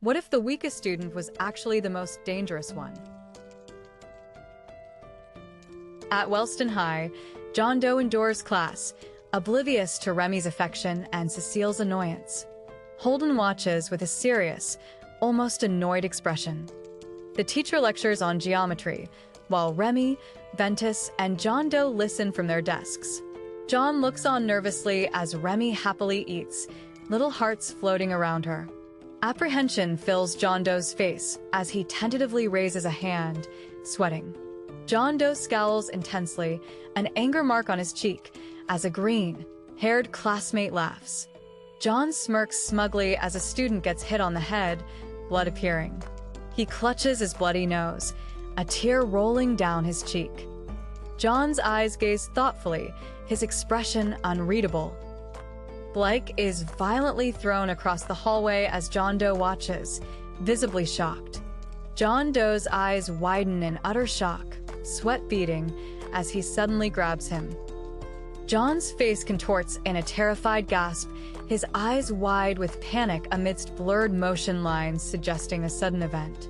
What if the weakest student was actually the most dangerous one? At Wellston High, John Doe endures class, oblivious to Remy's affection and Cecile's annoyance. Holden watches with a serious, almost annoyed expression. The teacher lectures on geometry, while Remy, Ventus, and John Doe listen from their desks. John looks on nervously as Remy happily eats, little hearts floating around her. Apprehension fills John Doe's face as he tentatively raises a hand, sweating. John Doe scowls intensely, an anger mark on his cheek, as a green-haired classmate laughs. John smirks smugly as a student gets hit on the head, blood appearing. He clutches his bloody nose, a tear rolling down his cheek. John's eyes gaze thoughtfully, his expression unreadable. Blake is violently thrown across the hallway as John Doe watches, visibly shocked. John Doe's eyes widen in utter shock, sweat beading, as he suddenly grabs him. John's face contorts in a terrified gasp, his eyes wide with panic amidst blurred motion lines suggesting a sudden event.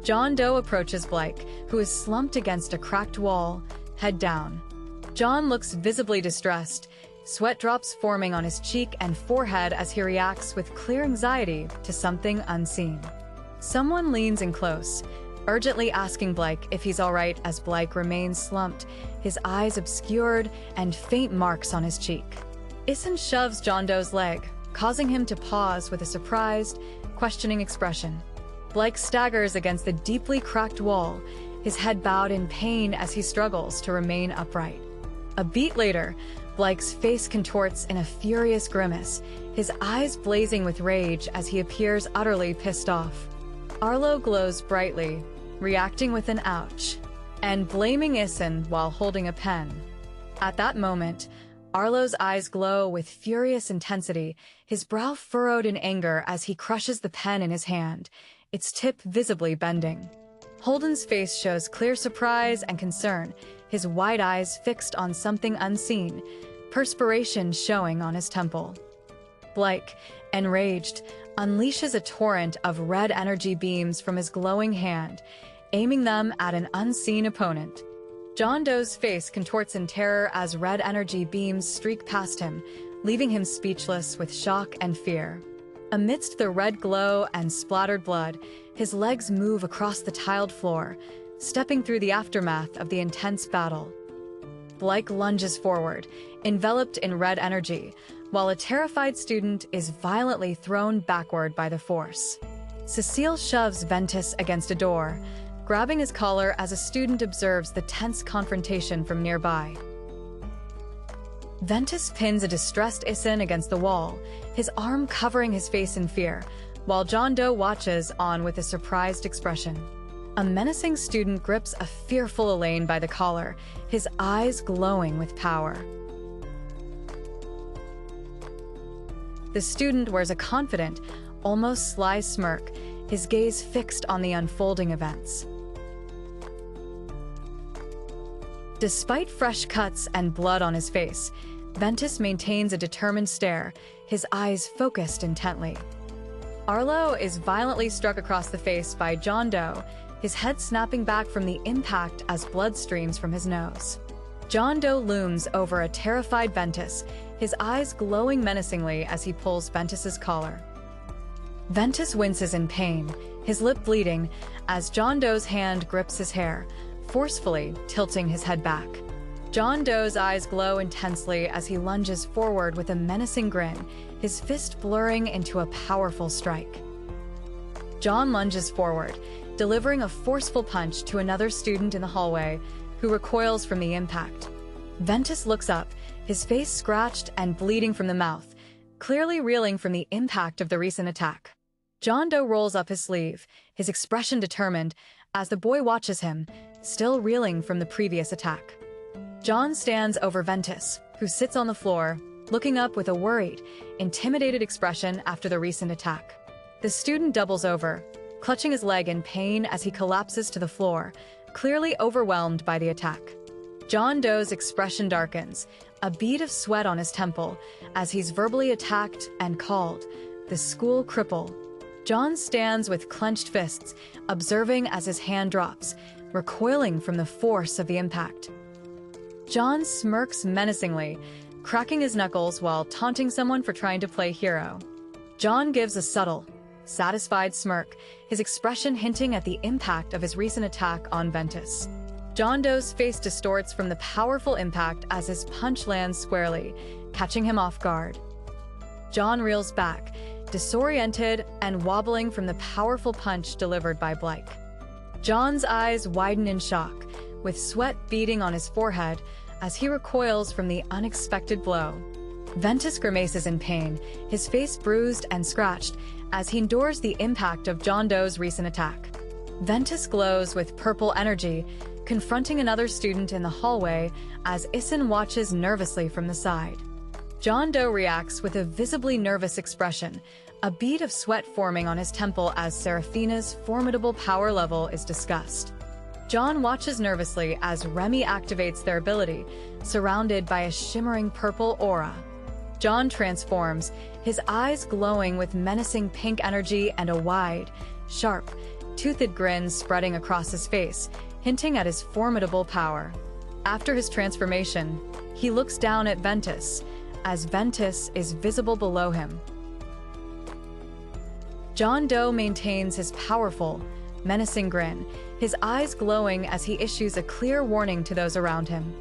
John Doe approaches Blake, who is slumped against a cracked wall, head down. John looks visibly distressed, sweat drops forming on his cheek and forehead as he reacts with clear anxiety to something unseen. Someone leans in close, urgently asking Blake if he's all right as Blake remains slumped, his eyes obscured and faint marks on his cheek. Issen shoves John Doe's leg, causing him to pause with a surprised, questioning expression. Blake staggers against the deeply cracked wall, his head bowed in pain as he struggles to remain upright. A beat later, Blake's face contorts in a furious grimace, his eyes blazing with rage as he appears utterly pissed off. Arlo glows brightly, reacting with an ouch, and blaming Issen while holding a pen. At that moment, Arlo's eyes glow with furious intensity, his brow furrowed in anger as he crushes the pen in his hand, its tip visibly bending. Holden's face shows clear surprise and concern, his wide eyes fixed on something unseen, perspiration showing on his temple. Blake, enraged, unleashes a torrent of red energy beams from his glowing hand, aiming them at an unseen opponent. John Doe's face contorts in terror as red energy beams streak past him, leaving him speechless with shock and fear. Amidst the red glow and splattered blood, his legs move across the tiled floor, stepping through the aftermath of the intense battle. Blake lunges forward, enveloped in red energy, while a terrified student is violently thrown backward by the force. Cecile shoves Ventus against a door, grabbing his collar as a student observes the tense confrontation from nearby. Ventus pins a distressed Issen against the wall, his arm covering his face in fear, while John Doe watches on with a surprised expression. A menacing student grips a fearful Elaine by the collar, his eyes glowing with power. The student wears a confident, almost sly smirk, his gaze fixed on the unfolding events. Despite fresh cuts and blood on his face, Ventus maintains a determined stare, his eyes focused intently. Arlo is violently struck across the face by John Doe, his head snapping back from the impact as blood streams from his nose. John Doe looms over a terrified Ventus, his eyes glowing menacingly as he pulls Ventus's collar. Ventus winces in pain, his lip bleeding, as John Doe's hand grips his hair, forcefully tilting his head back. John Doe's eyes glow intensely as he lunges forward with a menacing grin, his fist blurring into a powerful strike. John lunges forward, delivering a forceful punch to another student in the hallway, who recoils from the impact. Ventus looks up, his face scratched and bleeding from the mouth, clearly reeling from the impact of the recent attack. John Doe rolls up his sleeve, his expression determined, as the boy watches him, still reeling from the previous attack. John stands over Ventus, who sits on the floor, looking up with a worried, intimidated expression after the recent attack. The student doubles over, clutching his leg in pain as he collapses to the floor, clearly overwhelmed by the attack. John Doe's expression darkens, a bead of sweat on his temple, as he's verbally attacked and called the school cripple. John stands with clenched fists, observing as his hand drops, recoiling from the force of the impact. John smirks menacingly, cracking his knuckles while taunting someone for trying to play hero. John gives a subtle, satisfied smirk, his expression hinting at the impact of his recent attack on Ventus. John Doe's face distorts from the powerful impact as his punch lands squarely, catching him off guard. John reels back, disoriented and wobbling from the powerful punch delivered by Blake. John's eyes widen in shock, with sweat beading on his forehead as he recoils from the unexpected blow. Ventus grimaces in pain, his face bruised and scratched as he endures the impact of John Doe's recent attack. Ventus glows with purple energy, confronting another student in the hallway as Issen watches nervously from the side. John Doe reacts with a visibly nervous expression, a bead of sweat forming on his temple as Seraphina's formidable power level is discussed. John watches nervously as Remy activates their ability, surrounded by a shimmering purple aura. John transforms, his eyes glowing with menacing pink energy and a wide, sharp, toothed grin spreading across his face, hinting at his formidable power. After his transformation, he looks down at Ventus, as Ventus is visible below him. John Doe maintains his powerful, menacing grin, his eyes glowing as he issues a clear warning to those around him.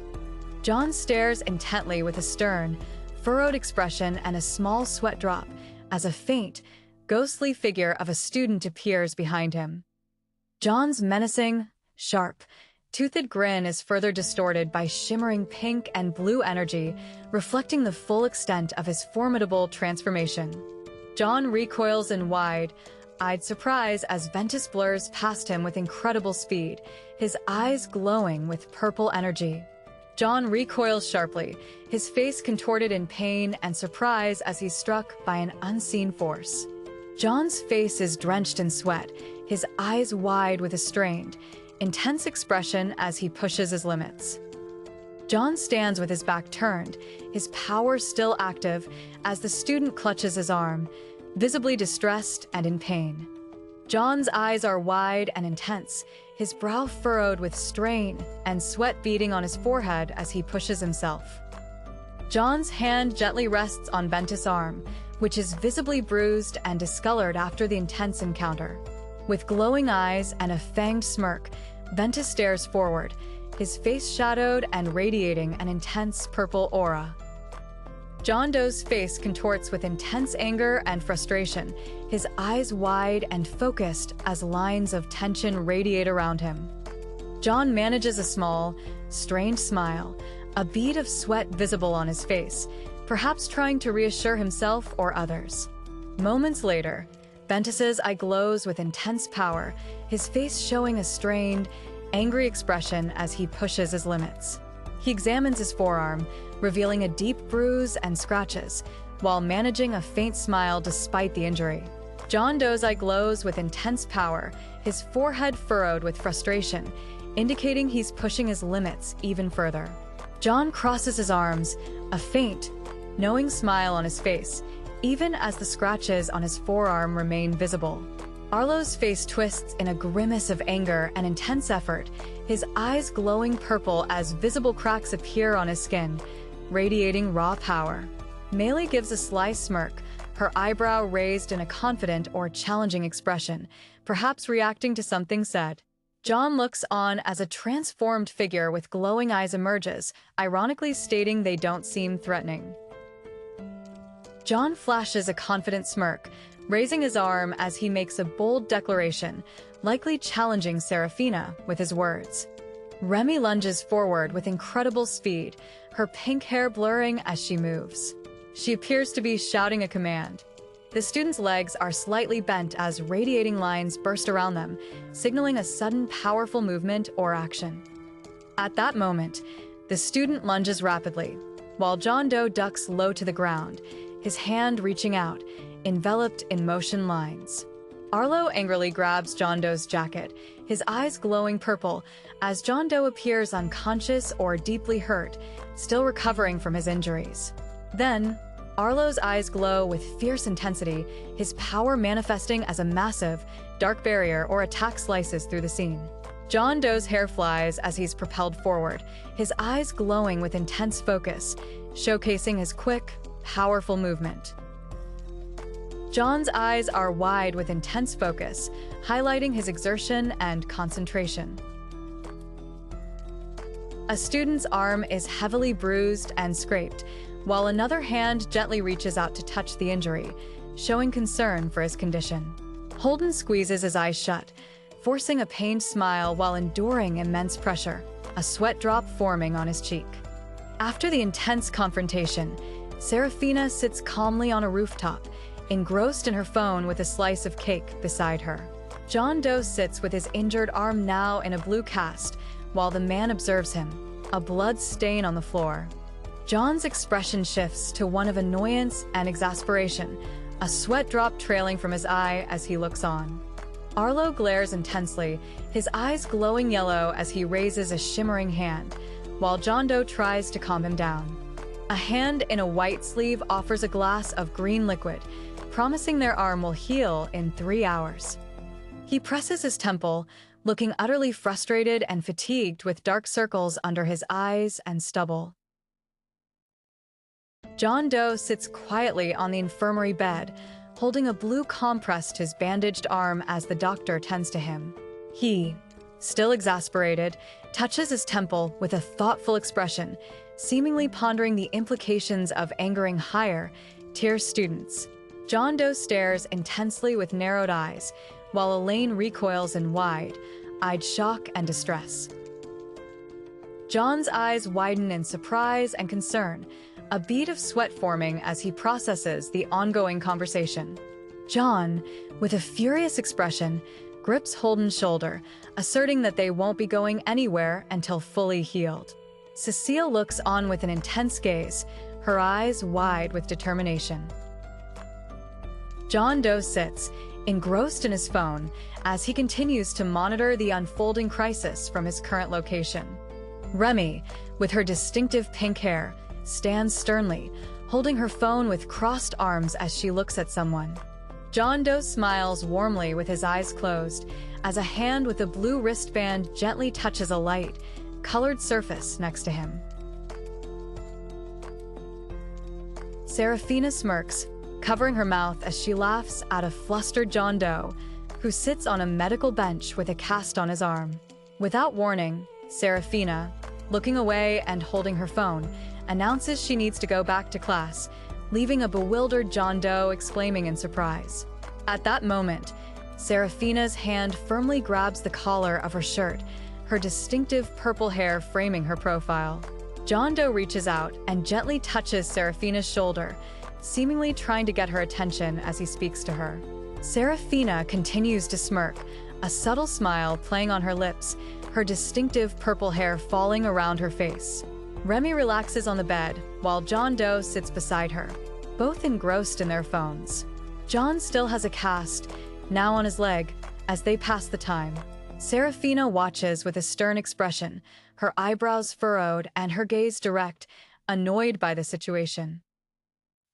John stares intently with a stern, furrowed expression and a small sweat drop as a faint, ghostly figure of a student appears behind him. John's menacing, sharp, toothed grin is further distorted by shimmering pink and blue energy, reflecting the full extent of his formidable transformation. John recoils in wide-eyed surprise as Ventus blurs past him with incredible speed, his eyes glowing with purple energy. John recoils sharply, his face contorted in pain and surprise as he's struck by an unseen force. John's face is drenched in sweat, his eyes wide with a strained, intense expression as he pushes his limits. John stands with his back turned, his power still active, as the student clutches his arm, visibly distressed and in pain. John's eyes are wide and intense, his brow furrowed with strain and sweat beading on his forehead as he pushes himself. John's hand gently rests on Ventus' arm, which is visibly bruised and discolored after the intense encounter. With glowing eyes and a fanged smirk, Ventus stares forward, his face shadowed and radiating an intense purple aura. John Doe's face contorts with intense anger and frustration, his eyes wide and focused as lines of tension radiate around him. John manages a small, strained smile, a bead of sweat visible on his face, perhaps trying to reassure himself or others. Moments later, Ventus's eye glows with intense power, his face showing a strained, angry expression as he pushes his limits. He examines his forearm, revealing a deep bruise and scratches, while managing a faint smile despite the injury. John Doe's eye glows with intense power, his forehead furrowed with frustration, indicating he's pushing his limits even further. John crosses his arms, a faint, knowing smile on his face, even as the scratches on his forearm remain visible. Arlo's face twists in a grimace of anger and intense effort, his eyes glowing purple as visible cracks appear on his skin, radiating raw power. Meili gives a sly smirk, her eyebrow raised in a confident or challenging expression, perhaps reacting to something said. John looks on as a transformed figure with glowing eyes emerges, ironically stating they don't seem threatening. John flashes a confident smirk, raising his arm as he makes a bold declaration, likely challenging Seraphina with his words. Remy lunges forward with incredible speed, her pink hair blurring as she moves. She appears to be shouting a command. The student's legs are slightly bent as radiating lines burst around them, signaling a sudden powerful movement or action. At that moment, the student lunges rapidly, while John Doe ducks low to the ground, his hand reaching out, enveloped in motion lines. Arlo angrily grabs John Doe's jacket, his eyes glowing purple, as John Doe appears unconscious or deeply hurt, still recovering from his injuries. Then, Arlo's eyes glow with fierce intensity, his power manifesting as a massive, dark barrier or attack slices through the scene. John Doe's hair flies as he's propelled forward, his eyes glowing with intense focus, showcasing his quick, powerful movement. John's eyes are wide with intense focus, highlighting his exertion and concentration. A student's arm is heavily bruised and scraped, while another hand gently reaches out to touch the injury, showing concern for his condition. Holden squeezes his eyes shut, forcing a pained smile while enduring immense pressure, a sweat drop forming on his cheek. After the intense confrontation, Serafina sits calmly on a rooftop, engrossed in her phone with a slice of cake beside her. John Doe sits with his injured arm now in a blue cast, while the man observes him, a blood stain on the floor. John's expression shifts to one of annoyance and exasperation, a sweat drop trailing from his eye as he looks on. Arlo glares intensely, his eyes glowing yellow as he raises a shimmering hand, while John Doe tries to calm him down. A hand in a white sleeve offers a glass of green liquid, promising their arm will heal in 3 hours. He presses his temple, looking utterly frustrated and fatigued with dark circles under his eyes and stubble. John Doe sits quietly on the infirmary bed, holding a blue compress to his bandaged arm as the doctor tends to him. He, still exasperated, touches his temple with a thoughtful expression, seemingly pondering the implications of angering higher-tier students. John Doe stares intensely with narrowed eyes, while Elaine recoils in wide-eyed shock and distress. John's eyes widen in surprise and concern, a bead of sweat forming as he processes the ongoing conversation. John, with a furious expression, grips Holden's shoulder, asserting that they won't be going anywhere until fully healed. Cecile looks on with an intense gaze, her eyes wide with determination. John Doe sits, engrossed in his phone, as he continues to monitor the unfolding crisis from his current location. Remy, with her distinctive pink hair, stands sternly, holding her phone with crossed arms as she looks at someone. John Doe smiles warmly with his eyes closed, as a hand with a blue wristband gently touches a light, colored surface next to him. Serafina smirks, covering her mouth as she laughs at a flustered John Doe, who sits on a medical bench with a cast on his arm. Without warning, Serafina, looking away and holding her phone, announces she needs to go back to class, leaving a bewildered John Doe exclaiming in surprise. At that moment, Serafina's hand firmly grabs the collar of her shirt, her distinctive purple hair framing her profile. John Doe reaches out and gently touches Serafina's shoulder, seemingly trying to get her attention as he speaks to her. Serafina continues to smirk, a subtle smile playing on her lips, her distinctive purple hair falling around her face. Remy relaxes on the bed, while John Doe sits beside her, both engrossed in their phones. John still has a cast, now on his leg, as they pass the time. Serafina watches with a stern expression, her eyebrows furrowed and her gaze direct, annoyed by the situation.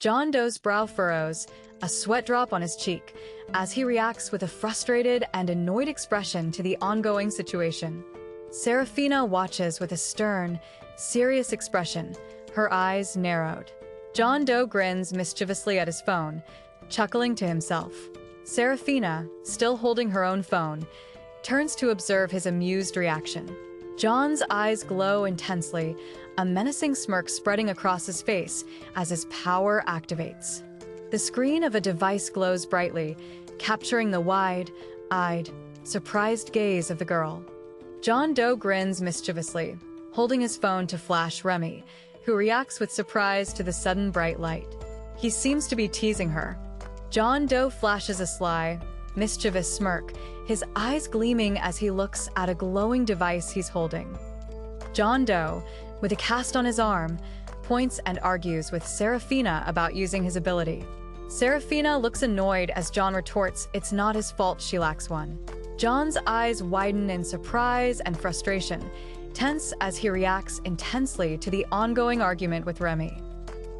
John Doe's brow furrows, a sweat drop on his cheek, as he reacts with a frustrated and annoyed expression to the ongoing situation. Serafina watches with a stern, serious expression, her eyes narrowed. John Doe grins mischievously at his phone, chuckling to himself. Serafina, still holding her own phone, turns to observe his amused reaction. John's eyes glow intensely, a menacing smirk spreading across his face as his power activates. The screen of a device glows brightly, capturing the wide-eyed, surprised gaze of the girl. John Doe grins mischievously, holding his phone to flash Remy, who reacts with surprise to the sudden bright light. He seems to be teasing her. John Doe flashes a sly, mischievous smirk, his eyes gleaming as he looks at a glowing device he's holding. John Doe, with a cast on his arm, points and argues with Serafina about using his ability. Serafina looks annoyed as John retorts it's not his fault she lacks one. John's eyes widen in surprise and frustration, tense as he reacts intensely to the ongoing argument with Remy.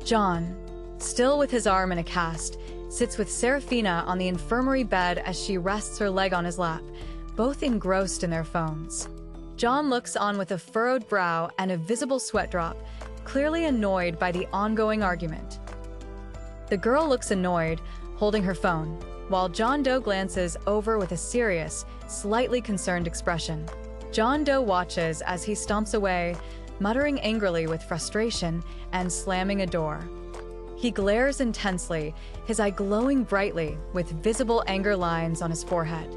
John, Still with his arm in a cast, sits with Serafina on the infirmary bed as she rests her leg on his lap, both engrossed in their phones. John looks on with a furrowed brow and a visible sweat drop, clearly annoyed by the ongoing argument. The girl looks annoyed, holding her phone, while John Doe glances over with a serious, slightly concerned expression. John Doe watches as he stomps away, muttering angrily with frustration and slamming a door. He glares intensely, his eye glowing brightly with visible anger lines on his forehead.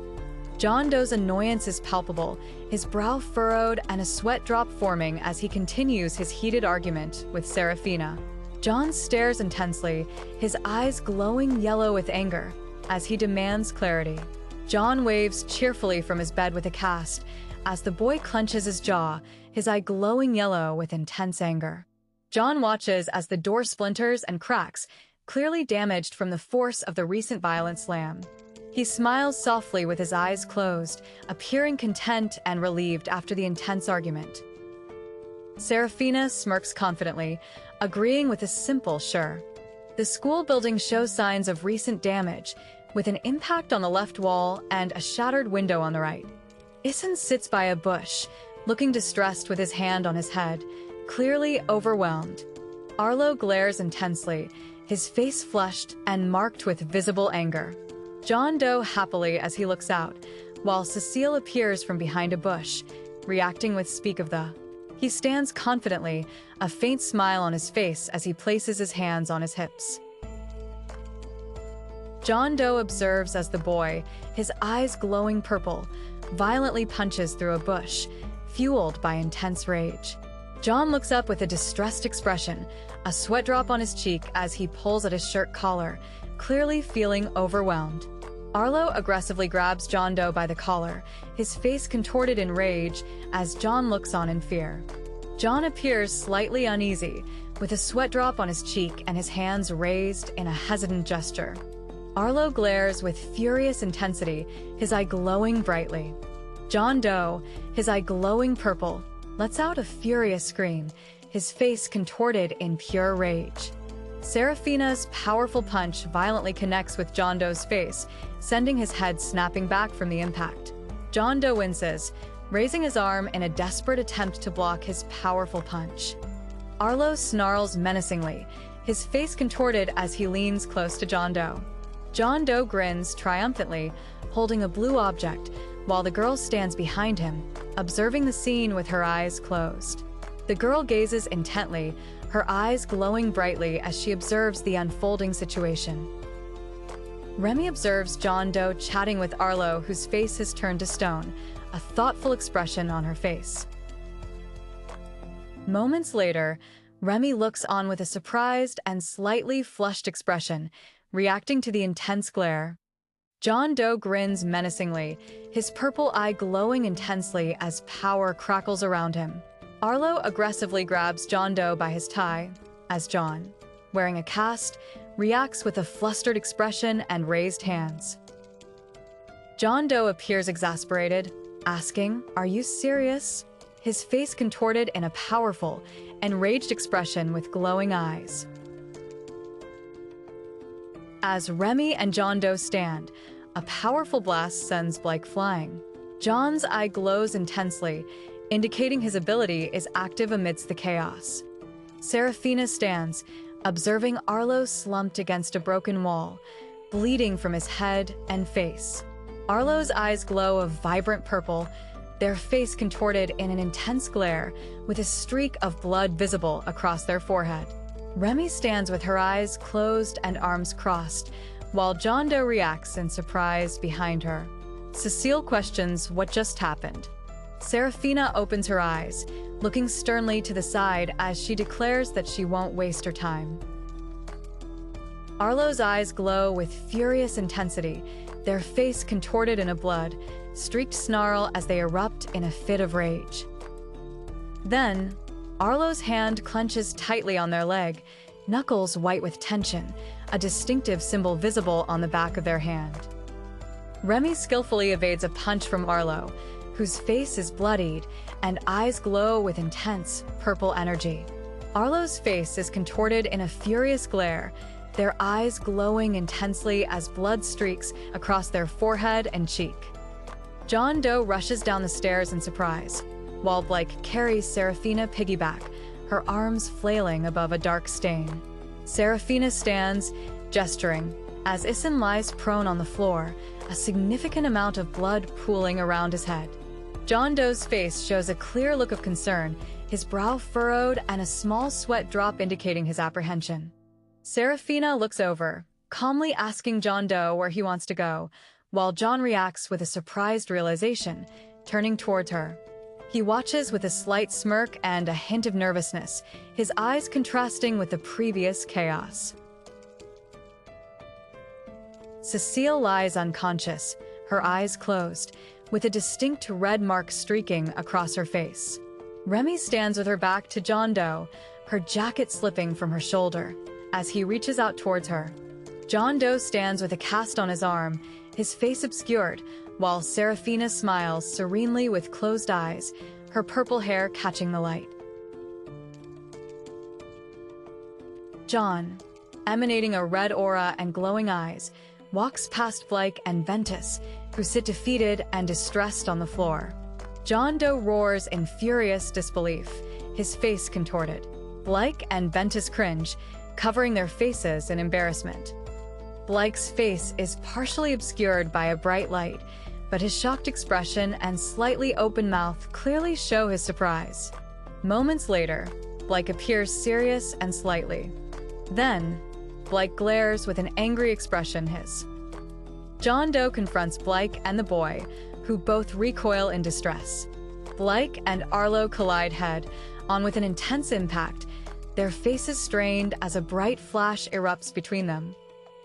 John Doe's annoyance is palpable, his brow furrowed and a sweat drop forming as he continues his heated argument with Serafina. John stares intensely, his eyes glowing yellow with anger, as he demands clarity. John waves cheerfully from his bed with a cast, as the boy clenches his jaw, his eye glowing yellow with intense anger. John watches as the door splinters and cracks, clearly damaged from the force of the recent violent slam. He smiles softly with his eyes closed, appearing content and relieved after the intense argument. Serafina smirks confidently, agreeing with a simple sure. The school building shows signs of recent damage, with an impact on the left wall and a shattered window on the right. Issen sits by a bush, looking distressed with his hand on his head, clearly overwhelmed. Arlo glares intensely, his face flushed and marked with visible anger. John Doe happily as he looks out, while Cecile appears from behind a bush, reacting with speak of the. He stands confidently, a faint smile on his face as he places his hands on his hips. John Doe observes as the boy, his eyes glowing purple, violently punches through a bush, fueled by intense rage. John looks up with a distressed expression, a sweat drop on his cheek as he pulls at his shirt collar, clearly feeling overwhelmed. Arlo aggressively grabs John Doe by the collar, his face contorted in rage as John looks on in fear. John appears slightly uneasy, with a sweat drop on his cheek and his hands raised in a hesitant gesture. Arlo glares with furious intensity, his eye glowing brightly. John Doe, his eye glowing purple, lets out a furious scream, his face contorted in pure rage. Serafina's powerful punch violently connects with John Doe's face, sending his head snapping back from the impact. John Doe winces, raising his arm in a desperate attempt to block his powerful punch. Arlo snarls menacingly, his face contorted as he leans close to John Doe. John Doe grins triumphantly, holding a blue object, while the girl stands behind him, observing the scene with her eyes closed. The girl gazes intently, her eyes glowing brightly as she observes the unfolding situation. Remy observes John Doe chatting with Arlo, whose face has turned to stone, a thoughtful expression on her face. Moments later, Remy looks on with a surprised and slightly flushed expression, reacting to the intense glare. John Doe grins menacingly, his purple eye glowing intensely as power crackles around him. Arlo aggressively grabs John Doe by his tie, as John, wearing a cast, reacts with a flustered expression and raised hands. John Doe appears exasperated, asking, "Are you serious?" His face contorted in a powerful, enraged expression with glowing eyes. As Remy and John Doe stand, a powerful blast sends Blake flying. John's eye glows intensely, indicating his ability is active amidst the chaos. Serafina stands, observing Arlo slumped against a broken wall, bleeding from his head and face. Arlo's eyes glow a vibrant purple, their face contorted in an intense glare, with a streak of blood visible across their forehead. Remy stands with her eyes closed and arms crossed, while John Doe reacts in surprise behind her. Cecile questions what just happened. Serafina opens her eyes, looking sternly to the side as she declares that she won't waste her time. Arlo's eyes glow with furious intensity, their face contorted in a blood-streaked snarl as they erupt in a fit of rage. Then, Arlo's hand clenches tightly on their leg, knuckles white with tension, a distinctive symbol visible on the back of their hand. Remy skillfully evades a punch from Arlo, whose face is bloodied and eyes glow with intense, purple energy. Arlo's face is contorted in a furious glare, their eyes glowing intensely as blood streaks across their forehead and cheek. John Doe rushes down the stairs in surprise, while Blake carries Seraphina piggyback, her arms flailing above a dark stain. Seraphina stands, gesturing, as Issen lies prone on the floor, a significant amount of blood pooling around his head. John Doe's face shows a clear look of concern, his brow furrowed and a small sweat drop indicating his apprehension. Seraphina looks over, calmly asking John Doe where he wants to go, while John reacts with a surprised realization, turning towards her. He watches with a slight smirk and a hint of nervousness, his eyes contrasting with the previous chaos. Cecile lies unconscious, her eyes closed, with a distinct red mark streaking across her face. Remy stands with her back to John Doe, her jacket slipping from her shoulder, as he reaches out towards her. John Doe stands with a cast on his arm, his face obscured, while Seraphina smiles serenely with closed eyes, her purple hair catching the light. John, emanating a red aura and glowing eyes, walks past Blake and Ventus, who sit defeated and distressed on the floor. John Doe roars in furious disbelief, his face contorted. Blake and Ventus cringe, covering their faces in embarrassment. Blake's face is partially obscured by a bright light, but his shocked expression and slightly open mouth clearly show his surprise. Moments later, Blake appears serious and slightly. Then, Blake glares with an angry expression his. John Doe confronts Blake and the boy, who both recoil in distress. Blake and Arlo collide head-on with an intense impact, their faces strained as a bright flash erupts between them.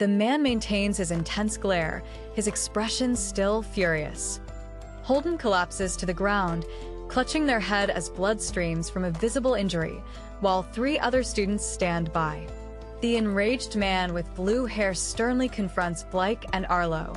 The man maintains his intense glare, his expression still furious. Holden collapses to the ground, clutching their head as blood streams from a visible injury, while 3 other students stand by. The enraged man with blue hair sternly confronts Blake and Arlo,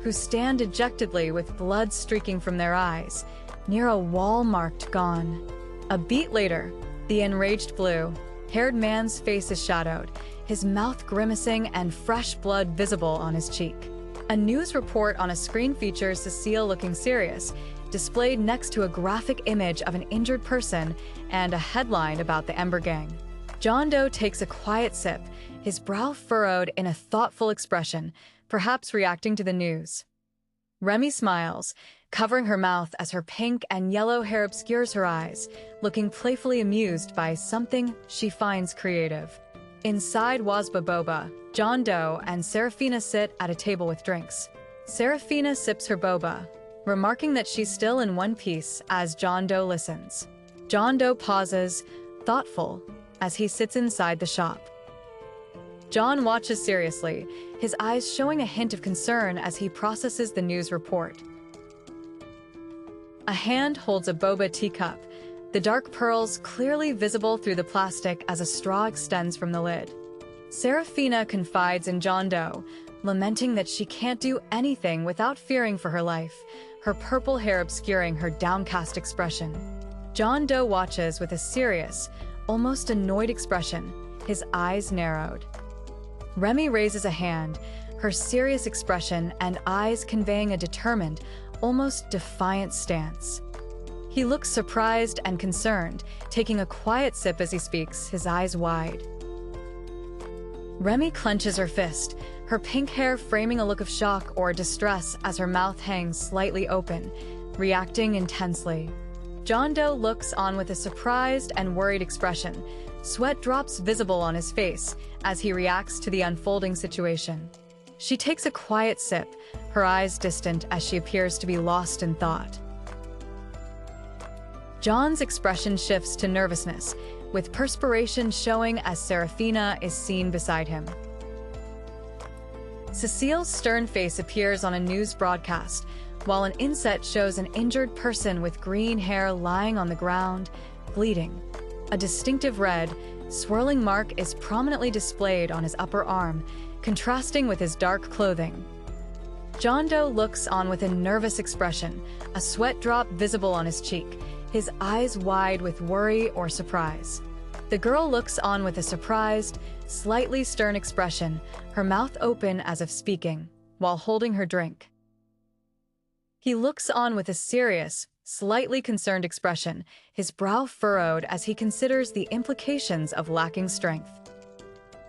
who stand dejectedly with blood streaking from their eyes, near a wall marked "Gone." A beat later, the enraged blue-haired man's face is shadowed, his mouth grimacing and fresh blood visible on his cheek. A news report on a screen features Cecile looking serious, displayed next to a graphic image of an injured person and a headline about the Ember Gang. John Doe takes a quiet sip, his brow furrowed in a thoughtful expression, perhaps reacting to the news. Remy smiles, covering her mouth as her pink and yellow hair obscures her eyes, looking playfully amused by something she finds creative. Inside Wasba Boba, John Doe and Seraphina sit at a table with drinks. Seraphina sips her boba, remarking that she's still in one piece as John Doe listens. John Doe pauses, thoughtful, as he sits inside the shop. John watches seriously, his eyes showing a hint of concern as he processes the news report. A hand holds a boba teacup, the dark pearls clearly visible through the plastic as a straw extends from the lid. Seraphina confides in John Doe, lamenting that she can't do anything without fearing for her life, her purple hair obscuring her downcast expression. John Doe watches with a serious, almost annoyed expression, his eyes narrowed. Remy raises a hand, her serious expression and eyes conveying a determined, almost defiant stance. He looks surprised and concerned, taking a quiet sip as he speaks, his eyes wide. Remy clenches her fist, her pink hair framing a look of shock or distress as her mouth hangs slightly open, reacting intensely. John Doe looks on with a surprised and worried expression, sweat drops visible on his face as he reacts to the unfolding situation. She takes a quiet sip, her eyes distant as she appears to be lost in thought. John's expression shifts to nervousness, with perspiration showing as Seraphina is seen beside him. Cecile's stern face appears on a news broadcast, while an inset shows an injured person with green hair lying on the ground, bleeding. A distinctive red, swirling mark is prominently displayed on his upper arm, contrasting with his dark clothing. John Doe looks on with a nervous expression, a sweat drop visible on his cheek, his eyes wide with worry or surprise. The girl looks on with a surprised, slightly stern expression, her mouth open as if speaking, while holding her drink. He looks on with a serious, slightly concerned expression, his brow furrowed as he considers the implications of lacking strength.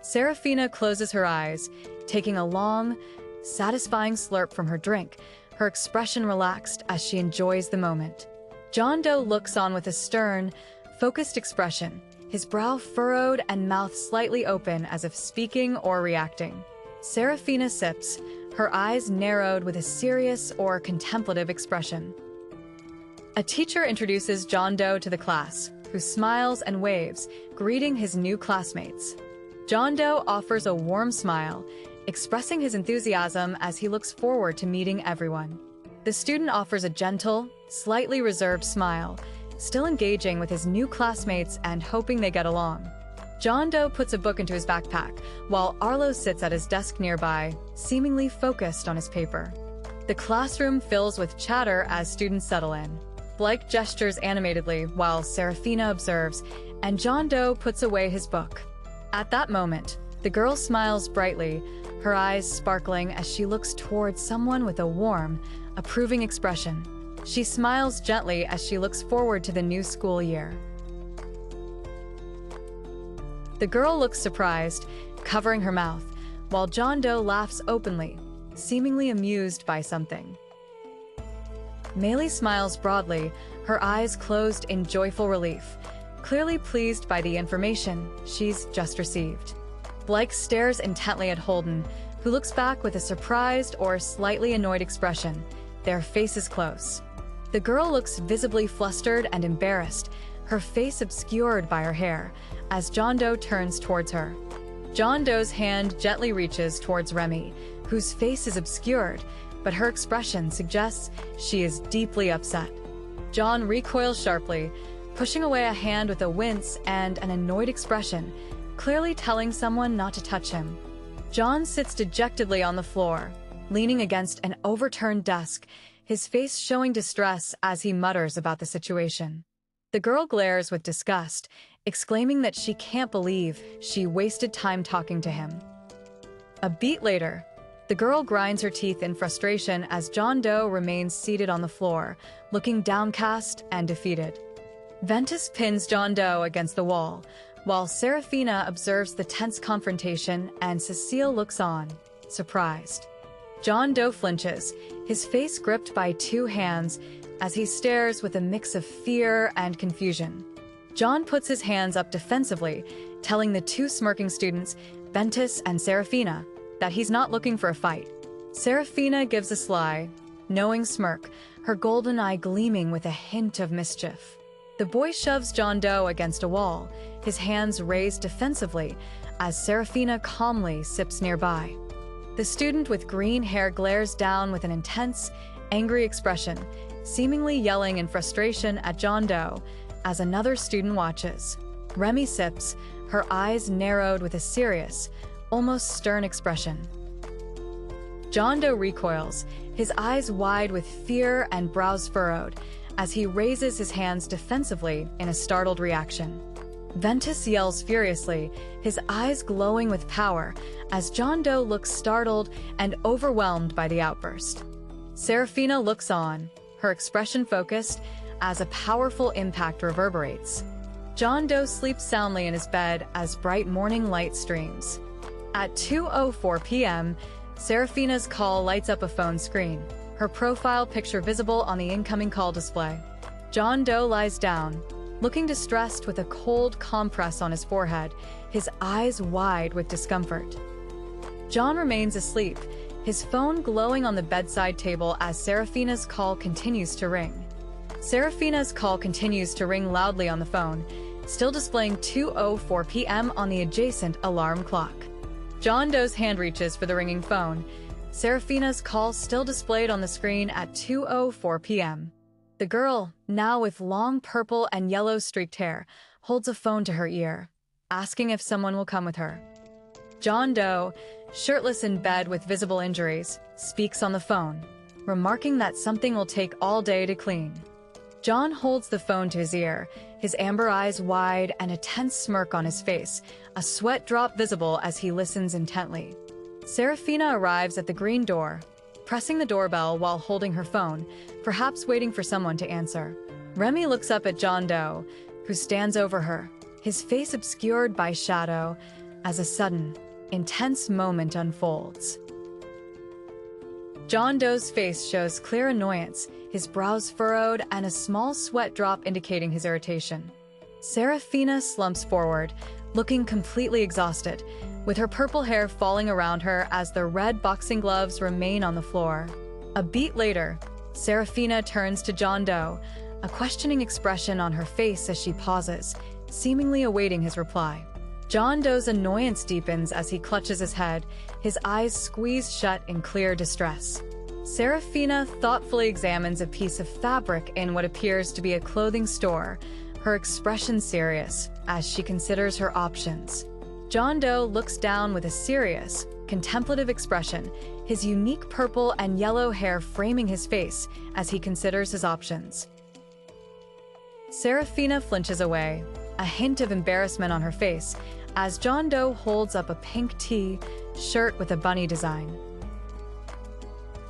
Serafina closes her eyes, taking a long, satisfying slurp from her drink, her expression relaxed as she enjoys the moment. John Doe looks on with a stern, focused expression, his brow furrowed and mouth slightly open as if speaking or reacting. Serafina sips, her eyes narrowed with a serious or contemplative expression. A teacher introduces John Doe to the class, who smiles and waves, greeting his new classmates. John Doe offers a warm smile, expressing his enthusiasm as he looks forward to meeting everyone. The student offers a gentle, slightly reserved smile, still engaging with his new classmates and hoping they get along. John Doe puts a book into his backpack, while Arlo sits at his desk nearby, seemingly focused on his paper. The classroom fills with chatter as students settle in. Blake gestures animatedly while Serafina observes, and John Doe puts away his book. At that moment, the girl smiles brightly, her eyes sparkling as she looks towards someone with a warm, approving expression. She smiles gently as she looks forward to the new school year. The girl looks surprised, covering her mouth, while John Doe laughs openly, seemingly amused by something. Maylee smiles broadly, her eyes closed in joyful relief, clearly pleased by the information she's just received. Blake stares intently at Holden, who looks back with a surprised or slightly annoyed expression, their faces close. The girl looks visibly flustered and embarrassed, her face obscured by her hair, as John Doe turns towards her. John Doe's hand gently reaches towards Remy, whose face is obscured, but her expression suggests she is deeply upset. John recoils sharply, pushing away a hand with a wince and an annoyed expression, clearly telling someone not to touch him. John sits dejectedly on the floor, leaning against an overturned desk, his face showing distress as he mutters about the situation. The girl glares with disgust, exclaiming that she can't believe she wasted time talking to him. A beat later, the girl grinds her teeth in frustration as John Doe remains seated on the floor, looking downcast and defeated. Ventus pins John Doe against the wall, while Serafina observes the tense confrontation and Cecile looks on, surprised. John Doe flinches, his face gripped by two hands as he stares with a mix of fear and confusion. John puts his hands up defensively, telling the two smirking students, Ventus and Serafina, that he's not looking for a fight. Serafina gives a sly, knowing smirk, her golden eye gleaming with a hint of mischief. The boy shoves John Doe against a wall, his hands raised defensively, as Serafina calmly sips nearby. The student with green hair glares down with an intense, angry expression, seemingly yelling in frustration at John Doe, as another student watches. Remy sips, her eyes narrowed with a serious, almost stern expression. John Doe recoils, his eyes wide with fear and brows furrowed, as he raises his hands defensively in a startled reaction. Ventus yells furiously, his eyes glowing with power, as John Doe looks startled and overwhelmed by the outburst. Serafina looks on, her expression focused, as a powerful impact reverberates. John Doe sleeps soundly in his bed as bright morning light streams. At 2:04 p.m., Serafina's call lights up a phone screen, her profile picture visible on the incoming call display. John Doe lies down, looking distressed with a cold compress on his forehead, his eyes wide with discomfort. John remains asleep, his phone glowing on the bedside table as Serafina's call continues to ring. Serafina's call continues to ring loudly on the phone, still displaying 2:04 p.m. on the adjacent alarm clock. John Doe's hand reaches for the ringing phone, Serafina's call still displayed on the screen at 2:04 p.m. The girl, now with long purple and yellow streaked hair, holds a phone to her ear, asking if someone will come with her. John Doe, shirtless in bed with visible injuries, speaks on the phone, remarking that something will take all day to clean. John holds the phone to his ear, his amber eyes wide and a tense smirk on his face, a sweat drop visible as he listens intently. Serafina arrives at the green door, pressing the doorbell while holding her phone, perhaps waiting for someone to answer. Remy looks up at John Doe, who stands over her, his face obscured by shadow, as a sudden, intense moment unfolds. John Doe's face shows clear annoyance, his brows furrowed and a small sweat drop indicating his irritation. Serafina slumps forward, looking completely exhausted, with her purple hair falling around her as the red boxing gloves remain on the floor. A beat later, Serafina turns to John Doe, a questioning expression on her face as she pauses, seemingly awaiting his reply. John Doe's annoyance deepens as he clutches his head, his eyes squeezed shut in clear distress. Serafina thoughtfully examines a piece of fabric in what appears to be a clothing store, her expression serious as she considers her options. John Doe looks down with a serious, contemplative expression, his unique purple and yellow hair framing his face as he considers his options. Serafina flinches away, a hint of embarrassment on her face, as John Doe holds up a pink shirt with a bunny design.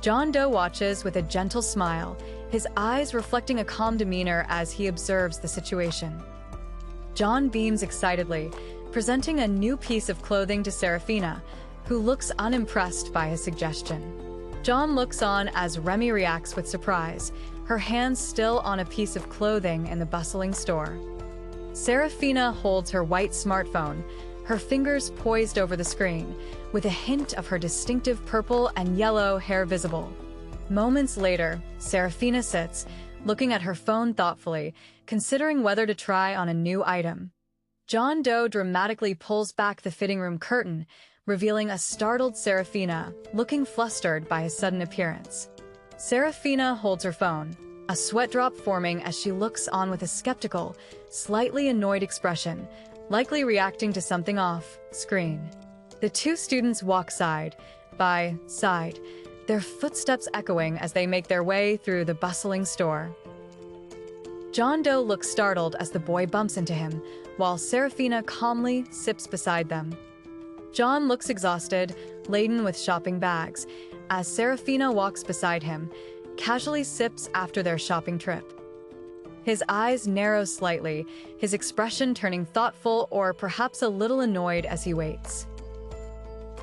John Doe watches with a gentle smile, his eyes reflecting a calm demeanor as he observes the situation. John beams excitedly, presenting a new piece of clothing to Serafina, who looks unimpressed by his suggestion. John looks on as Remy reacts with surprise, her hands still on a piece of clothing in the bustling store. Serafina holds her white smartphone, her fingers poised over the screen, with a hint of her distinctive purple and yellow hair visible. Moments later, Serafina sits, looking at her phone thoughtfully, considering whether to try on a new item. John Doe dramatically pulls back the fitting room curtain, revealing a startled Serafina, looking flustered by his sudden appearance. Serafina holds her phone, a sweat drop forming as she looks on with a skeptical, slightly annoyed expression, likely reacting to something off-screen. The two students walk side by side, their footsteps echoing as they make their way through the bustling store. John Doe looks startled as the boy bumps into him, while Serafina calmly sips beside them. John looks exhausted, laden with shopping bags, as Serafina walks beside him, casually sips after their shopping trip. His eyes narrow slightly, his expression turning thoughtful or perhaps a little annoyed as he waits.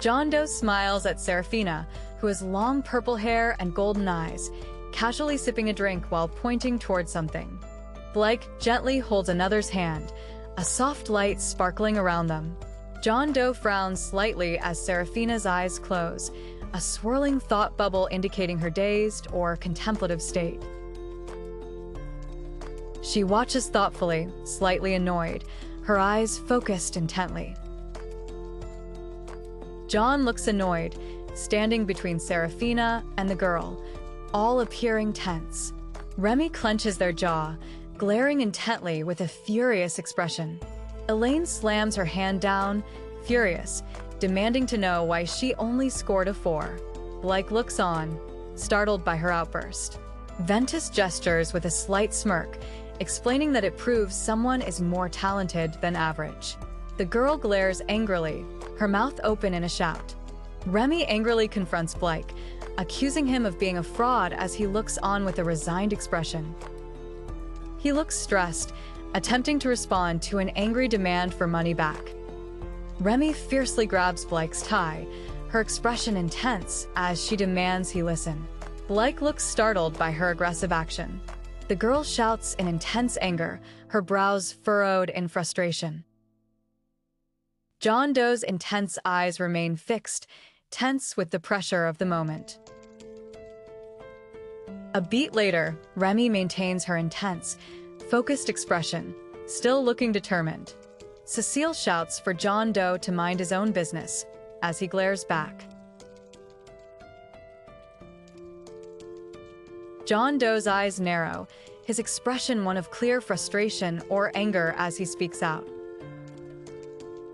John Doe smiles at Serafina, who has long purple hair and golden eyes, casually sipping a drink while pointing towards something. Blake gently holds another's hand, a soft light sparkling around them. John Doe frowns slightly as Serafina's eyes close, a swirling thought bubble indicating her dazed or contemplative state. She watches thoughtfully, slightly annoyed, her eyes focused intently. John looks annoyed, standing between Serafina and the girl, all appearing tense. Remy clenches their jaw, glaring intently with a furious expression. Elaine slams her hand down, furious, demanding to know why she only scored a 4. Blake looks on, startled by her outburst. Ventus gestures with a slight smirk, explaining that it proves someone is more talented than average. The girl glares angrily, her mouth open in a shout. Remy angrily confronts Blake, accusing him of being a fraud as he looks on with a resigned expression. He looks stressed, attempting to respond to an angry demand for money back. Remy fiercely grabs Blake's tie, her expression intense as she demands he listen. Blake looks startled by her aggressive action. The girl shouts in intense anger, her brows furrowed in frustration. John Doe's intense eyes remain fixed, tense with the pressure of the moment. A beat later, Remy maintains her intense, focused expression, still looking determined. Cecile shouts for John Doe to mind his own business, as he glares back. John Doe's eyes narrow, his expression one of clear frustration or anger as he speaks out.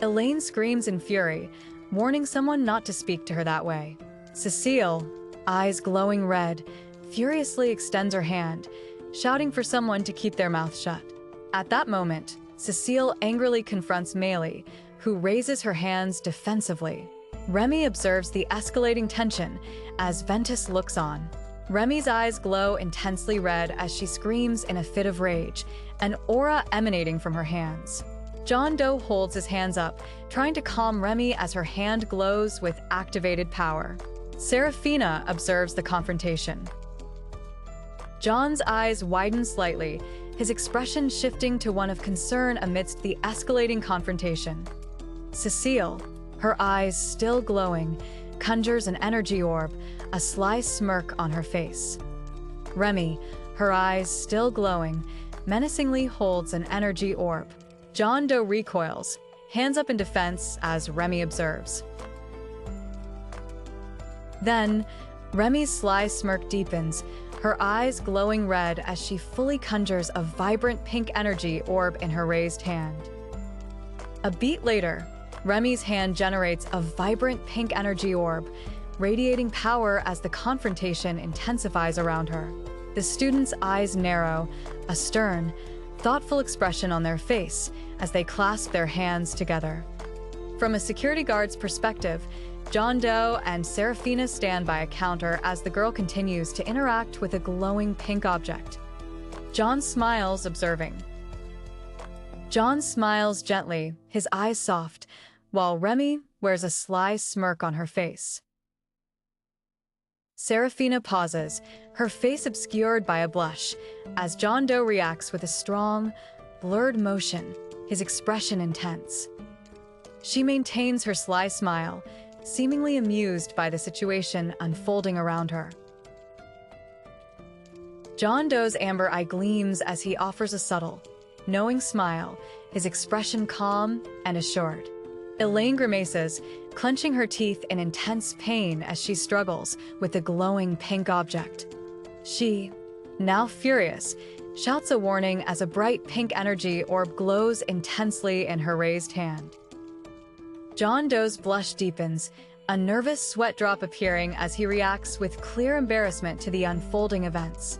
Elaine screams in fury, warning someone not to speak to her that way. Cecile, eyes glowing red, furiously extends her hand, shouting for someone to keep their mouth shut. At that moment, Cecile angrily confronts Meili, who raises her hands defensively. Remy observes the escalating tension as Ventus looks on. Remy's eyes glow intensely red as she screams in a fit of rage, an aura emanating from her hands. John Doe holds his hands up, trying to calm Remy as her hand glows with activated power. Serafina observes the confrontation. John's eyes widen slightly, his expression shifting to one of concern amidst the escalating confrontation. Cecile, her eyes still glowing, conjures an energy orb, a sly smirk on her face. Remy, her eyes still glowing, menacingly holds an energy orb. John Doe recoils, hands up in defense as Remy observes. Then, Remy's sly smirk deepens, her eyes glowing red as she fully conjures a vibrant pink energy orb in her raised hand. A beat later, Remy's hand generates a vibrant pink energy orb, radiating power as the confrontation intensifies around her. The students' eyes narrow, a stern, thoughtful expression on their face as they clasp their hands together. From a security guard's perspective, John Doe and Serafina stand by a counter as the girl continues to interact with a glowing pink object. John smiles, observing. John smiles gently, his eyes soft, while Remy wears a sly smirk on her face. Serafina pauses, her face obscured by a blush, as John Doe reacts with a strong, blurred motion, his expression intense. She maintains her sly smile, seemingly amused by the situation unfolding around her. John Doe's amber eye gleams as he offers a subtle, knowing smile, his expression calm and assured. Elaine grimaces, clenching her teeth in intense pain as she struggles with the glowing pink object. She, now furious, shouts a warning as a bright pink energy orb glows intensely in her raised hand. John Doe's blush deepens, a nervous sweat drop appearing as he reacts with clear embarrassment to the unfolding events.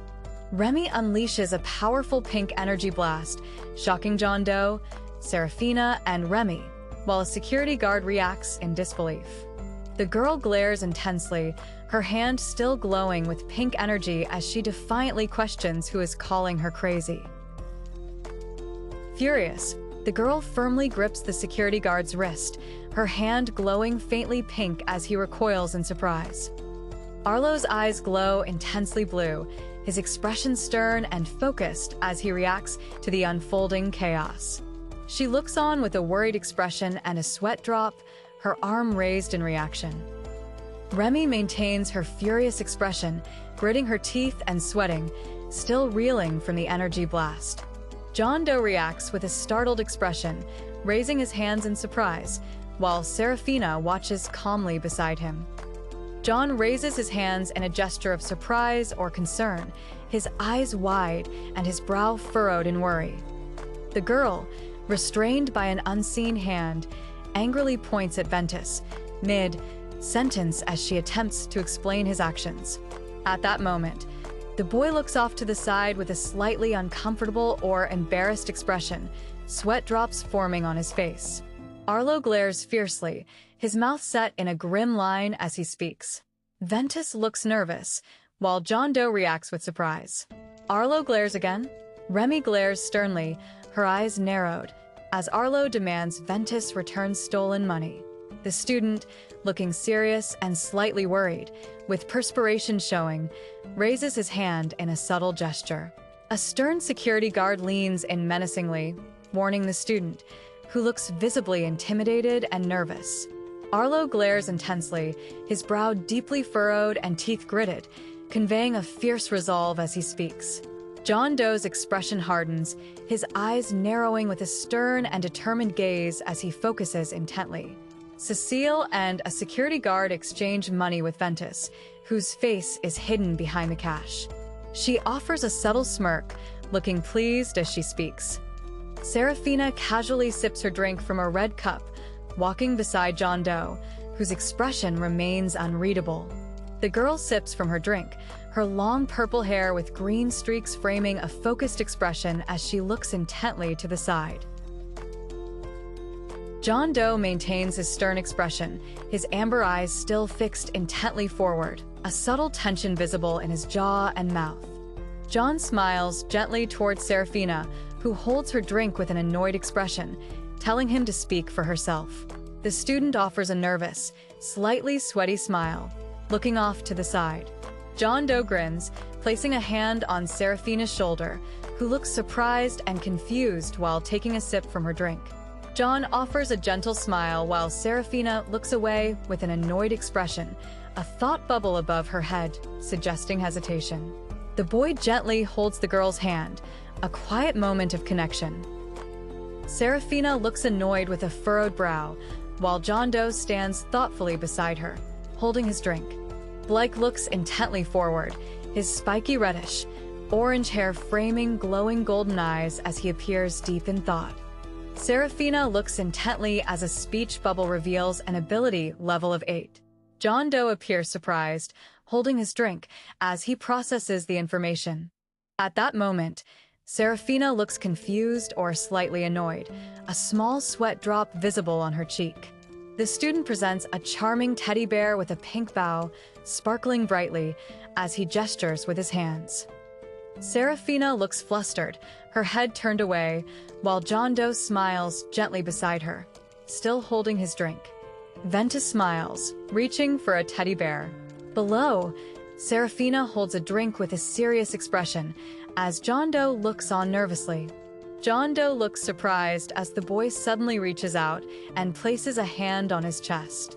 Remy unleashes a powerful pink energy blast, shocking John Doe, Serafina, and Remy, while a security guard reacts in disbelief. The girl glares intensely, her hand still glowing with pink energy as she defiantly questions who is calling her crazy. Furious, the girl firmly grips the security guard's wrist, her hand glowing faintly pink as he recoils in surprise. Arlo's eyes glow intensely blue, his expression stern and focused as he reacts to the unfolding chaos. She looks on with a worried expression and a sweat drop, her arm raised in reaction. Remy maintains her furious expression, gritting her teeth and sweating, still reeling from the energy blast. John Doe reacts with a startled expression, raising his hands in surprise, while Serafina watches calmly beside him. John raises his hands in a gesture of surprise or concern, his eyes wide and his brow furrowed in worry. The girl, restrained by an unseen hand, angrily points at Ventus, mid-sentence as she attempts to explain his actions. At that moment, the boy looks off to the side with a slightly uncomfortable or embarrassed expression, sweat drops forming on his face. Arlo glares fiercely, his mouth set in a grim line as he speaks. Ventus looks nervous, while John Doe reacts with surprise. Arlo glares again. Remy glares sternly, her eyes narrowed, as Arlo demands Ventus return stolen money. The student, looking serious and slightly worried, with perspiration showing, raises his hand in a subtle gesture. A stern security guard leans in menacingly, warning the student, who looks visibly intimidated and nervous. Arlo glares intensely, his brow deeply furrowed and teeth gritted, conveying a fierce resolve as he speaks. John Doe's expression hardens, his eyes narrowing with a stern and determined gaze as he focuses intently. Cecile and a security guard exchange money with Ventus, whose face is hidden behind the cash. She offers a subtle smirk, looking pleased as she speaks. Serafina casually sips her drink from a red cup, walking beside John Doe, whose expression remains unreadable. The girl sips from her drink, her long purple hair with green streaks framing a focused expression as she looks intently to the side. John Doe maintains his stern expression, his amber eyes still fixed intently forward, a subtle tension visible in his jaw and mouth. John smiles gently towards Serafina, who holds her drink with an annoyed expression, telling him to speak for herself. The student offers a nervous, slightly sweaty smile, looking off to the side. John Doe grins, placing a hand on Serafina's shoulder, who looks surprised and confused while taking a sip from her drink. John offers a gentle smile while Serafina looks away with an annoyed expression, a thought bubble above her head, suggesting hesitation. The boy gently holds the girl's hand, a quiet moment of connection. Serafina looks annoyed with a furrowed brow, while John Doe stands thoughtfully beside her, holding his drink. Blake looks intently forward, his spiky reddish, orange hair framing glowing golden eyes as he appears deep in thought. Serafina looks intently as a speech bubble reveals an ability level of 8. John Doe appears surprised, holding his drink as he processes the information. At that moment, Serafina looks confused or slightly annoyed, a small sweat drop visible on her cheek. The student presents a charming teddy bear with a pink bow, sparkling brightly as he gestures with his hands. Serafina looks flustered, her head turned away, while John Doe smiles gently beside her, still holding his drink. Ventus smiles, reaching for a teddy bear. Below, Serafina holds a drink with a serious expression as John Doe looks on nervously. John Doe looks surprised as the boy suddenly reaches out and places a hand on his chest.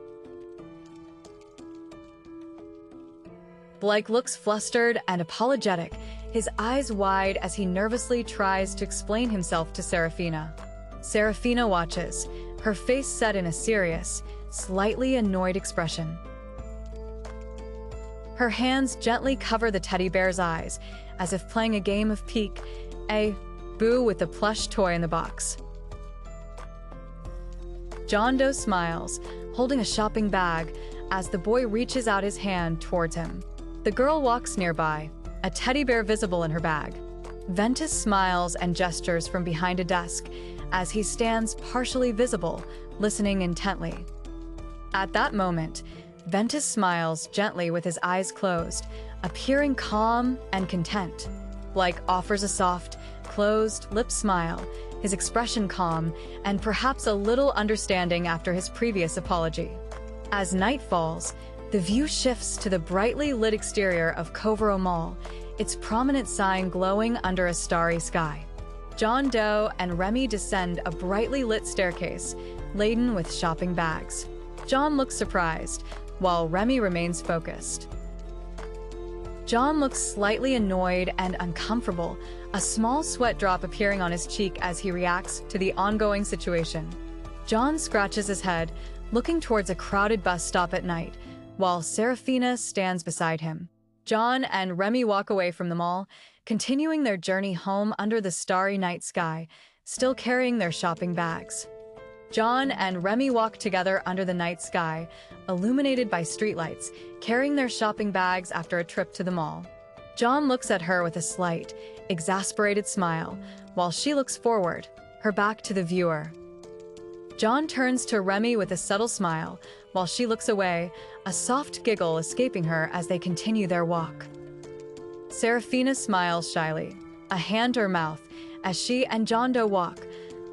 Blake looks flustered and apologetic, his eyes wide as he nervously tries to explain himself to Serafina. Serafina watches, her face set in a serious, slightly annoyed expression. Her hands gently cover the teddy bear's eyes, as if playing a game of peek-a-boo with the plush toy in the box. John Doe smiles, holding a shopping bag, as the boy reaches out his hand towards him. The girl walks nearby, a teddy bear visible in her bag. Ventus smiles and gestures from behind a desk, as he stands partially visible, listening intently. At that moment, Ventus smiles gently with his eyes closed, appearing calm and content. Blake offers a soft, closed lip smile, his expression calm and perhaps a little understanding after his previous apology. As night falls, the view shifts to the brightly lit exterior of Covero Mall, its prominent sign glowing under a starry sky. John Doe and Remy descend a brightly lit staircase, laden with shopping bags. John looks surprised, while Remy remains focused. John looks slightly annoyed and uncomfortable, a small sweat drop appearing on his cheek as he reacts to the ongoing situation. John scratches his head, looking towards a crowded bus stop at night, while Serafina stands beside him. John and Remy walk away from the mall, continuing their journey home under the starry night sky, still carrying their shopping bags. John and Remy walk together under the night sky, illuminated by streetlights, carrying their shopping bags after a trip to the mall. John looks at her with a slight, exasperated smile, while she looks forward, her back to the viewer. John turns to Remy with a subtle smile, while she looks away, a soft giggle escaping her as they continue their walk. Serafina smiles shyly, a hand to her mouth, as she and John Doe walk,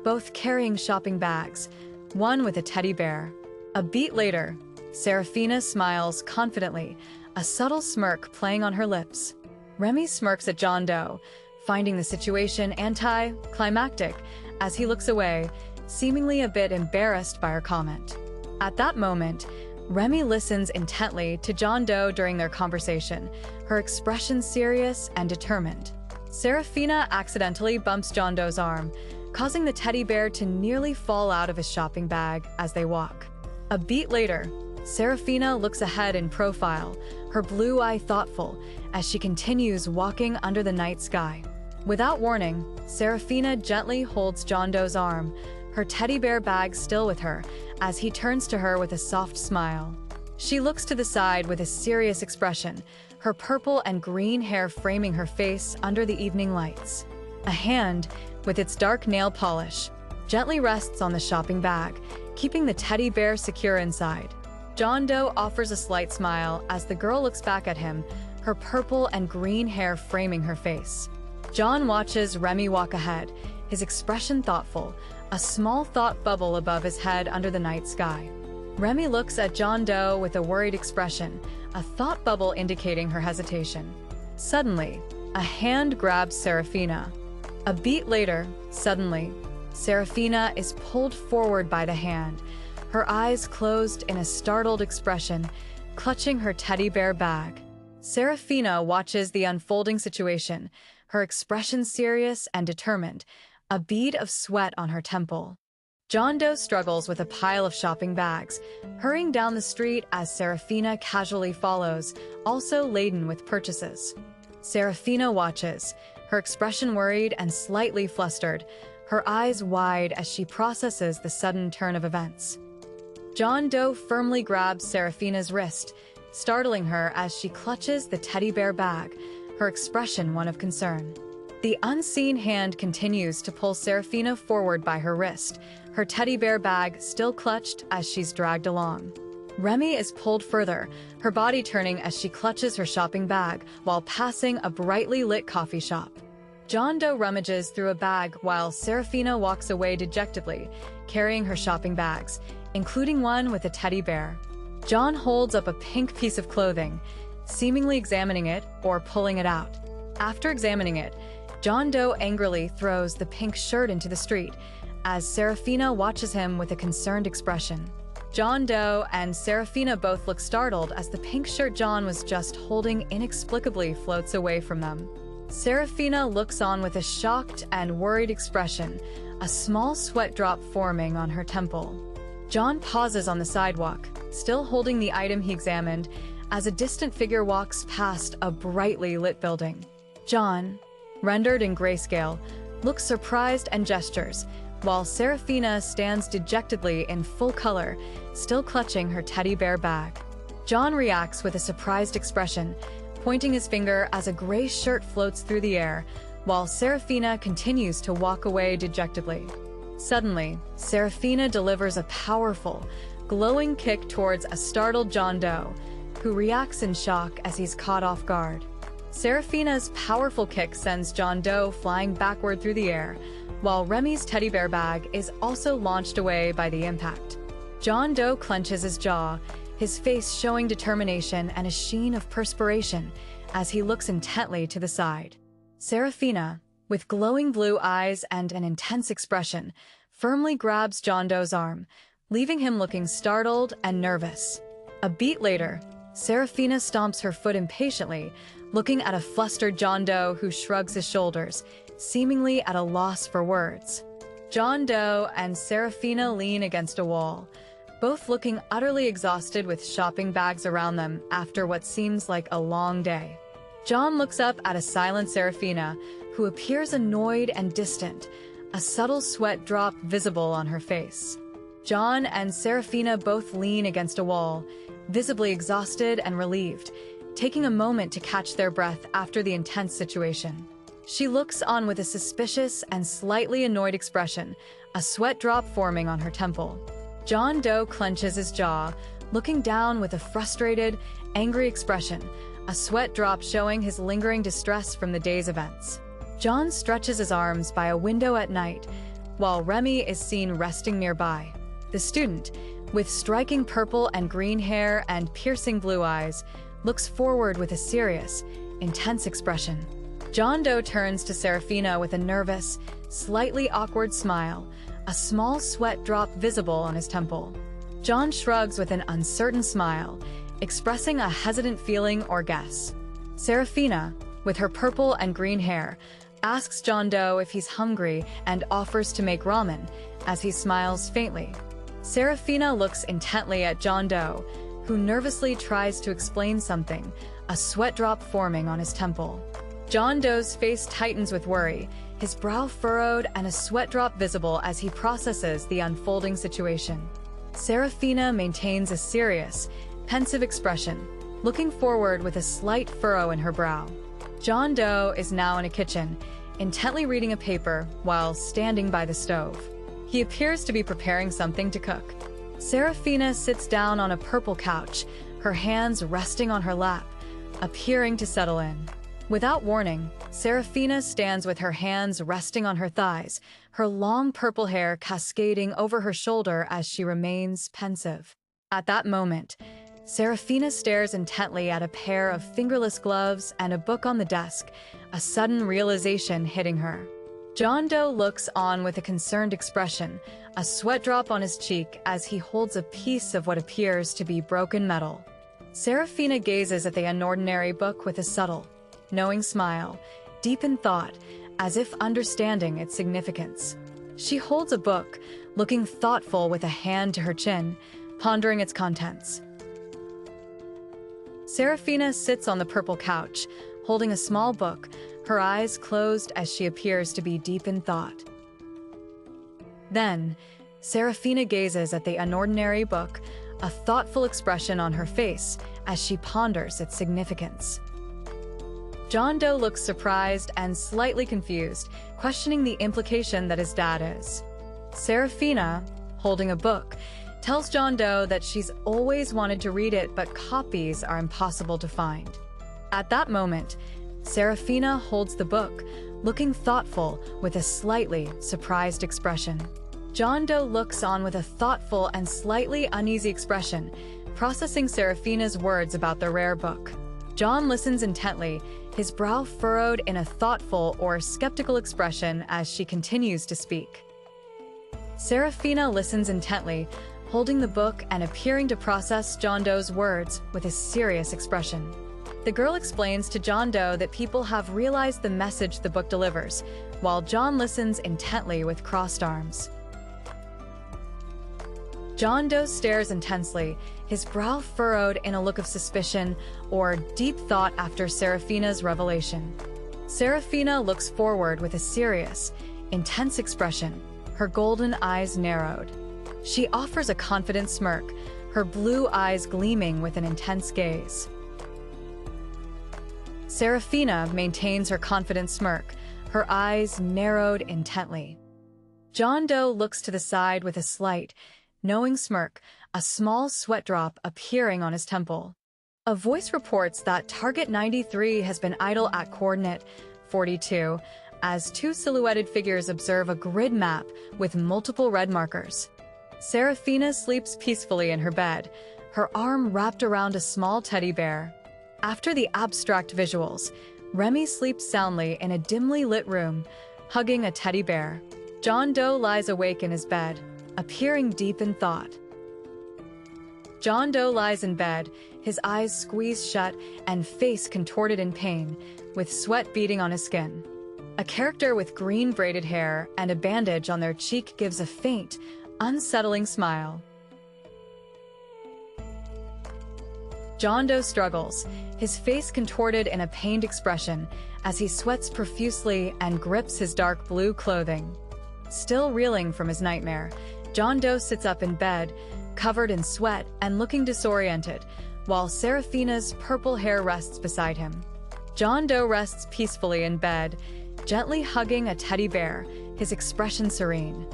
both carrying shopping bags, one with a teddy bear. A beat later, Serafina smiles confidently, a subtle smirk playing on her lips. Remy smirks at John Doe, finding the situation anticlimactic as he looks away, seemingly a bit embarrassed by her comment. At that moment, Remy listens intently to John Doe during their conversation, her expression serious and determined. Serafina accidentally bumps John Doe's arm, causing the teddy bear to nearly fall out of his shopping bag as they walk. A beat later, Serafina looks ahead in profile, her blue eye thoughtful, as she continues walking under the night sky. Without warning, Serafina gently holds John Doe's arm, her teddy bear bag still with her, as he turns to her with a soft smile. She looks to the side with a serious expression, her purple and green hair framing her face under the evening lights. A hand, with its dark nail polish, gently rests on the shopping bag, keeping the teddy bear secure inside. John Doe offers a slight smile as the girl looks back at him, her purple and green hair framing her face. John watches Remy walk ahead, his expression thoughtful, a small thought bubble above his head under the night sky. Remy looks at John Doe with a worried expression, a thought bubble indicating her hesitation. Suddenly, a hand grabs Serafina. A beat later, suddenly, Serafina is pulled forward by the hand, her eyes closed in a startled expression, clutching her teddy bear bag. Serafina watches the unfolding situation, her expression serious and determined, a bead of sweat on her temple. John Doe struggles with a pile of shopping bags, hurrying down the street as Serafina casually follows, also laden with purchases. Serafina watches, her expression worried and slightly flustered, her eyes wide as she processes the sudden turn of events. John Doe firmly grabs Serafina's wrist, startling her as she clutches the teddy bear bag, her expression one of concern. The unseen hand continues to pull Serafina forward by her wrist, her teddy bear bag still clutched as she's dragged along. Remy is pulled further, her body turning as she clutches her shopping bag while passing a brightly lit coffee shop. John Doe rummages through a bag while Serafina walks away dejectedly, carrying her shopping bags, including one with a teddy bear. John holds up a pink piece of clothing, seemingly examining it or pulling it out. After examining it, John Doe angrily throws the pink shirt into the street, as Serafina watches him with a concerned expression. John Doe and Serafina both look startled as the pink shirt John was just holding inexplicably floats away from them. Serafina looks on with a shocked and worried expression, a small sweat drop forming on her temple. John pauses on the sidewalk, still holding the item he examined, as a distant figure walks past a brightly lit building. John, rendered in grayscale, looks surprised and gestures, while Serafina stands dejectedly in full color, still clutching her teddy bear bag. John reacts with a surprised expression, pointing his finger as a gray shirt floats through the air, while Serafina continues to walk away dejectedly. Suddenly, Serafina delivers a powerful, glowing kick towards a startled John Doe, who reacts in shock as he's caught off guard. Serafina's powerful kick sends John Doe flying backward through the air, while Remy's teddy bear bag is also launched away by the impact. John Doe clenches his jaw, his face showing determination and a sheen of perspiration as he looks intently to the side. Serafina, with glowing blue eyes and an intense expression, firmly grabs John Doe's arm, leaving him looking startled and nervous. A beat later, Serafina stomps her foot impatiently, looking at a flustered John Doe who shrugs his shoulders, seemingly at a loss for words. John Doe and Serafina lean against a wall, both looking utterly exhausted with shopping bags around them after what seems like a long day. John looks up at a silent Serafina, who appears annoyed and distant, a subtle sweat drop visible on her face. John and Serafina both lean against a wall, visibly exhausted and relieved, taking a moment to catch their breath after the intense situation. She looks on with a suspicious and slightly annoyed expression, a sweat drop forming on her temple. John Doe clenches his jaw, looking down with a frustrated, angry expression, a sweat drop showing his lingering distress from the day's events. John stretches his arms by a window at night, while Remy is seen resting nearby. The student, with striking purple and green hair and piercing blue eyes, looks forward with a serious, intense expression. John Doe turns to Serafina with a nervous, slightly awkward smile, a small sweat drop visible on his temple. John shrugs with an uncertain smile, expressing a hesitant feeling or guess. Serafina, with her purple and green hair, asks John Doe if he's hungry and offers to make ramen, as he smiles faintly. Serafina looks intently at John Doe, who nervously tries to explain something, a sweat drop forming on his temple. John Doe's face tightens with worry, his brow furrowed and a sweat drop visible as he processes the unfolding situation. Serafina maintains a serious, pensive expression, looking forward with a slight furrow in her brow. John Doe is now in a kitchen, intently reading a paper while standing by the stove. He appears to be preparing something to cook. Serafina sits down on a purple couch, her hands resting on her lap, appearing to settle in. Without warning, Serafina stands with her hands resting on her thighs, her long purple hair cascading over her shoulder as she remains pensive. At that moment, Serafina stares intently at a pair of fingerless gloves and a book on the desk, a sudden realization hitting her. John Doe looks on with a concerned expression, a sweat drop on his cheek as he holds a piece of what appears to be broken metal. Serafina gazes at the UnOrdinary book with a subtle, knowing smile, deep in thought, as if understanding its significance. She holds a book, looking thoughtful with a hand to her chin, pondering its contents. Serafina sits on the purple couch, holding a small book, her eyes closed as she appears to be deep in thought. Then, Serafina gazes at the UnOrdinary book, a thoughtful expression on her face as she ponders its significance. John Doe looks surprised and slightly confused, questioning the implication that his dad is. Serafina, holding a book, tells John Doe that she's always wanted to read it, but copies are impossible to find. At that moment, Serafina holds the book, looking thoughtful with a slightly surprised expression. John Doe looks on with a thoughtful and slightly uneasy expression, processing Serafina's words about the rare book. John listens intently, his brow furrowed in a thoughtful or skeptical expression as she continues to speak. Serafina listens intently, holding the book and appearing to process John Doe's words with a serious expression. The girl explains to John Doe that people have realized the message the book delivers, while John listens intently with crossed arms. John Doe stares intensely, his brow furrowed in a look of suspicion or deep thought after Serafina's revelation. Serafina looks forward with a serious, intense expression, her golden eyes narrowed. She offers a confident smirk, her blue eyes gleaming with an intense gaze. Serafina maintains her confident smirk, her eyes narrowed intently. John Doe looks to the side with a slight, knowing smirk, a small sweat drop appearing on his temple. A voice reports that Target 93 has been idle at coordinate 42, as two silhouetted figures observe a grid map with multiple red markers. Serafina sleeps peacefully in her bed, her arm wrapped around a small teddy bear. After the abstract visuals, Remy sleeps soundly in a dimly lit room, hugging a teddy bear. John Doe lies awake in his bed, appearing deep in thought. John Doe lies in bed, his eyes squeezed shut and face contorted in pain, with sweat beading on his skin. A character with green braided hair and a bandage on their cheek gives a faint, unsettling smile. John Doe struggles, his face contorted in a pained expression as he sweats profusely and grips his dark blue clothing. Still reeling from his nightmare, John Doe sits up in bed, covered in sweat and looking disoriented, while Serafina's purple hair rests beside him. John Doe rests peacefully in bed, gently hugging a teddy bear, his expression serene.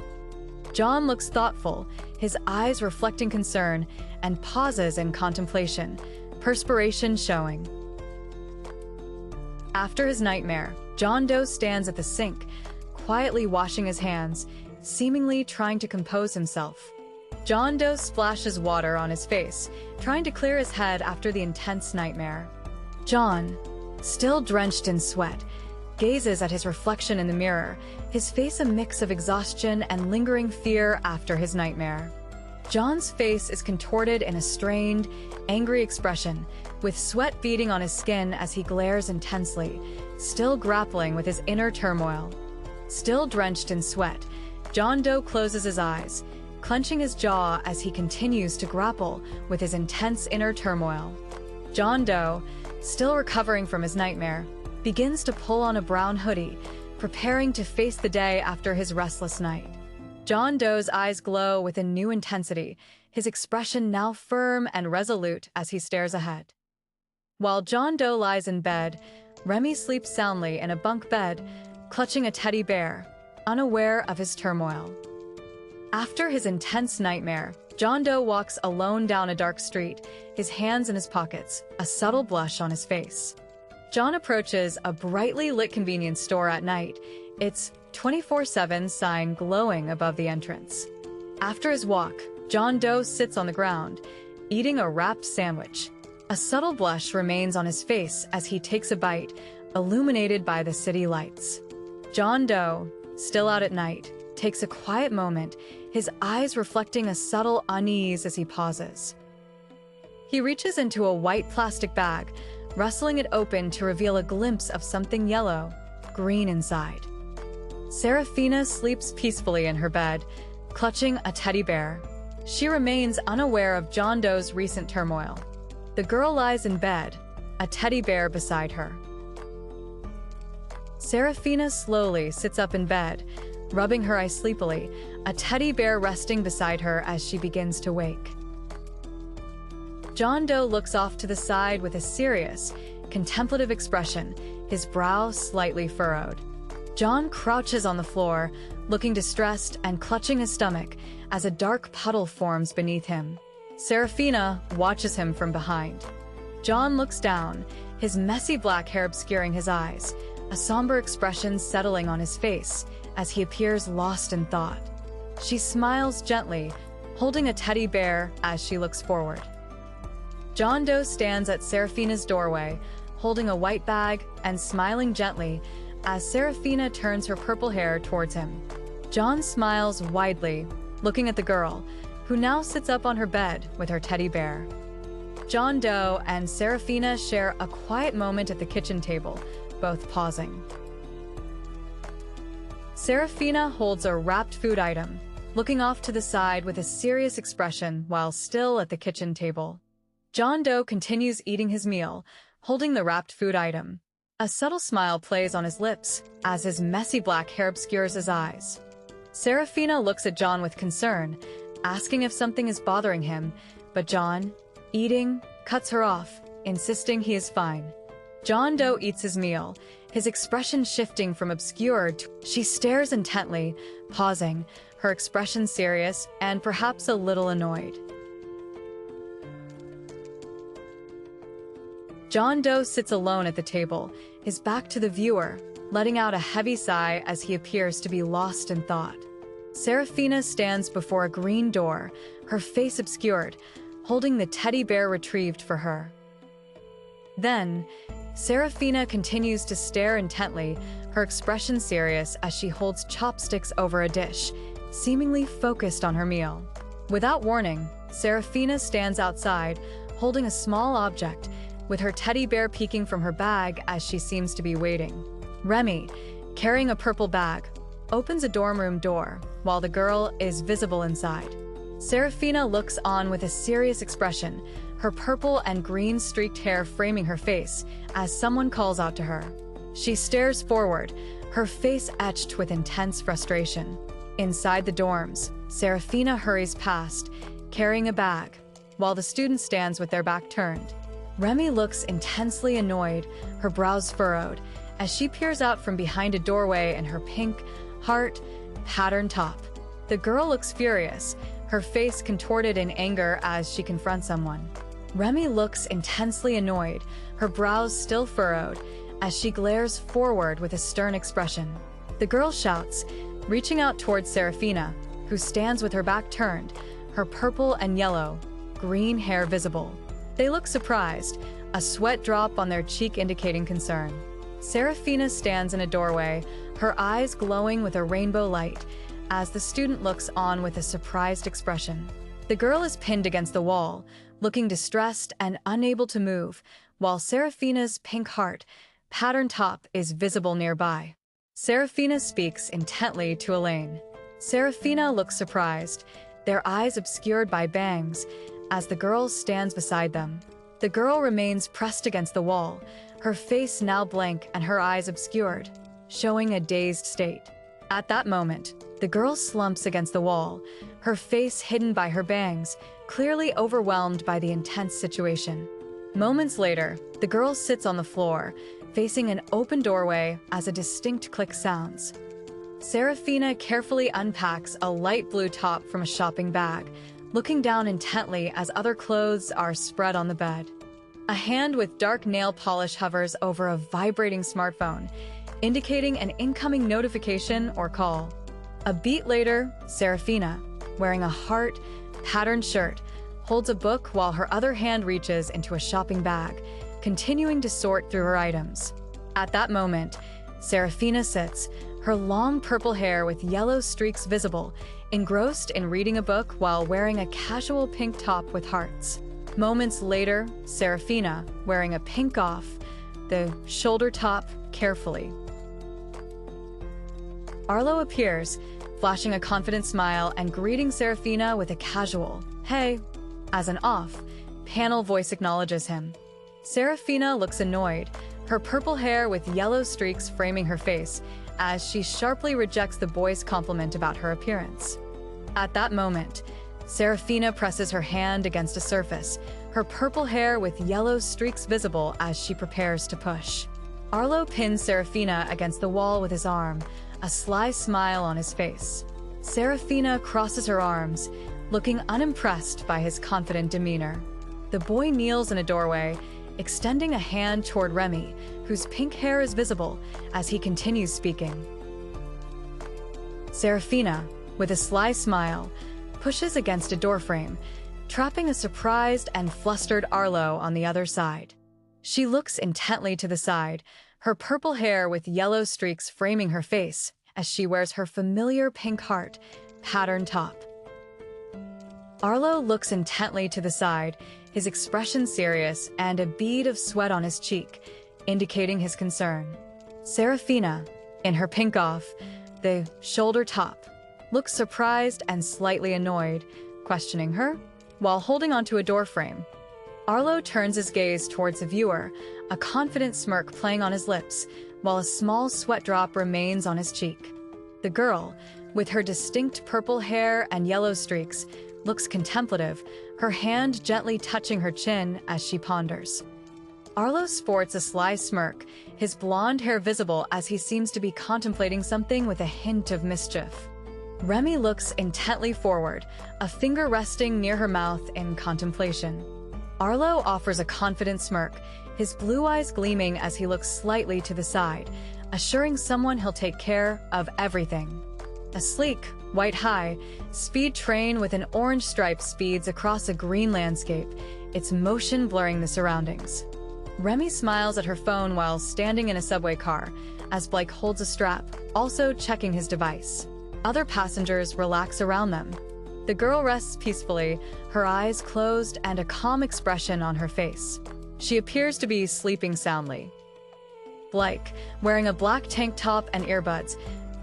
John looks thoughtful, his eyes reflecting concern, and pauses in contemplation, perspiration showing. After his nightmare, John Doe stands at the sink, quietly washing his hands, seemingly trying to compose himself. John Doe splashes water on his face, trying to clear his head after the intense nightmare. John, still drenched in sweat, gazes at his reflection in the mirror, his face a mix of exhaustion and lingering fear after his nightmare. John's face is contorted in a strained, angry expression, with sweat beading on his skin as he glares intensely, still grappling with his inner turmoil. Still drenched in sweat, John Doe closes his eyes, clenching his jaw as he continues to grapple with his intense inner turmoil. John Doe, still recovering from his nightmare, begins to pull on a brown hoodie, preparing to face the day after his restless night. John Doe's eyes glow with a new intensity, his expression now firm and resolute as he stares ahead. While John Doe lies in bed, Remy sleeps soundly in a bunk bed, clutching a teddy bear, unaware of his turmoil. After his intense nightmare, John Doe walks alone down a dark street, his hands in his pockets, a subtle blush on his face. John approaches a brightly lit convenience store at night, its 24/7 sign glowing above the entrance. After his walk, John Doe sits on the ground, eating a wrapped sandwich. A subtle blush remains on his face as he takes a bite, illuminated by the city lights. John Doe, still out at night, takes a quiet moment, his eyes reflecting a subtle unease as he pauses. He reaches into a white plastic bag, rustling it open to reveal a glimpse of something yellow, green inside. Serafina sleeps peacefully in her bed, clutching a teddy bear. She remains unaware of John Doe's recent turmoil. The girl lies in bed, a teddy bear beside her. Serafina slowly sits up in bed, rubbing her eyes sleepily, a teddy bear resting beside her as she begins to wake. John Doe looks off to the side with a serious, contemplative expression, his brow slightly furrowed. John crouches on the floor, looking distressed and clutching his stomach as a dark puddle forms beneath him. Serafina watches him from behind. John looks down, his messy black hair obscuring his eyes, a somber expression settling on his face as he appears lost in thought. She smiles gently, holding a teddy bear as she looks forward. John Doe stands at Serafina's doorway, holding a white bag and smiling gently as Serafina turns her purple hair towards him. John smiles widely, looking at the girl, who now sits up on her bed with her teddy bear. John Doe and Serafina share a quiet moment at the kitchen table, both pausing. Serafina holds a wrapped food item, looking off to the side with a serious expression while still at the kitchen table. John Doe continues eating his meal, holding the wrapped food item. A subtle smile plays on his lips as his messy black hair obscures his eyes. Serafina looks at John with concern, asking if something is bothering him, but John, eating, cuts her off, insisting he is fine. John Doe eats his meal, his expression shifting from obscured to... She stares intently, pausing, her expression serious and perhaps a little annoyed. John Doe sits alone at the table, his back to the viewer, letting out a heavy sigh as he appears to be lost in thought. Serafina stands before a green door, her face obscured, holding the teddy bear retrieved for her. Then, Serafina continues to stare intently, her expression serious as she holds chopsticks over a dish, seemingly focused on her meal. Without warning, Serafina stands outside, holding a small object, with her teddy bear peeking from her bag as she seems to be waiting. Remy, carrying a purple bag, opens a dorm room door, while the girl is visible inside. Serafina looks on with a serious expression, her purple and green streaked hair framing her face as someone calls out to her. She stares forward, her face etched with intense frustration. Inside the dorms, Serafina hurries past, carrying a bag, while the student stands with their back turned. Remy looks intensely annoyed, her brows furrowed, as she peers out from behind a doorway in her pink, heart, patterned top. The girl looks furious, her face contorted in anger as she confronts someone. Remy looks intensely annoyed, her brows still furrowed, as she glares forward with a stern expression. The girl shouts, reaching out towards Serafina, who stands with her back turned, her purple and yellow, green hair visible. They look surprised, a sweat drop on their cheek indicating concern. Serafina stands in a doorway, her eyes glowing with a rainbow light, as the student looks on with a surprised expression. The girl is pinned against the wall, looking distressed and unable to move, while Serafina's pink heart, patterned top is visible nearby. Serafina speaks intently to Elaine. Serafina looks surprised, their eyes obscured by bangs, as the girl stands beside them. The girl remains pressed against the wall, her face now blank and her eyes obscured, showing a dazed state. At that moment, The girl slumps against the wall, her face hidden by her bangs, clearly overwhelmed by the intense situation. Moments later, the girl sits on the floor, facing an open doorway as a distinct click sounds. Serafina carefully unpacks a light blue top from a shopping bag, looking down intently as other clothes are spread on the bed. A hand with dark nail polish hovers over a vibrating smartphone, indicating an incoming notification or call. A beat later, Serafina, wearing a heart patterned shirt, holds a book while her other hand reaches into a shopping bag, continuing to sort through her items. At that moment, Serafina sits, her long purple hair with yellow streaks visible, engrossed in reading a book while wearing a casual pink top with hearts. Moments later, Serafina, wearing a pink off the shoulder top carefully. Arlo appears, flashing a confident smile and greeting Serafina with a casual, "Hey," as an off-panel voice acknowledges him. Serafina looks annoyed, her purple hair with yellow streaks framing her face, as she sharply rejects the boy's compliment about her appearance. At that moment, Serafina presses her hand against a surface, her purple hair with yellow streaks visible as she prepares to push. Arlo pins Serafina against the wall with his arm, a sly smile on his face. Serafina crosses her arms, looking unimpressed by his confident demeanor. The boy kneels in a doorway, extending a hand toward Remy, whose pink hair is visible as he continues speaking. Serafina, with a sly smile, pushes against a doorframe, trapping a surprised and flustered Arlo on the other side. She looks intently to the side, her purple hair with yellow streaks framing her face as she wears her familiar pink heart patterned top. Arlo looks intently to the side, his expression serious and a bead of sweat on his cheek, indicating his concern. Serafina, in her pink off the shoulder top, looks surprised and slightly annoyed, questioning her, while holding onto a doorframe. Arlo turns his gaze towards the viewer, a confident smirk playing on his lips, while a small sweat drop remains on his cheek. The girl, with her distinct purple hair and yellow streaks, looks contemplative, her hand gently touching her chin as she ponders. Arlo sports a sly smirk, his blonde hair visible as he seems to be contemplating something with a hint of mischief. Remy looks intently forward, a finger resting near her mouth in contemplation. Arlo offers a confident smirk, his blue eyes gleaming as he looks slightly to the side, assuring someone he'll take care of everything. A sleek, white high-speed train with an orange stripe speeds across a green landscape, its motion blurring the surroundings. Remy smiles at her phone while standing in a subway car, as Blake holds a strap, also checking his device. Other passengers relax around them. The girl rests peacefully, her eyes closed and a calm expression on her face. She appears to be sleeping soundly. Blake, wearing a black tank top and earbuds,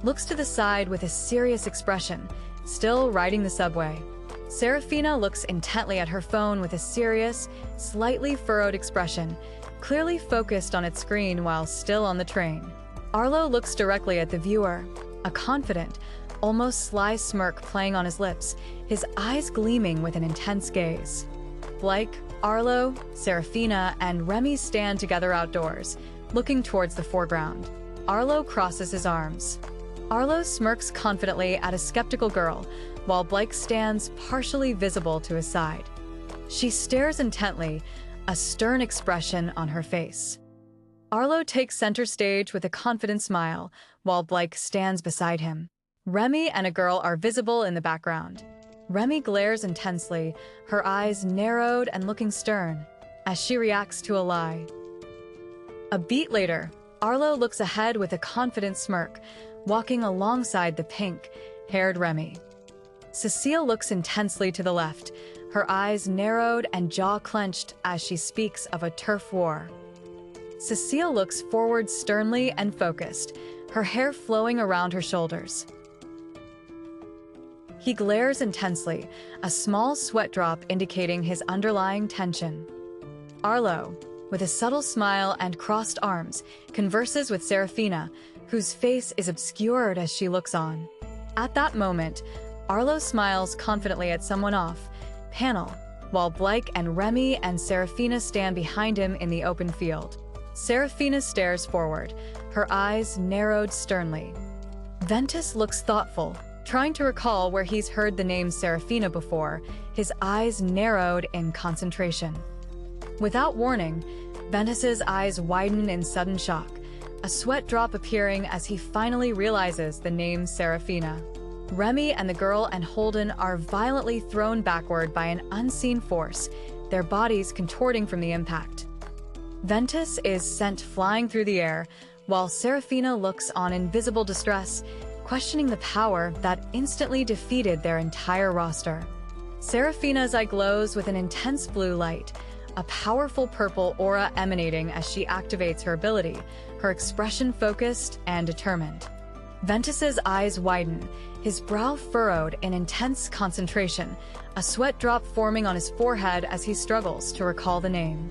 looks to the side with a serious expression, still riding the subway. Serafina looks intently at her phone with a serious, slightly furrowed expression, clearly focused on its screen while still on the train. Arlo looks directly at the viewer, a confident, almost sly smirk playing on his lips, his eyes gleaming with an intense gaze. Blake, Arlo, Serafina, and Remy stand together outdoors, looking towards the foreground. Arlo crosses his arms. Arlo smirks confidently at a skeptical girl, while Blake stands partially visible to his side. She stares intently, a stern expression on her face. Arlo takes center stage with a confident smile, while Blake stands beside him. Remy and a girl are visible in the background. Remy glares intensely, her eyes narrowed and looking stern, as she reacts to a lie. A beat later, Arlo looks ahead with a confident smirk, walking alongside the pink-haired Remy. Cecile looks intensely to the left, her eyes narrowed and jaw clenched as she speaks of a turf war. Cecile looks forward sternly and focused, her hair flowing around her shoulders. He glares intensely, a small sweat drop indicating his underlying tension. Arlo, with a subtle smile and crossed arms, converses with Serafina, whose face is obscured as she looks on. At that moment, Arlo smiles confidently at someone off panel, while Blake and Remy and Serafina stand behind him in the open field. Serafina stares forward, her eyes narrowed sternly. Ventus looks thoughtful, trying to recall where he's heard the name Serafina before, his eyes narrowed in concentration. Without warning, Ventus's eyes widen in sudden shock, a sweat drop appearing as he finally realizes the name Serafina. Remy and the girl and Holden are violently thrown backward by an unseen force, their bodies contorting from the impact. Ventus is sent flying through the air, while Serafina looks on in visible distress, questioning the power that instantly defeated their entire roster. Serafina's eye glows with an intense blue light, a powerful purple aura emanating as she activates her ability, her expression focused and determined. Ventus's eyes widen, his brow furrowed in intense concentration, a sweat drop forming on his forehead as he struggles to recall the name.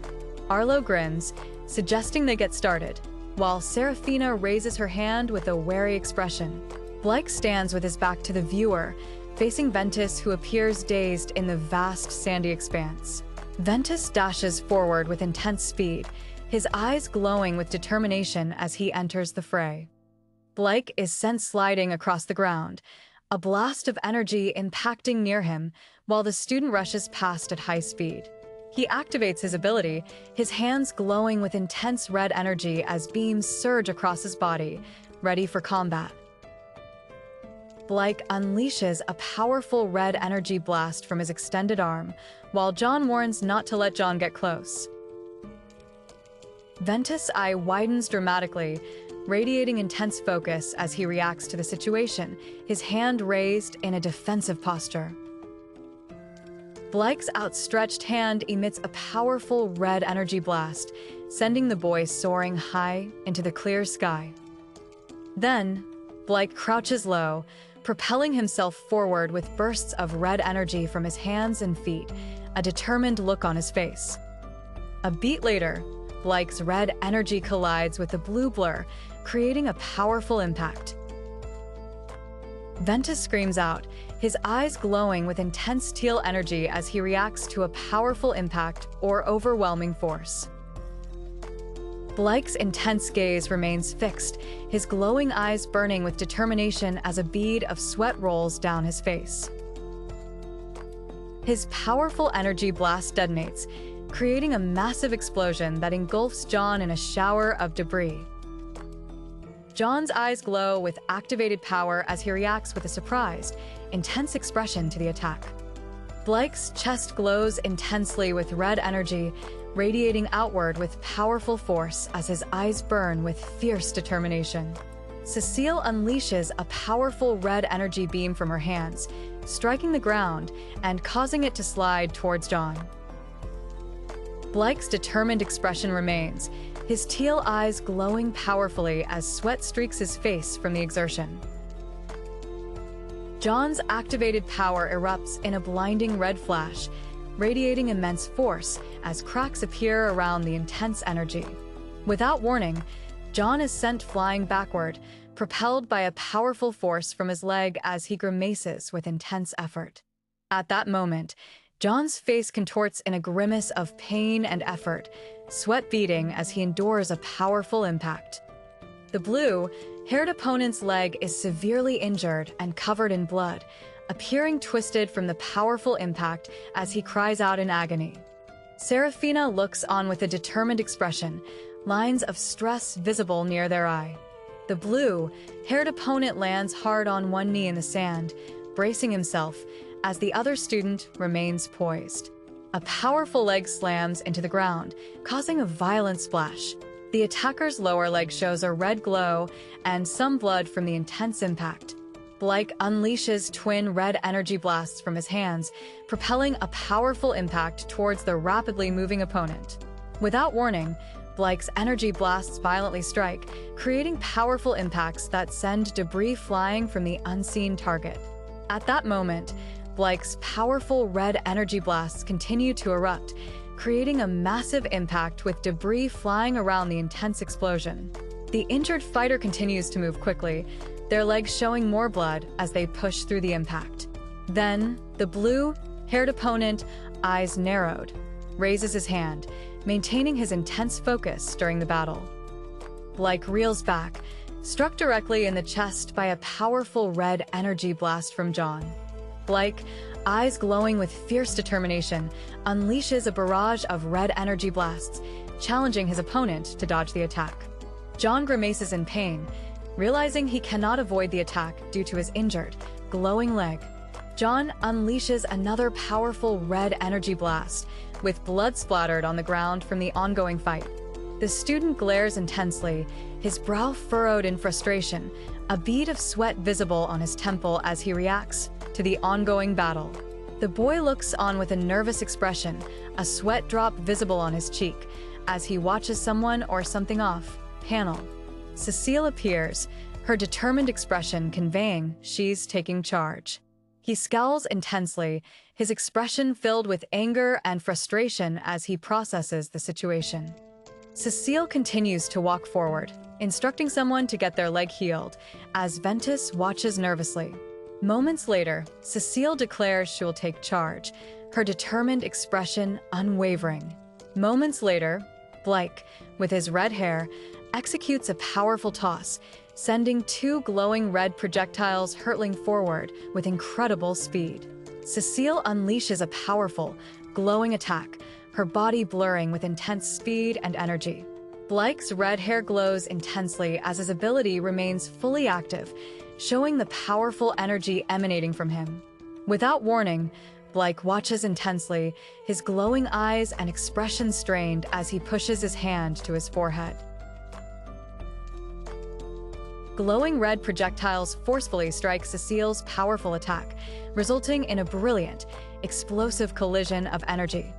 Arlo grins, suggesting they get started, while Serafina raises her hand with a wary expression. Blake stands with his back to the viewer, facing Ventus, who appears dazed in the vast sandy expanse. Ventus dashes forward with intense speed, his eyes glowing with determination as he enters the fray. Blake is sent sliding across the ground, a blast of energy impacting near him, while the student rushes past at high speed. He activates his ability, his hands glowing with intense red energy as beams surge across his body, ready for combat. Blake unleashes a powerful red energy blast from his extended arm, while John warns not to let John get close. Ventus' eye widens dramatically, radiating intense focus as he reacts to the situation, his hand raised in a defensive posture. Blake's outstretched hand emits a powerful red energy blast, sending the boy soaring high into the clear sky. Then, Blake crouches low, propelling himself forward with bursts of red energy from his hands and feet, a determined look on his face. A beat later, Blake's red energy collides with the blue blur, creating a powerful impact. Ventus screams out, his eyes glowing with intense teal energy as he reacts to a powerful impact or overwhelming force. Blake's intense gaze remains fixed, his glowing eyes burning with determination as a bead of sweat rolls down his face. His powerful energy blast detonates, creating a massive explosion that engulfs John in a shower of debris. John's eyes glow with activated power as he reacts with a surprised, intense expression to the attack. Blake's chest glows intensely with red energy, radiating outward with powerful force as his eyes burn with fierce determination. Cecile unleashes a powerful red energy beam from her hands, striking the ground and causing it to slide towards John. Blake's determined expression remains, his teal eyes glowing powerfully as sweat streaks his face from the exertion. John's activated power erupts in a blinding red flash, radiating immense force as cracks appear around the intense energy. Without warning, John is sent flying backward, propelled by a powerful force from his leg as he grimaces with intense effort. At that moment, John's face contorts in a grimace of pain and effort, sweat beading as he endures a powerful impact. The blue-haired opponent's leg is severely injured and covered in blood, appearing twisted from the powerful impact as he cries out in agony. Serafina looks on with a determined expression, lines of stress visible near their eye. The blue-haired opponent lands hard on one knee in the sand, bracing himself, as the other student remains poised. A powerful leg slams into the ground, causing a violent splash. The attacker's lower leg shows a red glow and some blood from the intense impact. Blake unleashes twin red energy blasts from his hands, propelling a powerful impact towards the rapidly moving opponent. Without warning, Blake's energy blasts violently strike, creating powerful impacts that send debris flying from the unseen target. At that moment, Blake's powerful red energy blasts continue to erupt, creating a massive impact with debris flying around the intense explosion. The injured fighter continues to move quickly, their legs showing more blood as they push through the impact. Then, the blue-haired opponent, eyes narrowed, raises his hand, maintaining his intense focus during the battle. Blake reels back, struck directly in the chest by a powerful red energy blast from John. Blake, eyes glowing with fierce determination, unleashes a barrage of red energy blasts, challenging his opponent to dodge the attack. John grimaces in pain, realizing he cannot avoid the attack due to his injured, glowing leg. John unleashes another powerful red energy blast, with blood splattered on the ground from the ongoing fight. The student glares intensely, his brow furrowed in frustration, a bead of sweat visible on his temple as he reacts to the ongoing battle. The boy looks on with a nervous expression, a sweat drop visible on his cheek, as he watches someone or something off panel. Cecile appears, her determined expression conveying she's taking charge. He scowls intensely, his expression filled with anger and frustration as he processes the situation. Cecile continues to walk forward, instructing someone to get their leg healed, as Ventus watches nervously. Moments later, Cecile declares she will take charge, her determined expression unwavering. Moments later, Blake, with his red hair, executes a powerful toss, sending two glowing red projectiles hurtling forward with incredible speed. Cecile unleashes a powerful, glowing attack, her body blurring with intense speed and energy. Blake's red hair glows intensely as his ability remains fully active, showing the powerful energy emanating from him. Without warning, Blake watches intensely, his glowing eyes and expression strained as he pushes his hand to his forehead. Glowing red projectiles forcefully strike Cecile's powerful attack, resulting in a brilliant, explosive collision of energy.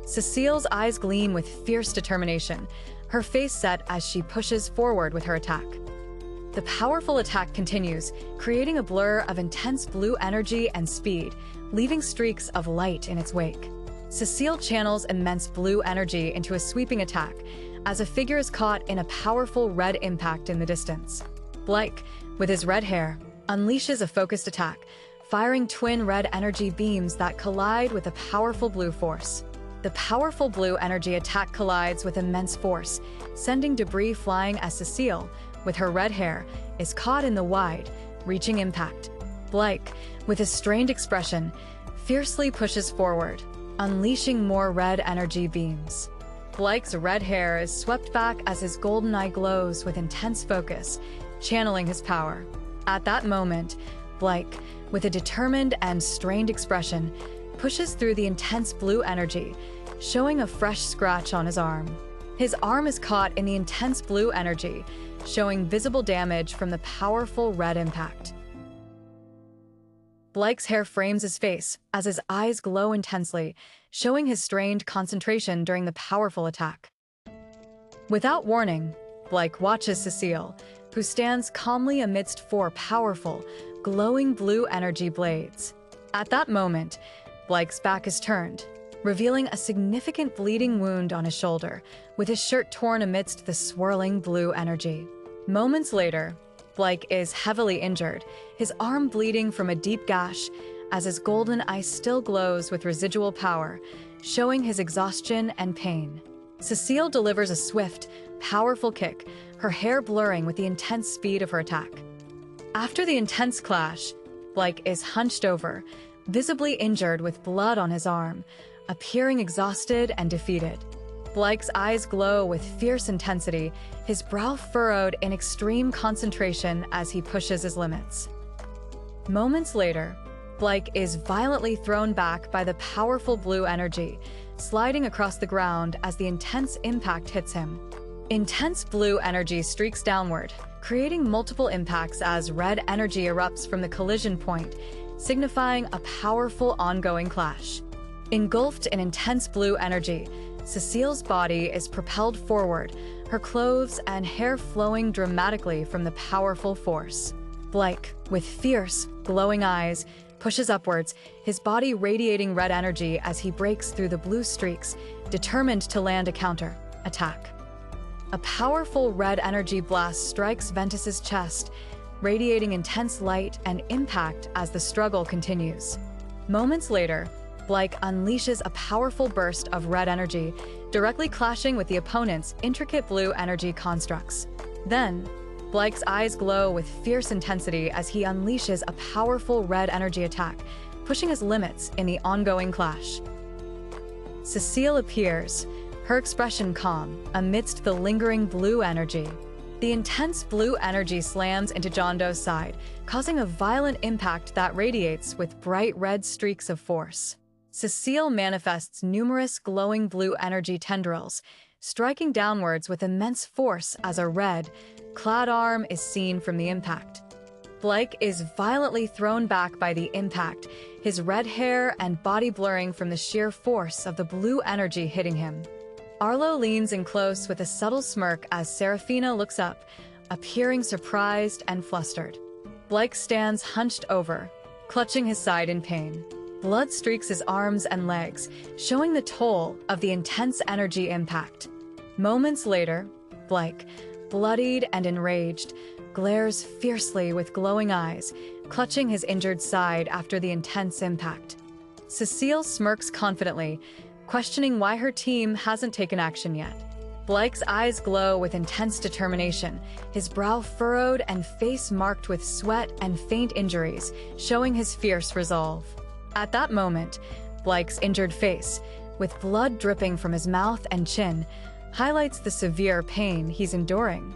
Cecile's eyes gleam with fierce determination, her face set as she pushes forward with her attack. The powerful attack continues, creating a blur of intense blue energy and speed, leaving streaks of light in its wake. Cecile channels immense blue energy into a sweeping attack, as a figure is caught in a powerful red impact in the distance. Blake, with his red hair, unleashes a focused attack, firing twin red energy beams that collide with a powerful blue force. The powerful blue energy attack collides with immense force, sending debris flying as Cecile, with her red hair, is caught in the wide, reaching impact. Blake, with a strained expression, fiercely pushes forward, unleashing more red energy beams. Blake's red hair is swept back as his golden eye glows with intense focus, channeling his power. At that moment, Blake, with a determined and strained expression, pushes through the intense blue energy, showing a fresh scratch on his arm. His arm is caught in the intense blue energy, showing visible damage from the powerful red impact. Blake's hair frames his face as his eyes glow intensely, showing his strained concentration during the powerful attack. Without warning, Blake watches Cecile, who stands calmly amidst four powerful, glowing blue energy blades. At that moment, Blake's back is turned, revealing a significant bleeding wound on his shoulder, with his shirt torn amidst the swirling blue energy. Moments later, Blake is heavily injured, his arm bleeding from a deep gash, as his golden eye still glows with residual power, showing his exhaustion and pain. Cecile delivers a swift, powerful kick, her hair blurring with the intense speed of her attack. After the intense clash, Blake is hunched over, visibly injured with blood on his arm, appearing exhausted and defeated. Blake's eyes glow with fierce intensity, his brow furrowed in extreme concentration as he pushes his limits. Moments later, Blake is violently thrown back by the powerful blue energy, sliding across the ground as the intense impact hits him. Intense blue energy streaks downward, creating multiple impacts as red energy erupts from the collision point, signifying a powerful ongoing clash. Engulfed in intense blue energy, Cecile's body is propelled forward, her clothes and hair flowing dramatically from the powerful force. Blake, with fierce, glowing eyes, pushes upwards, his body radiating red energy as he breaks through the blue streaks, determined to land a counter attack. A powerful red energy blast strikes Ventus's chest, radiating intense light and impact as the struggle continues. Moments later, Blake unleashes a powerful burst of red energy, directly clashing with the opponent's intricate blue energy constructs. Then, Blake's eyes glow with fierce intensity as he unleashes a powerful red energy attack, pushing his limits in the ongoing clash. Cecile appears, her expression calm amidst the lingering blue energy. The intense blue energy slams into John Doe's side, causing a violent impact that radiates with bright red streaks of force. Cecile manifests numerous glowing blue energy tendrils, striking downwards with immense force as a red, clad arm is seen from the impact. Blake is violently thrown back by the impact, his red hair and body blurring from the sheer force of the blue energy hitting him. Arlo leans in close with a subtle smirk as Serafina looks up, appearing surprised and flustered. Blake stands hunched over, clutching his side in pain. Blood streaks his arms and legs, showing the toll of the intense energy impact. Moments later, Blake, bloodied and enraged, glares fiercely with glowing eyes, clutching his injured side after the intense impact. Cecile smirks confidently, questioning why her team hasn't taken action yet. Blake's eyes glow with intense determination, his brow furrowed and face marked with sweat and faint injuries, showing his fierce resolve. At that moment, Blake's injured face, with blood dripping from his mouth and chin, highlights the severe pain he's enduring.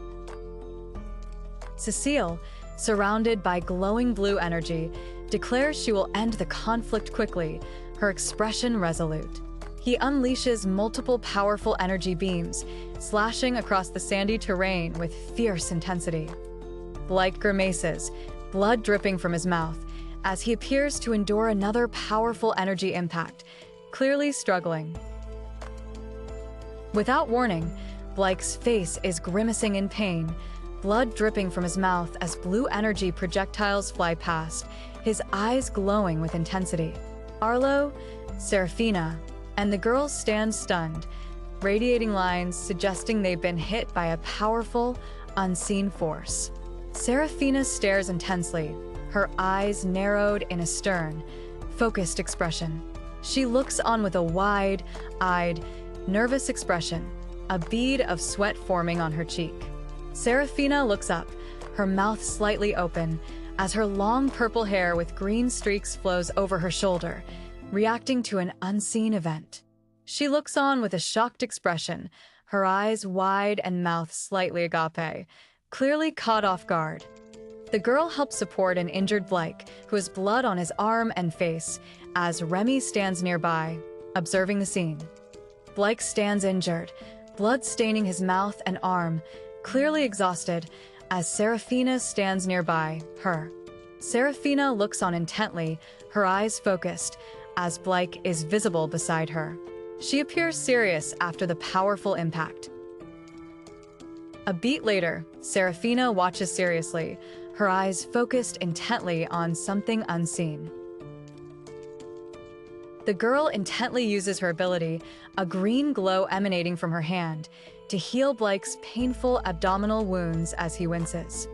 Cecile, surrounded by glowing blue energy, declares she will end the conflict quickly, her expression resolute. He unleashes multiple powerful energy beams, slashing across the sandy terrain with fierce intensity. Blake grimaces, blood dripping from his mouth, as he appears to endure another powerful energy impact, clearly struggling. Without warning, Blake's face is grimacing in pain, blood dripping from his mouth as blue energy projectiles fly past, his eyes glowing with intensity. Arlo, Serafina, and the girls stand stunned, radiating lines suggesting they've been hit by a powerful, unseen force. Serafina stares intensely, her eyes narrowed in a stern, focused expression. She looks on with a wide-eyed, nervous expression, a bead of sweat forming on her cheek. Serafina looks up, her mouth slightly open, as her long purple hair with green streaks flows over her shoulder, reacting to an unseen event. She looks on with a shocked expression, her eyes wide and mouth slightly agape, clearly caught off guard. The girl helps support an injured Blake, who has blood on his arm and face, as Remy stands nearby, observing the scene. Blake stands injured, blood staining his mouth and arm, clearly exhausted, as Serafina stands nearby, her. Serafina looks on intently, her eyes focused, as Blake is visible beside her. She appears serious after the powerful impact. A beat later, Serafina watches seriously, her eyes focused intently on something unseen. The girl intently uses her ability, a green glow emanating from her hand, to heal Blake's painful abdominal wounds as he winces.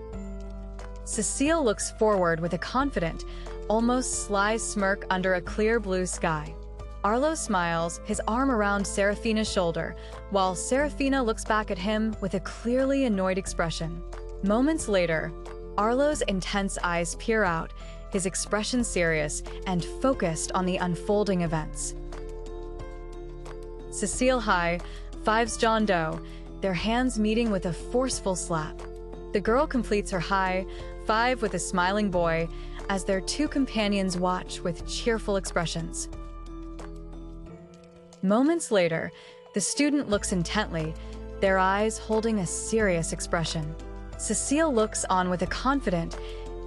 Cecile looks forward with a confident, almost sly smirk under a clear blue sky. Arlo smiles, his arm around Serafina's shoulder, while Serafina looks back at him with a clearly annoyed expression. Moments later, Arlo's intense eyes peer out, his expression serious and focused on the unfolding events. Cecile High fives John Doe, their hands meeting with a forceful slap. The girl completes her high five with a smiling boy as their two companions watch with cheerful expressions. Moments later, the student looks intently, their eyes holding a serious expression. Cecile looks on with a confident,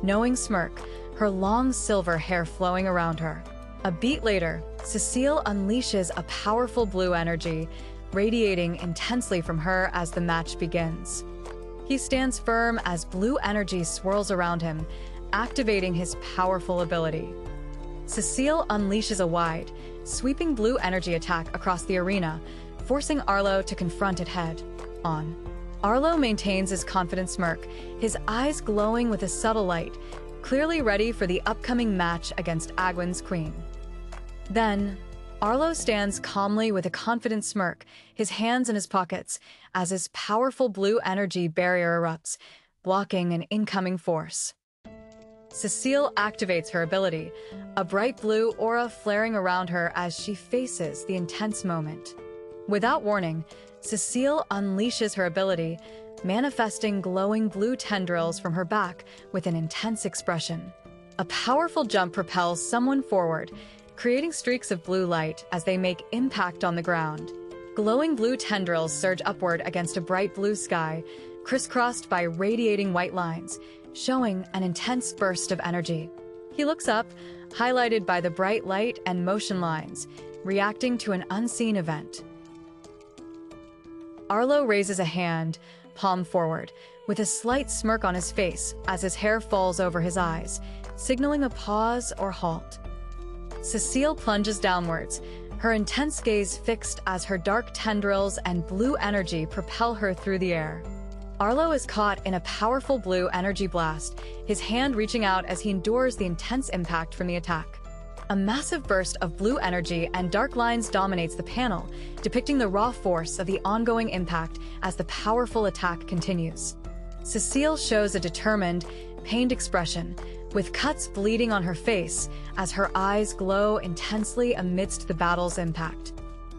knowing smirk, her long silver hair flowing around her. A beat later, Cecile unleashes a powerful blue energy, radiating intensely from her as the match begins. He stands firm as blue energy swirls around him, activating his powerful ability. Cecile unleashes a wide, sweeping blue energy attack across the arena, forcing Arlo to confront it head-on. Arlo maintains his confident smirk, his eyes glowing with a subtle light, clearly ready for the upcoming match against Agwin's queen. Then, Arlo stands calmly with a confident smirk, his hands in his pockets, as his powerful blue energy barrier erupts, blocking an incoming force. Cecile activates her ability, a bright blue aura flaring around her as she faces the intense moment. Without warning, Cecile unleashes her ability, manifesting glowing blue tendrils from her back with an intense expression. A powerful jump propels someone forward, creating streaks of blue light as they make impact on the ground. Glowing blue tendrils surge upward against a bright blue sky, crisscrossed by radiating white lines, showing an intense burst of energy. He looks up, highlighted by the bright light and motion lines, reacting to an unseen event. Arlo raises a hand, palm forward, with a slight smirk on his face as his hair falls over his eyes, signaling a pause or halt. Cecile plunges downwards, her intense gaze fixed as her dark tendrils and blue energy propel her through the air. Arlo is caught in a powerful blue energy blast, his hand reaching out as he endures the intense impact from the attack. A massive burst of blue energy and dark lines dominates the panel, depicting the raw force of the ongoing impact as the powerful attack continues. Cecile shows a determined, pained expression, with cuts bleeding on her face as her eyes glow intensely amidst the battle's impact.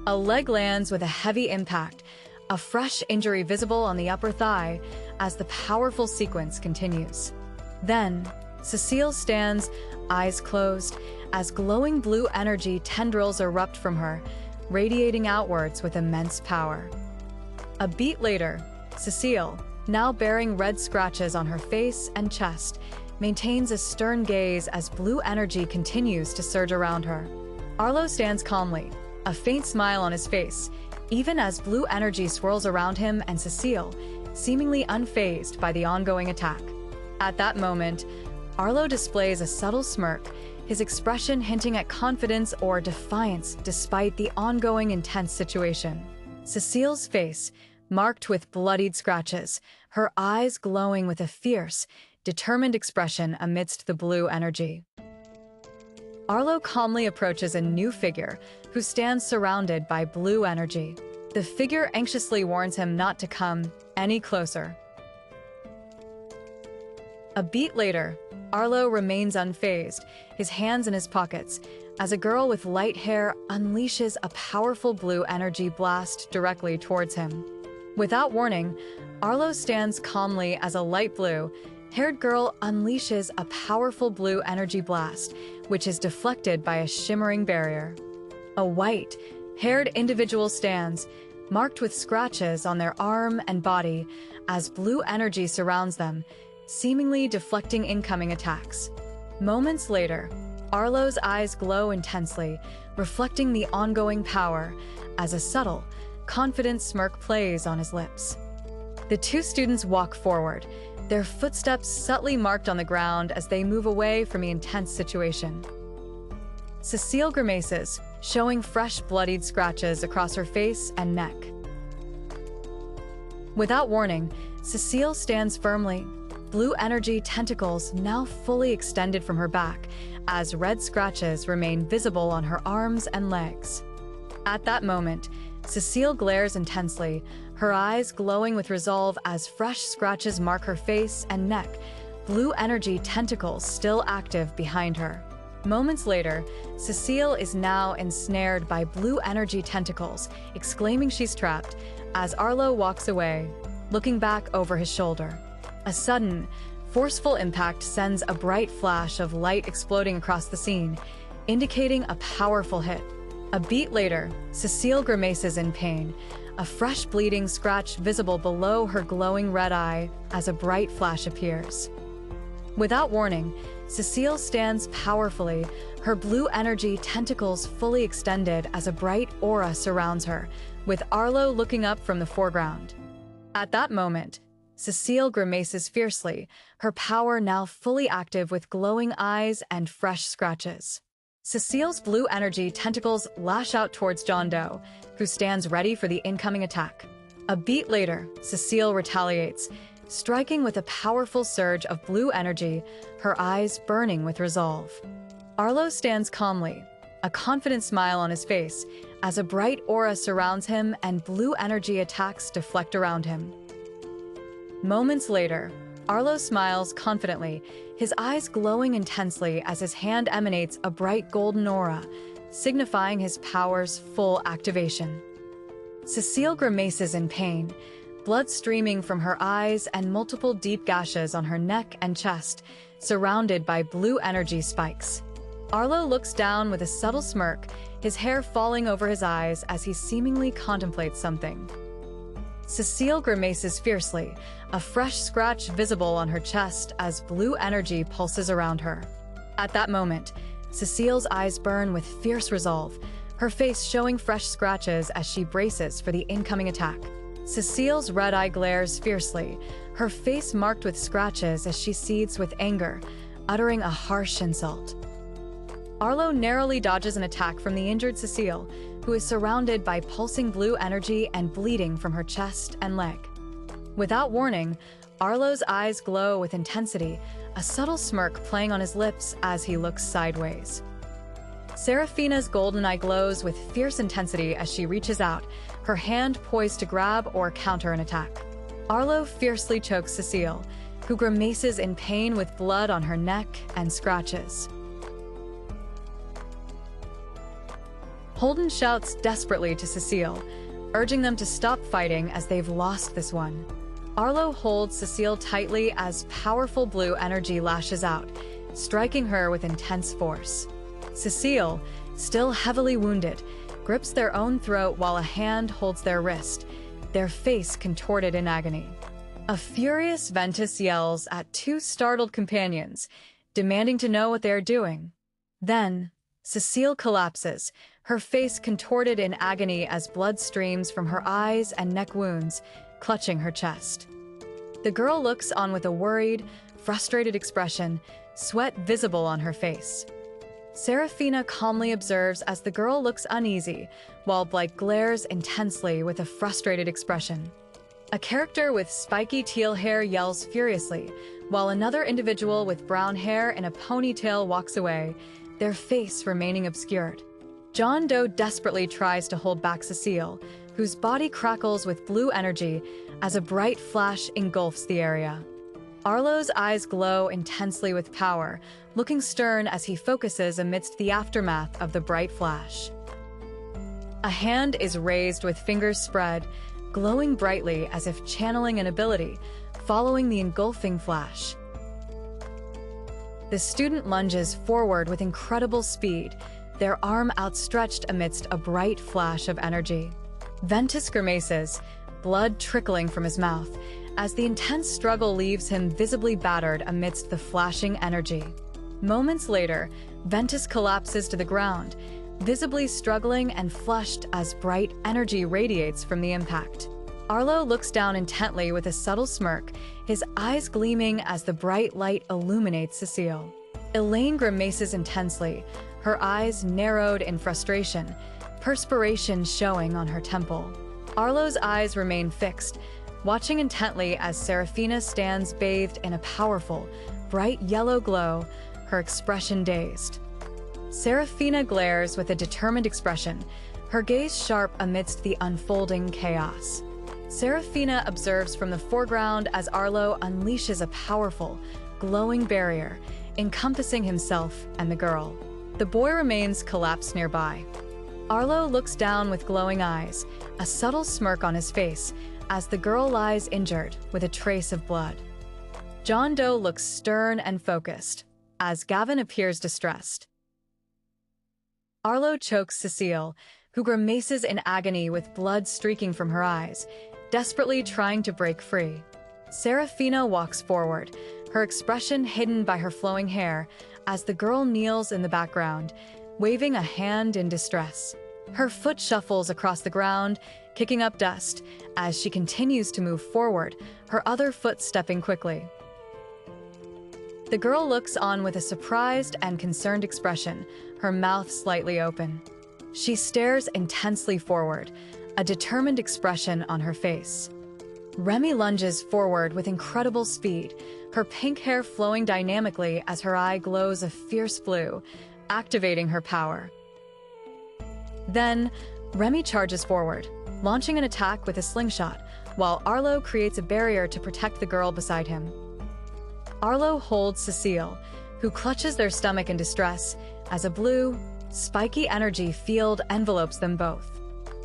A leg lands with a heavy impact, a fresh injury visible on the upper thigh as the powerful sequence continues. Then, Cecile stands, eyes closed, as glowing blue energy tendrils erupt from her, radiating outwards with immense power. A beat later, Cecile, now bearing red scratches on her face and chest, maintains a stern gaze as blue energy continues to surge around her. Arlo stands calmly, a faint smile on his face, even as blue energy swirls around him and Cecile, seemingly unfazed by the ongoing attack. At that moment, Arlo displays a subtle smirk, his expression hinting at confidence or defiance despite the ongoing intense situation. Cecile's face, marked with bloodied scratches, her eyes glowing with a fierce, determined expression amidst the blue energy. Arlo calmly approaches a new figure who stands surrounded by blue energy. The figure anxiously warns him not to come any closer. A beat later, Arlo remains unfazed, his hands in his pockets, as a girl with light hair unleashes a powerful blue energy blast directly towards him. Without warning, Arlo stands calmly as a light blue-haired girl unleashes a powerful blue energy blast, which is deflected by a shimmering barrier. A white-haired individual stands, marked with scratches on their arm and body, as blue energy surrounds them, seemingly deflecting incoming attacks. Moments later, Arlo's eyes glow intensely, reflecting the ongoing power, as a subtle, confident smirk plays on his lips. The two students walk forward, their footsteps subtly marked on the ground as they move away from the intense situation. Cecile grimaces, showing fresh bloodied scratches across her face and neck. Without warning, Cecile stands firmly, blue energy tentacles now fully extended from her back, as red scratches remain visible on her arms and legs. At that moment, Cecile glares intensely, her eyes glowing with resolve as fresh scratches mark her face and neck, blue energy tentacles still active behind her. Moments later, Cecile is now ensnared by blue energy tentacles, exclaiming she's trapped, as Arlo walks away, looking back over his shoulder. A sudden, forceful impact sends a bright flash of light exploding across the scene, indicating a powerful hit. A beat later, Cecile grimaces in pain, a fresh bleeding scratch visible below her glowing red eye as a bright flash appears. Without warning, Cecile stands powerfully, her blue energy tentacles fully extended as a bright aura surrounds her, with Arlo looking up from the foreground. At that moment, Cecile grimaces fiercely, her power now fully active with glowing eyes and fresh scratches. Cecile's blue energy tentacles lash out towards John Doe, who stands ready for the incoming attack. A beat later, Cecile retaliates, striking with a powerful surge of blue energy, her eyes burning with resolve. Arlo stands calmly, a confident smile on his face, as a bright aura surrounds him and blue energy attacks deflect around him. Moments later, Arlo smiles confidently, his eyes glowing intensely as his hand emanates a bright golden aura, signifying his power's full activation. Cecile grimaces in pain, blood streaming from her eyes and multiple deep gashes on her neck and chest, surrounded by blue energy spikes. Arlo looks down with a subtle smirk, his hair falling over his eyes as he seemingly contemplates something. Cecile grimaces fiercely, a fresh scratch visible on her chest as blue energy pulses around her. At that moment, Cecile's eyes burn with fierce resolve, her face showing fresh scratches as she braces for the incoming attack. Cecile's red eye glares fiercely, her face marked with scratches as she seethes with anger, uttering a harsh insult. Arlo narrowly dodges an attack from the injured Cecile, who is surrounded by pulsing blue energy and bleeding from her chest and leg. Without warning, Arlo's eyes glow with intensity, a subtle smirk playing on his lips as he looks sideways. Serafina's golden eye glows with fierce intensity as she reaches out, her hand poised to grab or counter an attack. Arlo fiercely chokes Cecile, who grimaces in pain with blood on her neck and scratches. Holden shouts desperately to Cecile, urging them to stop fighting as they've lost this one. Arlo holds Cecile tightly as powerful blue energy lashes out, striking her with intense force. Cecile, still heavily wounded, grips their own throat while a hand holds their wrist, their face contorted in agony. A furious Ventus yells at two startled companions, demanding to know what they are doing. Then, Cecile collapses, her face contorted in agony as blood streams from her eyes and neck wounds, clutching her chest. The girl looks on with a worried, frustrated expression, sweat visible on her face. Serafina calmly observes as the girl looks uneasy, while Blake glares intensely with a frustrated expression. A character with spiky teal hair yells furiously, while another individual with brown hair and a ponytail walks away, their face remaining obscured. John Doe desperately tries to hold back Cecile, whose body crackles with blue energy as a bright flash engulfs the area. Arlo's eyes glow intensely with power, looking stern as he focuses amidst the aftermath of the bright flash. A hand is raised with fingers spread, glowing brightly as if channeling an ability, following the engulfing flash. The student lunges forward with incredible speed, their arm outstretched amidst a bright flash of energy. Ventus grimaces, blood trickling from his mouth, as the intense struggle leaves him visibly battered amidst the flashing energy. Moments later, Ventus collapses to the ground, visibly struggling and flushed as bright energy radiates from the impact. Arlo looks down intently with a subtle smirk, his eyes gleaming as the bright light illuminates Cecile. Elaine grimaces intensely, her eyes narrowed in frustration, perspiration showing on her temple. Arlo's eyes remain fixed, watching intently as Serafina stands bathed in a powerful, bright yellow glow, her expression dazed. Serafina glares with a determined expression, her gaze sharp amidst the unfolding chaos. Serafina observes from the foreground as Arlo unleashes a powerful, glowing barrier, encompassing himself and the girl. The boy remains collapsed nearby. Arlo looks down with glowing eyes, a subtle smirk on his face, as the girl lies injured with a trace of blood. John Doe looks stern and focused, as Gavin appears distressed. Arlo chokes Cecile, who grimaces in agony with blood streaking from her eyes, desperately trying to break free. Serafina walks forward, her expression hidden by her flowing hair, as the girl kneels in the background, waving a hand in distress. Her foot shuffles across the ground, kicking up dust, as she continues to move forward, her other foot stepping quickly. The girl looks on with a surprised and concerned expression, her mouth slightly open. She stares intensely forward, a determined expression on her face. Remy lunges forward with incredible speed, her pink hair flowing dynamically as her eye glows a fierce blue, activating her power. Then, Remy charges forward, launching an attack with a slingshot, while Arlo creates a barrier to protect the girl beside him. Arlo holds Cecile, who clutches their stomach in distress, as a blue, spiky energy field envelopes them both.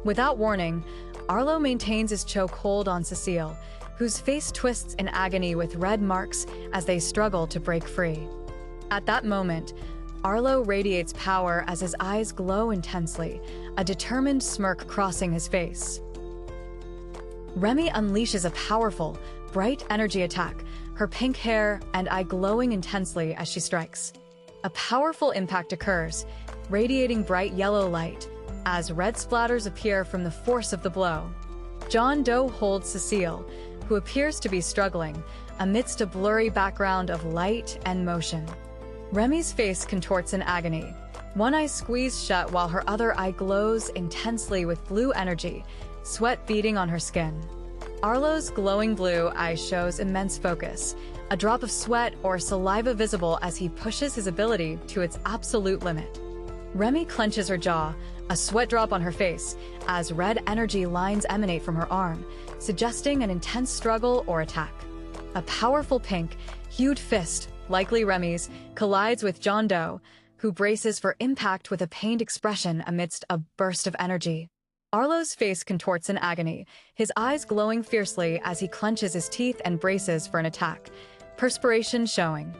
Without warning, Arlo maintains his chokehold on Cecile, whose face twists in agony with red marks as they struggle to break free. At that moment, Arlo radiates power as his eyes glow intensely, a determined smirk crossing his face. Remy unleashes a powerful, bright energy attack, her pink hair and eye glowing intensely as she strikes. A powerful impact occurs, radiating bright yellow light, as red splatters appear from the force of the blow. John Doe holds Cecile, who appears to be struggling, amidst a blurry background of light and motion. Remy's face contorts in agony, one eye squeezed shut while her other eye glows intensely with blue energy, sweat beading on her skin. Arlo's glowing blue eye shows immense focus, a drop of sweat or saliva visible as he pushes his ability to its absolute limit. Remy clenches her jaw, a sweat drop on her face, as red energy lines emanate from her arm, suggesting an intense struggle or attack. A powerful pink, hued fist, likely Remy's, collides with John Doe, who braces for impact with a pained expression amidst a burst of energy. Arlo's face contorts in agony, his eyes glowing fiercely as he clenches his teeth and braces for an attack, perspiration showing.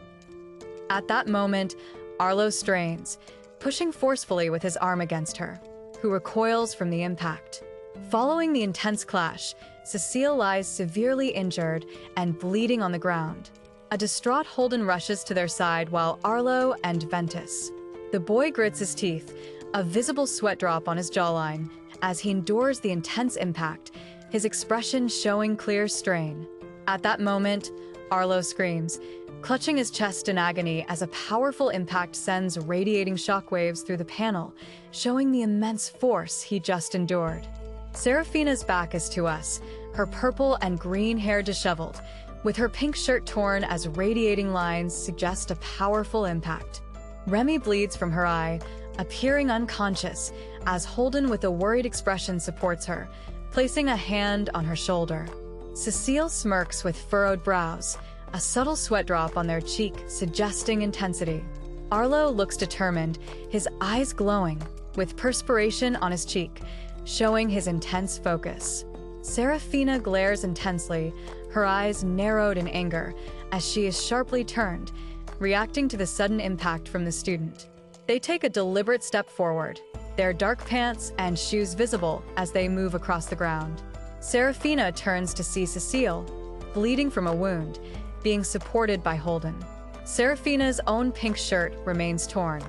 At that moment, Arlo strains, pushing forcefully with his arm against her, who recoils from the impact. Following the intense clash, Cecile lies severely injured and bleeding on the ground. A distraught Holden rushes to their side while Arlo and Ventus. The boy grits his teeth, a visible sweat drop on his jawline, as he endures the intense impact, his expression showing clear strain. At that moment, Arlo screams, clutching his chest in agony as a powerful impact sends radiating shockwaves through the panel, showing the immense force he just endured. Serafina's back is to us, her purple and green hair disheveled, with her pink shirt torn as radiating lines suggest a powerful impact. Remy bleeds from her eye, appearing unconscious, as Holden with a worried expression supports her, placing a hand on her shoulder. Cecile smirks with furrowed brows, a subtle sweat drop on their cheek suggesting intensity. Arlo looks determined, his eyes glowing, with perspiration on his cheek, showing his intense focus. Serafina glares intensely, her eyes narrowed in anger, as she is sharply turned, reacting to the sudden impact from the student. They take a deliberate step forward, their dark pants and shoes visible as they move across the ground. Serafina turns to see Cecile, bleeding from a wound, being supported by Holden. Serafina's own pink shirt remains torn.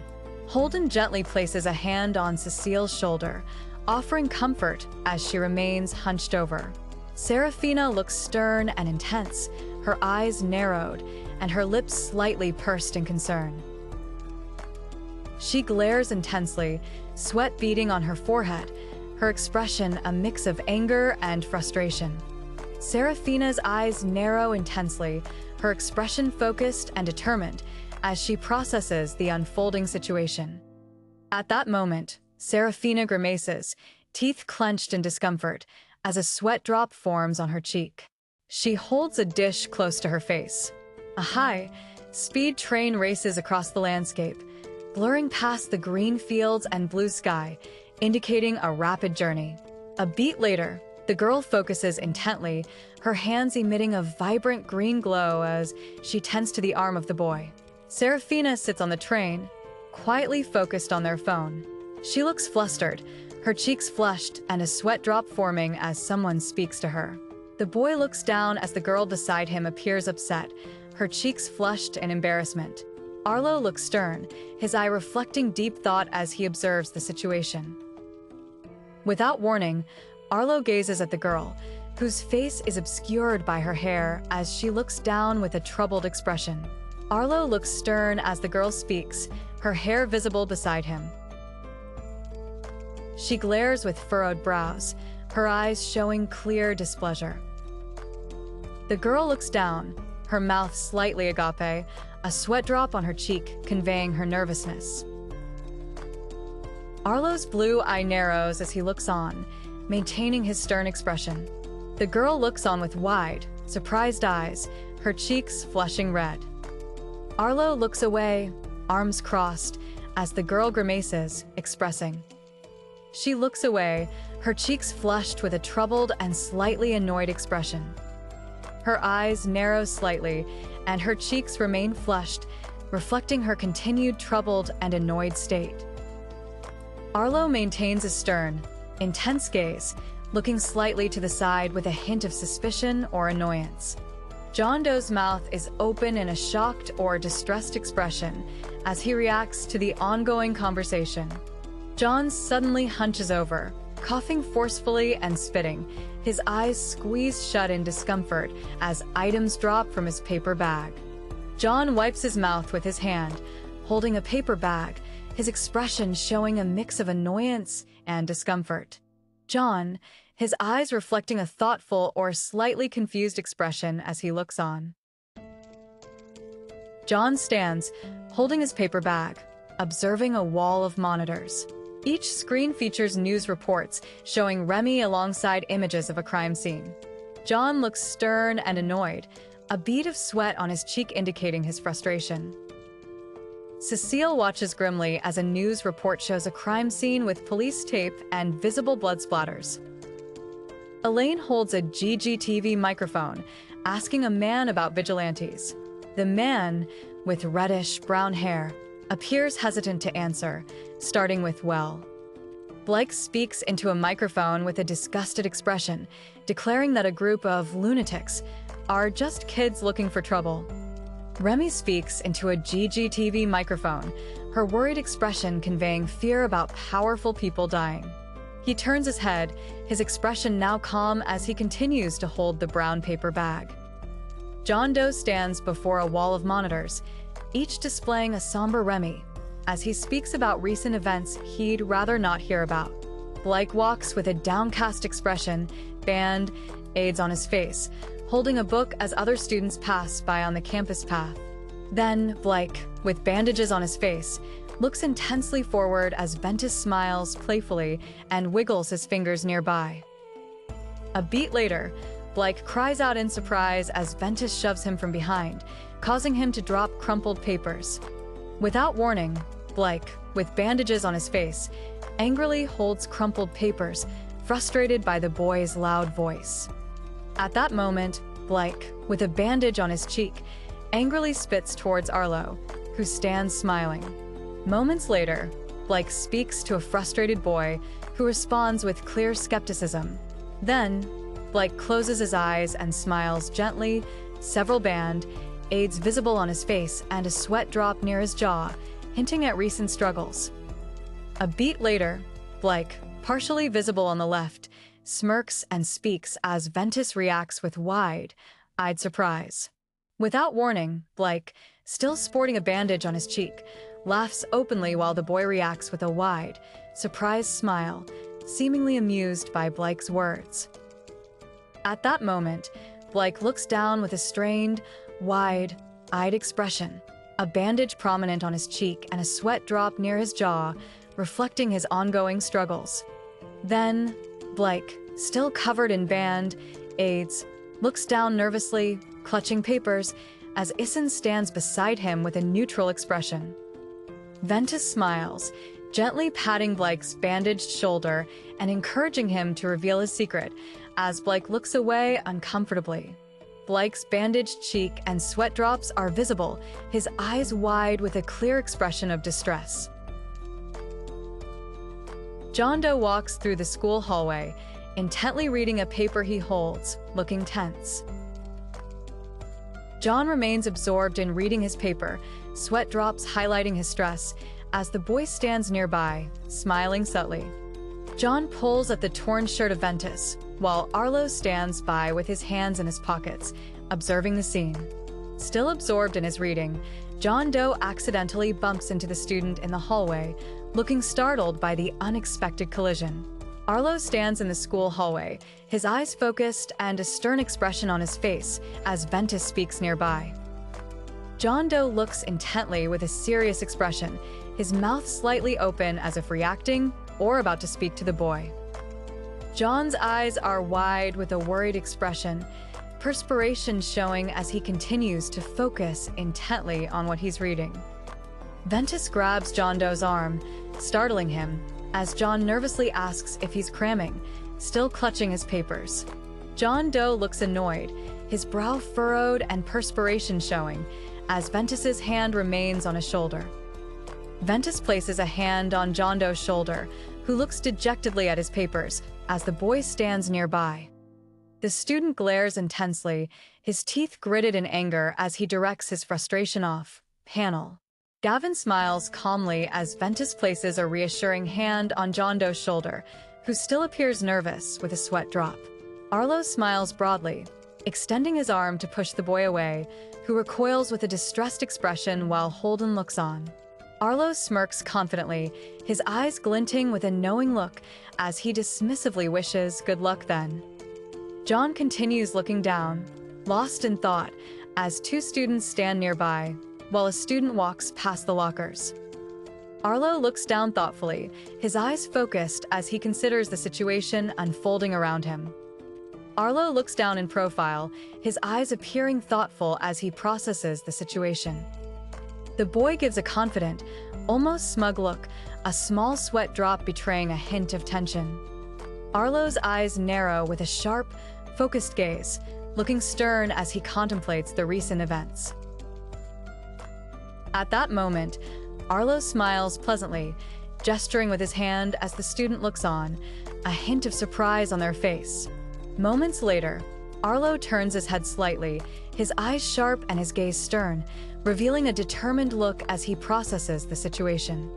Holden gently places a hand on Cecile's shoulder, offering comfort as she remains hunched over. Serafina looks stern and intense, her eyes narrowed, and her lips slightly pursed in concern. She glares intensely, sweat beading on her forehead, her expression a mix of anger and frustration. Serafina's eyes narrow intensely, her expression focused and determined as she processes the unfolding situation. At that moment, Serafina grimaces, teeth clenched in discomfort, as a sweat drop forms on her cheek. She holds a dish close to her face. A high-speed train races across the landscape, blurring past the green fields and blue sky, indicating a rapid journey. A beat later, the girl focuses intently, her hands emitting a vibrant green glow as she tends to the arm of the boy. Serafina sits on the train, quietly focused on their phone. She looks flustered, her cheeks flushed and a sweat drop forming as someone speaks to her. The boy looks down as the girl beside him appears upset, her cheeks flushed in embarrassment. Arlo looks stern, his eye reflecting deep thought as he observes the situation. Without warning, Arlo gazes at the girl, whose face is obscured by her hair as she looks down with a troubled expression. Arlo looks stern as the girl speaks, her hair visible beside him. She glares with furrowed brows, her eyes showing clear displeasure. The girl looks down, her mouth slightly agape, a sweat drop on her cheek conveying her nervousness. Arlo's blue eye narrows as he looks on, maintaining his stern expression. The girl looks on with wide, surprised eyes, her cheeks flushing red. Arlo looks away, arms crossed, as the girl grimaces, expressing. She looks away, her cheeks flushed with a troubled and slightly annoyed expression. Her eyes narrow slightly, and her cheeks remain flushed, reflecting her continued troubled and annoyed state. Arlo maintains a stern, intense gaze, looking slightly to the side with a hint of suspicion or annoyance. John Doe's mouth is open in a shocked or distressed expression as he reacts to the ongoing conversation. John suddenly hunches over, coughing forcefully and spitting, his eyes squeezed shut in discomfort as items drop from his paper bag. John wipes his mouth with his hand, holding a paper bag, his expression showing a mix of annoyance and discomfort. John, his eyes reflecting a thoughtful or slightly confused expression as he looks on. John stands, holding his paper bag, observing a wall of monitors. Each screen features news reports showing Remy alongside images of a crime scene. John looks stern and annoyed, a bead of sweat on his cheek indicating his frustration. Cecile watches grimly as a news report shows a crime scene with police tape and visible blood splatters. Elaine holds a GGTV microphone, asking a man about vigilantes. The man, with reddish-brown hair, appears hesitant to answer, starting with, "Well." Blake speaks into a microphone with a disgusted expression, declaring that a group of lunatics are just kids looking for trouble. Remy speaks into a GGTV microphone, her worried expression conveying fear about powerful people dying. He turns his head, his expression now calm as he continues to hold the brown paper bag. John Doe stands before a wall of monitors, each displaying a somber Remy, as he speaks about recent events he'd rather not hear about. Blake walks with a downcast expression, band-aids on his face, holding a book as other students pass by on the campus path. Then, Blake, with bandages on his face, looks intensely forward as Ventus smiles playfully and wiggles his fingers nearby. A beat later, Blake cries out in surprise as Ventus shoves him from behind, causing him to drop crumpled papers. Without warning, Blake, with bandages on his face, angrily holds crumpled papers, frustrated by the boy's loud voice. At that moment, Blake, with a bandage on his cheek, angrily spits towards Arlo, who stands smiling. Moments later, Blake speaks to a frustrated boy who responds with clear skepticism. Then, Blake closes his eyes and smiles gently, several band-aids visible on his face and a sweat drop near his jaw, hinting at recent struggles. A beat later, Blake, partially visible on the left, smirks and speaks as Ventus reacts with wide-eyed surprise. Without warning, Blake, still sporting a bandage on his cheek, laughs openly while the boy reacts with a wide, surprised smile, seemingly amused by Blake's words. At that moment, Blake looks down with a strained, wide-eyed expression, a bandage prominent on his cheek and a sweat drop near his jaw, reflecting his ongoing struggles. Then, Blake, still covered in band-aids, looks down nervously, clutching papers, as Issen stands beside him with a neutral expression. Ventus smiles, gently patting Blake's bandaged shoulder and encouraging him to reveal his secret, as Blake looks away uncomfortably. Blake's bandaged cheek and sweat drops are visible, his eyes wide with a clear expression of distress. John Doe walks through the school hallway, intently reading a paper he holds, looking tense. John remains absorbed in reading his paper, sweat drops highlighting his stress, as the boy stands nearby, smiling subtly. John pulls at the torn shirt of Ventus, while Arlo stands by with his hands in his pockets, observing the scene. Still absorbed in his reading, John Doe accidentally bumps into the student in the hallway, looking startled by the unexpected collision. Arlo stands in the school hallway, his eyes focused and a stern expression on his face as Ventus speaks nearby. John Doe looks intently with a serious expression, his mouth slightly open as if reacting or about to speak to the boy. John's eyes are wide with a worried expression, perspiration showing as he continues to focus intently on what he's reading. Ventus grabs John Doe's arm, startling him, as John nervously asks if he's cramming, still clutching his papers. John Doe looks annoyed, his brow furrowed and perspiration showing, as Ventus's hand remains on his shoulder. Ventus places a hand on John Doe's shoulder, who looks dejectedly at his papers, as the boy stands nearby. The student glares intensely, his teeth gritted in anger as he directs his frustration off. Panel. Gavin smiles calmly as Ventus places a reassuring hand on John Doe's shoulder, who still appears nervous with a sweat drop. Arlo smiles broadly, extending his arm to push the boy away, who recoils with a distressed expression while Holden looks on. Arlo smirks confidently, his eyes glinting with a knowing look as he dismissively wishes good luck then. John continues looking down, lost in thought, as two students stand nearby, while a student walks past the lockers. Arlo looks down thoughtfully, his eyes focused as he considers the situation unfolding around him. Arlo looks down in profile, his eyes appearing thoughtful as he processes the situation. The boy gives a confident, almost smug look, a small sweat drop betraying a hint of tension. Arlo's eyes narrow with a sharp, focused gaze, looking stern as he contemplates the recent events. At that moment, Arlo smiles pleasantly, gesturing with his hand as the student looks on, a hint of surprise on their face. Moments later, Arlo turns his head slightly, his eyes sharp and his gaze stern, revealing a determined look as he processes the situation.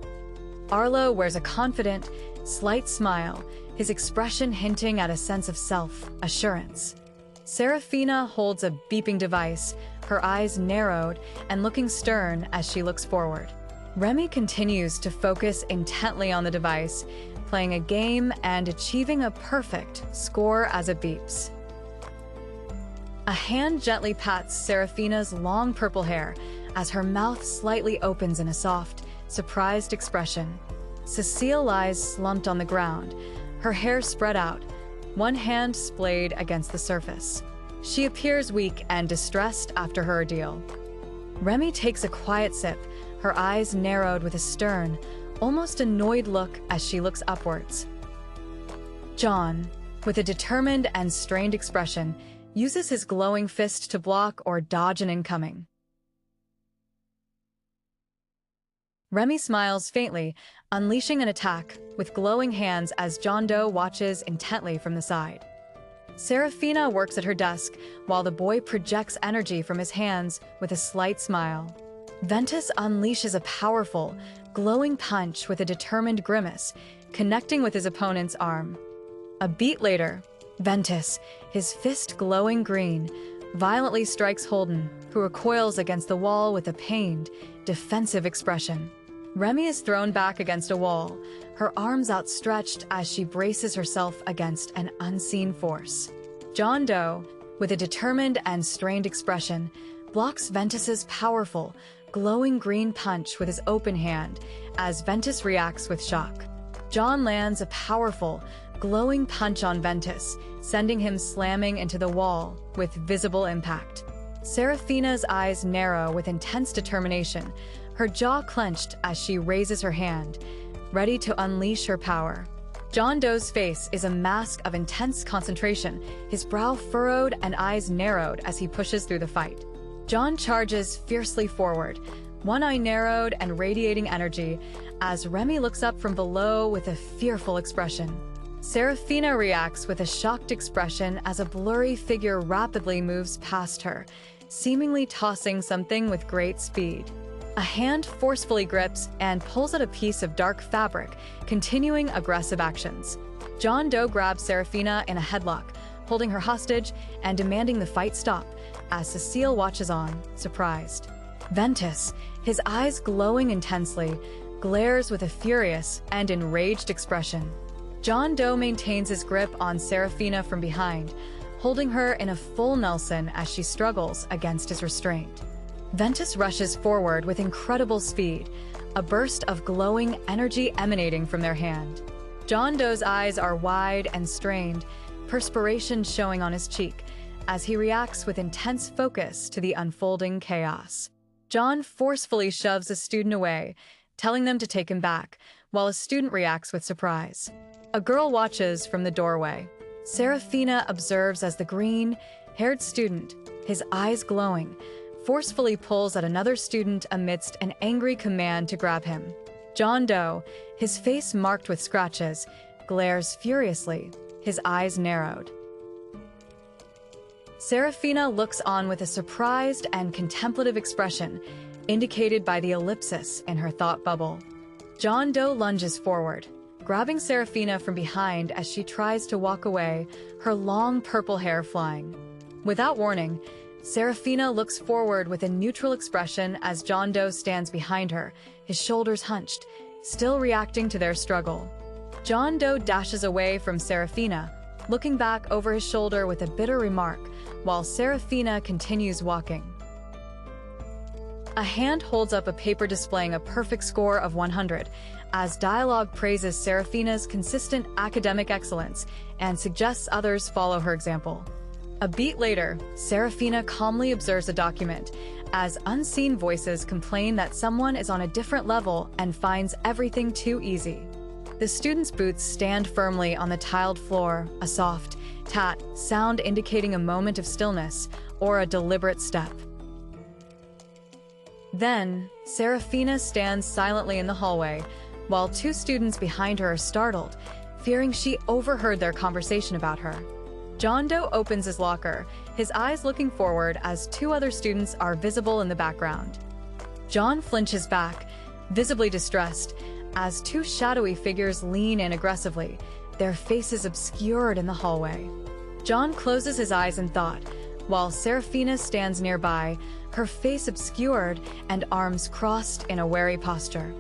Arlo wears a confident, slight smile, his expression hinting at a sense of self-assurance. Serafina holds a beeping device, her eyes narrowed and looking stern as she looks forward. Remy continues to focus intently on the device, playing a game and achieving a perfect score as it beeps. A hand gently pats Serafina's long purple hair as her mouth slightly opens in a soft, surprised expression. Cecile lies slumped on the ground, her hair spread out, one hand splayed against the surface. She appears weak and distressed after her ordeal. Remy takes a quiet sip, her eyes narrowed with a stern, almost annoyed look as she looks upwards. John, with a determined and strained expression, uses his glowing fist to block or dodge an incoming. Remy smiles faintly, unleashing an attack with glowing hands as John Doe watches intently from the side. Serafina works at her desk while the boy projects energy from his hands with a slight smile. Ventus unleashes a powerful, glowing punch with a determined grimace, connecting with his opponent's arm. A beat later, Ventus, his fist glowing green, violently strikes Holden, who recoils against the wall with a pained, defensive expression. Remy is thrown back against a wall, her arms outstretched as she braces herself against an unseen force. John Doe, with a determined and strained expression, blocks Ventus's powerful, glowing green punch with his open hand as Ventus reacts with shock. John lands a powerful, glowing punch on Ventus, sending him slamming into the wall with visible impact. Serafina's eyes narrow with intense determination, her jaw clenched as she raises her hand, ready to unleash her power. John Doe's face is a mask of intense concentration, his brow furrowed and eyes narrowed as he pushes through the fight. John charges fiercely forward, one eye narrowed and radiating energy, as Remy looks up from below with a fearful expression. Serafina reacts with a shocked expression as a blurry figure rapidly moves past her, seemingly tossing something with great speed. A hand forcefully grips and pulls out a piece of dark fabric, continuing aggressive actions. John Doe grabs Serafina in a headlock, holding her hostage and demanding the fight stop, as Cecile watches on, surprised. Ventus, his eyes glowing intensely, glares with a furious and enraged expression. John Doe maintains his grip on Serafina from behind, holding her in a full Nelson as she struggles against his restraint. Ventus rushes forward with incredible speed, a burst of glowing energy emanating from their hand. John Doe's eyes are wide and strained, perspiration showing on his cheek, as he reacts with intense focus to the unfolding chaos. John forcefully shoves a student away, telling them to take him back, while a student reacts with surprise. A girl watches from the doorway. Serafina observes as the green-haired student, his eyes glowing, forcefully pulls at another student amidst an angry command to grab him. John Doe, his face marked with scratches, glares furiously, his eyes narrowed. Serafina looks on with a surprised and contemplative expression, indicated by the ellipsis in her thought bubble. John Doe lunges forward, grabbing Serafina from behind as she tries to walk away, her long purple hair flying. Without warning, Serafina looks forward with a neutral expression as John Doe stands behind her, his shoulders hunched, still reacting to their struggle. John Doe dashes away from Serafina, looking back over his shoulder with a bitter remark, while Serafina continues walking. A hand holds up a paper displaying a perfect score of 100, as dialogue praises Serafina's consistent academic excellence and suggests others follow her example. A beat later, Serafina calmly observes a document, as unseen voices complain that someone is on a different level and finds everything too easy. The student's boots stand firmly on the tiled floor, a soft, tat sound indicating a moment of stillness or a deliberate step. Then, Serafina stands silently in the hallway, while two students behind her are startled, fearing she overheard their conversation about her. John Doe opens his locker, his eyes looking forward as two other students are visible in the background. John flinches back, visibly distressed, as two shadowy figures lean in aggressively, their faces obscured in the hallway. John closes his eyes in thought, while Serafina stands nearby, her face obscured and arms crossed in a wary posture.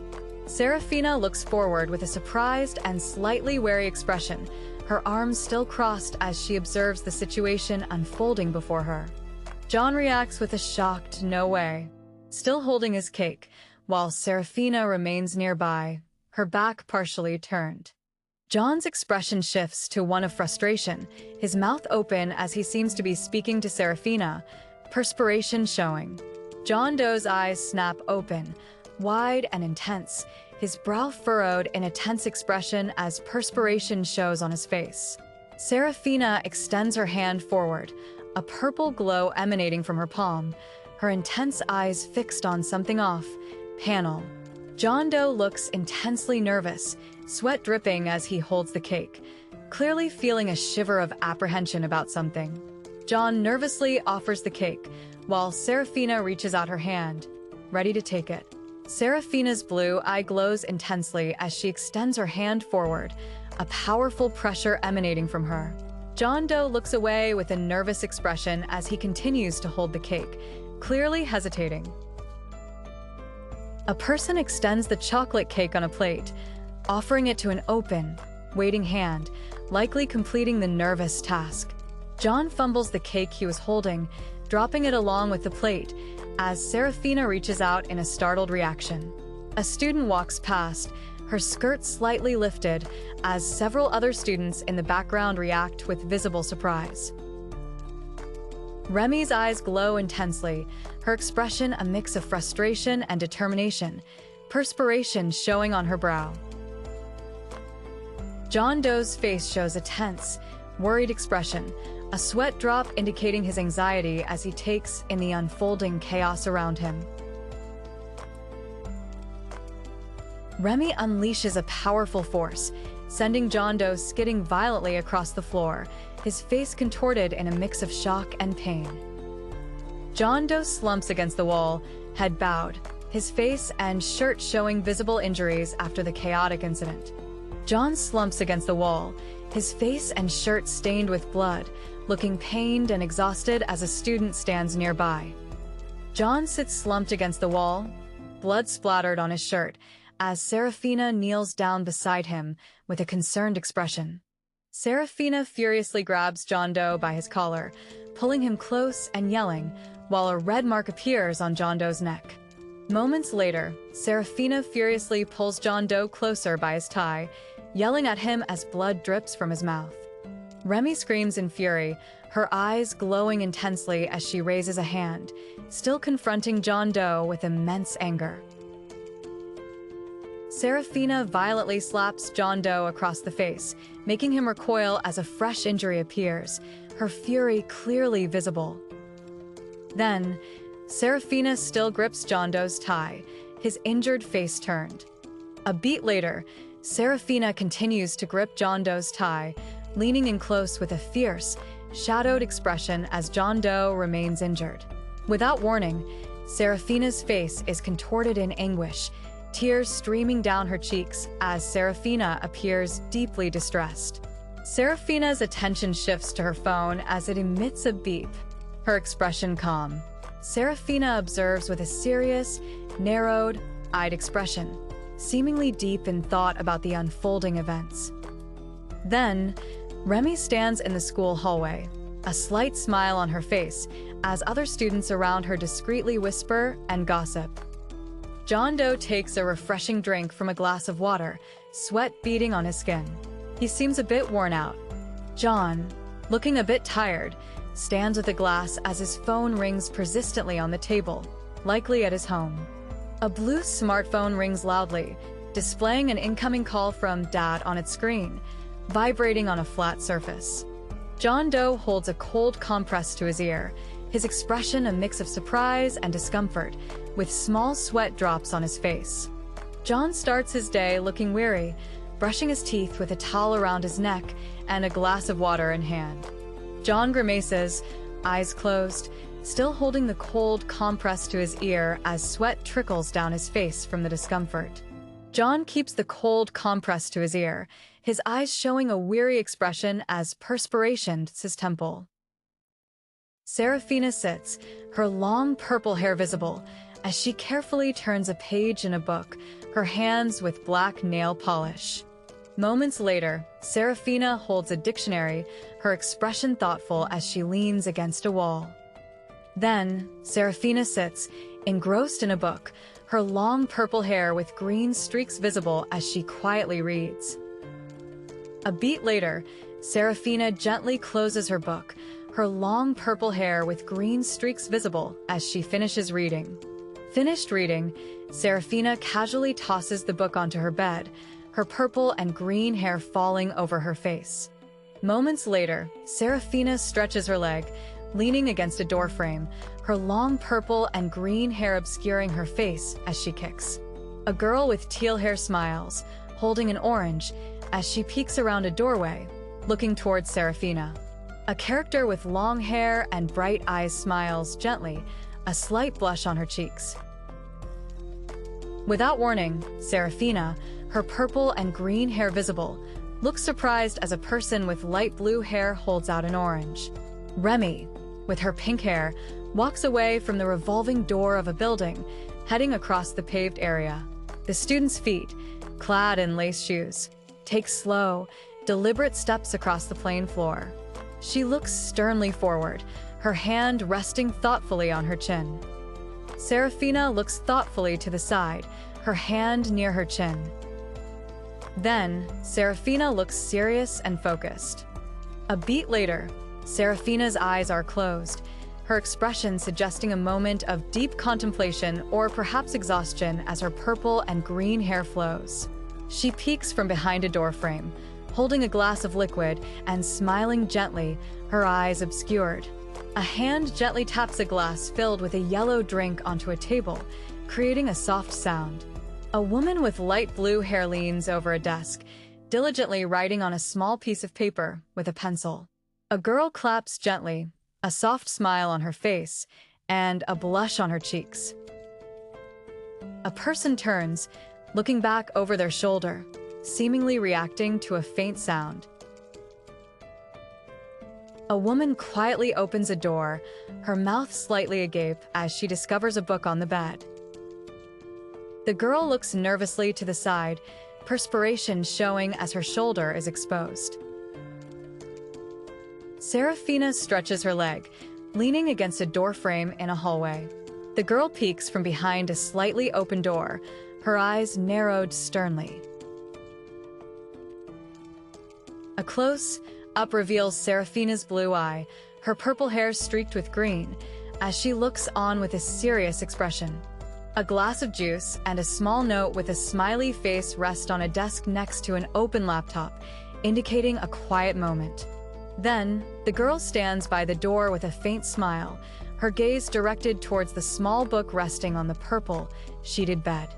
Serafina looks forward with a surprised and slightly wary expression, her arms still crossed as she observes the situation unfolding before her. John reacts with a shocked "no way," still holding his cake, while Serafina remains nearby, her back partially turned. John's expression shifts to one of frustration, his mouth open as he seems to be speaking to Serafina, perspiration showing. John Doe's eyes snap open, wide and intense, his brow furrowed in a tense expression as perspiration shows on his face. Serafina extends her hand forward, a purple glow emanating from her palm, her intense eyes fixed on something off, panel. John Doe looks intensely nervous, sweat dripping as he holds the cake, clearly feeling a shiver of apprehension about something. John nervously offers the cake, while Serafina reaches out her hand, ready to take it. Serafina's blue eye glows intensely as she extends her hand forward, a powerful pressure emanating from her. John Doe looks away with a nervous expression as he continues to hold the cake, clearly hesitating. A person extends the chocolate cake on a plate, offering it to an open, waiting hand, likely completing the nervous task. John fumbles the cake he was holding, dropping it along with the plate, as Serafina reaches out in a startled reaction. A student walks past, her skirt slightly lifted, as several other students in the background react with visible surprise. Remy's eyes glow intensely, her expression a mix of frustration and determination, perspiration showing on her brow. John Doe's face shows a tense, worried expression, a sweat drop indicating his anxiety as he takes in the unfolding chaos around him. Remy unleashes a powerful force, sending John Doe skidding violently across the floor, his face contorted in a mix of shock and pain. John Doe slumps against the wall, head bowed, his face and shirt showing visible injuries after the chaotic incident. John slumps against the wall, his face and shirt stained with blood, looking pained and exhausted as a student stands nearby. John sits slumped against the wall, blood splattered on his shirt, as Serafina kneels down beside him with a concerned expression. Serafina furiously grabs John Doe by his collar, pulling him close and yelling, while a red mark appears on John Doe's neck. Moments later, Serafina furiously pulls John Doe closer by his tie, yelling at him as blood drips from his mouth. Remy screams in fury, her eyes glowing intensely as she raises a hand, still confronting John Doe with immense anger. Serafina violently slaps John Doe across the face, making him recoil as a fresh injury appears, her fury clearly visible. Then, Serafina still grips John Doe's tie, his injured face turned. A beat later, Serafina continues to grip John Doe's tie, leaning in close with a fierce, shadowed expression as John Doe remains injured. Without warning, Serafina's face is contorted in anguish, tears streaming down her cheeks as Serafina appears deeply distressed. Serafina's attention shifts to her phone as it emits a beep, her expression calm. Serafina observes with a serious, narrowed-eyed expression, seemingly deep in thought about the unfolding events. Then, Remy stands in the school hallway, a slight smile on her face as other students around her discreetly whisper and gossip. John Doe takes a refreshing drink from a glass of water, sweat beading on his skin. He seems a bit worn out. John, looking a bit tired, stands with a glass as his phone rings persistently on the table, likely at his home. A blue smartphone rings loudly, displaying an incoming call from Dad on its screen, vibrating on a flat surface. John Doe holds a cold compress to his ear, his expression a mix of surprise and discomfort, with small sweat drops on his face. John starts his day looking weary, brushing his teeth with a towel around his neck and a glass of water in hand. John grimaces, eyes closed, still holding the cold compress to his ear as sweat trickles down his face from the discomfort. John keeps the cold compress to his ear, his eyes showing a weary expression as perspiration hits his temple. Serafina sits, her long purple hair visible, as she carefully turns a page in a book, her hands with black nail polish. Moments later, Serafina holds a dictionary, her expression thoughtful as she leans against a wall. Then, Serafina sits, engrossed in a book, her long purple hair with green streaks visible as she quietly reads. A beat later, Serafina gently closes her book, her long purple hair with green streaks visible as she finishes reading. Finished reading, Serafina casually tosses the book onto her bed, her purple and green hair falling over her face. Moments later, Serafina stretches her leg, leaning against a doorframe, her long purple and green hair obscuring her face as she kicks. A girl with teal hair smiles, holding an orange, as she peeks around a doorway, looking towards Serafina. A character with long hair and bright eyes smiles gently, a slight blush on her cheeks. Without warning, Serafina, her purple and green hair visible, looks surprised as a person with light blue hair holds out an orange. Remy, with her pink hair, walks away from the revolving door of a building, heading across the paved area. The student's feet, clad in lace shoes, take slow, deliberate steps across the plain floor. She looks sternly forward, her hand resting thoughtfully on her chin. Serafina looks thoughtfully to the side, her hand near her chin. Then, Serafina looks serious and focused. A beat later, Serafina's eyes are closed, her expression suggesting a moment of deep contemplation or perhaps exhaustion as her purple and green hair flows. She peeks from behind a doorframe, holding a glass of liquid and smiling gently, her eyes obscured. A hand gently taps a glass filled with a yellow drink onto a table, creating a soft sound. A woman with light blue hair leans over a desk, diligently writing on a small piece of paper with a pencil. A girl claps gently, a soft smile on her face, and a blush on her cheeks. A person turns, looking back over their shoulder, seemingly reacting to a faint sound. A woman quietly opens a door, her mouth slightly agape as she discovers a book on the bed. The girl looks nervously to the side, perspiration showing as her shoulder is exposed. Serafina stretches her leg, leaning against a doorframe in a hallway. The girl peeks from behind a slightly open door, her eyes narrowed sternly. A close-up reveals Serafina's blue eye, her purple hair streaked with green, as she looks on with a serious expression. A glass of juice and a small note with a smiley face rest on a desk next to an open laptop, indicating a quiet moment. Then, the girl stands by the door with a faint smile, her gaze directed towards the small book resting on the purple, sheeted bed.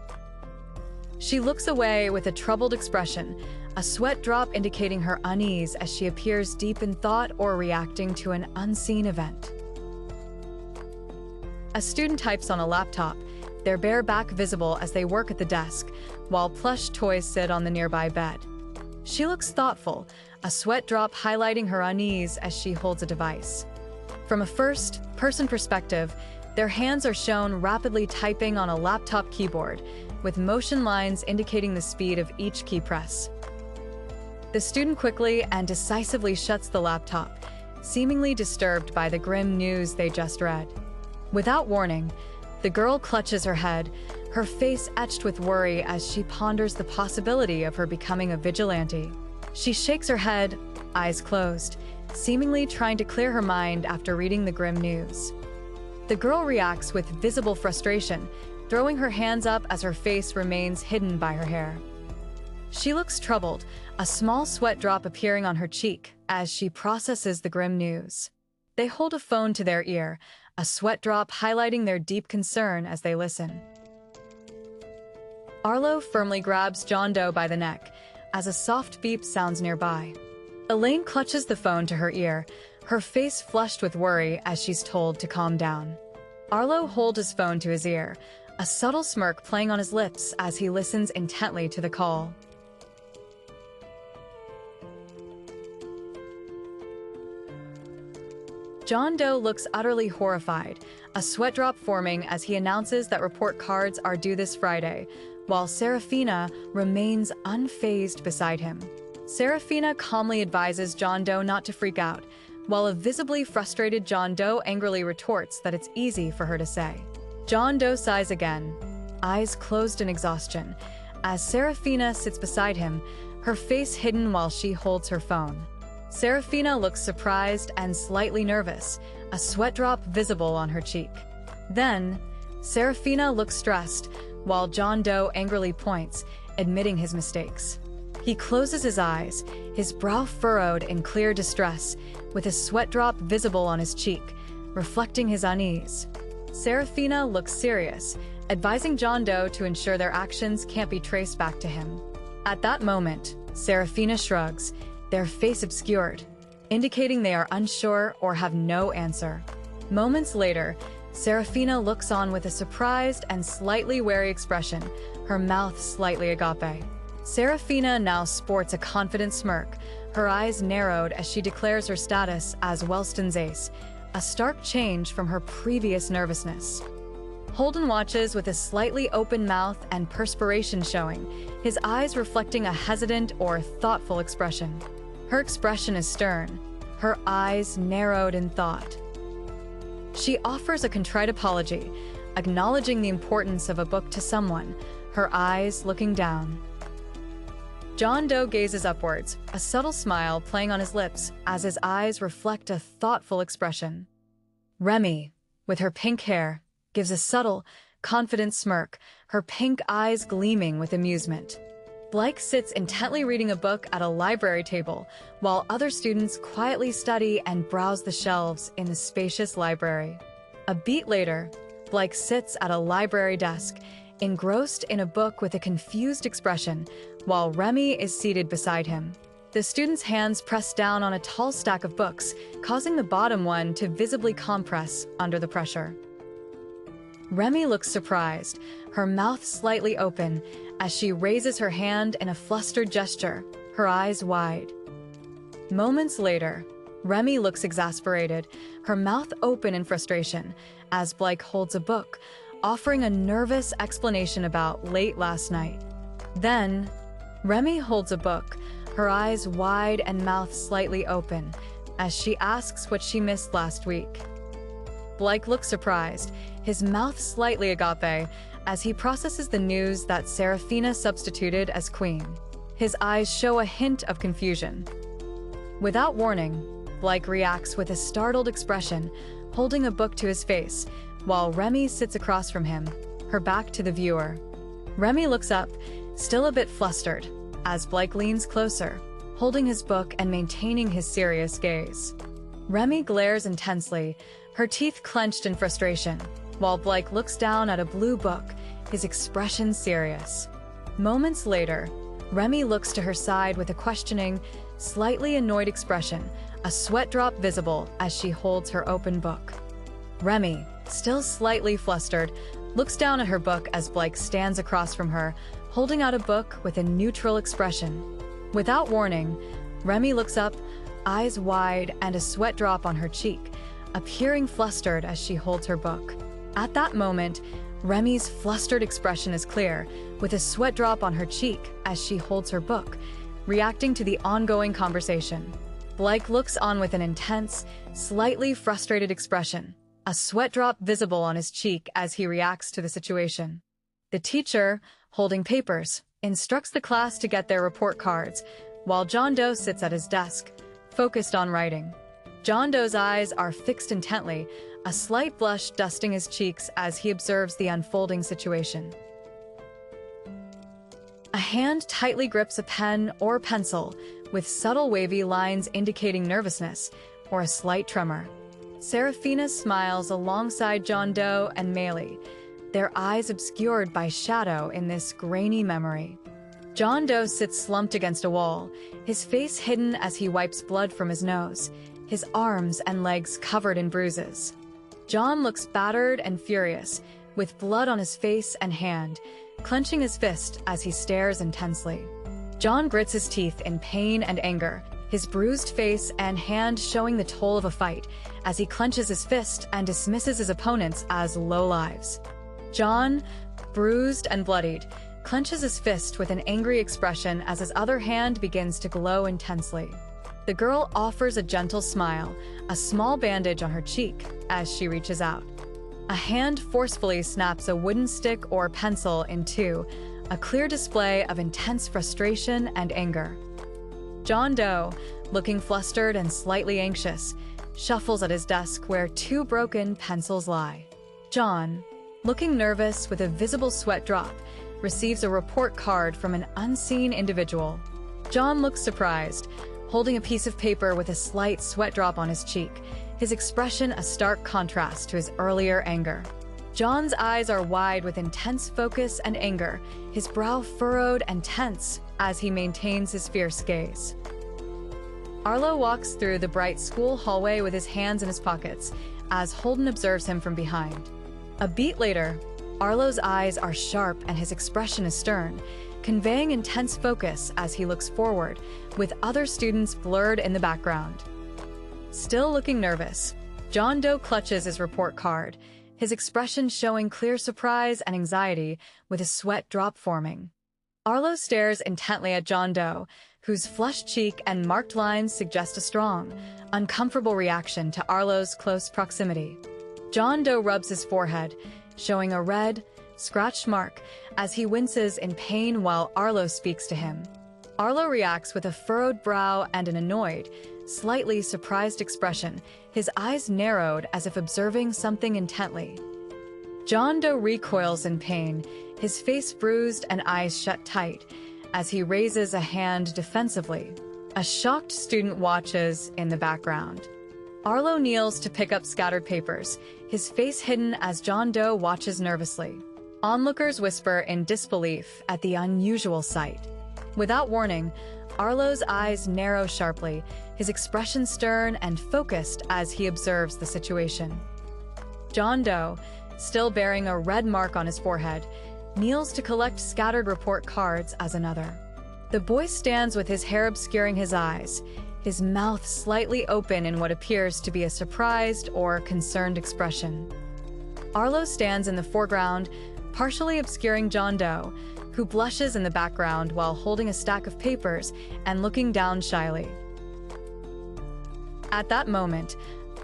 She looks away with a troubled expression, a sweat drop indicating her unease as she appears deep in thought or reacting to an unseen event. A student types on a laptop, their bare back visible as they work at the desk, while plush toys sit on the nearby bed. She looks thoughtful, a sweat drop highlighting her unease as she holds a device. From a first-person perspective, their hands are shown rapidly typing on a laptop keyboard, with motion lines indicating the speed of each key press. The student quickly and decisively shuts the laptop, seemingly disturbed by the grim news they just read. Without warning, the girl clutches her head, her face etched with worry as she ponders the possibility of her becoming a vigilante. She shakes her head, eyes closed, seemingly trying to clear her mind after reading the grim news. The girl reacts with visible frustration, throwing her hands up as her face remains hidden by her hair. She looks troubled, a small sweat drop appearing on her cheek as she processes the grim news. They hold a phone to their ear, a sweat drop highlighting their deep concern as they listen. Arlo firmly grabs John Doe by the neck as a soft beep sounds nearby. Elaine clutches the phone to her ear, her face flushed with worry as she's told to calm down. Arlo holds his phone to his ear, a subtle smirk playing on his lips as he listens intently to the call. John Doe looks utterly horrified, a sweat drop forming as he announces that report cards are due this Friday, while Serafina remains unfazed beside him. Serafina calmly advises John Doe not to freak out, while a visibly frustrated John Doe angrily retorts that it's easy for her to say. John Doe sighs again, eyes closed in exhaustion, as Serafina sits beside him, her face hidden while she holds her phone. Serafina looks surprised and slightly nervous, a sweat drop visible on her cheek. Then, Serafina looks stressed, while John Doe angrily points, admitting his mistakes. He closes his eyes, his brow furrowed in clear distress, with a sweat drop visible on his cheek, reflecting his unease. Serafina looks serious, advising John Doe to ensure their actions can't be traced back to him. At that moment, Serafina shrugs, their face obscured, indicating they are unsure or have no answer. Moments later, Serafina looks on with a surprised and slightly wary expression, her mouth slightly agape. Serafina now sports a confident smirk, her eyes narrowed as she declares her status as Wellston's ace, a stark change from her previous nervousness. Holden watches with a slightly open mouth and perspiration showing, his eyes reflecting a hesitant or thoughtful expression. Her expression is stern, her eyes narrowed in thought. She offers a contrite apology, acknowledging the importance of a book to someone, her eyes looking down. John Doe gazes upwards, a subtle smile playing on his lips as his eyes reflect a thoughtful expression. Remy, with her pink hair, gives a subtle, confident smirk, her pink eyes gleaming with amusement. Blake sits intently reading a book at a library table, while other students quietly study and browse the shelves in the spacious library. A beat later, Blake sits at a library desk, engrossed in a book with a confused expression, while Remy is seated beside him. The student's hands press down on a tall stack of books, causing the bottom one to visibly compress under the pressure. Remy looks surprised, her mouth slightly open, as she raises her hand in a flustered gesture, her eyes wide. Moments later, Remy looks exasperated, her mouth open in frustration, as Blake holds a book, offering a nervous explanation about late last night. Then, Remy holds a book, her eyes wide and mouth slightly open, as she asks what she missed last week. Blake looks surprised, his mouth slightly agape, as he processes the news that Seraphina substituted as queen. His eyes show a hint of confusion. Without warning, Blake reacts with a startled expression, holding a book to his face, while Remy sits across from him, her back to the viewer. Remy looks up, still a bit flustered, as Blake leans closer, holding his book and maintaining his serious gaze. Remy glares intensely, her teeth clenched in frustration, while Blake looks down at a blue book, his expression serious. Moments later, Remy looks to her side with a questioning, slightly annoyed expression, a sweat drop visible as she holds her open book. Remy, still slightly flustered, looks down at her book as Blake stands across from her, holding out a book with a neutral expression. Without warning, Remy looks up, eyes wide and a sweat drop on her cheek, appearing flustered as she holds her book. At that moment, Remy's flustered expression is clear, with a sweat drop on her cheek as she holds her book, reacting to the ongoing conversation. Blake looks on with an intense, slightly frustrated expression, a sweat drop visible on his cheek as he reacts to the situation. The teacher, holding papers, instructs the class to get their report cards, while John Doe sits at his desk, focused on writing. John Doe's eyes are fixed intently, a slight blush dusting his cheeks as he observes the unfolding situation. A hand tightly grips a pen or pencil, with subtle wavy lines indicating nervousness or a slight tremor. Seraphina smiles alongside John Doe and Maylee, their eyes obscured by shadow in this grainy memory. John Doe sits slumped against a wall, his face hidden as he wipes blood from his nose, his arms and legs covered in bruises. John looks battered and furious, with blood on his face and hand, clenching his fist as he stares intensely. John grits his teeth in pain and anger, his bruised face and hand showing the toll of a fight, as he clenches his fist and dismisses his opponents as low lives. John, bruised and bloodied, clenches his fist with an angry expression as his other hand begins to glow intensely. The girl offers a gentle smile, a small bandage on her cheek, as she reaches out. A hand forcefully snaps a wooden stick or pencil in two, a clear display of intense frustration and anger. John Doe, looking flustered and slightly anxious, shuffles at his desk where two broken pencils lie. John, looking nervous with a visible sweat drop, receives a report card from an unseen individual. John looks surprised, holding a piece of paper with a slight sweat drop on his cheek, his expression a stark contrast to his earlier anger. John's eyes are wide with intense focus and anger, his brow furrowed and tense as he maintains his fierce gaze. Arlo walks through the bright school hallway with his hands in his pockets, as Holden observes him from behind. A beat later, Arlo's eyes are sharp and his expression is stern, conveying intense focus as he looks forward, with other students blurred in the background. Still looking nervous, John Doe clutches his report card, his expression showing clear surprise and anxiety, with a sweat drop forming. Arlo stares intently at John Doe, whose flushed cheek and marked lines suggest a strong, uncomfortable reaction to Arlo's close proximity. John Doe rubs his forehead, showing a red, scratched mark as he winces in pain while Arlo speaks to him. Arlo reacts with a furrowed brow and an annoyed, slightly surprised expression, his eyes narrowed as if observing something intently. John Doe recoils in pain, his face bruised and eyes shut tight, as he raises a hand defensively. A shocked student watches in the background. Arlo kneels to pick up scattered papers, his face hidden as John Doe watches nervously. Onlookers whisper in disbelief at the unusual sight. Without warning, Arlo's eyes narrow sharply, his expression stern and focused as he observes the situation. John Doe, still bearing a red mark on his forehead, kneels to collect scattered report cards as another. The boy stands with his hair obscuring his eyes, his mouth slightly open in what appears to be a surprised or concerned expression. Arlo stands in the foreground, partially obscuring John Doe, who blushes in the background while holding a stack of papers and looking down shyly. At that moment,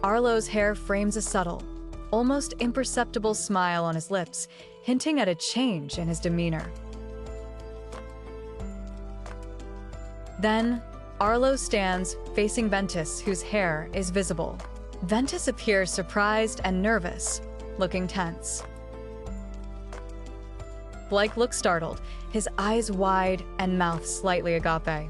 Arlo's hair frames a subtle, almost imperceptible smile on his lips, hinting at a change in his demeanor. Then, Arlo stands facing Ventus, whose hair is visible. Ventus appears surprised and nervous, looking tense. Blake looks startled, his eyes wide and mouth slightly agape.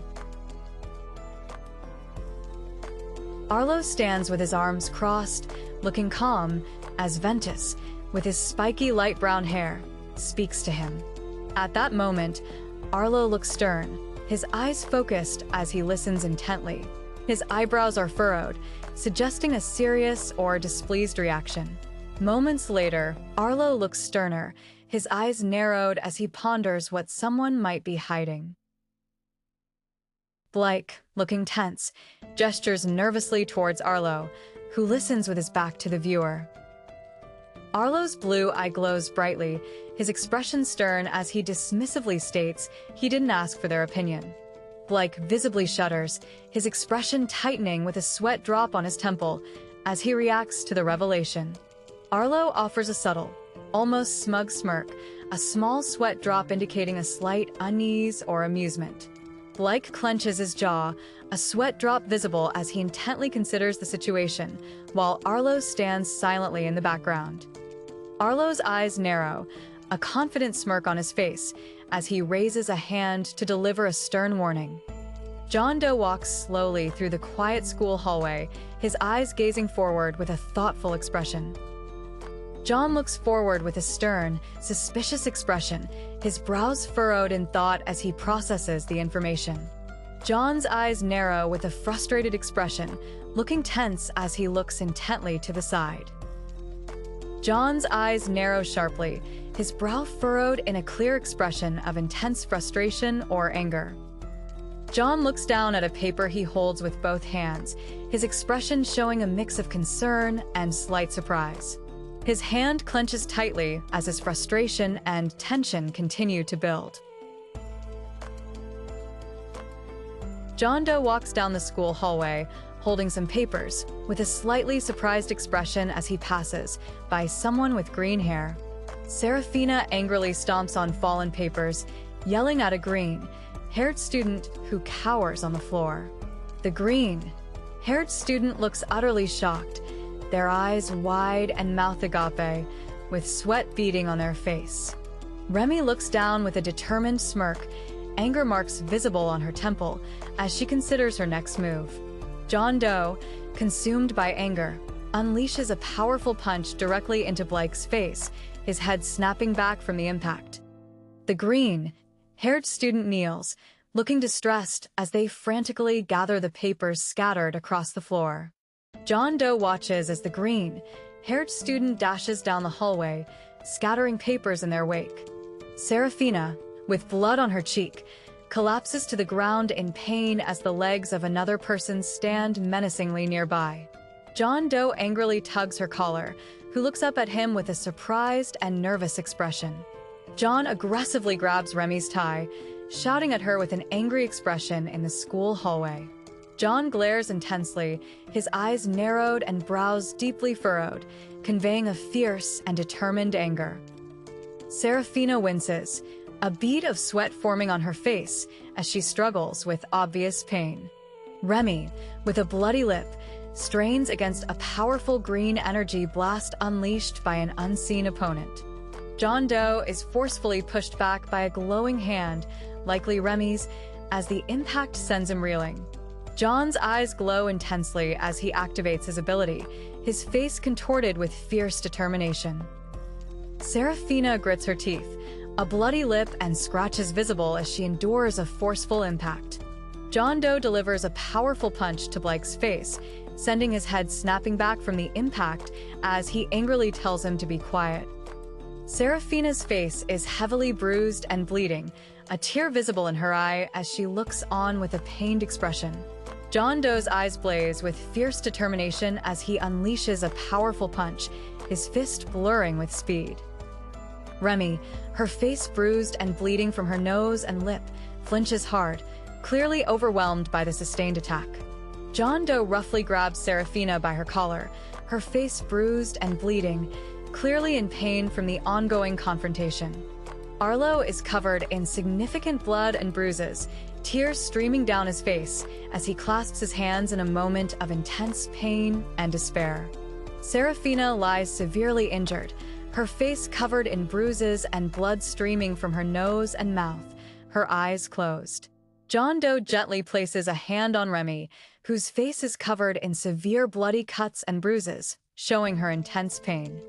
Arlo stands with his arms crossed, looking calm, as Ventus, with his spiky light brown hair, speaks to him. At that moment, Arlo looks stern, his eyes focused as he listens intently. His eyebrows are furrowed, suggesting a serious or displeased reaction. Moments later, Arlo looks sterner, his eyes narrowed as he ponders what someone might be hiding. Blake, looking tense, gestures nervously towards Arlo, who listens with his back to the viewer. Arlo's blue eye glows brightly, his expression stern as he dismissively states he didn't ask for their opinion. Blake visibly shudders, his expression tightening with a sweat drop on his temple as he reacts to the revelation. Arlo offers a subtle, almost smug smirk, a small sweat drop indicating a slight unease or amusement. Blake clenches his jaw, a sweat drop visible as he intently considers the situation, while Arlo stands silently in the background. Arlo's eyes narrow, a confident smirk on his face, as he raises a hand to deliver a stern warning. John Doe walks slowly through the quiet school hallway, his eyes gazing forward with a thoughtful expression. John looks forward with a stern, suspicious expression, his brows furrowed in thought as he processes the information. John's eyes narrow with a frustrated expression, looking tense as he looks intently to the side. John's eyes narrow sharply, his brow furrowed in a clear expression of intense frustration or anger. John looks down at a paper he holds with both hands, his expression showing a mix of concern and slight surprise. His hand clenches tightly as his frustration and tension continue to build. John Doe walks down the school hallway, holding some papers, with a slightly surprised expression as he passes by someone with green hair. Serafina angrily stomps on fallen papers, yelling at a green-haired student who cowers on the floor. The green-haired student looks utterly shocked, their eyes wide and mouth agape, with sweat beading on their face. Remy looks down with a determined smirk, anger marks visible on her temple as she considers her next move. John Doe, consumed by anger, unleashes a powerful punch directly into Blake's face, his head snapping back from the impact. The green-haired student kneels, looking distressed as they frantically gather the papers scattered across the floor. John Doe watches as the green-haired student dashes down the hallway, scattering papers in their wake. Serafina, with blood on her cheek, collapses to the ground in pain as the legs of another person stand menacingly nearby. John Doe angrily tugs her collar, who looks up at him with a surprised and nervous expression. John aggressively grabs Remy's tie, shouting at her with an angry expression in the school hallway. John glares intensely, his eyes narrowed and brows deeply furrowed, conveying a fierce and determined anger. Serafina winces, a bead of sweat forming on her face as she struggles with obvious pain. Remy, with a bloody lip, strains against a powerful green energy blast unleashed by an unseen opponent. John Doe is forcefully pushed back by a glowing hand, likely Remy's, as the impact sends him reeling. John's eyes glow intensely as he activates his ability, his face contorted with fierce determination. Serafina grits her teeth, a bloody lip and scratches visible as she endures a forceful impact. John Doe delivers a powerful punch to Blake's face, sending his head snapping back from the impact as he angrily tells him to be quiet. Serafina's face is heavily bruised and bleeding, a tear visible in her eye as she looks on with a pained expression. John Doe's eyes blaze with fierce determination as he unleashes a powerful punch, his fist blurring with speed. Remy, her face bruised and bleeding from her nose and lip, flinches hard, clearly overwhelmed by the sustained attack. John Doe roughly grabs Serafina by her collar, her face bruised and bleeding, clearly in pain from the ongoing confrontation. Arlo is covered in significant blood and bruises, tears streaming down his face as he clasps his hands in a moment of intense pain and despair. Serafina lies severely injured, her face covered in bruises and blood streaming from her nose and mouth, her eyes closed. John Doe gently places a hand on Remy, whose face is covered in severe bloody cuts and bruises, showing her intense pain.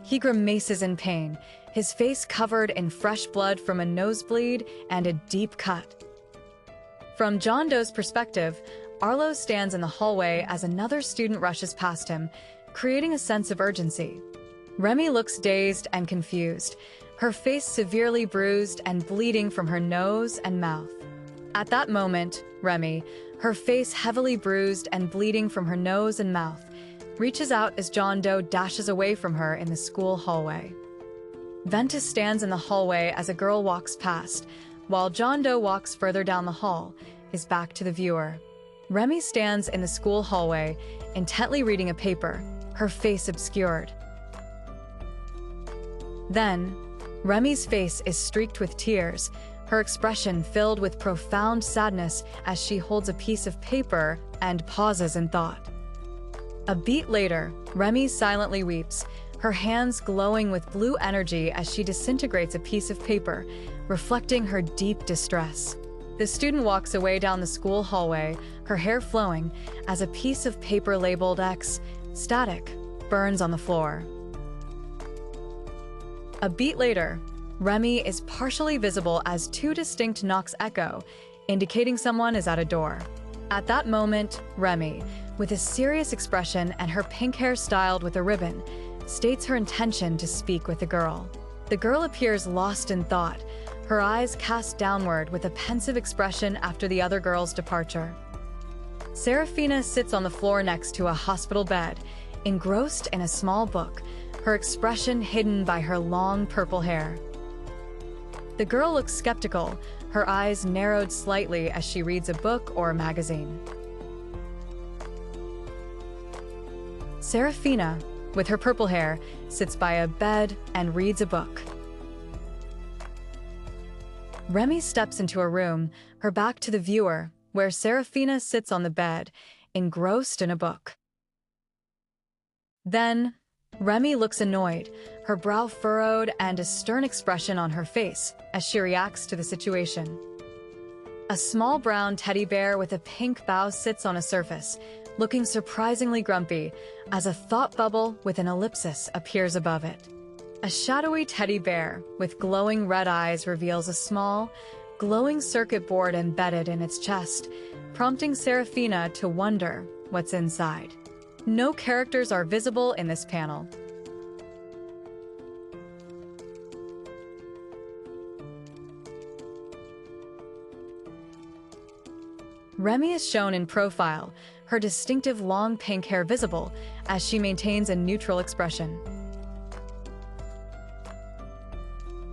He grimaces in pain, his face covered in fresh blood from a nosebleed and a deep cut. From John Doe's perspective, Arlo stands in the hallway as another student rushes past him, creating a sense of urgency. Remy looks dazed and confused, her face severely bruised and bleeding from her nose and mouth. At that moment, Remy, her face heavily bruised and bleeding from her nose and mouth, reaches out as John Doe dashes away from her in the school hallway. Ventus stands in the hallway as a girl walks past, while John Doe walks further down the hall, his back to the viewer. Remy stands in the school hallway, intently reading a paper, her face obscured. Then, Remy's face is streaked with tears, her expression filled with profound sadness as she holds a piece of paper and pauses in thought. A beat later, Remy silently weeps, her hands glowing with blue energy as she disintegrates a piece of paper, reflecting her deep distress. The student walks away down the school hallway, her hair flowing, as a piece of paper labeled X, static, burns on the floor. A beat later, Remy is partially visible as two distinct knocks echo, indicating someone is at a door. At that moment, Remy, with a serious expression and her pink hair styled with a ribbon, states her intention to speak with the girl. The girl appears lost in thought, her eyes cast downward with a pensive expression after the other girl's departure. Serafina sits on the floor next to a hospital bed, engrossed in a small book, her expression hidden by her long purple hair. The girl looks skeptical, her eyes narrowed slightly as she reads a book or a magazine. Serafina, with her purple hair, sits by a bed and reads a book. Remy steps into a room, her back to the viewer, where Serafina sits on the bed, engrossed in a book. Then, Remy looks annoyed, her brow furrowed and a stern expression on her face as she reacts to the situation. A small brown teddy bear with a pink bow sits on a surface, looking surprisingly grumpy, as a thought bubble with an ellipsis appears above it. A shadowy teddy bear with glowing red eyes reveals a small, glowing circuit board embedded in its chest, prompting Serafina to wonder what's inside. No characters are visible in this panel. Remy is shown in profile, her distinctive long pink hair visible as she maintains a neutral expression.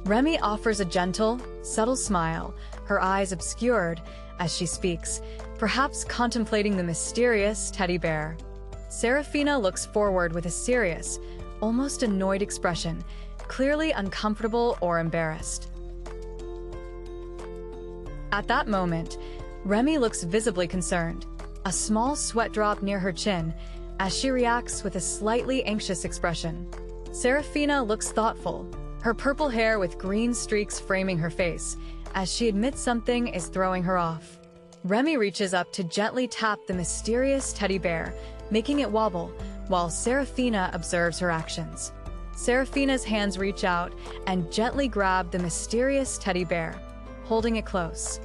Remy offers a gentle, subtle smile, her eyes obscured as she speaks, perhaps contemplating the mysterious teddy bear. Serafina looks forward with a serious, almost annoyed expression, clearly uncomfortable or embarrassed. At that moment, Remy looks visibly concerned, a small sweat drop near her chin, as she reacts with a slightly anxious expression. Serafina looks thoughtful, her purple hair with green streaks framing her face, as she admits something is throwing her off. Remy reaches up to gently tap the mysterious teddy bear, making it wobble, while Serafina observes her actions. Serafina's hands reach out and gently grab the mysterious teddy bear, holding it close.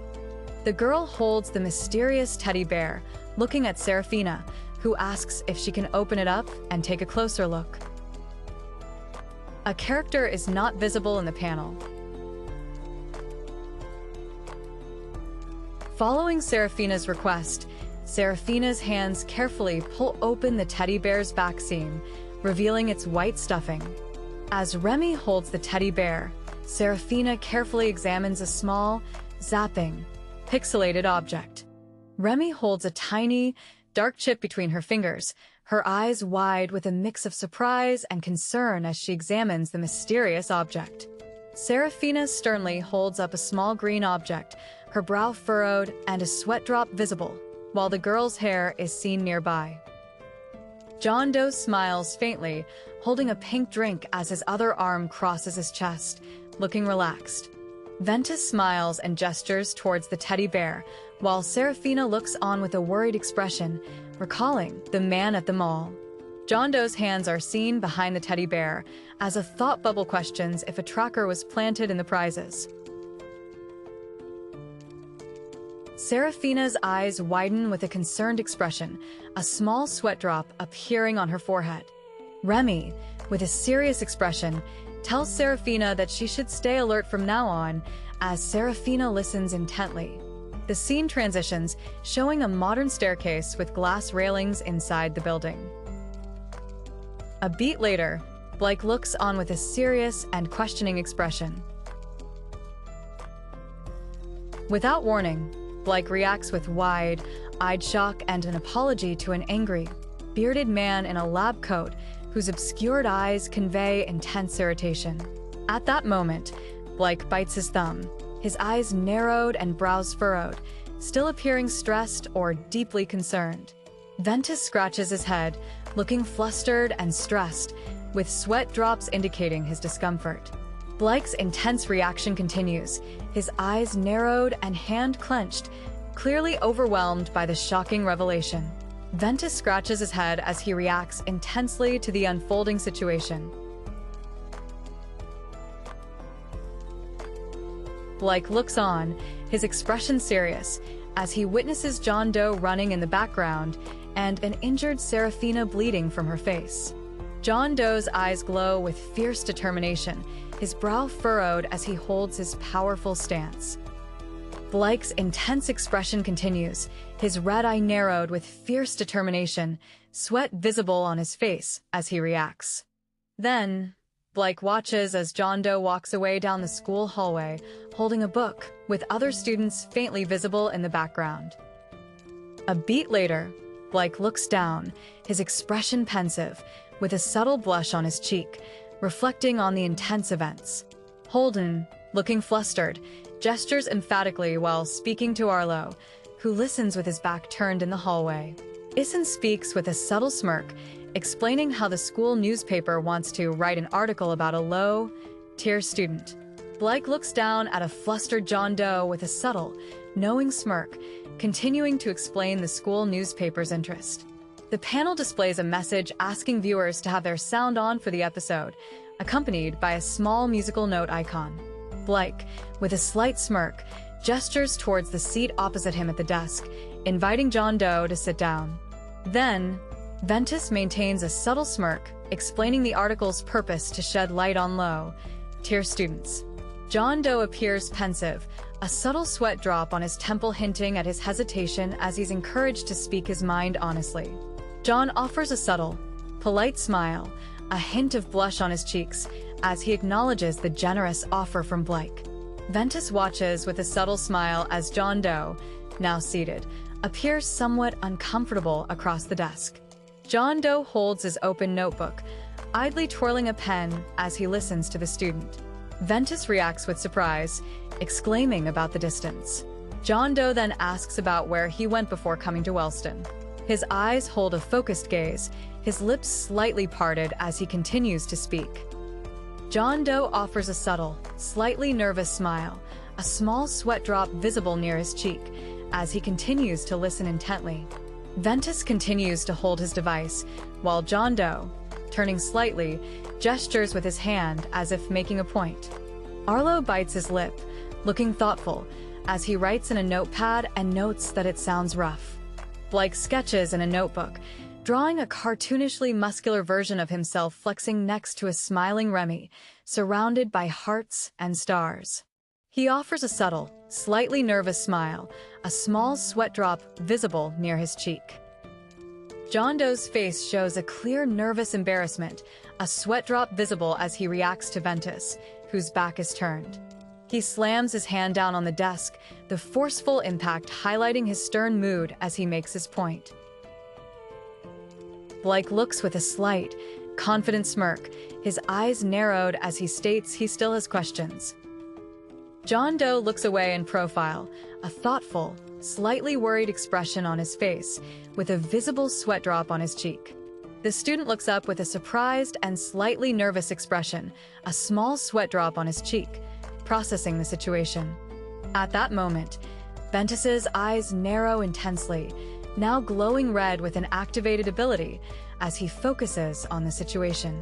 The girl holds the mysterious teddy bear, looking at Serafina, who asks if she can open it up and take a closer look. A character is not visible in the panel. Following Serafina's request, Serafina's hands carefully pull open the teddy bear's back seam, revealing its white stuffing. As Remy holds the teddy bear, Serafina carefully examines a small, zapping, pixelated object. Remy holds a tiny, dark chip between her fingers, her eyes wide with a mix of surprise and concern as she examines the mysterious object. Serafina sternly holds up a small green object, her brow furrowed and a sweat drop visible, while the girl's hair is seen nearby. John Doe smiles faintly, holding a pink drink as his other arm crosses his chest, looking relaxed. Ventus smiles and gestures towards the teddy bear, while Serafina looks on with a worried expression, recalling the man at the mall. John Doe's hands are seen behind the teddy bear, as a thought bubble questions if a tracker was planted in the prizes. Serafina's eyes widen with a concerned expression, a small sweat drop appearing on her forehead. Remy, with a serious expression, tells Serafina that she should stay alert from now on, as Serafina listens intently. The scene transitions, showing a modern staircase with glass railings inside the building. A beat later, Blake looks on with a serious and questioning expression. Without warning, Blake reacts with wide-eyed shock and an apology to an angry, bearded man in a lab coat whose obscured eyes convey intense irritation. At that moment, Blake bites his thumb, his eyes narrowed and brows furrowed, still appearing stressed or deeply concerned. Ventus scratches his head, looking flustered and stressed, with sweat drops indicating his discomfort. Blake's intense reaction continues, his eyes narrowed and hand clenched, clearly overwhelmed by the shocking revelation. Ventus scratches his head as he reacts intensely to the unfolding situation. Blake looks on, his expression serious, as he witnesses John Doe running in the background and an injured Serafina bleeding from her face. John Doe's eyes glow with fierce determination, his brow furrowed as he holds his powerful stance. Blake's intense expression continues, his red eye narrowed with fierce determination, sweat visible on his face as he reacts. Then, Blake watches as John Doe walks away down the school hallway, holding a book, with other students faintly visible in the background. A beat later, Blake looks down, his expression pensive, with a subtle blush on his cheek, reflecting on the intense events. Holden, looking flustered, gestures emphatically while speaking to Arlo, who listens with his back turned in the hallway. Issen speaks with a subtle smirk, explaining how the school newspaper wants to write an article about a low-tier student. Blake looks down at a flustered John Doe with a subtle, knowing smirk, continuing to explain the school newspaper's interest. The panel displays a message asking viewers to have their sound on for the episode, accompanied by a small musical note icon. Blake, with a slight smirk, gestures towards the seat opposite him at the desk, inviting John Doe to sit down. Then, Ventus maintains a subtle smirk, explaining the article's purpose to shed light on low-tier students. John Doe appears pensive, a subtle sweat drop on his temple hinting at his hesitation as he's encouraged to speak his mind honestly. John offers a subtle, polite smile, a hint of blush on his cheeks, as he acknowledges the generous offer from Blake. Ventus watches with a subtle smile as John Doe, now seated, appears somewhat uncomfortable across the desk. John Doe holds his open notebook, idly twirling a pen as he listens to the student. Ventus reacts with surprise, exclaiming about the distance. John Doe then asks about where he went before coming to Wellston. His eyes hold a focused gaze, his lips slightly parted as he continues to speak. John Doe offers a subtle, slightly nervous smile, a small sweat drop visible near his cheek, as he continues to listen intently. Ventus continues to hold his device, while John Doe, turning slightly, gestures with his hand as if making a point. Arlo bites his lip, looking thoughtful, as he writes in a notepad and notes that it sounds rough. Blake sketches in a notebook, drawing a cartoonishly muscular version of himself flexing next to a smiling Remy, surrounded by hearts and stars. He offers a subtle, slightly nervous smile, a small sweat drop visible near his cheek. John Doe's face shows a clear nervous embarrassment, a sweat drop visible as he reacts to Ventus, whose back is turned. He slams his hand down on the desk, the forceful impact highlighting his stern mood as he makes his point. Blake looks with a slight, confident smirk, his eyes narrowed as he states he still has questions. John Doe looks away in profile, a thoughtful, slightly worried expression on his face, with a visible sweat drop on his cheek. The student looks up with a surprised and slightly nervous expression, a small sweat drop on his cheek, processing the situation. At that moment, Ventus's eyes narrow intensely, now glowing red with an activated ability, as he focuses on the situation.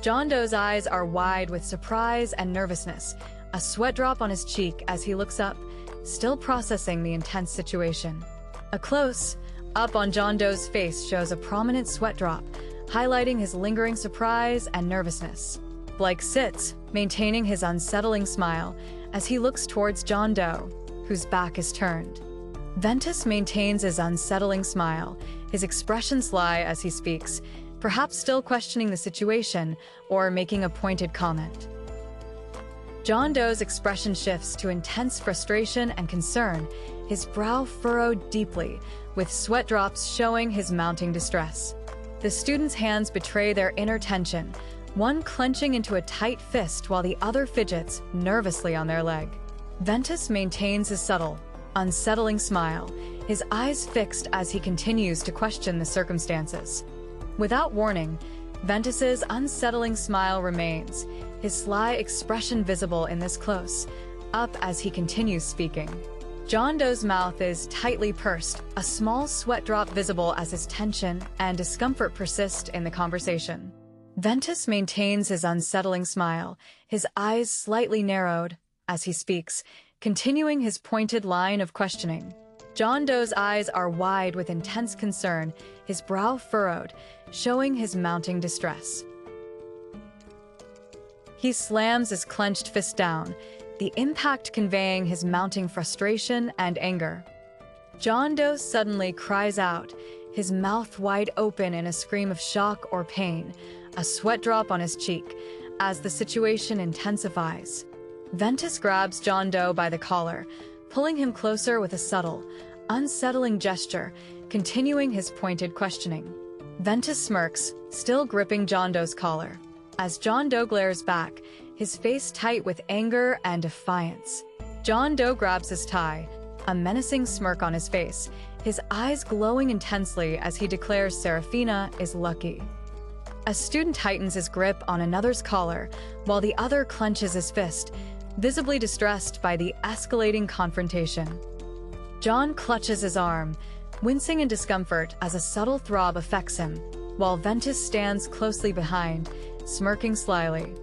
John Doe's eyes are wide with surprise and nervousness, a sweat drop on his cheek as he looks up, still processing the intense situation. A close-up on John Doe's face shows a prominent sweat drop, highlighting his lingering surprise and nervousness. Blake sits, maintaining his unsettling smile, as he looks towards John Doe, whose back is turned. Ventus maintains his unsettling smile, his expression sly as he speaks, perhaps still questioning the situation or making a pointed comment. John Doe's expression shifts to intense frustration and concern, his brow furrowed deeply, with sweat drops showing his mounting distress. The student's hands betray their inner tension, one clenching into a tight fist while the other fidgets nervously on their leg. Ventus maintains his subtle, unsettling smile, his eyes fixed as he continues to question the circumstances. Without warning, Ventus's unsettling smile remains, his sly expression visible in this close-up as he continues speaking. John Doe's mouth is tightly pursed, a small sweat drop visible as his tension and discomfort persist in the conversation. Ventus maintains his unsettling smile, his eyes slightly narrowed as he speaks, continuing his pointed line of questioning. John Doe's eyes are wide with intense concern, his brow furrowed, showing his mounting distress. He slams his clenched fist down, the impact conveying his mounting frustration and anger. John Doe suddenly cries out, his mouth wide open in a scream of shock or pain, a sweat drop on his cheek, as the situation intensifies. Ventus grabs John Doe by the collar, pulling him closer with a subtle, unsettling gesture, continuing his pointed questioning. Ventus smirks, still gripping John Doe's collar. As John Doe glares back, his face tight with anger and defiance. John Doe grabs his tie, a menacing smirk on his face, his eyes glowing intensely as he declares Serafina is lucky. A student tightens his grip on another's collar, while the other clenches his fist, visibly distressed by the escalating confrontation. John clutches his arm, wincing in discomfort as a subtle throb affects him, while Ventus stands closely behind, smirking slyly.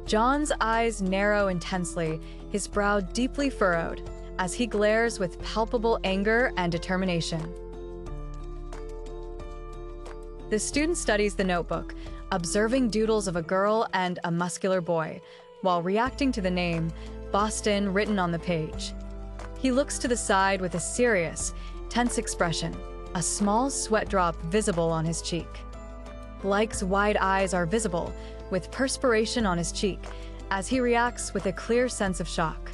John's eyes narrow intensely, his brow deeply furrowed, as he glares with palpable anger and determination. The student studies the notebook, observing doodles of a girl and a muscular boy, while reacting to the name, Boston, written on the page. He looks to the side with a serious, tense expression, a small sweat drop visible on his cheek. Blake's wide eyes are visible, with perspiration on his cheek, as he reacts with a clear sense of shock.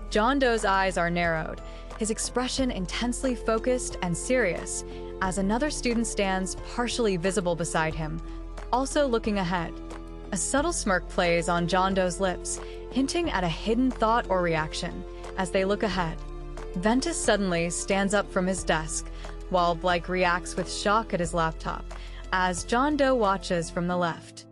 John Doe's eyes are narrowed, his expression intensely focused and serious, as another student stands partially visible beside him, also looking ahead. A subtle smirk plays on John Doe's lips, hinting at a hidden thought or reaction, as they look ahead. Ventus suddenly stands up from his desk, while Blake reacts with shock at his laptop, as John Doe watches from the left.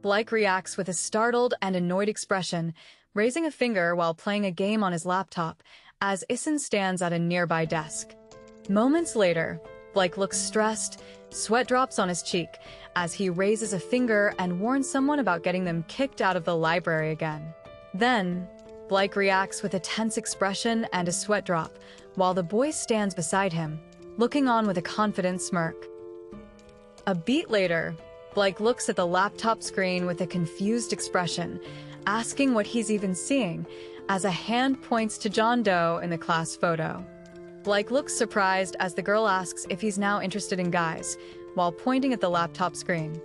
Blake reacts with a startled and annoyed expression, raising a finger while playing a game on his laptop, as Issen stands at a nearby desk. Moments later, Blake looks stressed, sweat drops on his cheek, as he raises a finger and warns someone about getting them kicked out of the library again. Then, Blake reacts with a tense expression and a sweat drop, while the boy stands beside him, looking on with a confident smirk. A beat later, Blake looks at the laptop screen with a confused expression, asking what he's even seeing, as a hand points to John Doe in the class photo. Blake looks surprised as the girl asks if he's now interested in guys, while pointing at the laptop screen.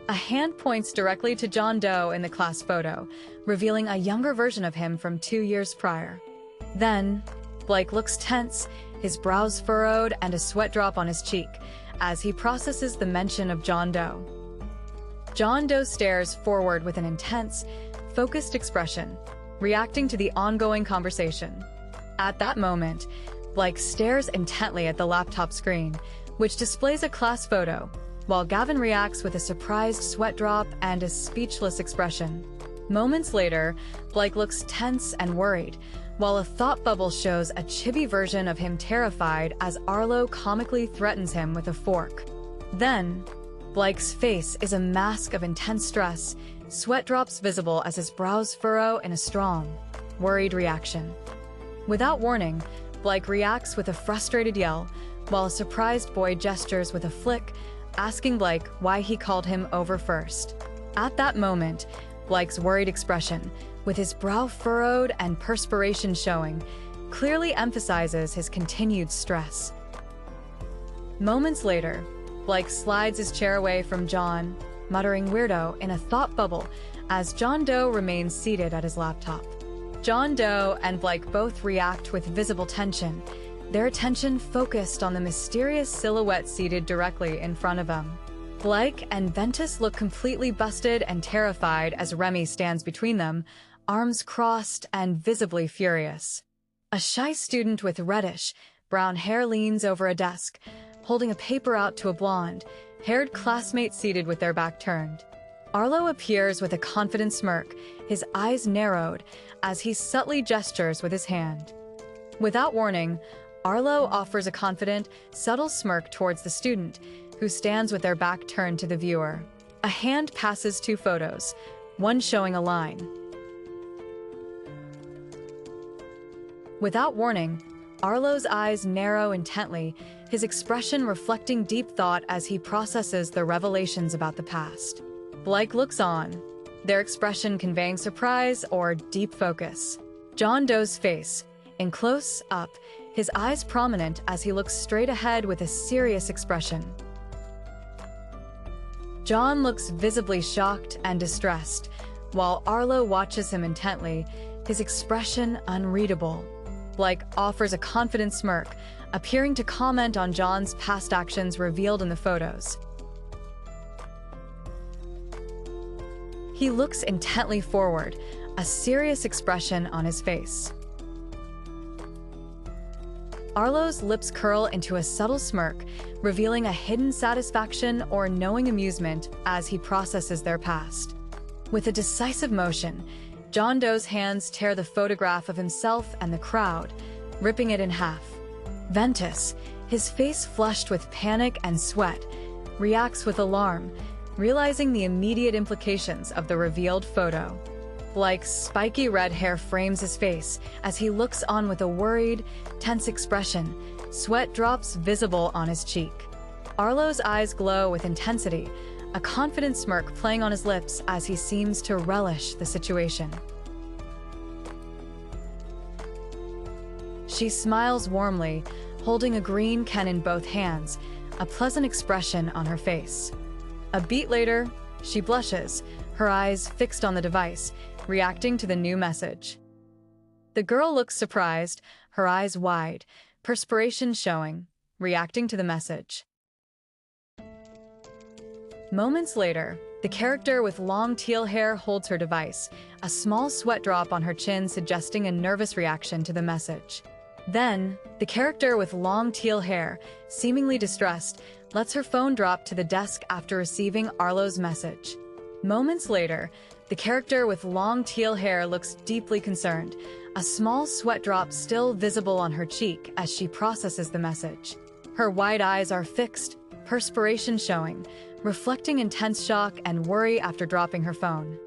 A hand points directly to John Doe in the class photo, revealing a younger version of him from 2 years prior. Then, Blake looks tense, his brows furrowed and a sweat drop on his cheek, as he processes the mention of John Doe. John Doe stares forward with an intense, focused expression, reacting to the ongoing conversation. At that moment, Blake stares intently at the laptop screen, which displays a class photo, while Gavin reacts with a surprised sweat drop and a speechless expression. Moments later, Blake looks tense and worried, while a thought bubble shows a chibi version of him terrified as Arlo comically threatens him with a fork. Then, Blake's face is a mask of intense stress, sweat drops visible as his brows furrow in a strong, worried reaction. Without warning, Blake reacts with a frustrated yell, while a surprised boy gestures with a flick, asking Blake why he called him over first. At that moment, Blake's worried expression, with his brow furrowed and perspiration showing, clearly emphasizes his continued stress. Moments later, Blake slides his chair away from John, muttering "weirdo" in a thought bubble as John Doe remains seated at his laptop. John Doe and Blake both react with visible tension, their attention focused on the mysterious silhouette seated directly in front of them. Blake and Ventus look completely busted and terrified as Remy stands between them, arms crossed and visibly furious. A shy student with reddish, brown hair leans over a desk, holding a paper out to a blonde-haired classmate seated with their back turned. Arlo appears with a confident smirk, his eyes narrowed, as he subtly gestures with his hand. Without warning, Arlo offers a confident, subtle smirk towards the student, who stands with their back turned to the viewer. A hand passes 2 photos, one showing a line. Without warning, Arlo's eyes narrow intently, his expression reflecting deep thought as he processes the revelations about the past. Blake looks on, their expression conveying surprise or deep focus. John Doe's face, in close-up, his eyes prominent as he looks straight ahead with a serious expression. John looks visibly shocked and distressed, while Arlo watches him intently, his expression unreadable. Blake offers a confident smirk, appearing to comment on John's past actions revealed in the photos. He looks intently forward, a serious expression on his face. Arlo's lips curl into a subtle smirk, revealing a hidden satisfaction or knowing amusement as he processes their past. With a decisive motion, John Doe's hands tear the photograph of himself and the crowd, ripping it in half. Ventus, his face flushed with panic and sweat, reacts with alarm, realizing the immediate implications of the revealed photo. Blake's spiky red hair frames his face as he looks on with a worried, tense expression, sweat drops visible on his cheek. Arlo's eyes glow with intensity, a confident smirk playing on his lips as he seems to relish the situation. She smiles warmly, holding a green can in both hands, a pleasant expression on her face. A beat later, she blushes, her eyes fixed on the device, reacting to the new message. The girl looks surprised, her eyes wide, perspiration showing, reacting to the message. Moments later, the character with long teal hair holds her device, a small sweat drop on her chin suggesting a nervous reaction to the message. Then, the character with long teal hair, seemingly distressed, lets her phone drop to the desk after receiving Arlo's message. Moments later, the character with long teal hair looks deeply concerned, a small sweat drop still visible on her cheek as she processes the message. Her wide eyes are fixed, perspiration showing, reflecting intense shock and worry after dropping her phone.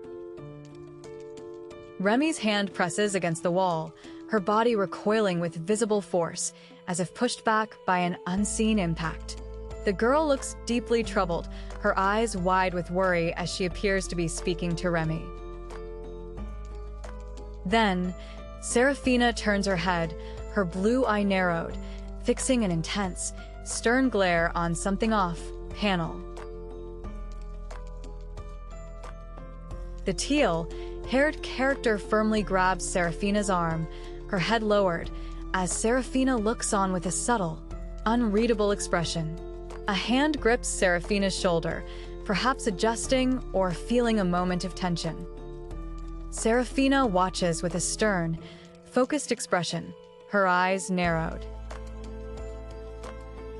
Remy's hand presses against the wall, her body recoiling with visible force, as if pushed back by an unseen impact. The girl looks deeply troubled, her eyes wide with worry as she appears to be speaking to Remy. Then, Serafina turns her head, her blue eye narrowed, fixing an intense, stern glare on something off panel. The teal-haired character firmly grabs Serafina's arm, her head lowered, as Serafina looks on with a subtle, unreadable expression. A hand grips Serafina's shoulder, perhaps adjusting or feeling a moment of tension. Serafina watches with a stern, focused expression, her eyes narrowed.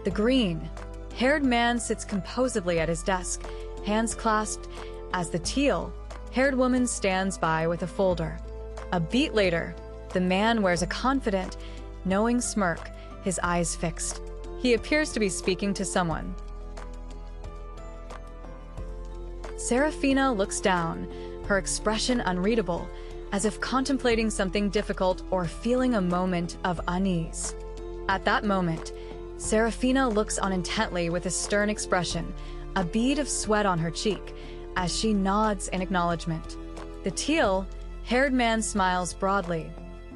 The green-haired man sits composedly at his desk, hands clasped, as the teal-haired woman stands by with a folder. A beat later, the man wears a confident, knowing smirk, his eyes fixed. He appears to be speaking to someone. Serafina looks down, her expression unreadable, as if contemplating something difficult or feeling a moment of unease. At that moment, Serafina looks on intently with a stern expression, a bead of sweat on her cheek, as she nods in acknowledgement. The teal-haired man smiles broadly,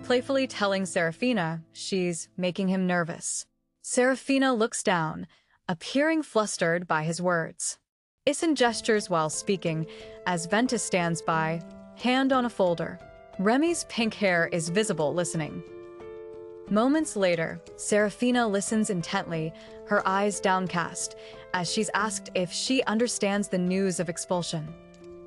playfully telling Serafina she's making him nervous. Serafina looks down, appearing flustered by his words. Issen gestures while speaking, as Ventus stands by, hand on a folder. Remy's pink hair is visible listening. Moments later, Serafina listens intently, her eyes downcast, as she's asked if she understands the news of expulsion.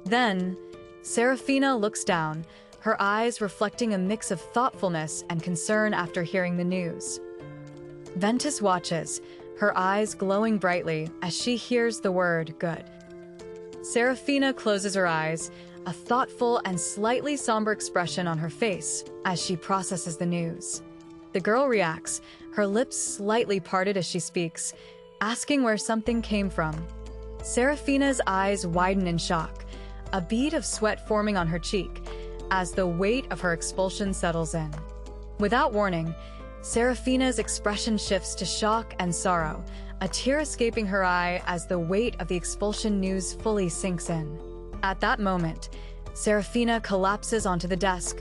Then, Serafina looks down, her eyes reflecting a mix of thoughtfulness and concern after hearing the news. Ventus watches, her eyes glowing brightly as she hears the word good. Serafina closes her eyes, a thoughtful and slightly somber expression on her face as she processes the news. The girl reacts, her lips slightly parted as she speaks, asking where something came from. Serafina's eyes widen in shock, a bead of sweat forming on her cheek, as the weight of her expulsion settles in. Without warning, Serafina's expression shifts to shock and sorrow, a tear escaping her eye as the weight of the expulsion news fully sinks in. At that moment, Serafina collapses onto the desk,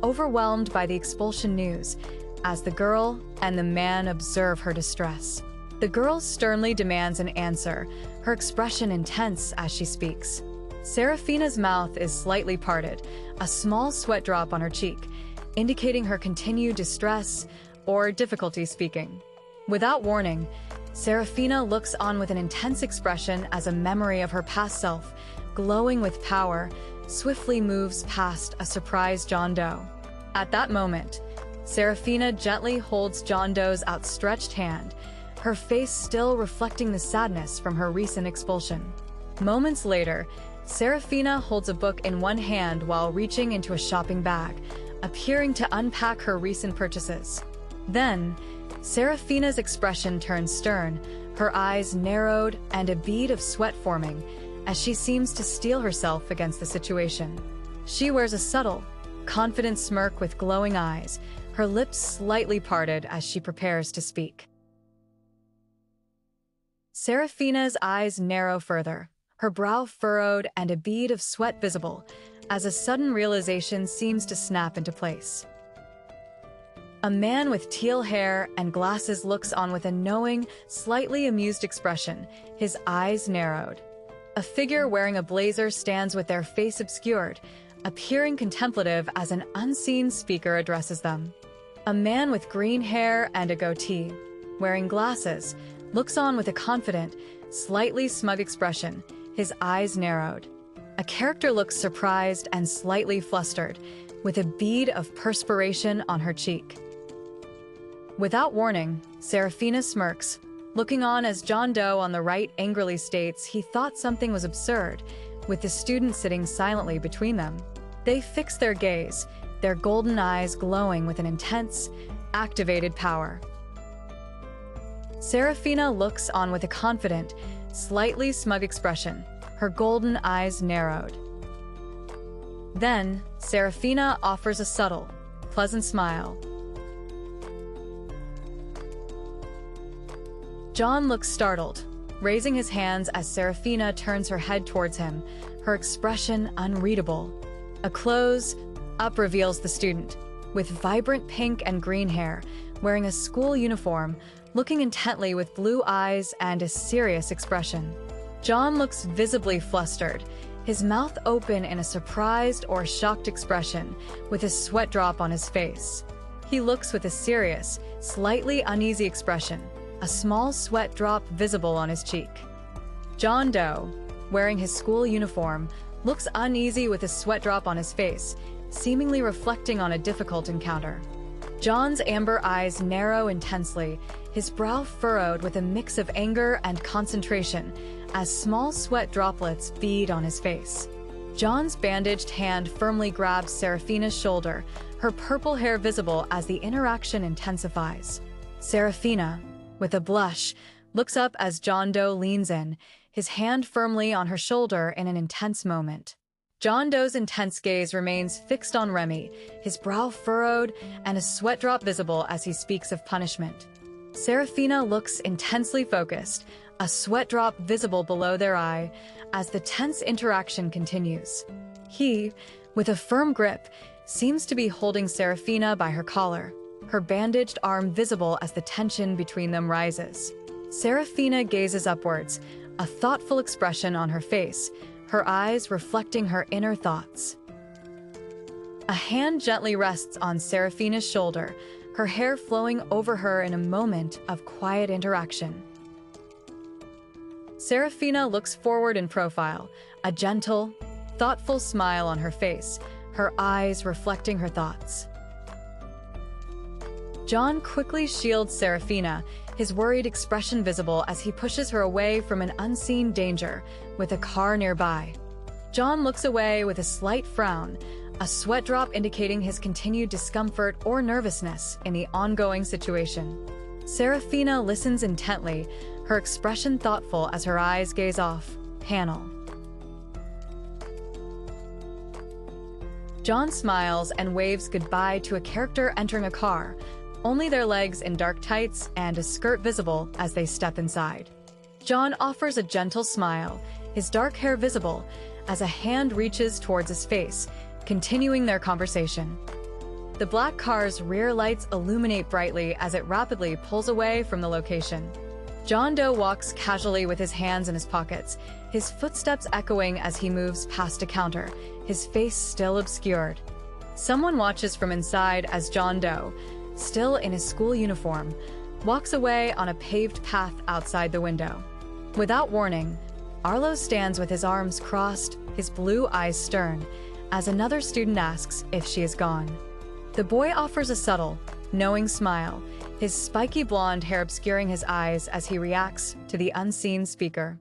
overwhelmed by the expulsion news, as the girl and the man observe her distress. The girl sternly demands an answer, her expression intense as she speaks. Serafina's mouth is slightly parted, a small sweat drop on her cheek, indicating her continued distress or difficulty speaking. Without warning, Serafina looks on with an intense expression as a memory of her past self, glowing with power, swiftly moves past a surprised John Doe. At that moment, Serafina gently holds John Doe's outstretched hand, her face still reflecting the sadness from her recent expulsion. Moments later, Serafina holds a book in one hand while reaching into a shopping bag, appearing to unpack her recent purchases. Then, Serafina's expression turns stern, her eyes narrowed and a bead of sweat forming, as she seems to steel herself against the situation. She wears a subtle, confident smirk with glowing eyes, her lips slightly parted as she prepares to speak. Serafina's eyes narrow further, her brow furrowed and a bead of sweat visible, as a sudden realization seems to snap into place. A man with teal hair and glasses looks on with a knowing, slightly amused expression, his eyes narrowed. A figure wearing a blazer stands with their face obscured, appearing contemplative as an unseen speaker addresses them. A man with green hair and a goatee, wearing glasses, looks on with a confident, slightly smug expression, his eyes narrowed. A character looks surprised and slightly flustered, with a bead of perspiration on her cheek. Without warning, Serafina smirks, looking on as John Doe on the right angrily states he thought something was absurd, with the student sitting silently between them. They fix their gaze, their golden eyes glowing with an intense, activated power. Serafina looks on with a confident, slightly smug expression, her golden eyes narrowed. Then, Serafina offers a subtle, pleasant smile. John looks startled, raising his hands as Serafina turns her head towards him, her expression unreadable. A close-up reveals the student, with vibrant pink and green hair, wearing a school uniform, looking intently with blue eyes and a serious expression. John looks visibly flustered, his mouth open in a surprised or shocked expression, with a sweat drop on his face. He looks with a serious, slightly uneasy expression, a small sweat drop visible on his cheek. John Doe, wearing his school uniform, looks uneasy with a sweat drop on his face, seemingly reflecting on a difficult encounter. John's amber eyes narrow intensely, his brow furrowed with a mix of anger and concentration, as small sweat droplets bead on his face. John's bandaged hand firmly grabs Serafina's shoulder, her purple hair visible as the interaction intensifies. Serafina, with a blush, looks up as John Doe leans in, his hand firmly on her shoulder in an intense moment. John Doe's intense gaze remains fixed on Remy, his brow furrowed and a sweat drop visible as he speaks of punishment. Serafina looks intensely focused, a sweat drop visible below their eye, as the tense interaction continues. He, with a firm grip, seems to be holding Serafina by her collar, her bandaged arm visible as the tension between them rises. Serafina gazes upwards, a thoughtful expression on her face, her eyes reflecting her inner thoughts. A hand gently rests on Serafina's shoulder, her hair flowing over her in a moment of quiet interaction. Serafina looks forward in profile, a gentle, thoughtful smile on her face, her eyes reflecting her thoughts. John quickly shields Serafina, his worried expression visible as he pushes her away from an unseen danger, with a car nearby. John looks away with a slight frown, a sweat drop indicating his continued discomfort or nervousness in the ongoing situation. Serafina listens intently, her expression thoughtful as her eyes gaze off. Panel. John smiles and waves goodbye to a character entering a car, only their legs in dark tights and a skirt visible as they step inside. John offers a gentle smile, his dark hair visible, as a hand reaches towards his face, continuing their conversation. The black car's rear lights illuminate brightly as it rapidly pulls away from the location. John Doe walks casually with his hands in his pockets, his footsteps echoing as he moves past a counter, his face still obscured. Someone watches from inside as John Doe, still in his school uniform, walks away on a paved path outside the window. Without warning, Arlo stands with his arms crossed, his blue eyes stern, as another student asks if she is gone. The boy offers a subtle, knowing smile, his spiky blonde hair obscuring his eyes as he reacts to the unseen speaker.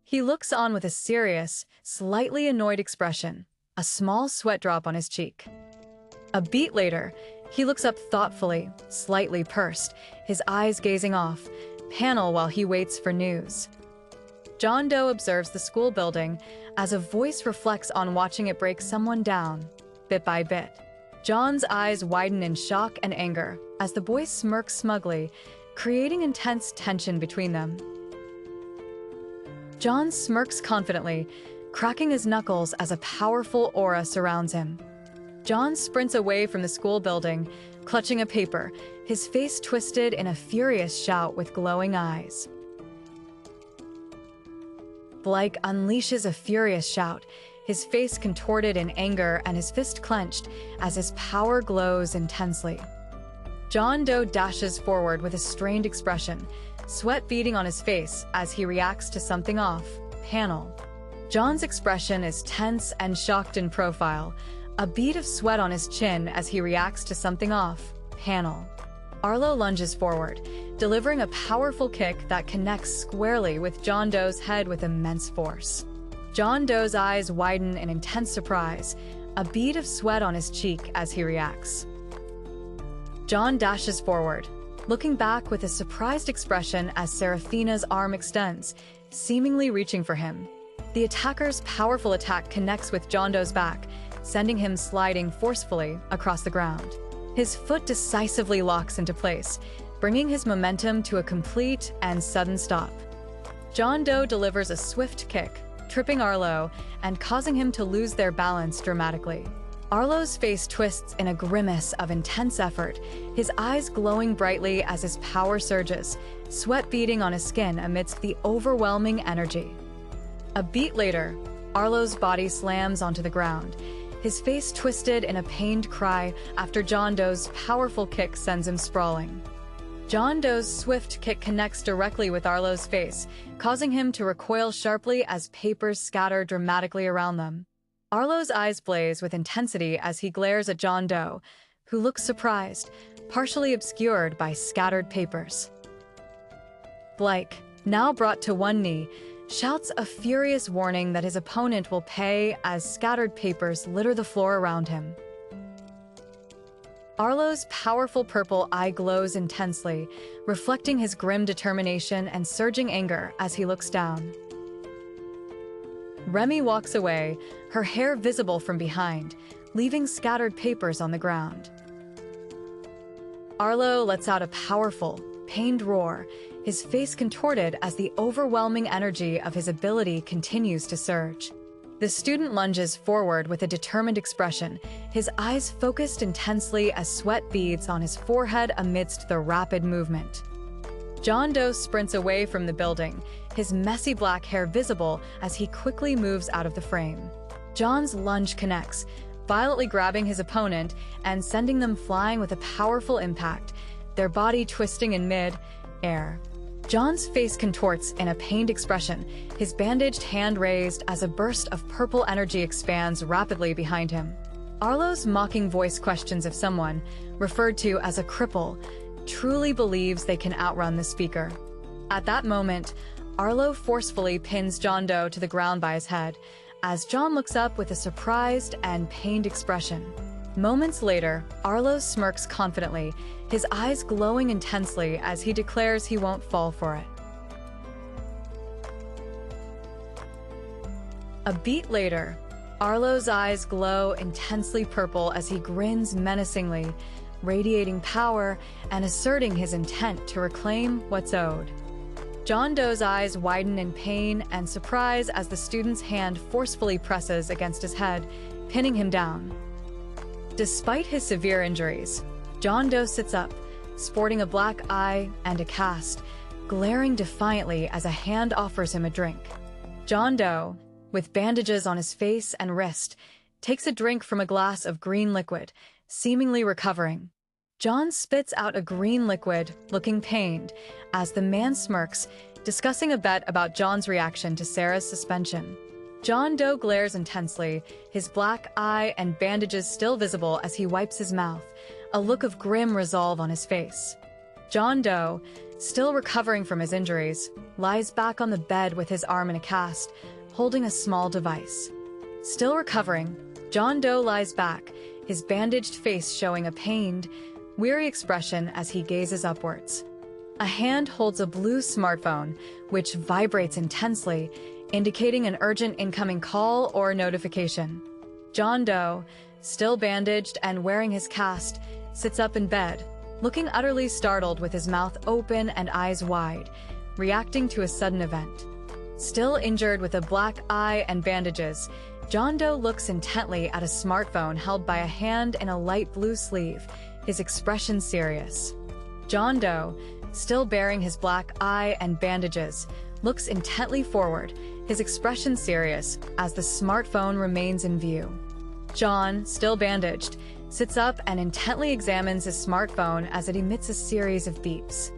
He looks on with a serious, slightly annoyed expression, a small sweat drop on his cheek. A beat later, he looks up thoughtfully, slightly pursed, his eyes gazing off, panel while he waits for news. John Doe observes the school building as a voice reflects on watching it break someone down, bit by bit. John's eyes widen in shock and anger as the boy smirks smugly, creating intense tension between them. John smirks confidently, cracking his knuckles as a powerful aura surrounds him. John sprints away from the school building, clutching a paper, his face twisted in a furious shout with glowing eyes. Blake unleashes a furious shout, his face contorted in anger and his fist clenched as his power glows intensely. John Doe dashes forward with a strained expression, sweat beading on his face as he reacts to something off. Panel. John's expression is tense and shocked in profile, a bead of sweat on his chin as he reacts to something off. Panel. Arlo lunges forward, delivering a powerful kick that connects squarely with John Doe's head with immense force. John Doe's eyes widen in intense surprise, a bead of sweat on his cheek as he reacts. John dashes forward, looking back with a surprised expression as Serafina's arm extends, seemingly reaching for him. The attacker's powerful attack connects with John Doe's back, sending him sliding forcefully across the ground. His foot decisively locks into place, bringing his momentum to a complete and sudden stop. John Doe delivers a swift kick, tripping Arlo and causing him to lose their balance dramatically. Arlo's face twists in a grimace of intense effort, his eyes glowing brightly as his power surges, sweat beading on his skin amidst the overwhelming energy. A beat later, Arlo's body slams onto the ground, his face twisted in a pained cry after John Doe's powerful kick sends him sprawling. John Doe's swift kick connects directly with Arlo's face, causing him to recoil sharply as papers scatter dramatically around them. Arlo's eyes blaze with intensity as he glares at John Doe, who looks surprised, partially obscured by scattered papers. Blake, now brought to one knee, shouts a furious warning that his opponent will pay as scattered papers litter the floor around him. Arlo's powerful purple eye glows intensely, reflecting his grim determination and surging anger as he looks down. Remy walks away, her hair visible from behind, leaving scattered papers on the ground. Arlo lets out a powerful, pained roar, his face contorted as the overwhelming energy of his ability continues to surge. The student lunges forward with a determined expression, his eyes focused intensely as sweat beads on his forehead amidst the rapid movement. John Doe sprints away from the building, his messy black hair visible as he quickly moves out of the frame. John's lunge connects, violently grabbing his opponent and sending them flying with a powerful impact, their body twisting in mid-air. John's face contorts in a pained expression, his bandaged hand raised as a burst of purple energy expands rapidly behind him. Arlo's mocking voice questions if someone, referred to as a cripple, truly believes they can outrun the speaker. At that moment, Arlo forcefully pins John Doe to the ground by his head, as John looks up with a surprised and pained expression. Moments later, Arlo smirks confidently, his eyes glowing intensely as he declares he won't fall for it. A beat later, Arlo's eyes glow intensely purple as he grins menacingly, radiating power and asserting his intent to reclaim what's owed. John Doe's eyes widen in pain and surprise as the student's hand forcefully presses against his head, pinning him down. Despite his severe injuries, John Doe sits up, sporting a black eye and a cast, glaring defiantly as a hand offers him a drink. John Doe, with bandages on his face and wrist, takes a drink from a glass of green liquid, seemingly recovering. John spits out a green liquid, looking pained, as the man smirks, discussing a bet about John's reaction to Sarah's suspension. John Doe glares intensely, his black eye and bandages still visible as he wipes his mouth, a look of grim resolve on his face. John Doe, still recovering from his injuries, lies back on the bed with his arm in a cast, holding a small device. Still recovering, John Doe lies back, his bandaged face showing a pained, weary expression as he gazes upwards. A hand holds a blue smartphone, which vibrates intensely, indicating an urgent incoming call or notification. John Doe, still bandaged and wearing his cast, sits up in bed, looking utterly startled with his mouth open and eyes wide, reacting to a sudden event. Still injured with a black eye and bandages, John Doe looks intently at a smartphone held by a hand in a light blue sleeve, his expression serious. John Doe, still bearing his black eye and bandages, looks intently forward, his expression serious as the smartphone remains in view. John, still bandaged, sits up and intently examines his smartphone as it emits a series of beeps.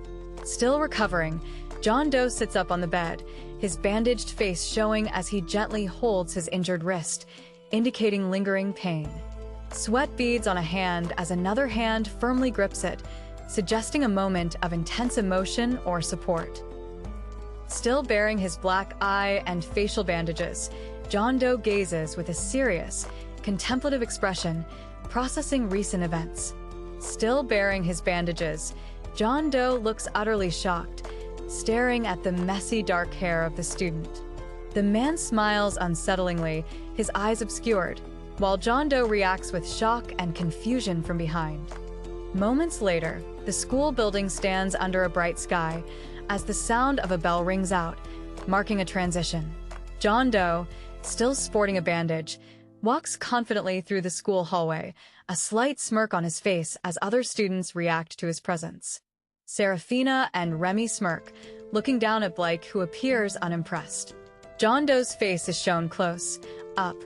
Still recovering, John Doe sits up on the bed, his bandaged face showing as he gently holds his injured wrist, indicating lingering pain. Sweat beads on a hand as another hand firmly grips it, suggesting a moment of intense emotion or support. Still bearing his black eye and facial bandages, John Doe gazes with a serious, contemplative expression, processing recent events. Still bearing his bandages, John Doe looks utterly shocked, staring at the messy dark hair of the student. The man smiles unsettlingly, his eyes obscured, while John Doe reacts with shock and confusion from behind. Moments later, the school building stands under a bright sky as the sound of a bell rings out, marking a transition. John Doe, still sporting a bandage, walks confidently through the school hallway, a slight smirk on his face as other students react to his presence. Serafina and Remy smirk, looking down at Blake, who appears unimpressed. John Doe's face is shown close up,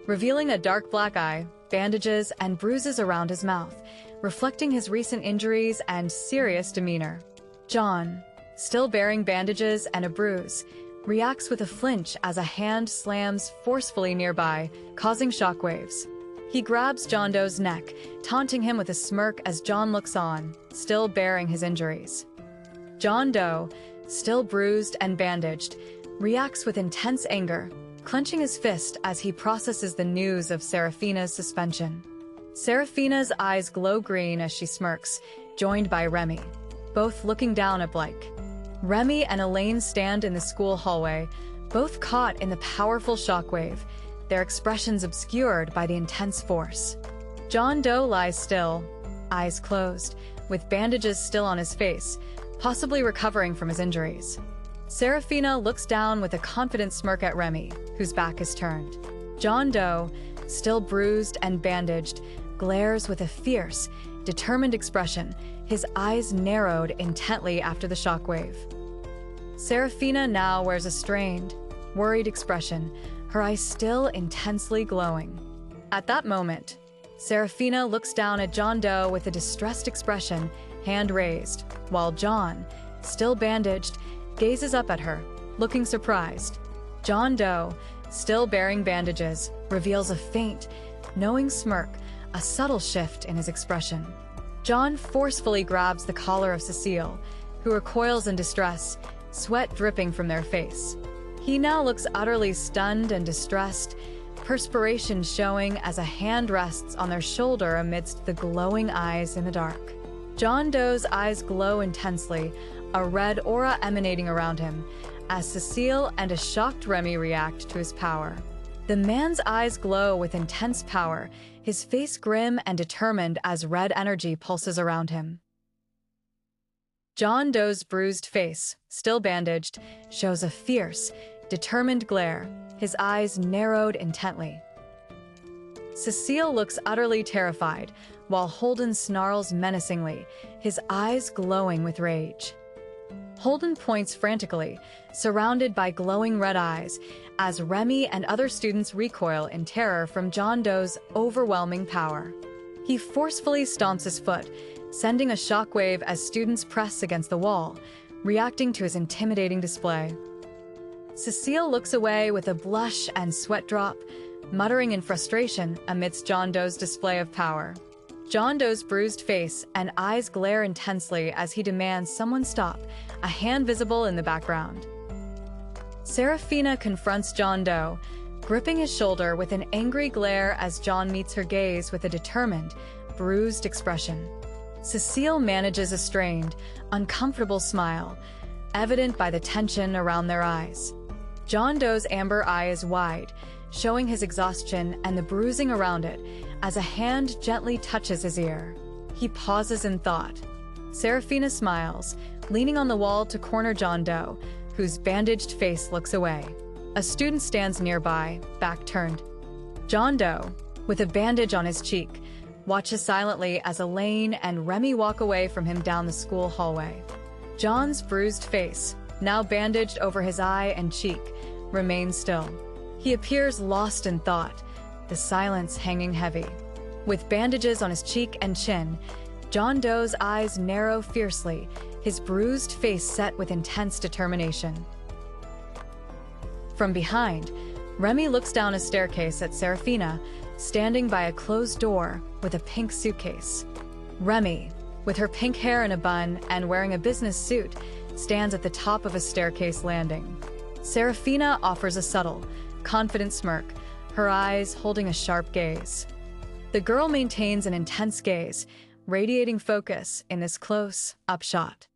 revealing a dark black eye, bandages, and bruises around his mouth, reflecting his recent injuries and serious demeanor. John, still bearing bandages and a bruise, reacts with a flinch as a hand slams forcefully nearby, causing shockwaves. He grabs John Doe's neck, taunting him with a smirk as John looks on, still bearing his injuries. John Doe, still bruised and bandaged, reacts with intense anger, clenching his fist as he processes the news of Serafina's suspension. Serafina's eyes glow green as she smirks, joined by Remy, both looking down at Blake. Remy and Elaine stand in the school hallway, both caught in the powerful shockwave, their expressions obscured by the intense force. John Doe lies still, eyes closed, with bandages still on his face, possibly recovering from his injuries. Serafina looks down with a confident smirk at Remy, whose back is turned. John Doe, still bruised and bandaged, glares with a fierce, determined expression, his eyes narrowed intently after the shockwave. Serafina now wears a strained, worried expression, her eyes still intensely glowing. At that moment, Serafina looks down at John Doe with a distressed expression, hand raised, while John, still bandaged, gazes up at her, looking surprised. John Doe, still bearing bandages, reveals a faint, knowing smirk, a subtle shift in his expression. John forcefully grabs the collar of Cecile, who recoils in distress, sweat dripping from their face. He now looks utterly stunned and distressed, perspiration showing as a hand rests on their shoulder amidst the glowing eyes in the dark. John Doe's eyes glow intensely, a red aura emanating around him, as Cecile and a shocked Remy react to his power. The man's eyes glow with intense power, his face grim and determined as red energy pulses around him. John Doe's bruised face, still bandaged, shows a fierce, determined glare, his eyes narrowed intently. Cecile looks utterly terrified, while Holden snarls menacingly, his eyes glowing with rage. Holden points frantically, surrounded by glowing red eyes, as Remy and other students recoil in terror from John Doe's overwhelming power. He forcefully stomps his foot, sending a shockwave as students press against the wall, reacting to his intimidating display. Cecile looks away with a blush and sweat drop, muttering in frustration amidst John Doe's display of power. John Doe's bruised face and eyes glare intensely as he demands someone stop, a hand visible in the background. Serafina confronts John Doe, gripping his shoulder with an angry glare as John meets her gaze with a determined, bruised expression. Cecile manages a strained, uncomfortable smile, evident by the tension around their eyes. John Doe's amber eye is wide, showing his exhaustion and the bruising around it, as a hand gently touches his ear. He pauses in thought. Serafina smiles, leaning on the wall to corner John Doe, whose bandaged face looks away. A student stands nearby, back turned. John Doe, with a bandage on his cheek, watches silently as Elaine and Remy walk away from him down the school hallway. John's bruised face, now bandaged over his eye and cheek, remains still. He appears lost in thought, the silence hanging heavy. With bandages on his cheek and chin, John Doe's eyes narrow fiercely, his bruised face set with intense determination. From behind, Remy looks down a staircase at Serafina, standing by a closed door with a pink suitcase. Remy, with her pink hair in a bun and wearing a business suit, stands at the top of a staircase landing. Serafina offers a subtle, confident smirk, her eyes holding a sharp gaze. The girl maintains an intense gaze, radiating focus in this close-up shot.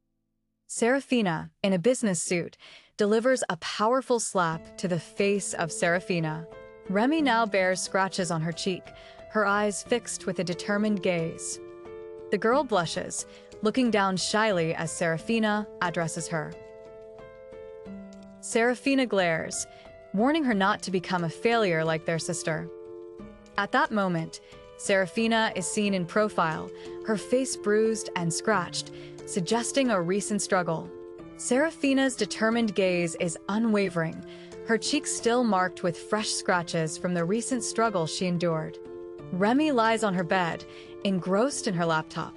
Serafina, in a business suit, delivers a powerful slap to the face of Serafina. Remy now bears scratches on her cheek, her eyes fixed with a determined gaze. The girl blushes, looking down shyly as Serafina addresses her. Serafina glares, warning her not to become a failure like their sister. At that moment, Serafina is seen in profile, her face bruised and scratched, suggesting a recent struggle. Serafina's determined gaze is unwavering, her cheeks still marked with fresh scratches from the recent struggle she endured. Remy lies on her bed, engrossed in her laptop.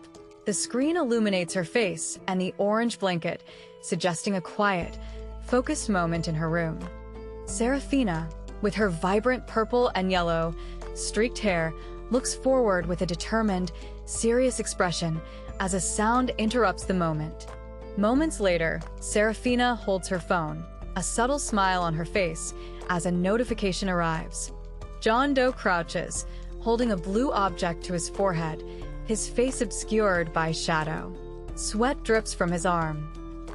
The screen illuminates her face and the orange blanket, suggesting a quiet, focused moment in her room. Serafina, with her vibrant purple and yellow, streaked hair, looks forward with a determined, serious expression as a sound interrupts the moment. Moments later, Serafina holds her phone, a subtle smile on her face as a notification arrives. John Doe crouches, holding a blue object to his forehead, his face obscured by shadow. Sweat drips from his arm,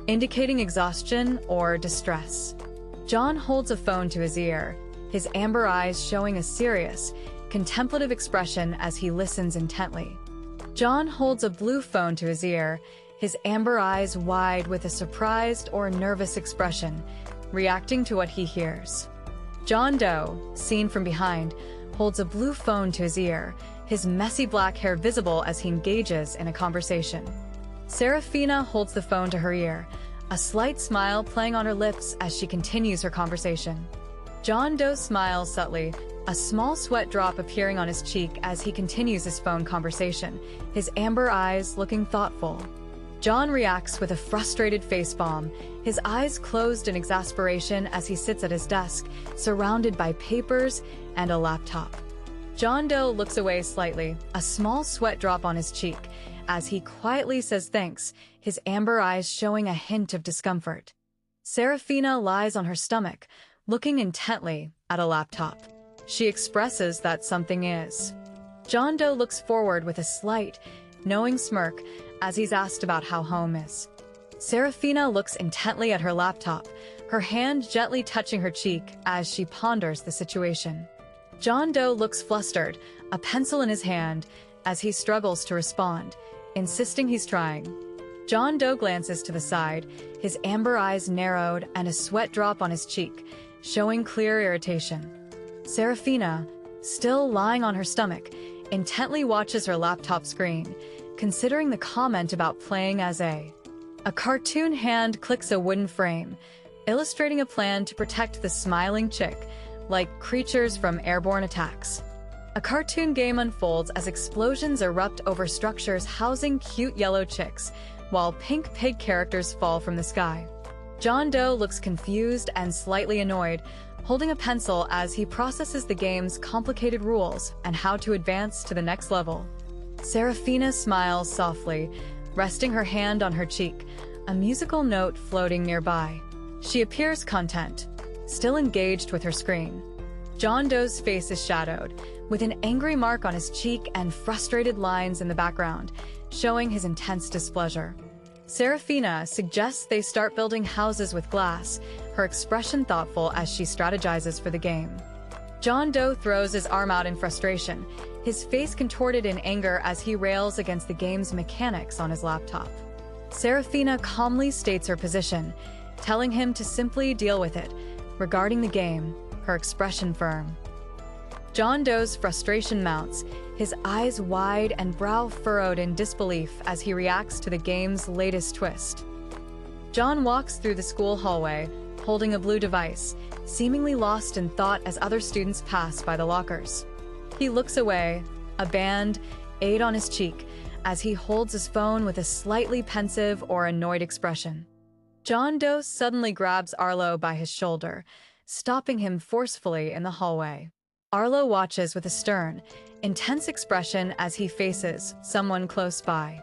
indicating exhaustion or distress. John holds a phone to his ear, his amber eyes showing a serious, contemplative expression as he listens intently. John holds a blue phone to his ear, his amber eyes wide with a surprised or nervous expression, reacting to what he hears. John Doe, seen from behind, holds a blue phone to his ear, his messy black hair visible as he engages in a conversation. Serafina holds the phone to her ear, a slight smile playing on her lips as she continues her conversation. John Doe smiles subtly, a small sweat drop appearing on his cheek as he continues his phone conversation, his amber eyes looking thoughtful. John reacts with a frustrated facepalm, his eyes closed in exasperation as he sits at his desk, surrounded by papers and a laptop. John Doe looks away slightly, a small sweat drop on his cheek, as he quietly says thanks, his amber eyes showing a hint of discomfort. Serafina lies on her stomach, looking intently at a laptop. She expresses that something is. John Doe looks forward with a slight, knowing smirk as he's asked about how home is. Serafina looks intently at her laptop, her hand gently touching her cheek as she ponders the situation. John Doe looks flustered, a pencil in his hand, as he struggles to respond, insisting he's trying. John Doe glances to the side, his amber eyes narrowed and a sweat drop on his cheek, showing clear irritation. Serafina, still lying on her stomach, intently watches her laptop screen, considering the comment about playing as a cartoon hand clicks a wooden frame, illustrating a plan to protect the smiling chick, like creatures from airborne attacks. A cartoon game unfolds as explosions erupt over structures housing cute yellow chicks, while pink pig characters fall from the sky. John Doe looks confused and slightly annoyed, holding a pencil as he processes the game's complicated rules and how to advance to the next level. Serafina smiles softly, resting her hand on her cheek, a musical note floating nearby. She appears content, still engaged with her screen. John Doe's face is shadowed, with an angry mark on his cheek and frustrated lines in the background, showing his intense displeasure. Serafina suggests they start building houses with glass, her expression thoughtful as she strategizes for the game. John Doe throws his arm out in frustration, his face contorted in anger as he rails against the game's mechanics on his laptop. Serafina calmly states her position, telling him to simply deal with it. Regarding the game, her expression firm. John Doe's frustration mounts, his eyes wide and brow furrowed in disbelief as he reacts to the game's latest twist. John walks through the school hallway, holding a blue device, seemingly lost in thought as other students pass by the lockers. He looks away, a band-aid on his cheek, as he holds his phone with a slightly pensive or annoyed expression. John Doe suddenly grabs Arlo by his shoulder, stopping him forcefully in the hallway. Arlo watches with a stern, intense expression as he faces someone close by.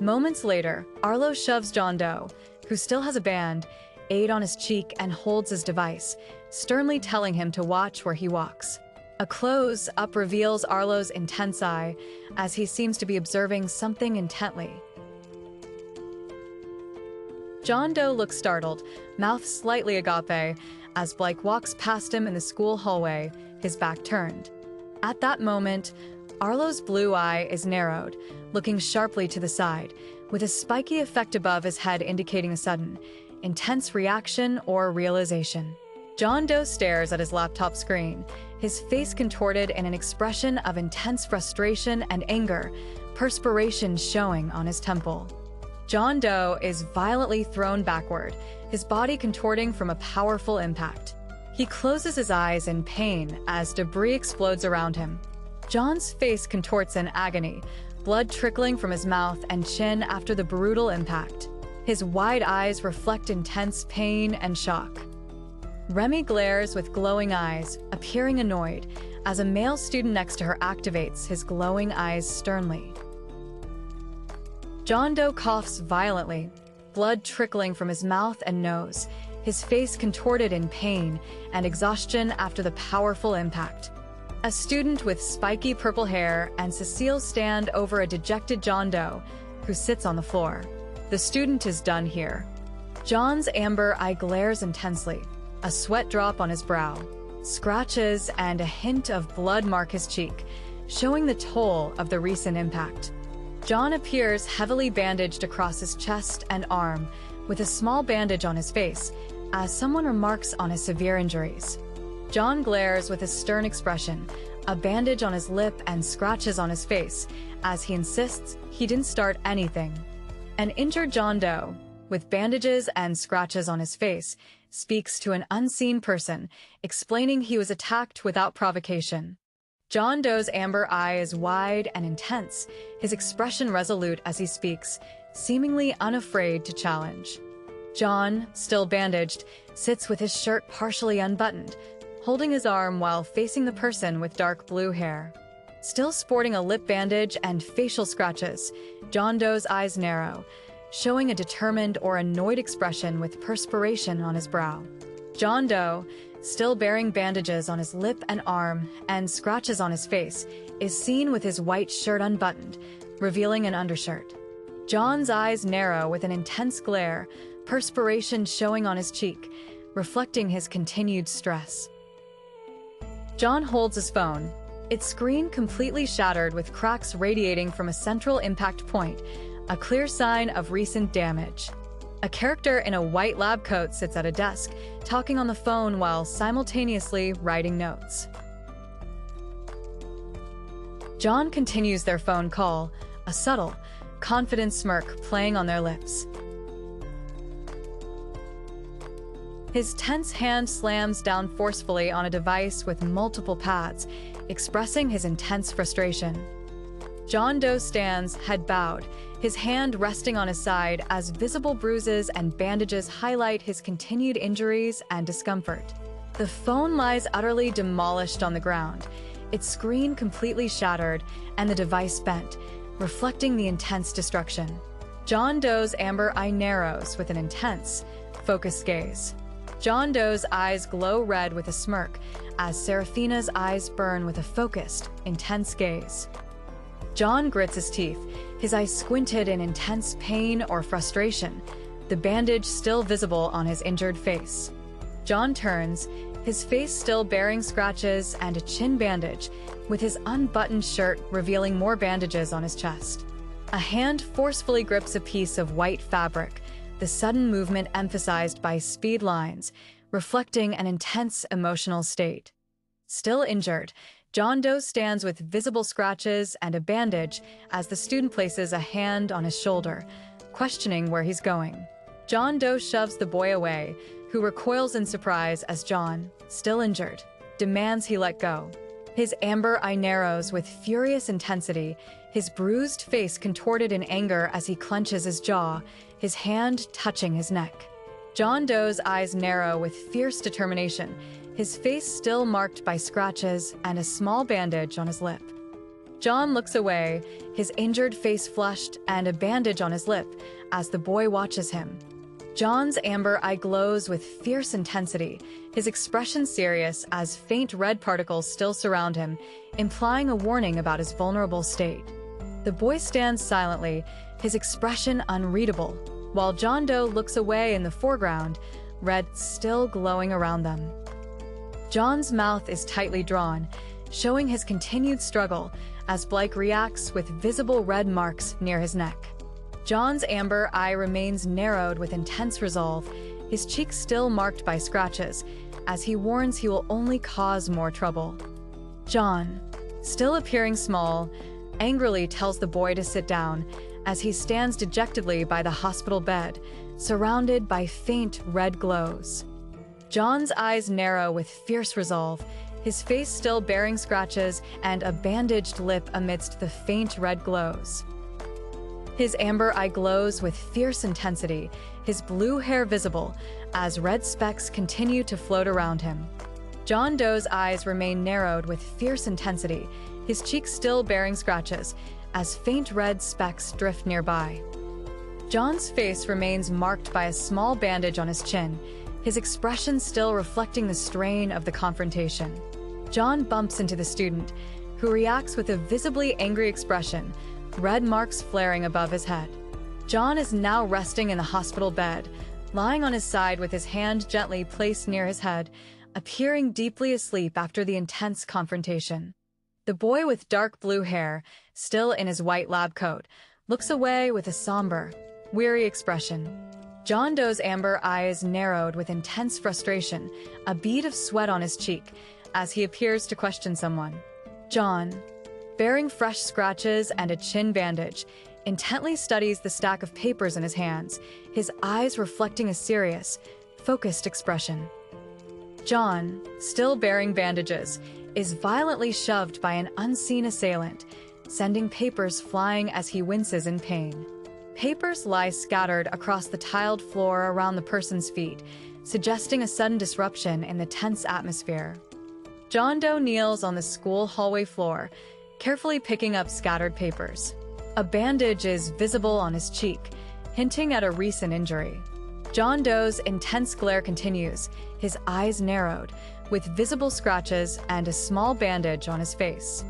Moments later, Arlo shoves John Doe, who still has a band-aid on his cheek and holds his device, sternly telling him to watch where he walks. A close-up reveals Arlo's intense eye, as he seems to be observing something intently. John Doe looks startled, mouth slightly agape, as Blake walks past him in the school hallway, his back turned. At that moment, Arlo's blue eye is narrowed, looking sharply to the side, with a spiky effect above his head indicating a sudden, intense reaction or realization. John Doe stares at his laptop screen, his face contorted in an expression of intense frustration and anger, perspiration showing on his temple. John Doe is violently thrown backward, his body contorting from a powerful impact. He closes his eyes in pain as debris explodes around him. John's face contorts in agony, blood trickling from his mouth and chin after the brutal impact. His wide eyes reflect intense pain and shock. Remy glares with glowing eyes, appearing annoyed, as a male student next to her activates his glowing eyes sternly. John Doe coughs violently, blood trickling from his mouth and nose, his face contorted in pain and exhaustion after the powerful impact. A student with spiky purple hair and Cecile stand over a dejected John Doe, who sits on the floor. The student is done here. John's amber eye glares intensely, a sweat drop on his brow. Scratches and a hint of blood mark his cheek, showing the toll of the recent impact. John appears heavily bandaged across his chest and arm, with a small bandage on his face, as someone remarks on his severe injuries. John glares with a stern expression, a bandage on his lip and scratches on his face, as he insists he didn't start anything. An injured John Doe, with bandages and scratches on his face, speaks to an unseen person, explaining he was attacked without provocation. John Doe's amber eye is wide and intense, his expression resolute as he speaks, seemingly unafraid to challenge. John, still bandaged, sits with his shirt partially unbuttoned, holding his arm while facing the person with dark blue hair. Still sporting a lip bandage and facial scratches, John Doe's eyes narrow, showing a determined or annoyed expression with perspiration on his brow. John Doe, still bearing bandages on his lip and arm and scratches on his face, is seen with his white shirt unbuttoned, revealing an undershirt. John's eyes narrow with an intense glare, perspiration showing on his cheek, reflecting his continued stress. John holds his phone, its screen completely shattered with cracks radiating from a central impact point, a clear sign of recent damage. A character in a white lab coat sits at a desk, talking on the phone while simultaneously writing notes. John continues their phone call, a subtle, confident smirk playing on their lips. His tense hand slams down forcefully on a device with multiple pads, expressing his intense frustration. John Doe stands, head bowed, his hand resting on his side as visible bruises and bandages highlight his continued injuries and discomfort. The phone lies utterly demolished on the ground, its screen completely shattered and the device bent, reflecting the intense destruction. John Doe's amber eye narrows with an intense, focused gaze. John Doe's eyes glow red with a smirk, as Seraphina's eyes burn with a focused, intense gaze. John grits his teeth, his eyes squinted in intense pain or frustration, the bandage still visible on his injured face. John turns, his face still bearing scratches and a chin bandage, with his unbuttoned shirt revealing more bandages on his chest. A hand forcefully grips a piece of white fabric, the sudden movement emphasized by speed lines, reflecting an intense emotional state. Still injured, John Doe stands with visible scratches and a bandage as the student places a hand on his shoulder, questioning where he's going. John Doe shoves the boy away, who recoils in surprise as John, still injured, demands he let go. His amber eye narrows with furious intensity, his bruised face contorted in anger as he clenches his jaw, his hand touching his neck. John Doe's eyes narrow with fierce determination, his face still marked by scratches and a small bandage on his lip. John looks away, his injured face flushed and a bandage on his lip, as the boy watches him. John's amber eye glows with fierce intensity, his expression serious as faint red particles still surround him, implying a warning about his vulnerable state. The boy stands silently, his expression unreadable, while John Doe looks away in the foreground, red still glowing around them. John's mouth is tightly drawn, showing his continued struggle as Blake reacts with visible red marks near his neck. John's amber eye remains narrowed with intense resolve, his cheeks still marked by scratches, as he warns he will only cause more trouble. John, still appearing small, angrily tells the boy to sit down as he stands dejectedly by the hospital bed, surrounded by faint red glows. John's eyes narrow with fierce resolve, his face still bearing scratches and a bandaged lip amidst the faint red glows. His amber eye glows with fierce intensity, his blue hair visible, as red specks continue to float around him. John Doe's eyes remain narrowed with fierce intensity, his cheeks still bearing scratches, as faint red specks drift nearby. John's face remains marked by a small bandage on his chin, his expression still reflecting the strain of the confrontation. John bumps into the student, who reacts with a visibly angry expression, red marks flaring above his head. John is now resting in the hospital bed, lying on his side with his hand gently placed near his head, appearing deeply asleep after the intense confrontation. The boy with dark blue hair, still in his white lab coat, looks away with a somber, weary expression. John Doe's amber eye is narrowed with intense frustration, a bead of sweat on his cheek, as he appears to question someone. John, bearing fresh scratches and a chin bandage, intently studies the stack of papers in his hands, his eyes reflecting a serious, focused expression. John, still bearing bandages, is violently shoved by an unseen assailant, sending papers flying as he winces in pain. Papers lie scattered across the tiled floor around the person's feet, suggesting a sudden disruption in the tense atmosphere. John Doe kneels on the school hallway floor, carefully picking up scattered papers. A bandage is visible on his cheek, hinting at a recent injury. John Doe's intense glare continues, his eyes narrowed, with visible scratches and a small bandage on his face.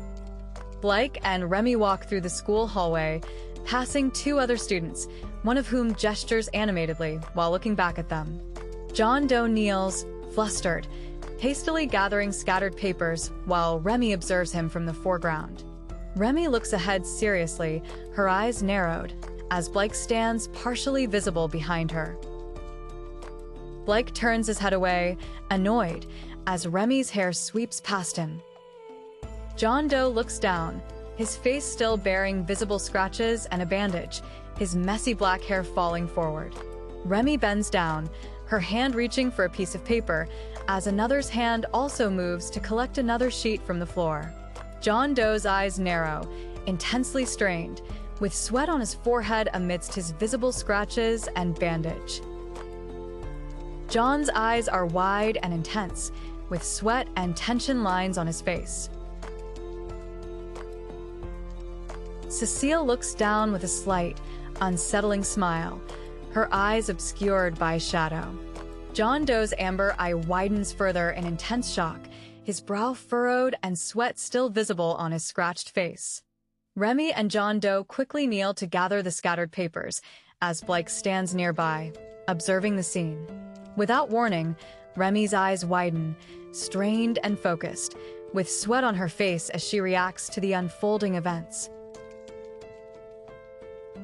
Blake and Remy walk through the school hallway, passing two other students, one of whom gestures animatedly while looking back at them. John Doe kneels, flustered, hastily gathering scattered papers while Remy observes him from the foreground. Remy looks ahead seriously, her eyes narrowed, as Blake stands partially visible behind her. Blake turns his head away, annoyed, as Remy's hair sweeps past him. John Doe looks down, his face still bearing visible scratches and a bandage, his messy black hair falling forward. Remy bends down, her hand reaching for a piece of paper, as another's hand also moves to collect another sheet from the floor. John Doe's eyes narrow, intensely strained, with sweat on his forehead amidst his visible scratches and bandage. John's eyes are wide and intense, with sweat and tension lines on his face. Cecile looks down with a slight, unsettling smile, her eyes obscured by shadow. John Doe's amber eye widens further in intense shock, his brow furrowed and sweat still visible on his scratched face. Remy and John Doe quickly kneel to gather the scattered papers, as Blake stands nearby, observing the scene. Without warning, Remy's eyes widen, strained and focused, with sweat on her face as she reacts to the unfolding events.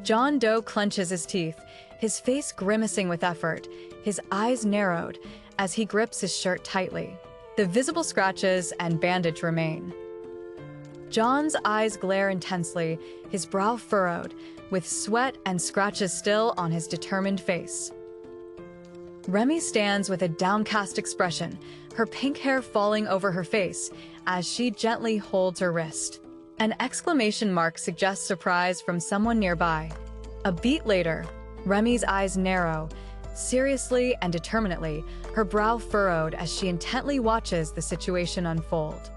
John Doe clenches his teeth, his face grimacing with effort, his eyes narrowed as he grips his shirt tightly. The visible scratches and bandage remain. John's eyes glare intensely, his brow furrowed, with sweat and scratches still on his determined face. Remy stands with a downcast expression, her pink hair falling over her face as she gently holds her wrist. An exclamation mark suggests surprise from someone nearby. A beat later, Remy's eyes narrow, seriously and determinedly, her brow furrowed as she intently watches the situation unfold.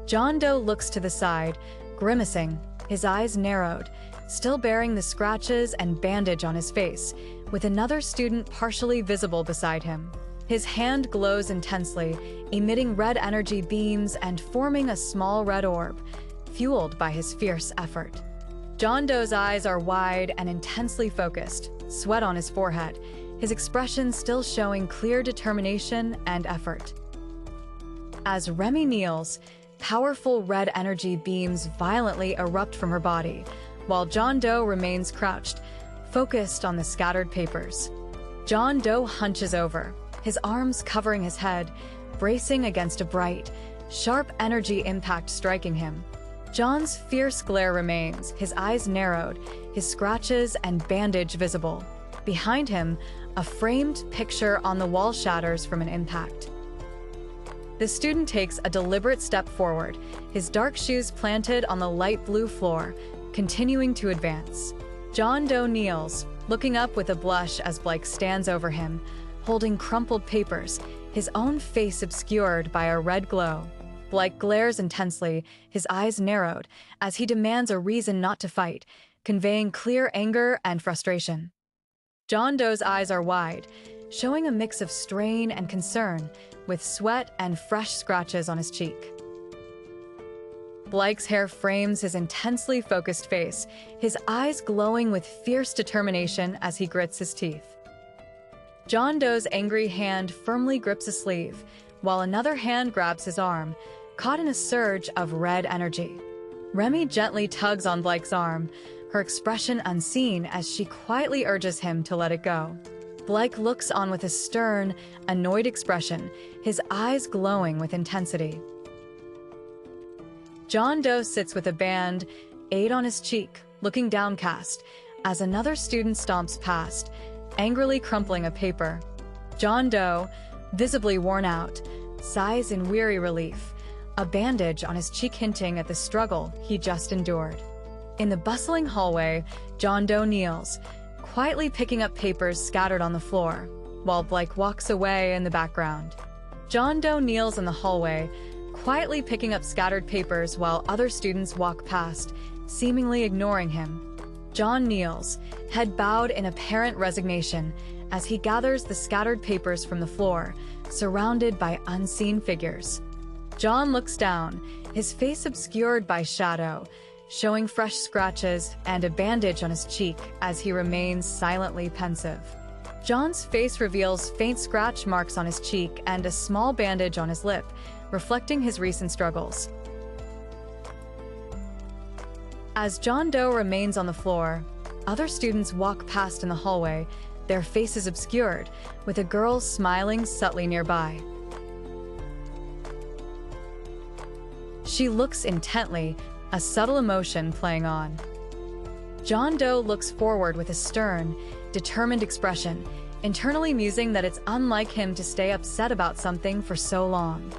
John Doe looks to the side, grimacing, his eyes narrowed, still bearing the scratches and bandage on his face, with another student partially visible beside him. His hand glows intensely, emitting red energy beams and forming a small red orb, fueled by his fierce effort. John Doe's eyes are wide and intensely focused, sweat on his forehead, his expression still showing clear determination and effort. As Remy kneels, powerful red energy beams violently erupt from her body, while John Doe remains crouched, focused on the scattered papers. John Doe hunches over, his arms covering his head, bracing against a bright, sharp energy impact striking him. John's fierce glare remains, his eyes narrowed, his scratches and bandage visible. Behind him, a framed picture on the wall shatters from an impact. The student takes a deliberate step forward, his dark shoes planted on the light blue floor, continuing to advance. John Doe kneels, looking up with a blush as Blake stands over him, holding crumpled papers, his own face obscured by a red glow. Blake glares intensely, his eyes narrowed, as he demands a reason not to fight, conveying clear anger and frustration. John Doe's eyes are wide, showing a mix of strain and concern, with sweat and fresh scratches on his cheek. Blake's hair frames his intensely focused face, his eyes glowing with fierce determination as he grits his teeth. John Doe's angry hand firmly grips a sleeve, while another hand grabs his arm, caught in a surge of red energy. Remy gently tugs on Blake's arm, her expression unseen as she quietly urges him to let it go. Blake looks on with a stern, annoyed expression, his eyes glowing with intensity. John Doe sits with a band-aid on his cheek, looking downcast, as another student stomps past, angrily crumpling a paper. John Doe, visibly worn out, sighs in weary relief, a bandage on his cheek hinting at the struggle he just endured. In the bustling hallway, John Doe kneels, quietly picking up papers scattered on the floor, while Blake walks away in the background. John Doe kneels in the hallway, quietly picking up scattered papers while other students walk past, seemingly ignoring him. John kneels, head bowed in apparent resignation, as he gathers the scattered papers from the floor, surrounded by unseen figures. John looks down, his face obscured by shadow, showing fresh scratches and a bandage on his cheek as he remains silently pensive. John's face reveals faint scratch marks on his cheek and a small bandage on his lip, reflecting his recent struggles. As John Doe remains on the floor, other students walk past in the hallway, their faces obscured, with a girl smiling subtly nearby. She looks intently, a subtle emotion playing on. John Doe looks forward with a stern, determined expression, internally musing that it's unlike him to stay upset about something for so long.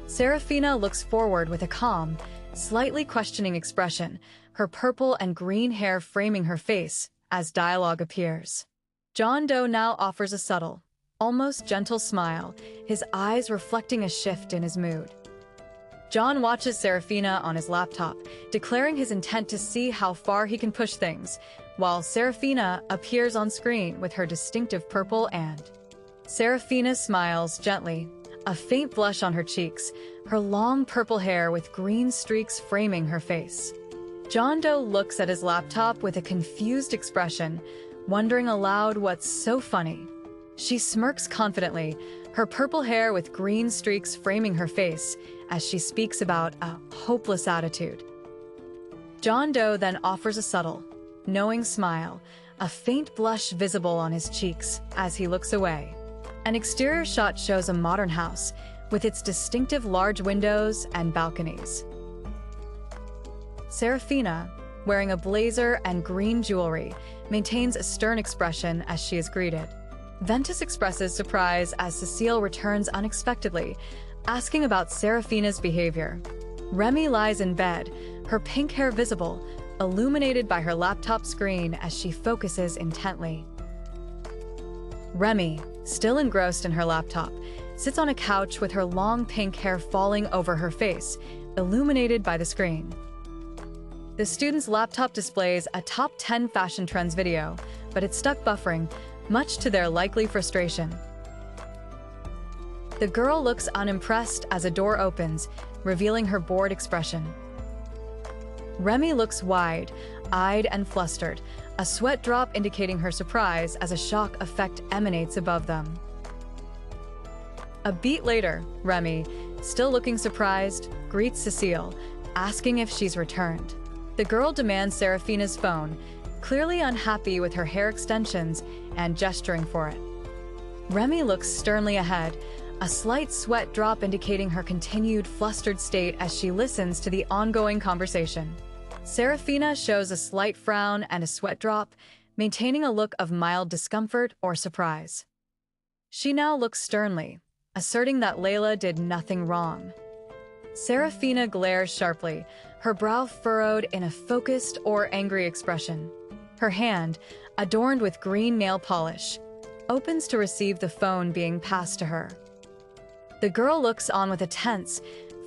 Serafina looks forward with a calm, slightly questioning expression, her purple and green hair framing her face as dialogue appears. John Doe now offers a subtle, almost gentle smile, his eyes reflecting a shift in his mood. John watches Serafina on his laptop, declaring his intent to see how far he can push things, while Serafina appears on screen with her distinctive purple and. Serafina smiles gently, a faint blush on her cheeks, her long purple hair with green streaks framing her face. John Doe looks at his laptop with a confused expression, wondering aloud what's so funny. She smirks confidently, her purple hair with green streaks framing her face, as she speaks about a hopeless attitude. John Doe then offers a subtle, knowing smile, a faint blush visible on his cheeks as he looks away. An exterior shot shows a modern house, with its distinctive large windows and balconies. Serafina, wearing a blazer and green jewelry, maintains a stern expression as she is greeted. Ventus expresses surprise as Cecile returns unexpectedly, asking about Serafina's behavior. Remy lies in bed, her pink hair visible, illuminated by her laptop screen as she focuses intently. Remy, still engrossed in her laptop, sits on a couch with her long pink hair falling over her face, illuminated by the screen. The student's laptop displays a top 10 fashion trends video, but it's stuck buffering, much to their likely frustration. The girl looks unimpressed as a door opens, revealing her bored expression. Remy looks wide-eyed and flustered, a sweat drop indicating her surprise as a shock effect emanates above them. A beat later, Remy, still looking surprised, greets Cecile, asking if she's returned. The girl demands Serafina's phone, clearly unhappy with her hair extensions and gesturing for it. Remy looks sternly ahead, a slight sweat drop indicating her continued flustered state as she listens to the ongoing conversation. Serafina shows a slight frown and a sweat drop, maintaining a look of mild discomfort or surprise. She now looks sternly, asserting that Layla did nothing wrong. Serafina glares sharply, her brow furrowed in a focused or angry expression. Her hand, adorned with green nail polish, opens to receive the phone being passed to her. The girl looks on with a tense,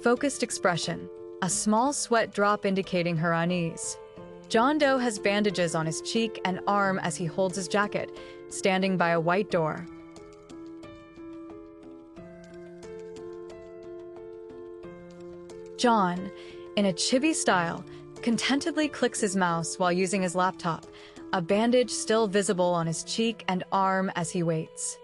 focused expression, a small sweat drop indicating her unease. John Doe has bandages on his cheek and arm as he holds his jacket, standing by a white door. John, in a chibi style, contentedly clicks his mouse while using his laptop, a bandage still visible on his cheek and arm as he waits.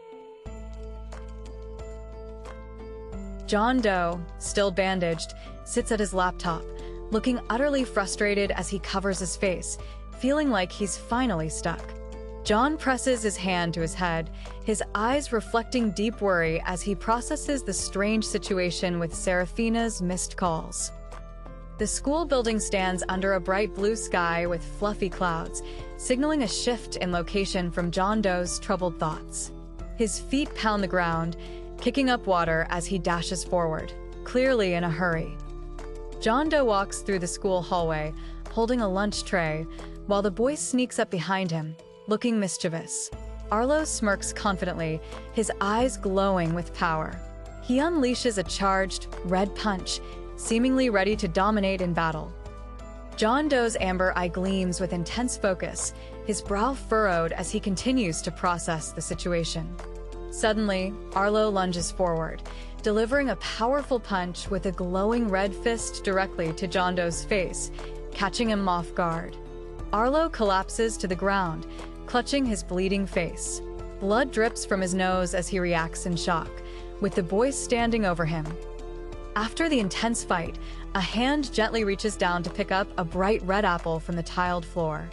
John Doe, still bandaged, sits at his laptop, looking utterly frustrated as he covers his face, feeling like he's finally stuck. John presses his hand to his head, his eyes reflecting deep worry as he processes the strange situation with Serafina's missed calls. The school building stands under a bright blue sky with fluffy clouds, signaling a shift in location from John Doe's troubled thoughts. His feet pound the ground, kicking up water as he dashes forward, clearly in a hurry. John Doe walks through the school hallway, holding a lunch tray, while the boy sneaks up behind him, looking mischievous. Arlo smirks confidently, his eyes glowing with power. He unleashes a charged, red punch, seemingly ready to dominate in battle. John Doe's amber eye gleams with intense focus, his brow furrowed as he continues to process the situation. Suddenly, Arlo lunges forward, delivering a powerful punch with a glowing red fist directly to John Doe's face, catching him off guard. Arlo collapses to the ground, clutching his bleeding face. Blood drips from his nose as he reacts in shock, with the boy standing over him. After the intense fight, a hand gently reaches down to pick up a bright red apple from the tiled floor.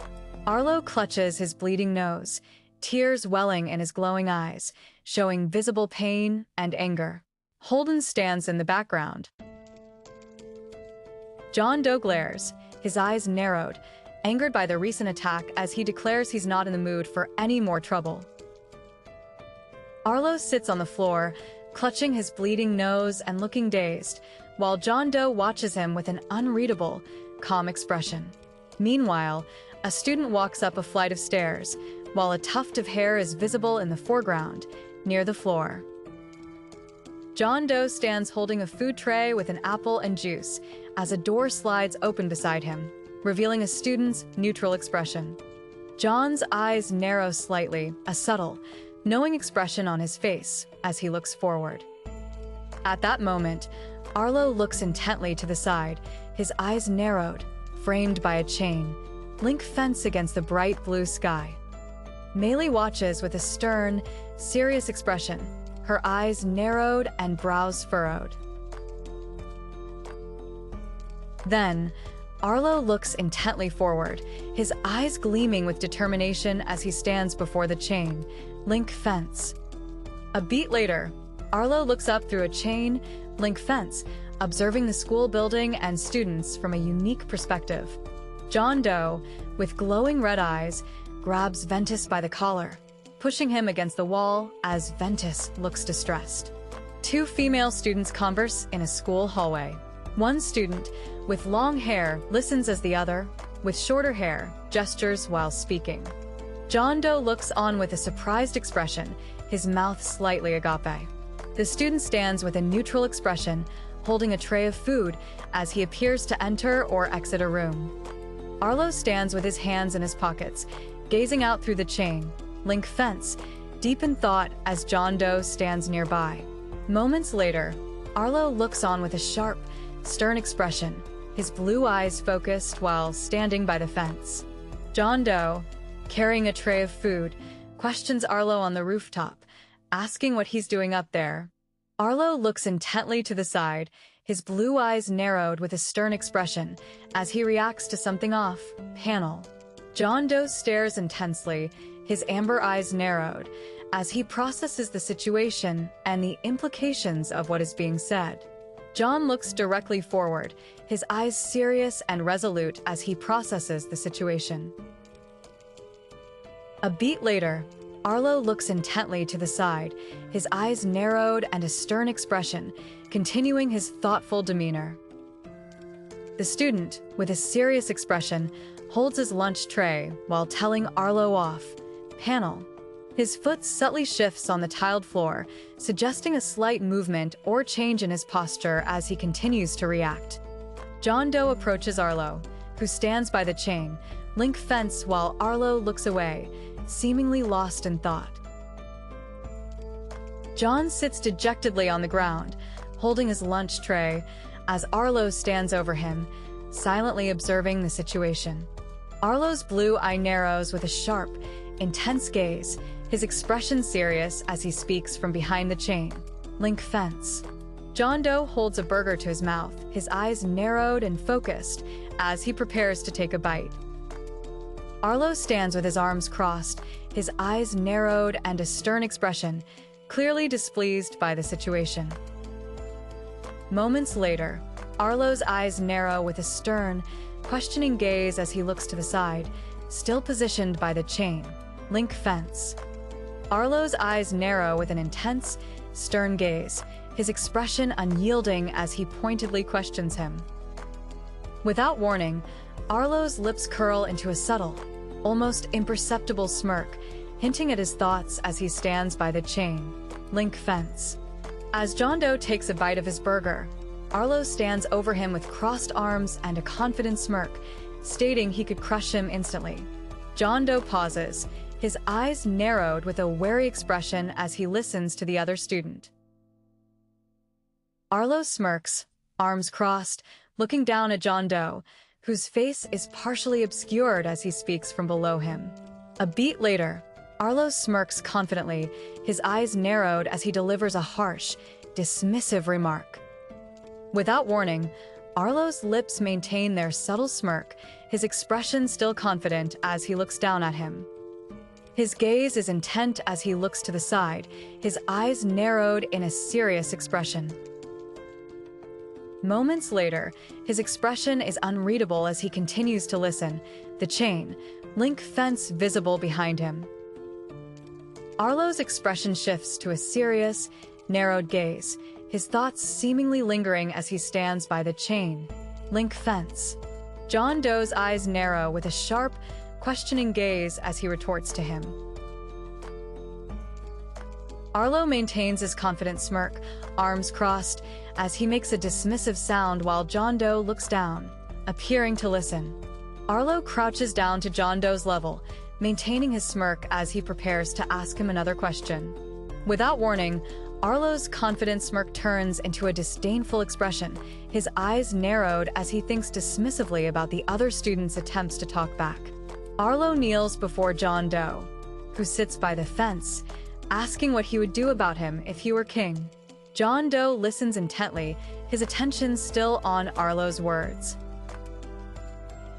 Arlo clutches his bleeding nose, tears welling in his glowing eyes, showing visible pain and anger. Holden stands in the background. John Doe glares, his eyes narrowed, angered by the recent attack as he declares he's not in the mood for any more trouble. Arlo sits on the floor, clutching his bleeding nose and looking dazed, while John Doe watches him with an unreadable, calm expression. Meanwhile, a student walks up a flight of stairs, while a tuft of hair is visible in the foreground, near the floor. John Doe stands holding a food tray with an apple and juice as a door slides open beside him, revealing a student's neutral expression. John's eyes narrow slightly, a subtle, knowing expression on his face as he looks forward. At that moment, Arlo looks intently to the side, his eyes narrowed, framed by a chain link fence against the bright blue sky. Maylee watches with a stern, serious expression, her eyes narrowed and brows furrowed. Then, Arlo looks intently forward, his eyes gleaming with determination as he stands before the chain link fence. A beat later, Arlo looks up through a chain link fence, observing the school building and students from a unique perspective. John Doe, with glowing red eyes, grabs Ventus by the collar, pushing him against the wall as Ventus looks distressed. Two female students converse in a school hallway. One student, with long hair, listens as the other, with shorter hair, gestures while speaking. John Doe looks on with a surprised expression, his mouth slightly agape. The student stands with a neutral expression, holding a tray of food as he appears to enter or exit a room. Arlo stands with his hands in his pockets, gazing out through the chain link fence, deep in thought as John Doe stands nearby. Moments later, Arlo looks on with a sharp, stern expression, his blue eyes focused while standing by the fence. John Doe, carrying a tray of food, questions Arlo on the rooftop, asking what he's doing up there. Arlo looks intently to the side, his blue eyes narrowed with a stern expression as he reacts to something off panel. John Doe stares intensely, his amber eyes narrowed, as he processes the situation and the implications of what is being said. John looks directly forward, his eyes serious and resolute as he processes the situation. A beat later, Arlo looks intently to the side, his eyes narrowed and a stern expression, continuing his thoughtful demeanor. The student, with a serious expression, holds his lunch tray while telling Arlo off. Panel. His foot subtly shifts on the tiled floor, suggesting a slight movement or change in his posture as he continues to react. John Doe approaches Arlo, who stands by the chain link fence while Arlo looks away, seemingly lost in thought. John sits dejectedly on the ground, holding his lunch tray, as Arlo stands over him, silently observing the situation. Arlo's blue eye narrows with a sharp, intense gaze, his expression serious as he speaks from behind the chain link fence. John Doe holds a burger to his mouth, his eyes narrowed and focused as he prepares to take a bite. Arlo stands with his arms crossed, his eyes narrowed and a stern expression, clearly displeased by the situation. Moments later, Arlo's eyes narrow with a stern, questioning gaze as he looks to the side, still positioned by the chain link fence. Arlo's eyes narrow with an intense, stern gaze, his expression unyielding as he pointedly questions him. Without warning, Arlo's lips curl into a subtle, almost imperceptible smirk, hinting at his thoughts as he stands by the chain link fence. As John Doe takes a bite of his burger, Arlo stands over him with crossed arms and a confident smirk, stating he could crush him instantly. John Doe pauses, his eyes narrowed with a wary expression as he listens to the other student. Arlo smirks, arms crossed, looking down at John Doe, whose face is partially obscured as he speaks from below him. A beat later, Arlo smirks confidently, his eyes narrowed as he delivers a harsh, dismissive remark. Without warning, Arlo's lips maintain their subtle smirk, his expression still confident as he looks down at him. His gaze is intent as he looks to the side, his eyes narrowed in a serious expression. Moments later, his expression is unreadable as he continues to listen, the chain link fence visible behind him. Arlo's expression shifts to a serious, narrowed gaze, his thoughts seemingly lingering as he stands by the chain link fence. John Doe's eyes narrow with a sharp, questioning gaze as he retorts to him. Arlo maintains his confident smirk, arms crossed, as he makes a dismissive sound while John Doe looks down, appearing to listen. Arlo crouches down to John Doe's level, maintaining his smirk as he prepares to ask him another question. Without warning, Arlo's confident smirk turns into a disdainful expression, his eyes narrowed as he thinks dismissively about the other student's attempts to talk back. Arlo kneels before John Doe, who sits by the fence, asking what he would do about him if he were king. John Doe listens intently, his attention still on Arlo's words.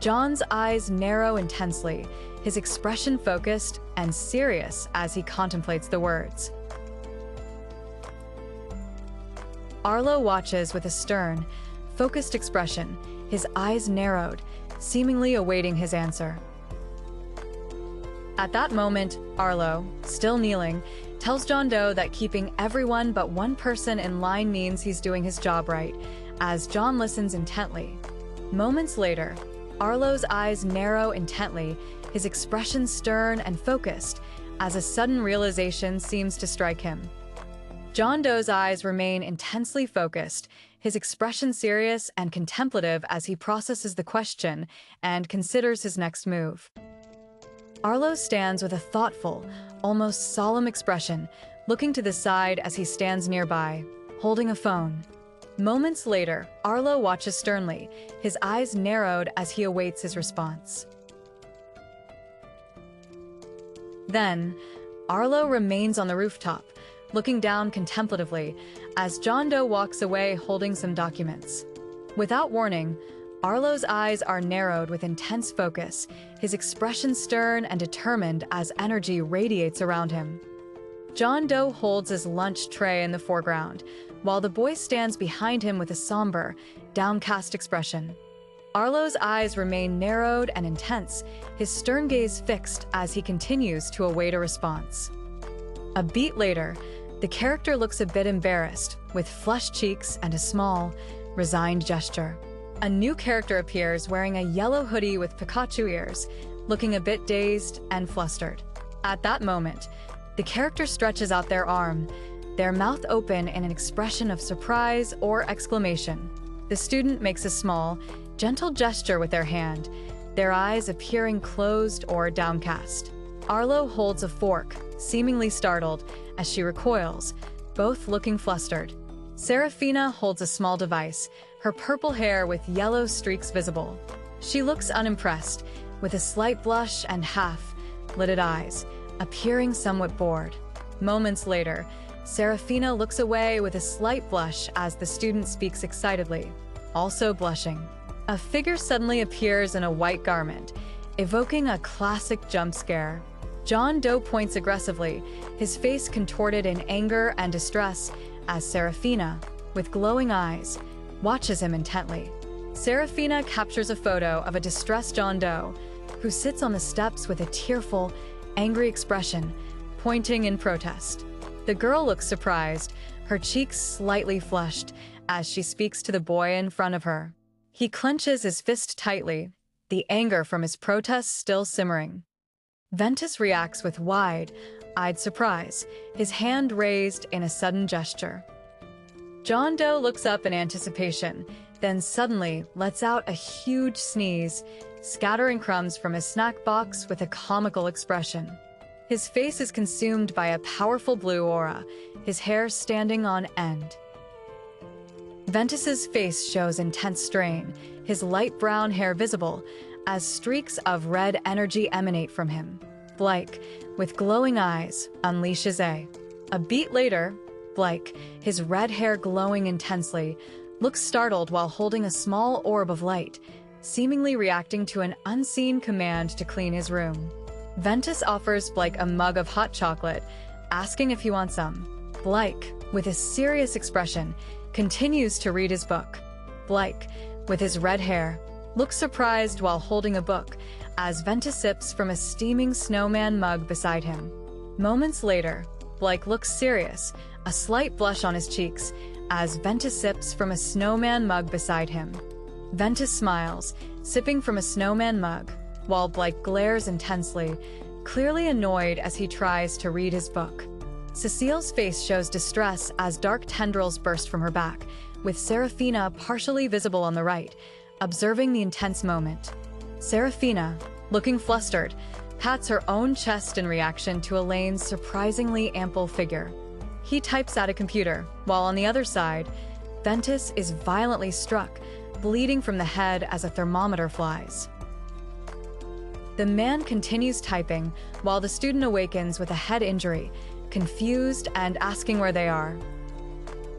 John's eyes narrow intensely, his expression focused and serious as he contemplates the words. Arlo watches with a stern, focused expression, his eyes narrowed, seemingly awaiting his answer. At that moment, Arlo, still kneeling, tells John Doe that keeping everyone but one person in line means he's doing his job right, as John listens intently. Moments later, Arlo's eyes narrow intently, his expression stern and focused, as a sudden realization seems to strike him. John Doe's eyes remain intensely focused, his expression serious and contemplative as he processes the question and considers his next move. Arlo stands with a thoughtful, almost solemn expression, looking to the side as he stands nearby, holding a phone. Moments later, Arlo watches sternly, his eyes narrowed as he awaits his response. Then, Arlo remains on the rooftop, looking down contemplatively, as John Doe walks away holding some documents. Without warning, Arlo's eyes are narrowed with intense focus, his expression stern and determined as energy radiates around him. John Doe holds his lunch tray in the foreground, while the boy stands behind him with a somber, downcast expression. Arlo's eyes remain narrowed and intense, his stern gaze fixed as he continues to await a response. A beat later, the character looks a bit embarrassed, with flushed cheeks and a small, resigned gesture. A new character appears wearing a yellow hoodie with Pikachu ears, looking a bit dazed and flustered. At that moment, the character stretches out their arm, their mouth open in an expression of surprise or exclamation. The student makes a small, gentle gesture with their hand, their eyes appearing closed or downcast. Arlo holds a fork, seemingly startled, as she recoils, both looking flustered. Serafina holds a small device, her purple hair with yellow streaks visible. She looks unimpressed, with a slight blush and half-lidded eyes, appearing somewhat bored. Moments later, Serafina looks away with a slight blush as the student speaks excitedly, also blushing. A figure suddenly appears in a white garment, evoking a classic jump scare. John Doe points aggressively, his face contorted in anger and distress, as Serafina, with glowing eyes, watches him intently. Serafina captures a photo of a distressed John Doe, who sits on the steps with a tearful, angry expression, pointing in protest. The girl looks surprised, her cheeks slightly flushed, as she speaks to the boy in front of her. He clenches his fist tightly, the anger from his protest still simmering. Ventus reacts with wide-eyed surprise, his hand raised in a sudden gesture. John Doe looks up in anticipation, then suddenly lets out a huge sneeze, scattering crumbs from his snack box with a comical expression. His face is consumed by a powerful blue aura, his hair standing on end. Ventus's face shows intense strain, his light brown hair visible, as streaks of red energy emanate from him. Blake, with glowing eyes, unleashes a beat later, Blake, his red hair glowing intensely, looks startled while holding a small orb of light, seemingly reacting to an unseen command to clean his room. Ventus offers Blake a mug of hot chocolate, asking if he wants some. Blake, with a serious expression, continues to read his book. Blake, with his red hair, looks surprised while holding a book, as Ventus sips from a steaming snowman mug beside him. Moments later, Blake looks serious, a slight blush on his cheeks, as Ventus sips from a snowman mug beside him. Ventus smiles, sipping from a snowman mug, while Blake glares intensely, clearly annoyed as he tries to read his book. Cecile's face shows distress as dark tendrils burst from her back, with Serafina partially visible on the right, observing the intense moment. Serafina, looking flustered, pats her own chest in reaction to Elaine's surprisingly ample figure. He types at a computer, while on the other side, Ventus is violently struck, bleeding from the head as a thermometer flies. The man continues typing, while the student awakens with a head injury, confused and asking where they are.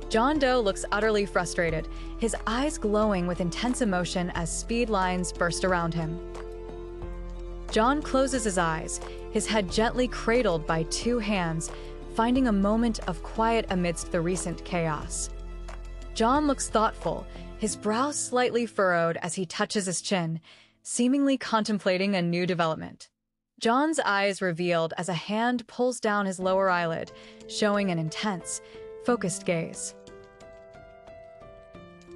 John Doe looks utterly frustrated, his eyes glowing with intense emotion as speed lines burst around him. John closes his eyes, his head gently cradled by two hands, finding a moment of quiet amidst the recent chaos. John looks thoughtful, his brow slightly furrowed as he touches his chin, seemingly contemplating a new development. John's eyes revealed as a hand pulls down his lower eyelid, showing an intense, focused gaze.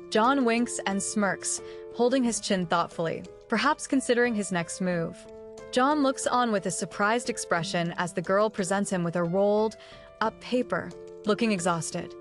John winks and smirks, holding his chin thoughtfully, perhaps considering his next move. John looks on with a surprised expression as the girl presents him with a rolled-up paper, looking exhausted.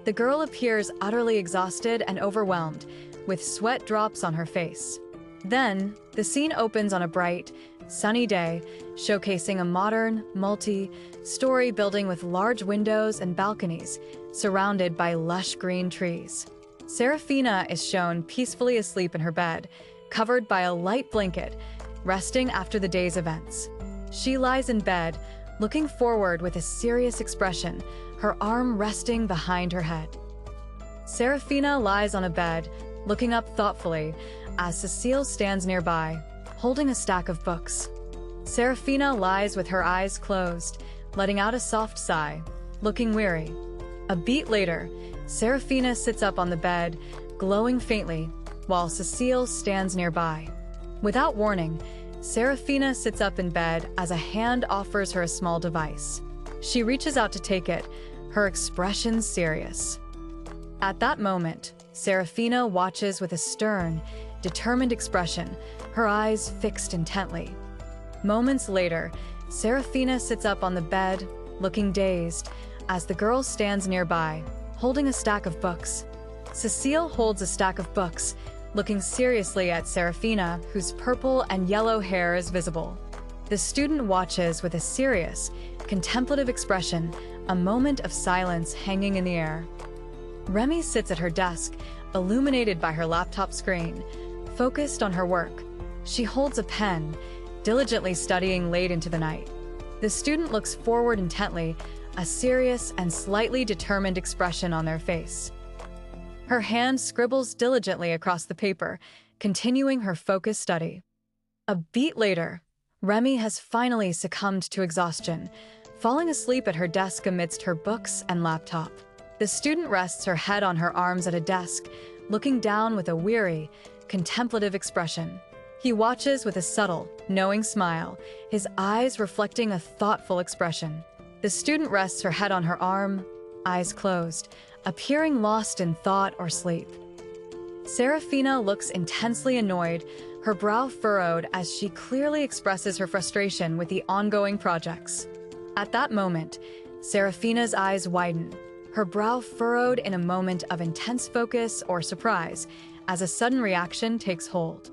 The girl appears utterly exhausted and overwhelmed, with sweat drops on her face. Then, the scene opens on a bright, sunny day, showcasing a modern, multi-story building with large windows and balconies, surrounded by lush green trees. Serafina is shown peacefully asleep in her bed, covered by a light blanket, resting after the day's events. She lies in bed, looking forward with a serious expression, her arm resting behind her head. Serafina lies on a bed, looking up thoughtfully, as Cecile stands nearby, holding a stack of books. Serafina lies with her eyes closed, letting out a soft sigh, looking weary. A beat later, Serafina sits up on the bed, glowing faintly, while Cecile stands nearby. Without warning, Serafina sits up in bed as a hand offers her a small device. She reaches out to take it, her expression serious. At that moment, Serafina watches with a stern, determined expression, her eyes fixed intently. Moments later, Serafina sits up on the bed, looking dazed, as the girl stands nearby, holding a stack of books. Cecile holds a stack of books, looking seriously at Serafina, whose purple and yellow hair is visible. The student watches with a serious, contemplative expression, a moment of silence hanging in the air. Remy sits at her desk, illuminated by her laptop screen, focused on her work. She holds a pen, diligently studying late into the night. The student looks forward intently, a serious and slightly determined expression on their face. Her hand scribbles diligently across the paper, continuing her focused study. A beat later, Remy has finally succumbed to exhaustion, falling asleep at her desk amidst her books and laptop. The student rests her head on her arms at a desk, looking down with a weary, contemplative expression. He watches with a subtle, knowing smile, his eyes reflecting a thoughtful expression. The student rests her head on her arm, eyes closed, appearing lost in thought or sleep. Serafina looks intensely annoyed, her brow furrowed as she clearly expresses her frustration with the ongoing projects. At that moment, Serafina's eyes widen, her brow furrowed in a moment of intense focus or surprise, as a sudden reaction takes hold.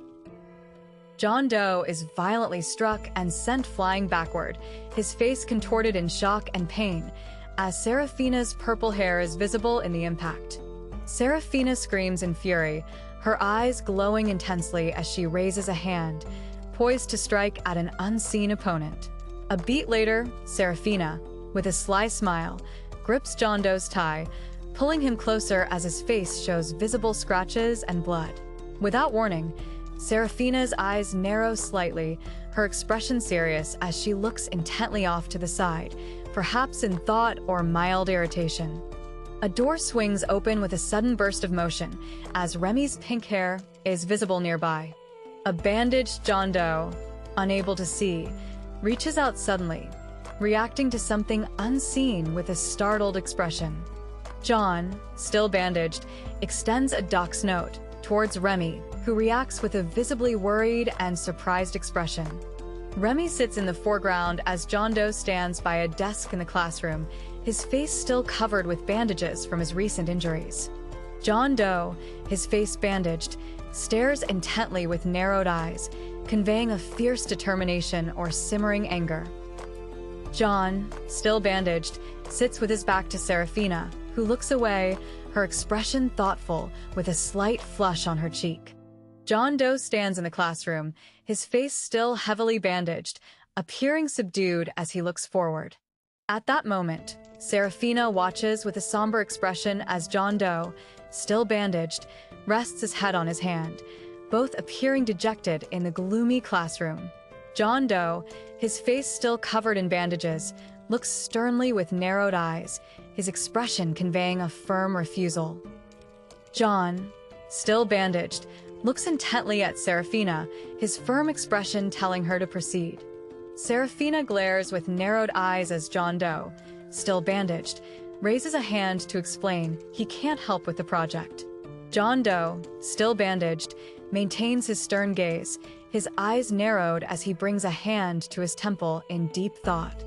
John Doe is violently struck and sent flying backward, his face contorted in shock and pain, as Serafina's purple hair is visible in the impact. Serafina screams in fury, her eyes glowing intensely as she raises a hand, poised to strike at an unseen opponent. A beat later, Serafina, with a sly smile, grips John Doe's tie, pulling him closer as his face shows visible scratches and blood. Without warning, Serafina's eyes narrow slightly, her expression serious as she looks intently off to the side, perhaps in thought or mild irritation. A door swings open with a sudden burst of motion, as Remy's pink hair is visible nearby. A bandaged John Doe, unable to see, reaches out suddenly, reacting to something unseen with a startled expression. John, still bandaged, extends a doc's note towards Remy, who reacts with a visibly worried and surprised expression. Remy sits in the foreground as John Doe stands by a desk in the classroom, his face still covered with bandages from his recent injuries. John Doe, his face bandaged, stares intently with narrowed eyes, conveying a fierce determination or simmering anger. John, still bandaged, sits with his back to Serafina, who looks away, her expression thoughtful, with a slight flush on her cheek. John Doe stands in the classroom, his face still heavily bandaged, appearing subdued as he looks forward. At that moment, Serafina watches with a somber expression as John Doe, still bandaged, rests his head on his hand, both appearing dejected in the gloomy classroom. John Doe, his face still covered in bandages, looks sternly with narrowed eyes, his expression conveying a firm refusal. John, still bandaged, looks intently at Serafina, his firm expression telling her to proceed. Serafina glares with narrowed eyes as John Doe, still bandaged, raises a hand to explain he can't help with the project. John Doe, still bandaged, maintains his stern gaze, his eyes narrowed as he brings a hand to his temple in deep thought.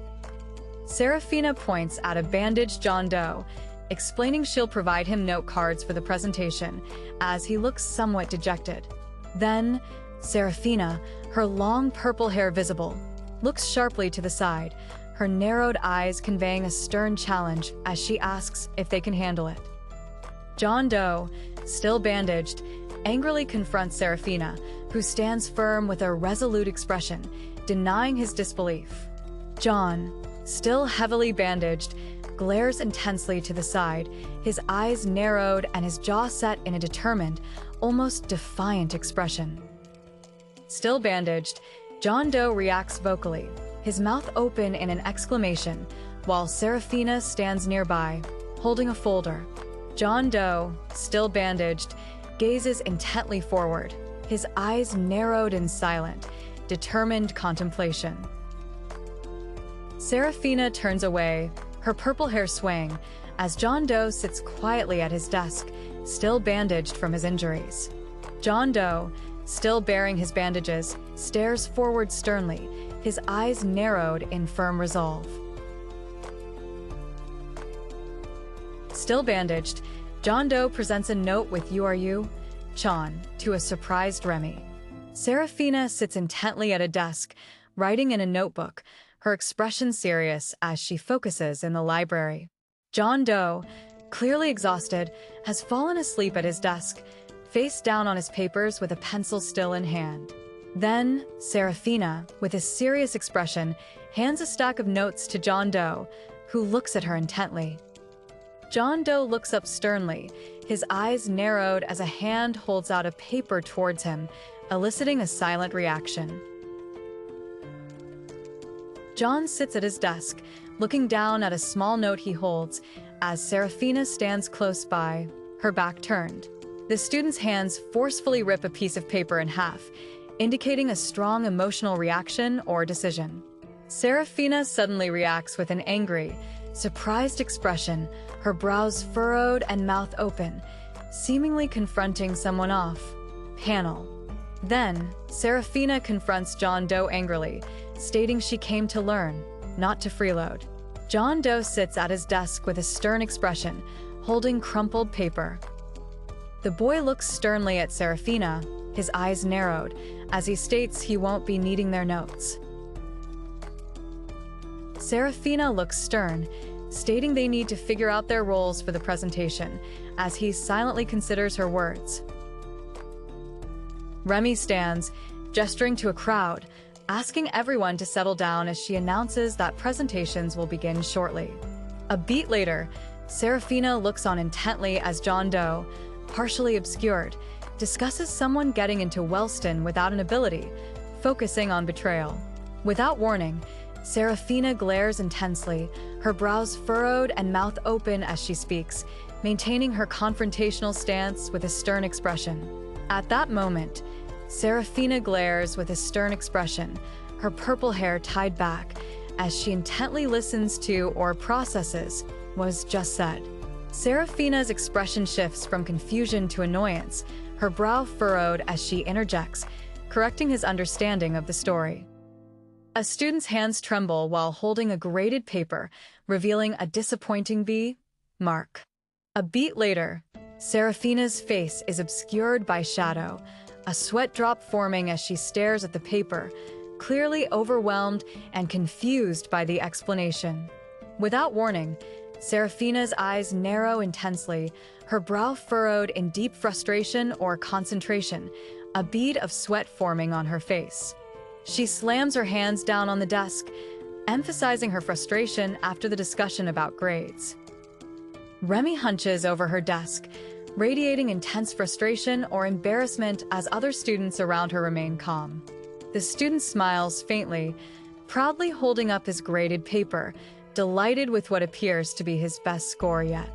Serafina points at a bandaged John Doe, explaining she'll provide him note cards for the presentation, as he looks somewhat dejected. Then, Serafina, her long purple hair visible, looks sharply to the side, her narrowed eyes conveying a stern challenge as she asks if they can handle it. John Doe, still bandaged, angrily confronts Serafina, who stands firm with a resolute expression, denying his disbelief. John, still heavily bandaged, glares intensely to the side, his eyes narrowed and his jaw set in a determined, almost defiant expression. Still bandaged, John Doe reacts vocally, his mouth open in an exclamation, while Serafina stands nearby, holding a folder. John Doe, still bandaged, gazes intently forward, his eyes narrowed in silent, determined contemplation. Serafina turns away, her purple hair swaying, as John Doe sits quietly at his desk, still bandaged from his injuries. John Doe, still bearing his bandages, stares forward sternly, his eyes narrowed in firm resolve. Still bandaged, John Doe presents a note with "You are you, Chan," to a surprised Remy. Serafina sits intently at a desk, writing in a notebook, her expression serious as she focuses in the library. John Doe, clearly exhausted, has fallen asleep at his desk, face down on his papers with a pencil still in hand. Then, Serafina, with a serious expression, hands a stack of notes to John Doe, who looks at her intently. John Doe looks up sternly, his eyes narrowed as a hand holds out a paper towards him, eliciting a silent reaction. John sits at his desk, looking down at a small note he holds, as Serafina stands close by, her back turned. The student's hands forcefully rip a piece of paper in half, indicating a strong emotional reaction or decision. Serafina suddenly reacts with an angry, surprised expression, her brows furrowed and mouth open, seemingly confronting someone off panel. Then, Serafina confronts John Doe angrily, stating she came to learn, not to freeload. John Doe sits at his desk with a stern expression, holding crumpled paper. The boy looks sternly at Serafina, his eyes narrowed, as he states he won't be needing their notes. Serafina looks stern, stating they need to figure out their roles for the presentation, as he silently considers her words. Remy stands, gesturing to a crowd, asking everyone to settle down as she announces that presentations will begin shortly. A beat later, Serafina looks on intently as John Doe, partially obscured, discusses someone getting into Wellston without an ability, focusing on betrayal. Without warning, Serafina glares intensely, her brows furrowed and mouth open as she speaks, maintaining her confrontational stance with a stern expression. At that moment, Serafina glares with a stern expression, her purple hair tied back, as she intently listens to or processes what was just said. Serafina's expression shifts from confusion to annoyance, her brow furrowed as she interjects, correcting his understanding of the story. A student's hands tremble while holding a graded paper, revealing a disappointing B mark. A beat later, Serafina's face is obscured by shadow, a sweat drop forming as she stares at the paper, clearly overwhelmed and confused by the explanation. Without warning, Serafina's eyes narrow intensely, her brow furrowed in deep frustration or concentration, a bead of sweat forming on her face. She slams her hands down on the desk, emphasizing her frustration after the discussion about grades. Remy hunches over her desk, radiating intense frustration or embarrassment as other students around her remain calm. The student smiles faintly, proudly holding up his graded paper, delighted with what appears to be his best score yet.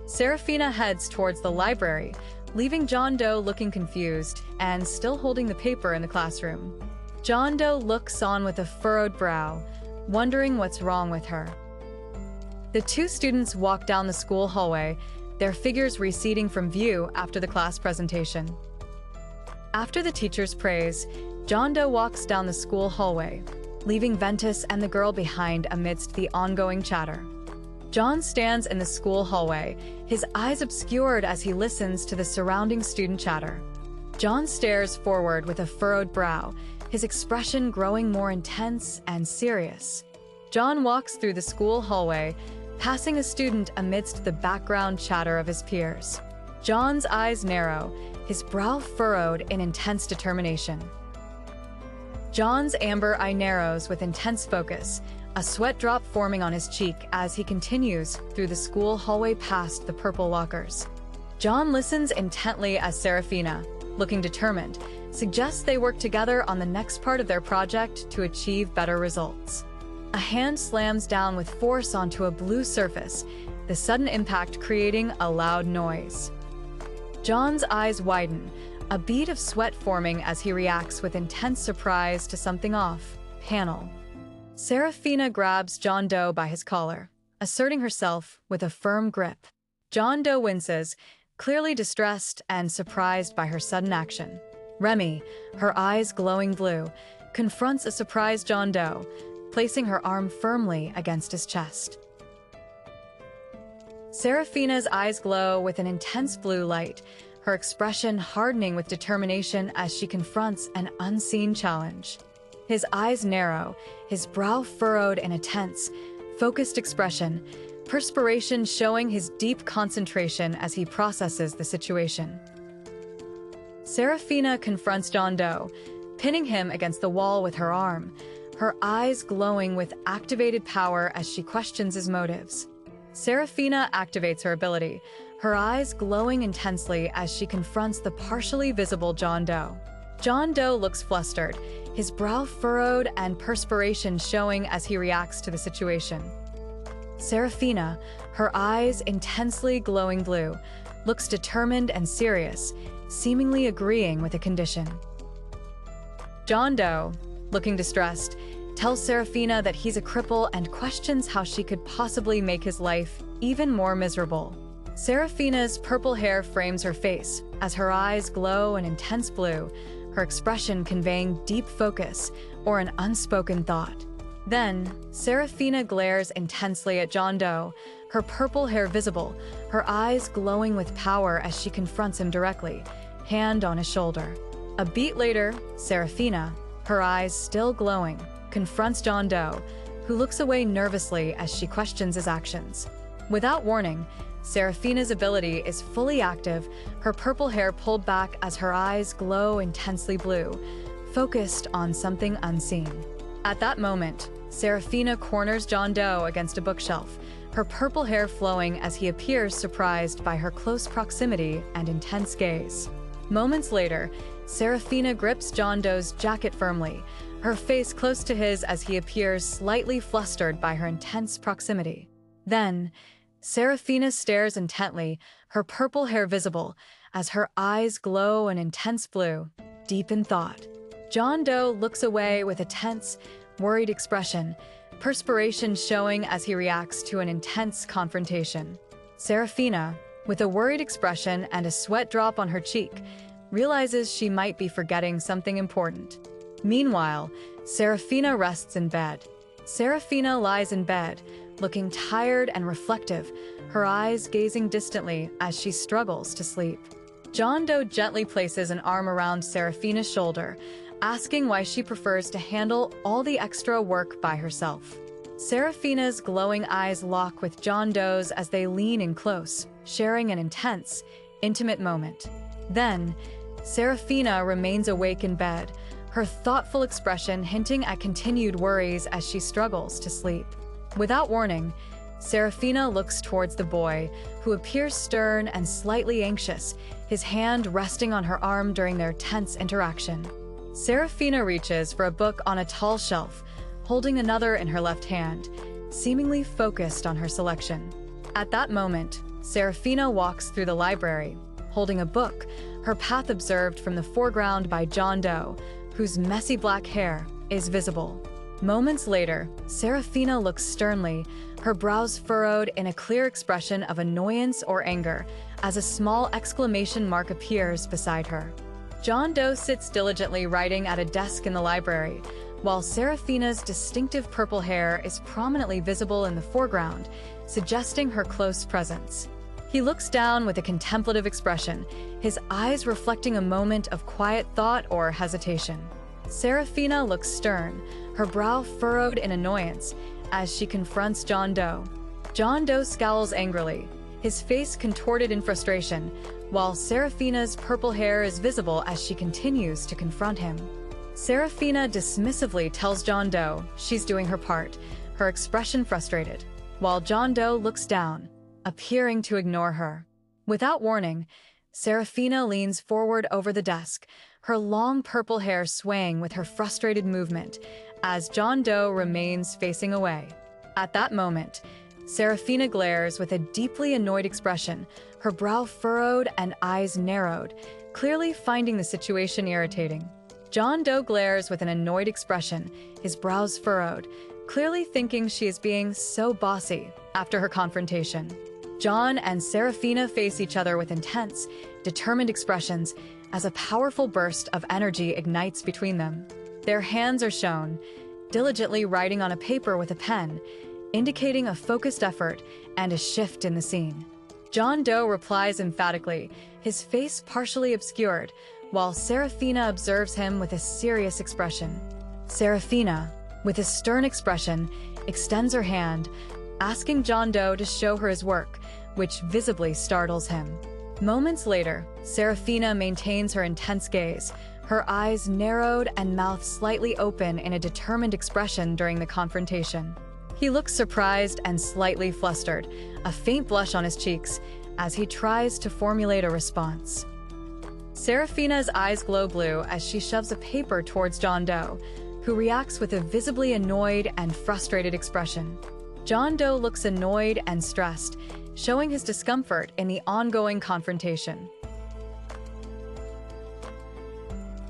Serafina heads towards the library, leaving John Doe looking confused and still holding the paper in the classroom. John Doe looks on with a furrowed brow, wondering what's wrong with her. The two students walk down the school hallway, their figures receding from view after the class presentation. After the teacher's praise, John Doe walks down the school hallway, leaving Ventus and the girl behind amidst the ongoing chatter. John stands in the school hallway, his eyes obscured as he listens to the surrounding student chatter. John stares forward with a furrowed brow, his expression growing more intense and serious. John walks through the school hallway, passing a student amidst the background chatter of his peers. John's eyes narrow, his brow furrowed in intense determination. John's amber eye narrows with intense focus, a sweat drop forming on his cheek as he continues through the school hallway past the purple lockers. John listens intently as Serafina, looking determined, suggests they work together on the next part of their project to achieve better results. A hand slams down with force onto a blue surface, the sudden impact creating a loud noise. John's eyes widen, a bead of sweat forming as he reacts with intense surprise to something off. Panel. Serafina grabs John Doe by his collar, asserting herself with a firm grip. John Doe winces, clearly distressed and surprised by her sudden action. Remy, her eyes glowing blue, confronts a surprised John Doe, placing her arm firmly against his chest. Serafina's eyes glow with an intense blue light, her expression hardening with determination as she confronts an unseen challenge. His eyes narrow, his brow furrowed in a tense, focused expression, perspiration showing his deep concentration as he processes the situation. Serafina confronts John Doe, pinning him against the wall with her arm, her eyes glowing with activated power as she questions his motives. Serafina activates her ability, her eyes glowing intensely as she confronts the partially visible John Doe. John Doe looks flustered, his brow furrowed and perspiration showing as he reacts to the situation. Serafina, her eyes intensely glowing blue, looks determined and serious, seemingly agreeing with the condition. John Doe, looking distressed, tells Serafina that he's a cripple and questions how she could possibly make his life even more miserable. Serafina's purple hair frames her face as her eyes glow an intense blue, her expression conveying deep focus or an unspoken thought. Then, Serafina glares intensely at John Doe, her purple hair visible, her eyes glowing with power as she confronts him directly, hand on his shoulder. A beat later, Serafina, her eyes still glowing, confronts John Doe, who looks away nervously as she questions his actions. Without warning, Serafina's ability is fully active, her purple hair pulled back as her eyes glow intensely blue, focused on something unseen. At that moment, Serafina corners John Doe against a bookshelf, her purple hair flowing as he appears surprised by her close proximity and intense gaze. Moments later, Serafina grips John Doe's jacket firmly, her face close to his as he appears slightly flustered by her intense proximity. Then, Serafina stares intently, her purple hair visible, as her eyes glow an intense blue, deep in thought. John Doe looks away with a tense, worried expression, perspiration showing as he reacts to an intense confrontation. Serafina, with a worried expression and a sweat drop on her cheek, realizes she might be forgetting something important. Meanwhile, Serafina rests in bed. Serafina lies in bed, looking tired and reflective, her eyes gazing distantly as she struggles to sleep. John Doe gently places an arm around Serafina's shoulder, asking why she prefers to handle all the extra work by herself. Serafina's glowing eyes lock with John Doe's as they lean in close, sharing an intense, intimate moment. Then, Serafina remains awake in bed, her thoughtful expression hinting at continued worries as she struggles to sleep. Without warning, Serafina looks towards the boy, who appears stern and slightly anxious, his hand resting on her arm during their tense interaction. Serafina reaches for a book on a tall shelf, holding another in her left hand, seemingly focused on her selection. At that moment, Serafina walks through the library, holding a book, her path observed from the foreground by John Doe, whose messy black hair is visible. Moments later, Serafina looks sternly, her brows furrowed in a clear expression of annoyance or anger, as a small exclamation mark appears beside her. John Doe sits diligently writing at a desk in the library, while Serafina's distinctive purple hair is prominently visible in the foreground, suggesting her close presence. He looks down with a contemplative expression, his eyes reflecting a moment of quiet thought or hesitation. Serafina looks stern, her brow furrowed in annoyance, as she confronts John Doe. John Doe scowls angrily, his face contorted in frustration, while Serafina's purple hair is visible as she continues to confront him. Serafina dismissively tells John Doe she's doing her part, her expression frustrated, while John Doe looks down, appearing to ignore her. Without warning, Serafina leans forward over the desk, her long purple hair swaying with her frustrated movement as John Doe remains facing away. At that moment, Serafina glares with a deeply annoyed expression, her brow furrowed and eyes narrowed, clearly finding the situation irritating. John Doe glares with an annoyed expression, his brows furrowed, clearly thinking she is being so bossy after her confrontation. John and Serafina face each other with intense, determined expressions as a powerful burst of energy ignites between them. Their hands are shown, diligently writing on a paper with a pen, indicating a focused effort and a shift in the scene. John Doe replies emphatically, his face partially obscured, while Serafina observes him with a serious expression. Serafina, with a stern expression, extends her hand, asking John Doe to show her his work, which visibly startles him. Moments later, Serafina maintains her intense gaze, her eyes narrowed and mouth slightly open in a determined expression during the confrontation. He looks surprised and slightly flustered, a faint blush on his cheeks, as he tries to formulate a response. Serafina's eyes glow blue as she shoves a paper towards John Doe, who reacts with a visibly annoyed and frustrated expression. John Doe looks annoyed and stressed, showing his discomfort in the ongoing confrontation.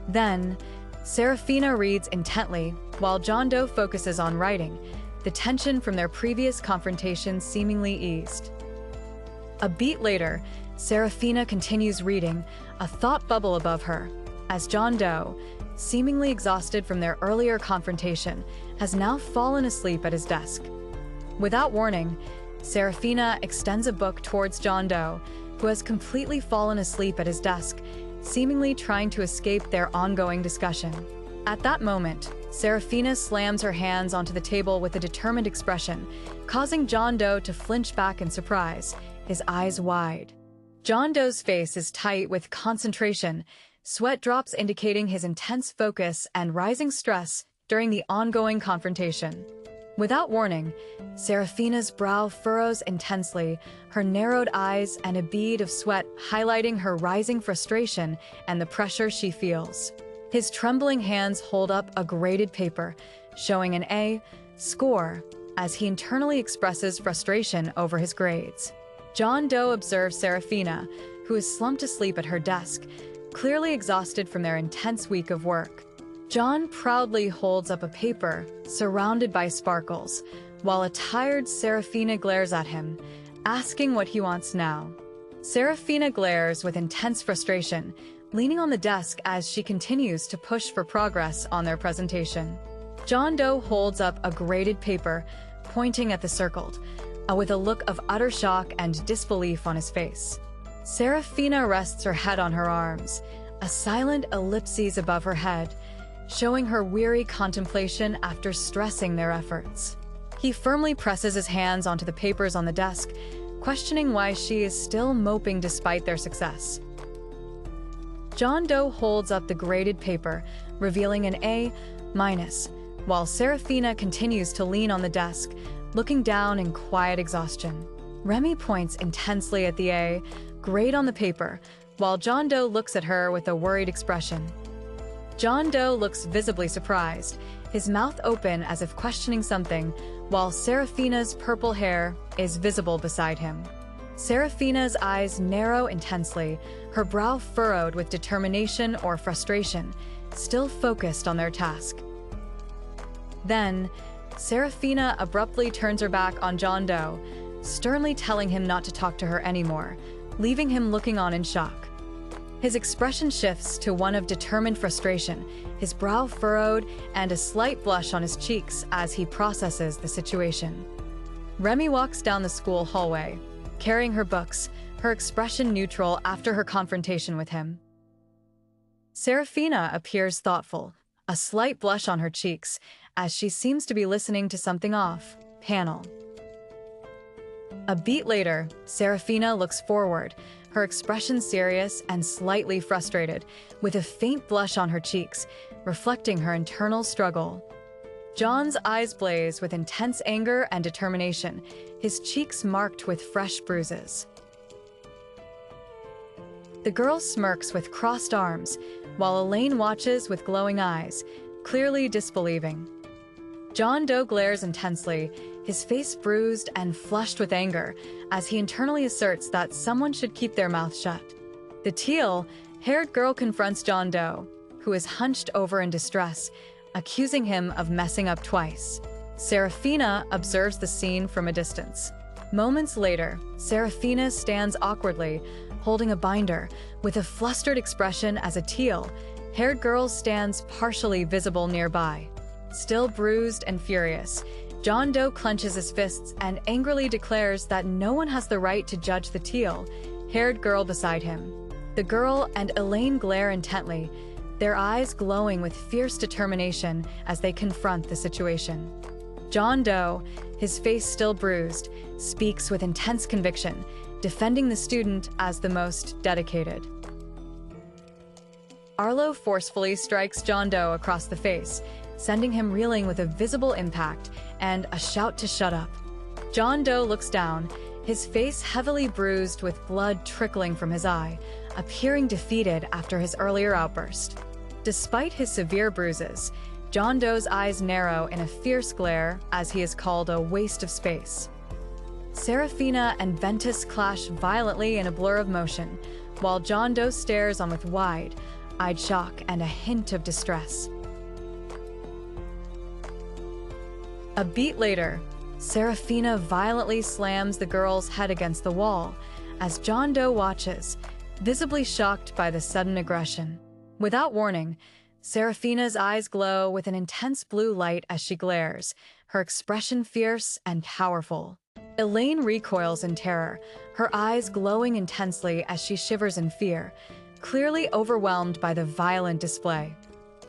Then, Serafina reads intently, while John Doe focuses on writing, the tension from their previous confrontation seemingly eased. A beat later, Serafina continues reading, a thought bubble above her, as John Doe, seemingly exhausted from their earlier confrontation, has now fallen asleep at his desk. Without warning, Serafina extends a book towards John Doe, who has completely fallen asleep at his desk, seemingly trying to escape their ongoing discussion. At that moment, Serafina slams her hands onto the table with a determined expression, causing John Doe to flinch back in surprise, his eyes wide. John Doe's face is tight with concentration, sweat drops indicating his intense focus and rising stress during the ongoing confrontation. Without warning, Serafina's brow furrows intensely, her narrowed eyes and a bead of sweat highlighting her rising frustration and the pressure she feels. His trembling hands hold up a graded paper, showing an A score, as he internally expresses frustration over his grades. John Doe observes Serafina, who is slumped asleep at her desk, clearly exhausted from their intense week of work. John proudly holds up a paper, surrounded by sparkles, while a tired Serafina glares at him, asking what he wants now. Serafina glares with intense frustration, leaning on the desk as she continues to push for progress on their presentation. John Doe holds up a graded paper, pointing at the circled, with a look of utter shock and disbelief on his face. Serafina rests her head on her arms, a silent ellipses above her head, showing her weary contemplation after stressing their efforts. He firmly presses his hands onto the papers on the desk, questioning why she is still moping despite their success. John Doe holds up the graded paper, revealing an A-, while Serafina continues to lean on the desk, looking down in quiet exhaustion. Remy points intensely at the A grade on the paper, while John Doe looks at her with a worried expression. John Doe looks visibly surprised, his mouth open as if questioning something, while Serafina's purple hair is visible beside him. Serafina's eyes narrow intensely, her brow furrowed with determination or frustration, still focused on their task. Then, Serafina abruptly turns her back on John Doe, sternly telling him not to talk to her anymore, leaving him looking on in shock. His expression shifts to one of determined frustration, his brow furrowed and a slight blush on his cheeks as he processes the situation. Remy walks down the school hallway, carrying her books, her expression neutral after her confrontation with him. Serafina appears thoughtful, a slight blush on her cheeks, as she seems to be listening to something off panel. A beat later, Serafina looks forward, her expression serious and slightly frustrated, with a faint blush on her cheeks, reflecting her internal struggle. John's eyes blaze with intense anger and determination, his cheeks marked with fresh bruises. The girl smirks with crossed arms, while Elaine watches with glowing eyes, clearly disbelieving. John Doe glares intensely, his face bruised and flushed with anger, as he internally asserts that someone should keep their mouth shut. The teal-haired girl confronts John Doe, who is hunched over in distress, accusing him of messing up twice. Serafina observes the scene from a distance. Moments later, Serafina stands awkwardly, holding a binder, with a flustered expression as a teal-haired girl stands partially visible nearby. Still bruised and furious, John Doe clenches his fists and angrily declares that no one has the right to judge the teal-haired girl beside him. The girl and Elaine glare intently, their eyes glowing with fierce determination as they confront the situation. John Doe, his face still bruised, speaks with intense conviction, defending the student as the most dedicated. Arlo forcefully strikes John Doe across the face, sending him reeling with a visible impact and a shout to shut up. John Doe looks down, his face heavily bruised with blood trickling from his eye, appearing defeated after his earlier outburst. Despite his severe bruises, John Doe's eyes narrow in a fierce glare as he is called a waste of space. Serafina and Ventus clash violently in a blur of motion, while John Doe stares on with wide-eyed shock and a hint of distress. A beat later, Serafina violently slams the girl's head against the wall as John Doe watches, visibly shocked by the sudden aggression. Without warning, Serafina's eyes glow with an intense blue light as she glares, her expression fierce and powerful. Elaine recoils in terror, her eyes glowing intensely as she shivers in fear, clearly overwhelmed by the violent display.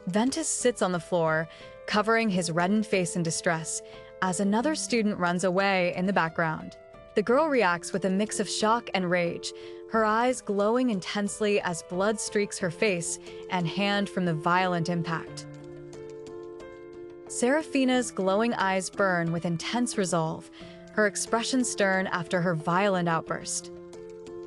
Ventus sits on the floor, covering his reddened face in distress, as another student runs away in the background. The girl reacts with a mix of shock and rage, her eyes glowing intensely as blood streaks her face and hand from the violent impact. Serafina's glowing eyes burn with intense resolve, her expression stern after her violent outburst.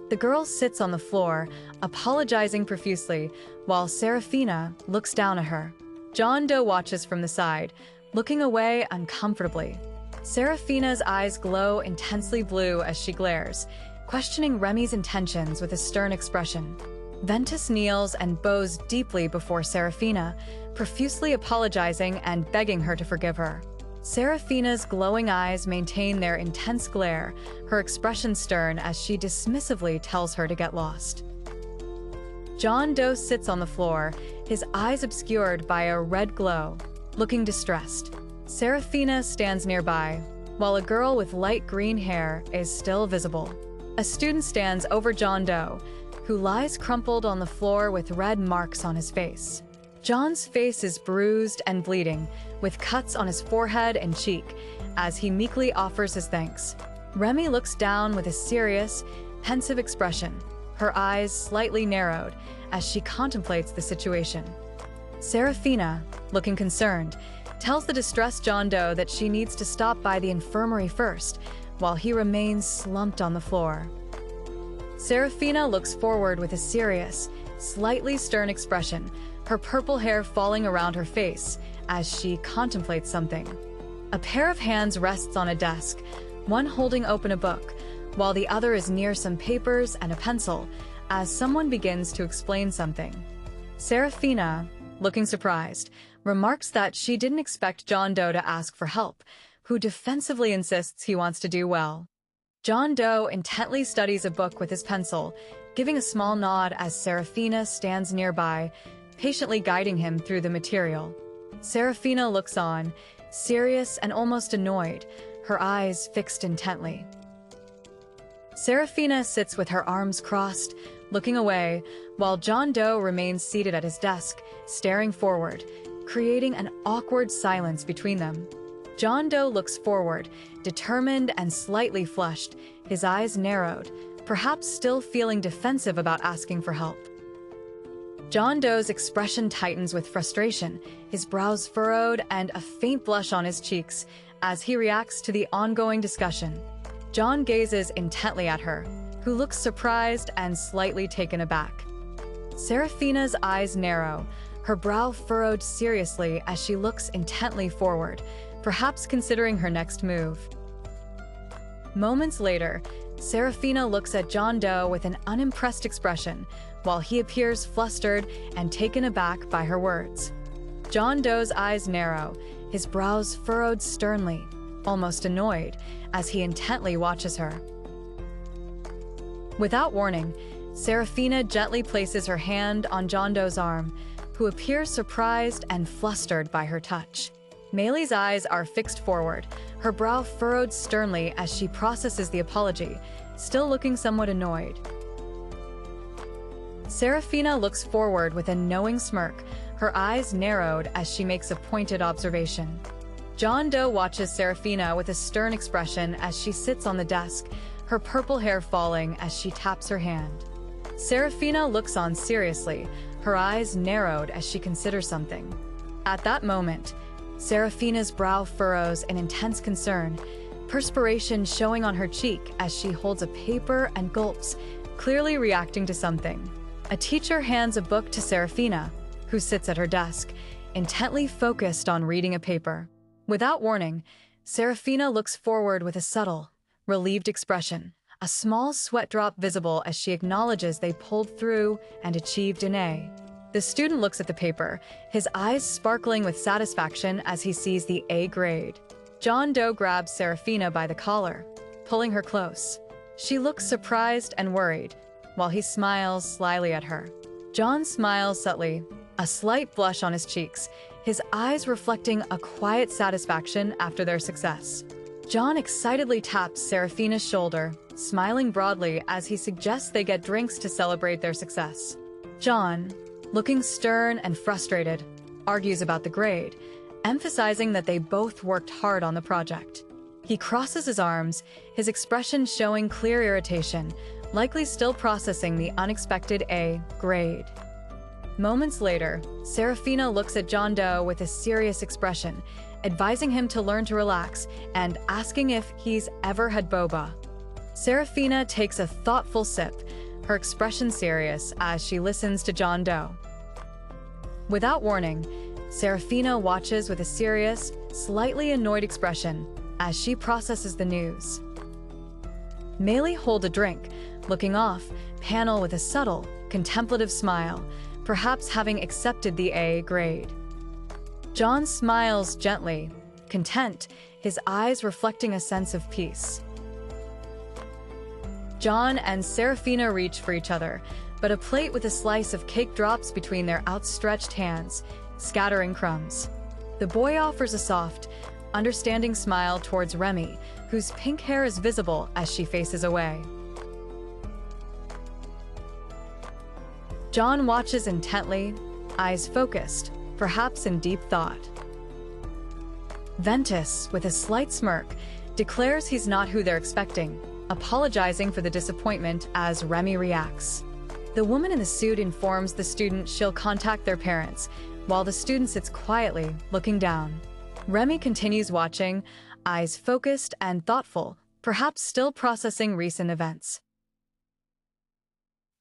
The girl sits on the floor, apologizing profusely, while Serafina looks down at her. John Doe watches from the side, looking away uncomfortably. Serafina's eyes glow intensely blue as she glares, questioning Remy's intentions with a stern expression. Ventus kneels and bows deeply before Serafina, profusely apologizing and begging her to forgive her. Serafina's glowing eyes maintain their intense glare, her expression stern as she dismissively tells her to get lost. John Doe sits on the floor, his eyes obscured by a red glow, looking distressed. Serafina stands nearby, while a girl with light green hair is still visible. A student stands over John Doe, who lies crumpled on the floor with red marks on his face. John's face is bruised and bleeding, with cuts on his forehead and cheek, as he meekly offers his thanks. Remy looks down with a serious, pensive expression, her eyes slightly narrowed as she contemplates the situation. Serafina, looking concerned, tells the distressed John Doe that she needs to stop by the infirmary first, while he remains slumped on the floor. Serafina looks forward with a serious, slightly stern expression, her purple hair falling around her face as she contemplates something. A pair of hands rests on a desk, one holding open a book, while the other is near some papers and a pencil, as someone begins to explain something. Serafina, looking surprised, remarks that she didn't expect John Doe to ask for help, who defensively insists he wants to do well. John Doe intently studies a book with his pencil, giving a small nod as Serafina stands nearby, patiently guiding him through the material. Serafina looks on, serious and almost annoyed, her eyes fixed intently. Serafina sits with her arms crossed, looking away, while John Doe remains seated at his desk, staring forward, creating an awkward silence between them. John Doe looks forward, determined and slightly flushed, his eyes narrowed, perhaps still feeling defensive about asking for help. John Doe's expression tightens with frustration, his brows furrowed and a faint blush on his cheeks as he reacts to the ongoing discussion. John gazes intently at her, who looks surprised and slightly taken aback. Serafina's eyes narrow, her brow furrowed seriously as she looks intently forward, perhaps considering her next move. Moments later, Serafina looks at John Doe with an unimpressed expression, while he appears flustered and taken aback by her words. John Doe's eyes narrow, his brows furrowed sternly, almost annoyed, as he intently watches her. Without warning, Serafina gently places her hand on John Doe's arm, who appears surprised and flustered by her touch. Maylee's eyes are fixed forward, her brow furrowed sternly as she processes the apology, still looking somewhat annoyed. Serafina looks forward with a knowing smirk, her eyes narrowed as she makes a pointed observation. John Doe watches Serafina with a stern expression as she sits on the desk, her purple hair falling as she taps her hand. Serafina looks on seriously, her eyes narrowed as she considers something. At that moment, Serafina's brow furrows in intense concern, perspiration showing on her cheek as she holds a paper and gulps, clearly reacting to something. A teacher hands a book to Serafina, who sits at her desk, intently focused on reading a paper. Without warning, Serafina looks forward with a subtle, relieved expression, a small sweat drop visible as she acknowledges they pulled through and achieved an A. The student looks at the paper, his eyes sparkling with satisfaction as he sees the A grade. John Doe grabs Serafina by the collar, pulling her close. She looks surprised and worried, while he smiles slyly at her. John smiles subtly, a slight blush on his cheeks, his eyes reflecting a quiet satisfaction after their success. John excitedly taps Serafina's shoulder, smiling broadly as he suggests they get drinks to celebrate their success. John, looking stern and frustrated, argues about the grade, emphasizing that they both worked hard on the project. He crosses his arms, his expression showing clear irritation, likely still processing the unexpected A grade. Moments later, Serafina looks at John Doe with a serious expression, advising him to learn to relax and asking if he's ever had boba. Serafina takes a thoughtful sip, her expression serious as she listens to John Doe. Without warning, Serafina watches with a serious, slightly annoyed expression as she processes the news. Maylee holds a drink, looking off, panel with a subtle, contemplative smile, perhaps having accepted the A grade. John smiles gently, content, his eyes reflecting a sense of peace. John and Serafina reach for each other, but a plate with a slice of cake drops between their outstretched hands, scattering crumbs. The boy offers a soft, understanding smile towards Remy, whose pink hair is visible as she faces away. John watches intently, eyes focused, perhaps in deep thought. Ventus, with a slight smirk, declares he's not who they're expecting, apologizing for the disappointment as Remy reacts. The woman in the suit informs the student she'll contact their parents, while the student sits quietly, looking down. Remy continues watching, eyes focused and thoughtful, perhaps still processing recent events.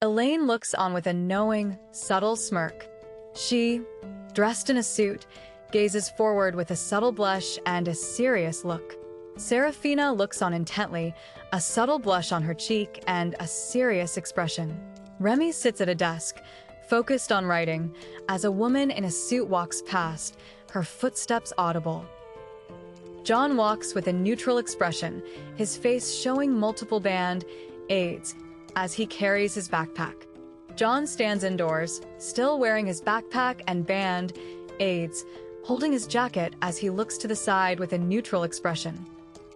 Elaine looks on with a knowing, subtle smirk. She, dressed in a suit, gazes forward with a subtle blush and a serious look. Serafina looks on intently, a subtle blush on her cheek and a serious expression. Remy sits at a desk, focused on writing, as a woman in a suit walks past, her footsteps audible. John walks with a neutral expression, his face showing multiple band-aids as he carries his backpack. John stands indoors, still wearing his backpack and band-aids, holding his jacket as he looks to the side with a neutral expression.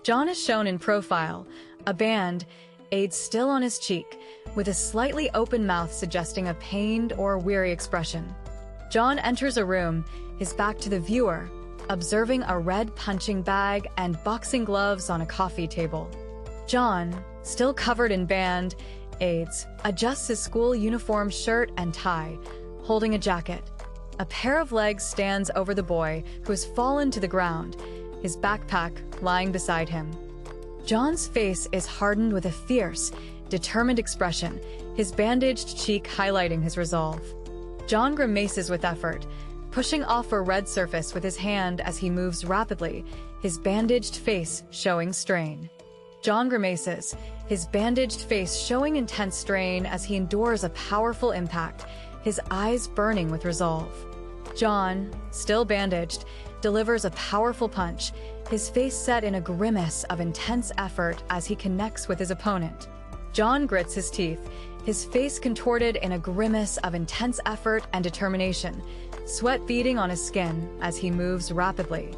John is shown in profile, a band-aid still on his cheek, with a slightly open mouth suggesting a pained or weary expression. John enters a room, his back to the viewer, observing a red punching bag and boxing gloves on a coffee table. John, still covered in band-aids, adjusts his school uniform shirt and tie, holding a jacket. A pair of legs stands over the boy, who has fallen to the ground, his backpack lying beside him. John's face is hardened with a fierce, determined expression, his bandaged cheek highlighting his resolve. John grimaces with effort, pushing off a red surface with his hand as he moves rapidly, his bandaged face showing strain. John grimaces, his bandaged face showing intense strain as he endures a powerful impact, his eyes burning with resolve. John, still bandaged, delivers a powerful punch, his face set in a grimace of intense effort as he connects with his opponent. John grits his teeth, his face contorted in a grimace of intense effort and determination, sweat beading on his skin as he moves rapidly.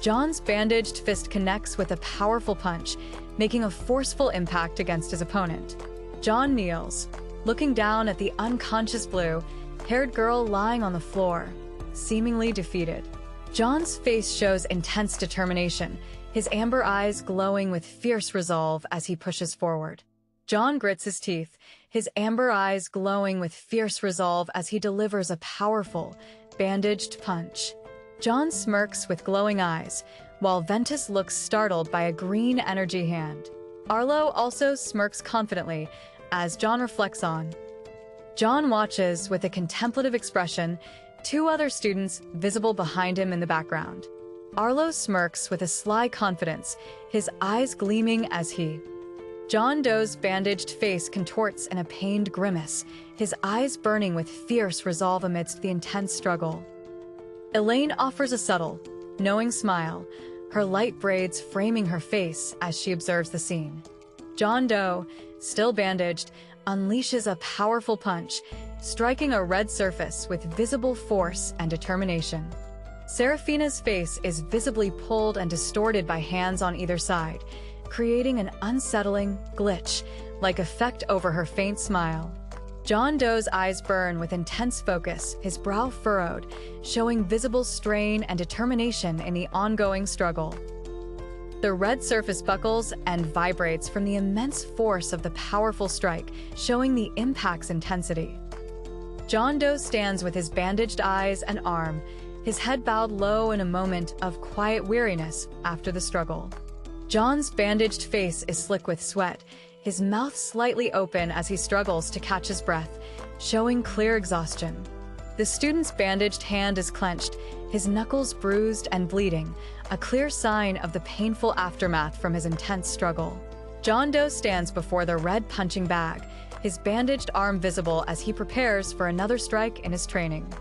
John's bandaged fist connects with a powerful punch, making a forceful impact against his opponent. John kneels, looking down at the unconscious blue-haired girl lying on the floor, seemingly defeated. John's face shows intense determination, his amber eyes glowing with fierce resolve as he pushes forward. John grits his teeth, his amber eyes glowing with fierce resolve as he delivers a powerful, bandaged punch. John smirks with glowing eyes, while Ventus looks startled by a green energy hand. Arlo also smirks confidently as John reflects on. John watches with a contemplative expression, two other students visible behind him in the background. Arlo smirks with a sly confidence, his eyes gleaming as he. John Doe's bandaged face contorts in a pained grimace, his eyes burning with fierce resolve amidst the intense struggle. Elaine offers a subtle, knowing smile, her light braids framing her face as she observes the scene. John Doe, still bandaged, unleashes a powerful punch, striking a red surface with visible force and determination. Seraphina's face is visibly pulled and distorted by hands on either side, creating an unsettling, glitch-like effect over her faint smile. John Doe's eyes burn with intense focus, his brow furrowed, showing visible strain and determination in the ongoing struggle. The red surface buckles and vibrates from the immense force of the powerful strike, showing the impact's intensity. John Doe stands with his bandaged eyes and arm, his head bowed low in a moment of quiet weariness after the struggle. John's bandaged face is slick with sweat, his mouth slightly open as he struggles to catch his breath, showing clear exhaustion. The student's bandaged hand is clenched, his knuckles bruised and bleeding, a clear sign of the painful aftermath from his intense struggle. John Doe stands before the red punching bag, his bandaged arm visible as he prepares for another strike in his training.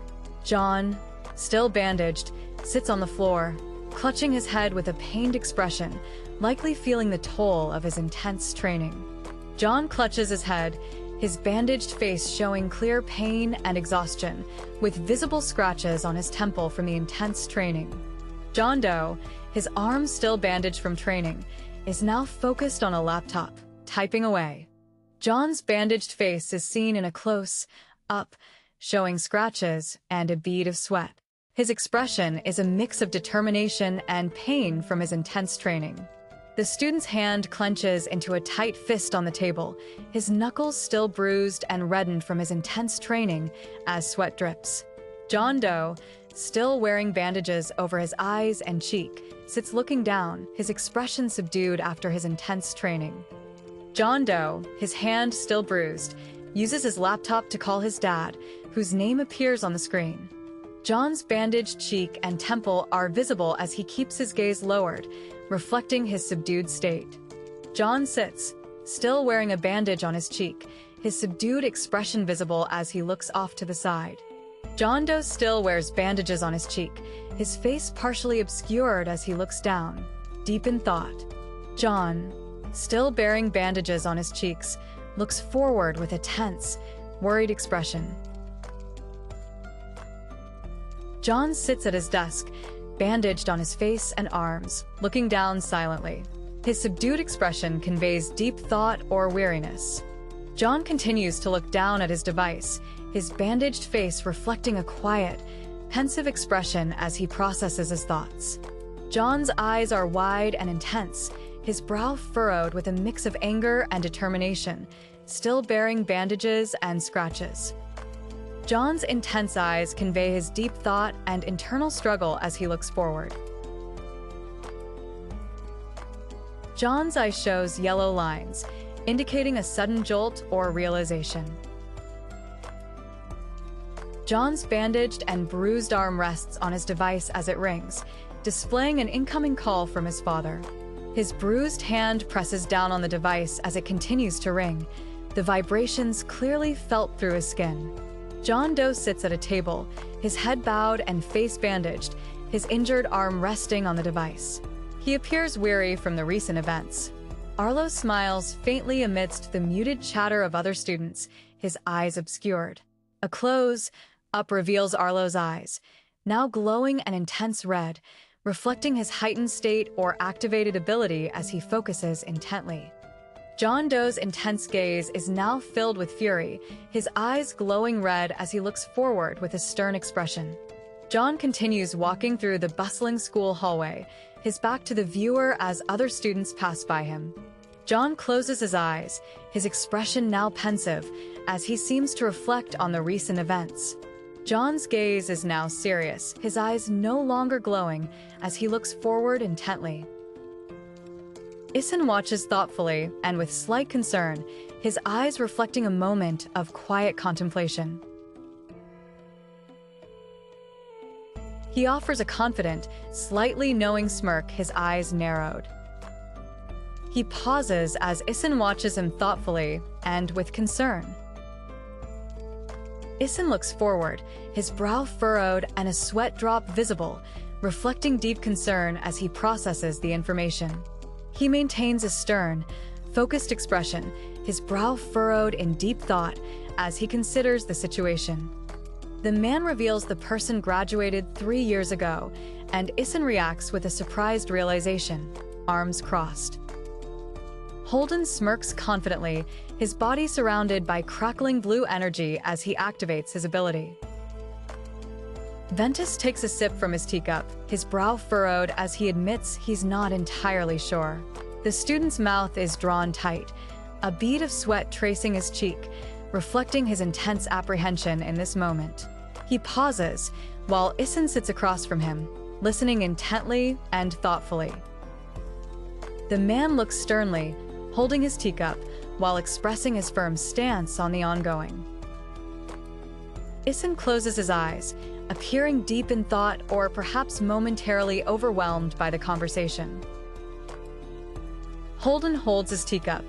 John, still bandaged, sits on the floor, clutching his head with a pained expression, likely feeling the toll of his intense training. John clutches his head, his bandaged face showing clear pain and exhaustion, with visible scratches on his temple from the intense training. John Doe, his arms still bandaged from training, is now focused on a laptop, typing away. John's bandaged face is seen in a close-up, showing scratches and a bead of sweat. His expression is a mix of determination and pain from his intense training. The student's hand clenches into a tight fist on the table, his knuckles still bruised and reddened from his intense training as sweat drips. John Doe, still wearing bandages over his eyes and cheek, sits looking down, his expression subdued after his intense training. John Doe, his hand still bruised, uses his laptop to call his dad, whose name appears on the screen. John's bandaged cheek and temple are visible as he keeps his gaze lowered, reflecting his subdued state. John sits, still wearing a bandage on his cheek, his subdued expression visible as he looks off to the side. John Doe still wears bandages on his cheek, his face partially obscured as he looks down, deep in thought. John, still bearing bandages on his cheeks, looks forward with a tense, worried expression. John sits at his desk, bandaged on his face and arms, looking down silently. His subdued expression conveys deep thought or weariness. John continues to look down at his device, his bandaged face reflecting a quiet, pensive expression as he processes his thoughts. John's eyes are wide and intense, his brow furrowed with a mix of anger and determination, still bearing bandages and scratches. John's intense eyes convey his deep thought and internal struggle as he looks forward. John's eye shows yellow lines, indicating a sudden jolt or realization. John's bandaged and bruised arm rests on his device as it rings, displaying an incoming call from his father. His bruised hand presses down on the device as it continues to ring, the vibrations clearly felt through his skin. John Doe sits at a table, his head bowed and face bandaged, his injured arm resting on the device. He appears weary from the recent events. Arlo smiles faintly amidst the muted chatter of other students, his eyes obscured. A close-up reveals Arlo's eyes, now glowing an intense red, reflecting his heightened state or activated ability as he focuses intently. John Doe's intense gaze is now filled with fury, his eyes glowing red as he looks forward with a stern expression. John continues walking through the bustling school hallway, his back to the viewer as other students pass by him. John closes his eyes, his expression now pensive, as he seems to reflect on the recent events. John's gaze is now serious, his eyes no longer glowing as he looks forward intently. Issen watches thoughtfully and with slight concern, his eyes reflecting a moment of quiet contemplation. He offers a confident, slightly knowing smirk, his eyes narrowed. He pauses as Issen watches him thoughtfully and with concern. Issen looks forward, his brow furrowed and a sweat drop visible, reflecting deep concern as he processes the information. He maintains a stern, focused expression, his brow furrowed in deep thought as he considers the situation. The man reveals the person graduated 3 years ago, and Issen reacts with a surprised realization, arms crossed. Holden smirks confidently, his body surrounded by crackling blue energy as he activates his ability. Ventus takes a sip from his teacup, his brow furrowed as he admits he's not entirely sure. The student's mouth is drawn tight, a bead of sweat tracing his cheek, reflecting his intense apprehension in this moment. He pauses, while Issen sits across from him, listening intently and thoughtfully. The man looks sternly, holding his teacup, while expressing his firm stance on the ongoing. Issen closes his eyes, appearing deep in thought or perhaps momentarily overwhelmed by the conversation. Holden holds his teacup.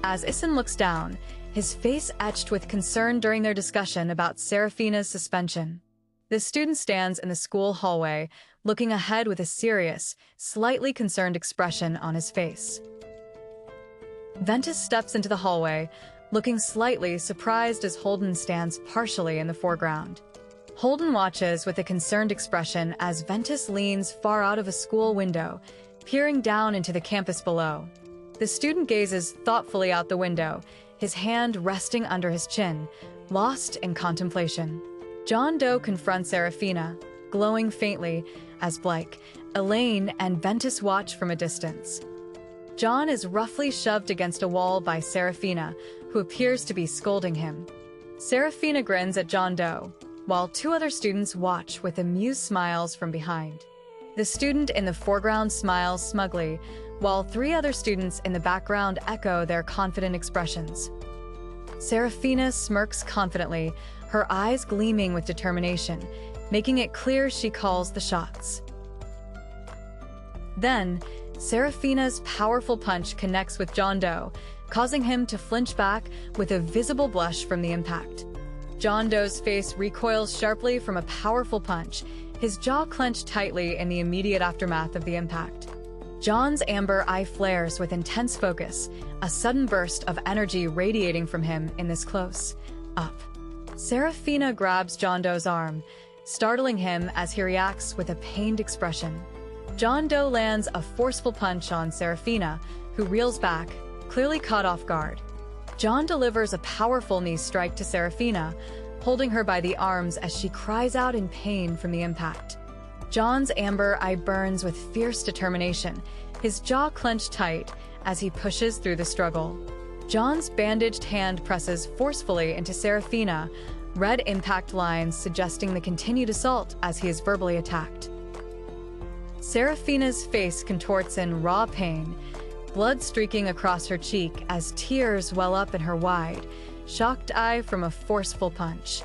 As Issen looks down, his face etched with concern during their discussion about Serafina's suspension. The student stands in the school hallway, looking ahead with a serious, slightly concerned expression on his face. Ventus steps into the hallway, looking slightly surprised as Holden stands partially in the foreground. Holden watches with a concerned expression as Ventus leans far out of a school window, peering down into the campus below. The student gazes thoughtfully out the window, his hand resting under his chin, lost in contemplation. John Doe confronts Serafina, glowing faintly, as Blake, Elaine, and Ventus watch from a distance. John is roughly shoved against a wall by Serafina, who appears to be scolding him. Serafina grins at John Doe, while 2 other students watch with amused smiles from behind. The student in the foreground smiles smugly, while 3 other students in the background echo their confident expressions. Serafina smirks confidently, her eyes gleaming with determination, making it clear she calls the shots. Then, Serafina's powerful punch connects with John Doe, causing him to flinch back with a visible blush from the impact. John Doe's face recoils sharply from a powerful punch, his jaw clenched tightly in the immediate aftermath of the impact. John's amber eye flares with intense focus, a sudden burst of energy radiating from him in this close-up. Serafina grabs John Doe's arm, startling him as he reacts with a pained expression. John Doe lands a forceful punch on Serafina, who reels back, clearly caught off guard. John delivers a powerful knee strike to Serafina, holding her by the arms as she cries out in pain from the impact. John's amber eye burns with fierce determination, his jaw clenched tight as he pushes through the struggle. John's bandaged hand presses forcefully into Serafina, red impact lines suggesting the continued assault as he is verbally attacked. Serafina's face contorts in raw pain, blood streaking across her cheek as tears well up in her wide, shocked eye from a forceful punch.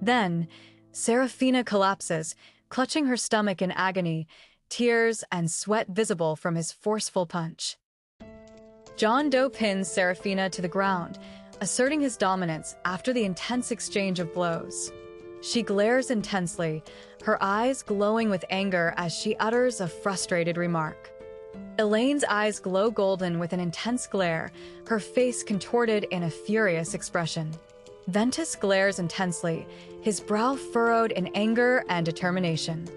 Then, Serafina collapses, clutching her stomach in agony, tears and sweat visible from his forceful punch. John Doe pins Serafina to the ground, asserting his dominance after the intense exchange of blows. She glares intensely, her eyes glowing with anger as she utters a frustrated remark. Elaine's eyes glow golden with an intense glare, her face contorted in a furious expression. Ventus glares intensely, his brow furrowed in anger and determination.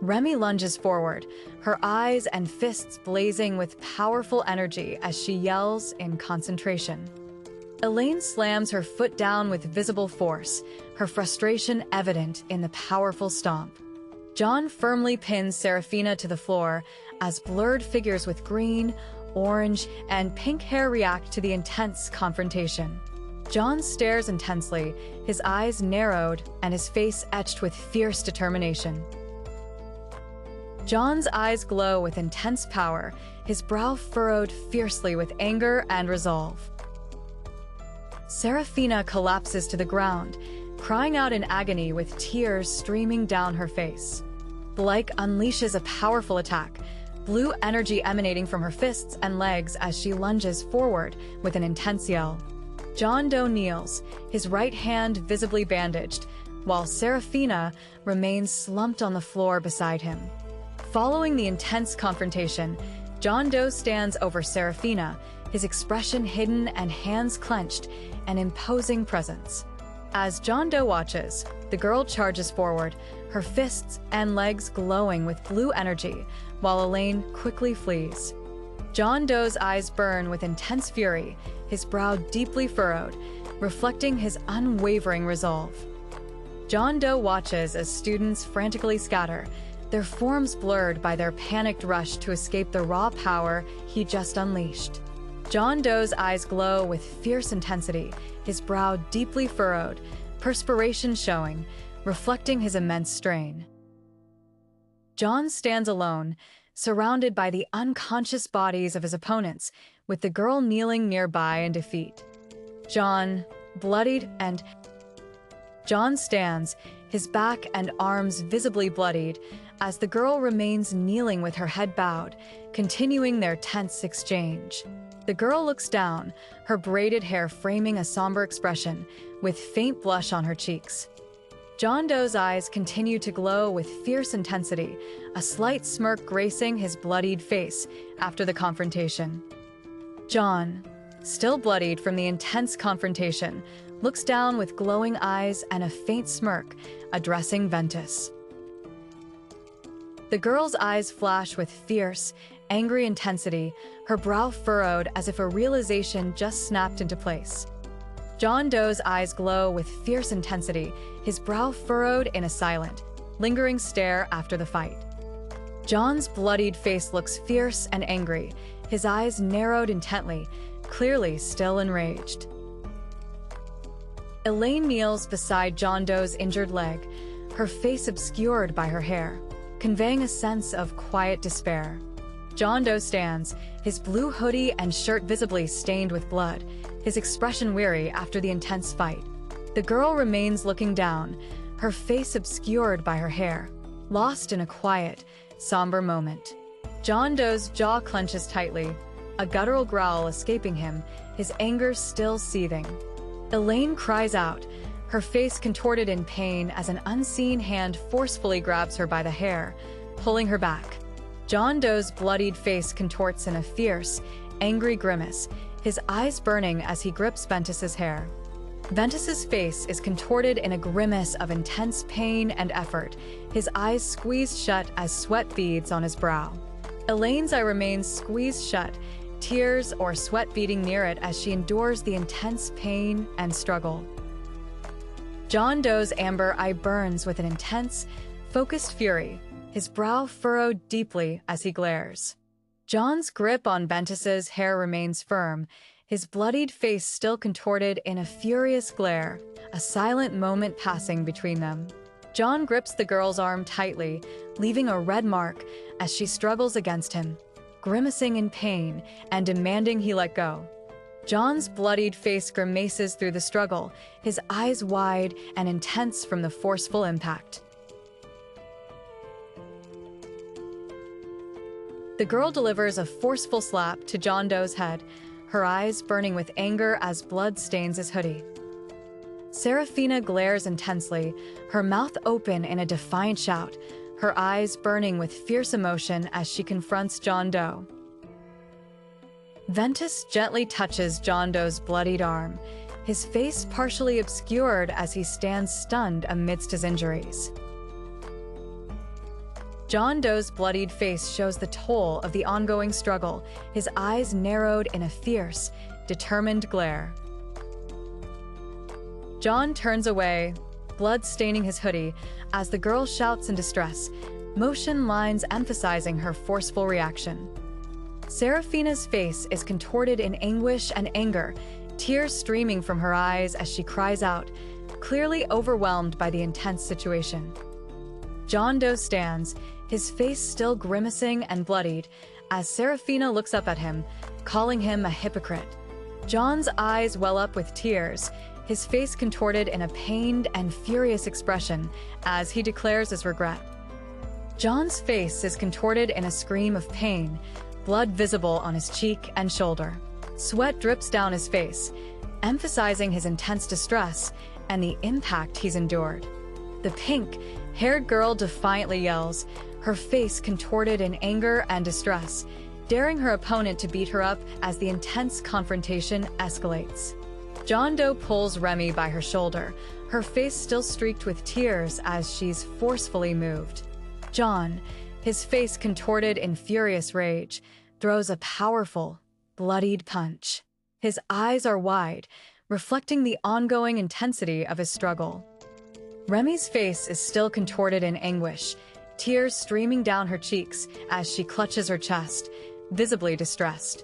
Remy lunges forward, her eyes and fists blazing with powerful energy as she yells in concentration. Elaine slams her foot down with visible force, her frustration evident in the powerful stomp. John firmly pins Serafina to the floor as blurred figures with green, orange, and pink hair react to the intense confrontation. John stares intensely, his eyes narrowed and his face etched with fierce determination. John's eyes glow with intense power, his brow furrowed fiercely with anger and resolve. Serafina collapses to the ground, crying out in agony with tears streaming down her face. Blake unleashes a powerful attack, blue energy emanating from her fists and legs as she lunges forward with an intense yell. John Doe kneels, his right hand visibly bandaged, while Serafina remains slumped on the floor beside him. Following the intense confrontation, John Doe stands over Serafina, his expression hidden and hands clenched, an imposing presence. As John Doe watches, the girl charges forward, her fists and legs glowing with blue energy, while Elaine quickly flees. John Doe's eyes burn with intense fury, his brow deeply furrowed, reflecting his unwavering resolve. John Doe watches as students frantically scatter, their forms blurred by their panicked rush to escape the raw power he just unleashed. John Doe's eyes glow with fierce intensity, his brow deeply furrowed, perspiration showing, reflecting his immense strain. John stands alone, surrounded by the unconscious bodies of his opponents, with the girl kneeling nearby in defeat. John, bloodied and... John stands, his back and arms visibly bloodied, as the girl remains kneeling with her head bowed, continuing their tense exchange. The girl looks down, her braided hair framing a somber expression, with faint blush on her cheeks. John Doe's eyes continue to glow with fierce intensity, a slight smirk gracing his bloodied face after the confrontation. John, still bloodied from the intense confrontation, looks down with glowing eyes and a faint smirk, addressing Ventus. The girl's eyes flash with fierce, angry intensity, her brow furrowed as if a realization just snapped into place. John Doe's eyes glow with fierce intensity, his brow furrowed in a silent, lingering stare after the fight. John's bloodied face looks fierce and angry, his eyes narrowed intently, clearly still enraged. Elaine kneels beside John Doe's injured leg, her face obscured by her hair, conveying a sense of quiet despair. John Doe stands, his blue hoodie and shirt visibly stained with blood, his expression weary after the intense fight. The girl remains looking down, her face obscured by her hair, lost in a quiet, somber moment. John Doe's jaw clenches tightly, a guttural growl escaping him, his anger still seething. Elaine cries out, her face contorted in pain as an unseen hand forcefully grabs her by the hair, pulling her back. John Doe's bloodied face contorts in a fierce, angry grimace, his eyes burning as he grips Ventus's hair. Ventus's face is contorted in a grimace of intense pain and effort, his eyes squeezed shut as sweat beads on his brow. Elaine's eye remains squeezed shut, tears or sweat beading near it as she endures the intense pain and struggle. John Doe's amber eye burns with an intense, focused fury, his brow furrowed deeply as he glares. John's grip on Ventus's hair remains firm, his bloodied face still contorted in a furious glare, a silent moment passing between them. John grips the girl's arm tightly, leaving a red mark as she struggles against him. grimacing in pain and demanding he let go. John's bloodied face grimaces through the struggle, his eyes wide and intense from the forceful impact. The girl delivers a forceful slap to John Doe's head, her eyes burning with anger as blood stains his hoodie. Serafina glares intensely, her mouth open in a defiant shout, her eyes burning with fierce emotion as she confronts John Doe. Ventus gently touches John Doe's bloodied arm, his face partially obscured as he stands stunned amidst his injuries. John Doe's bloodied face shows the toll of the ongoing struggle, his eyes narrowed in a fierce, determined glare. John turns away, blood staining his hoodie, as the girl shouts in distress, motion lines emphasizing her forceful reaction. Serafina's face is contorted in anguish and anger, tears streaming from her eyes as she cries out, clearly overwhelmed by the intense situation. John Doe stands, his face still grimacing and bloodied, as Serafina looks up at him, calling him a hypocrite. John's eyes well up with tears, his face contorted in a pained and furious expression as he declares his regret. John's face is contorted in a scream of pain, blood visible on his cheek and shoulder. Sweat drips down his face, emphasizing his intense distress and the impact he's endured. The pink-haired girl defiantly yells, her face contorted in anger and distress, daring her opponent to beat her up as the intense confrontation escalates. John Doe pulls Remy by her shoulder, her face still streaked with tears as she's forcefully moved. John, his face contorted in furious rage, throws a powerful, bloodied punch. His eyes are wide, reflecting the ongoing intensity of his struggle. Remy's face is still contorted in anguish, tears streaming down her cheeks as she clutches her chest, visibly distressed.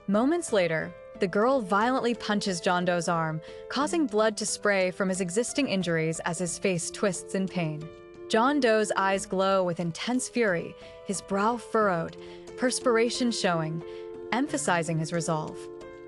Moments later, the girl violently punches John Doe's arm, causing blood to spray from his existing injuries as his face twists in pain. John Doe's eyes glow with intense fury, his brow furrowed, perspiration showing, emphasizing his resolve.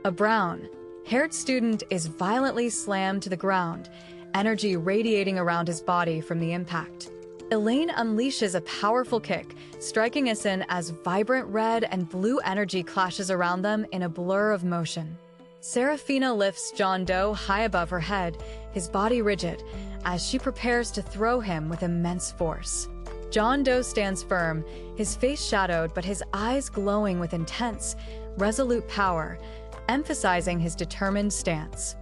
A brown-haired student is violently slammed to the ground, energy radiating around his body from the impact. Elaine unleashes a powerful kick, striking Isin as vibrant red and blue energy clashes around them in a blur of motion. Serafina lifts John Doe high above her head, his body rigid, as she prepares to throw him with immense force. John Doe stands firm, his face shadowed but his eyes glowing with intense, resolute power, emphasizing his determined stance.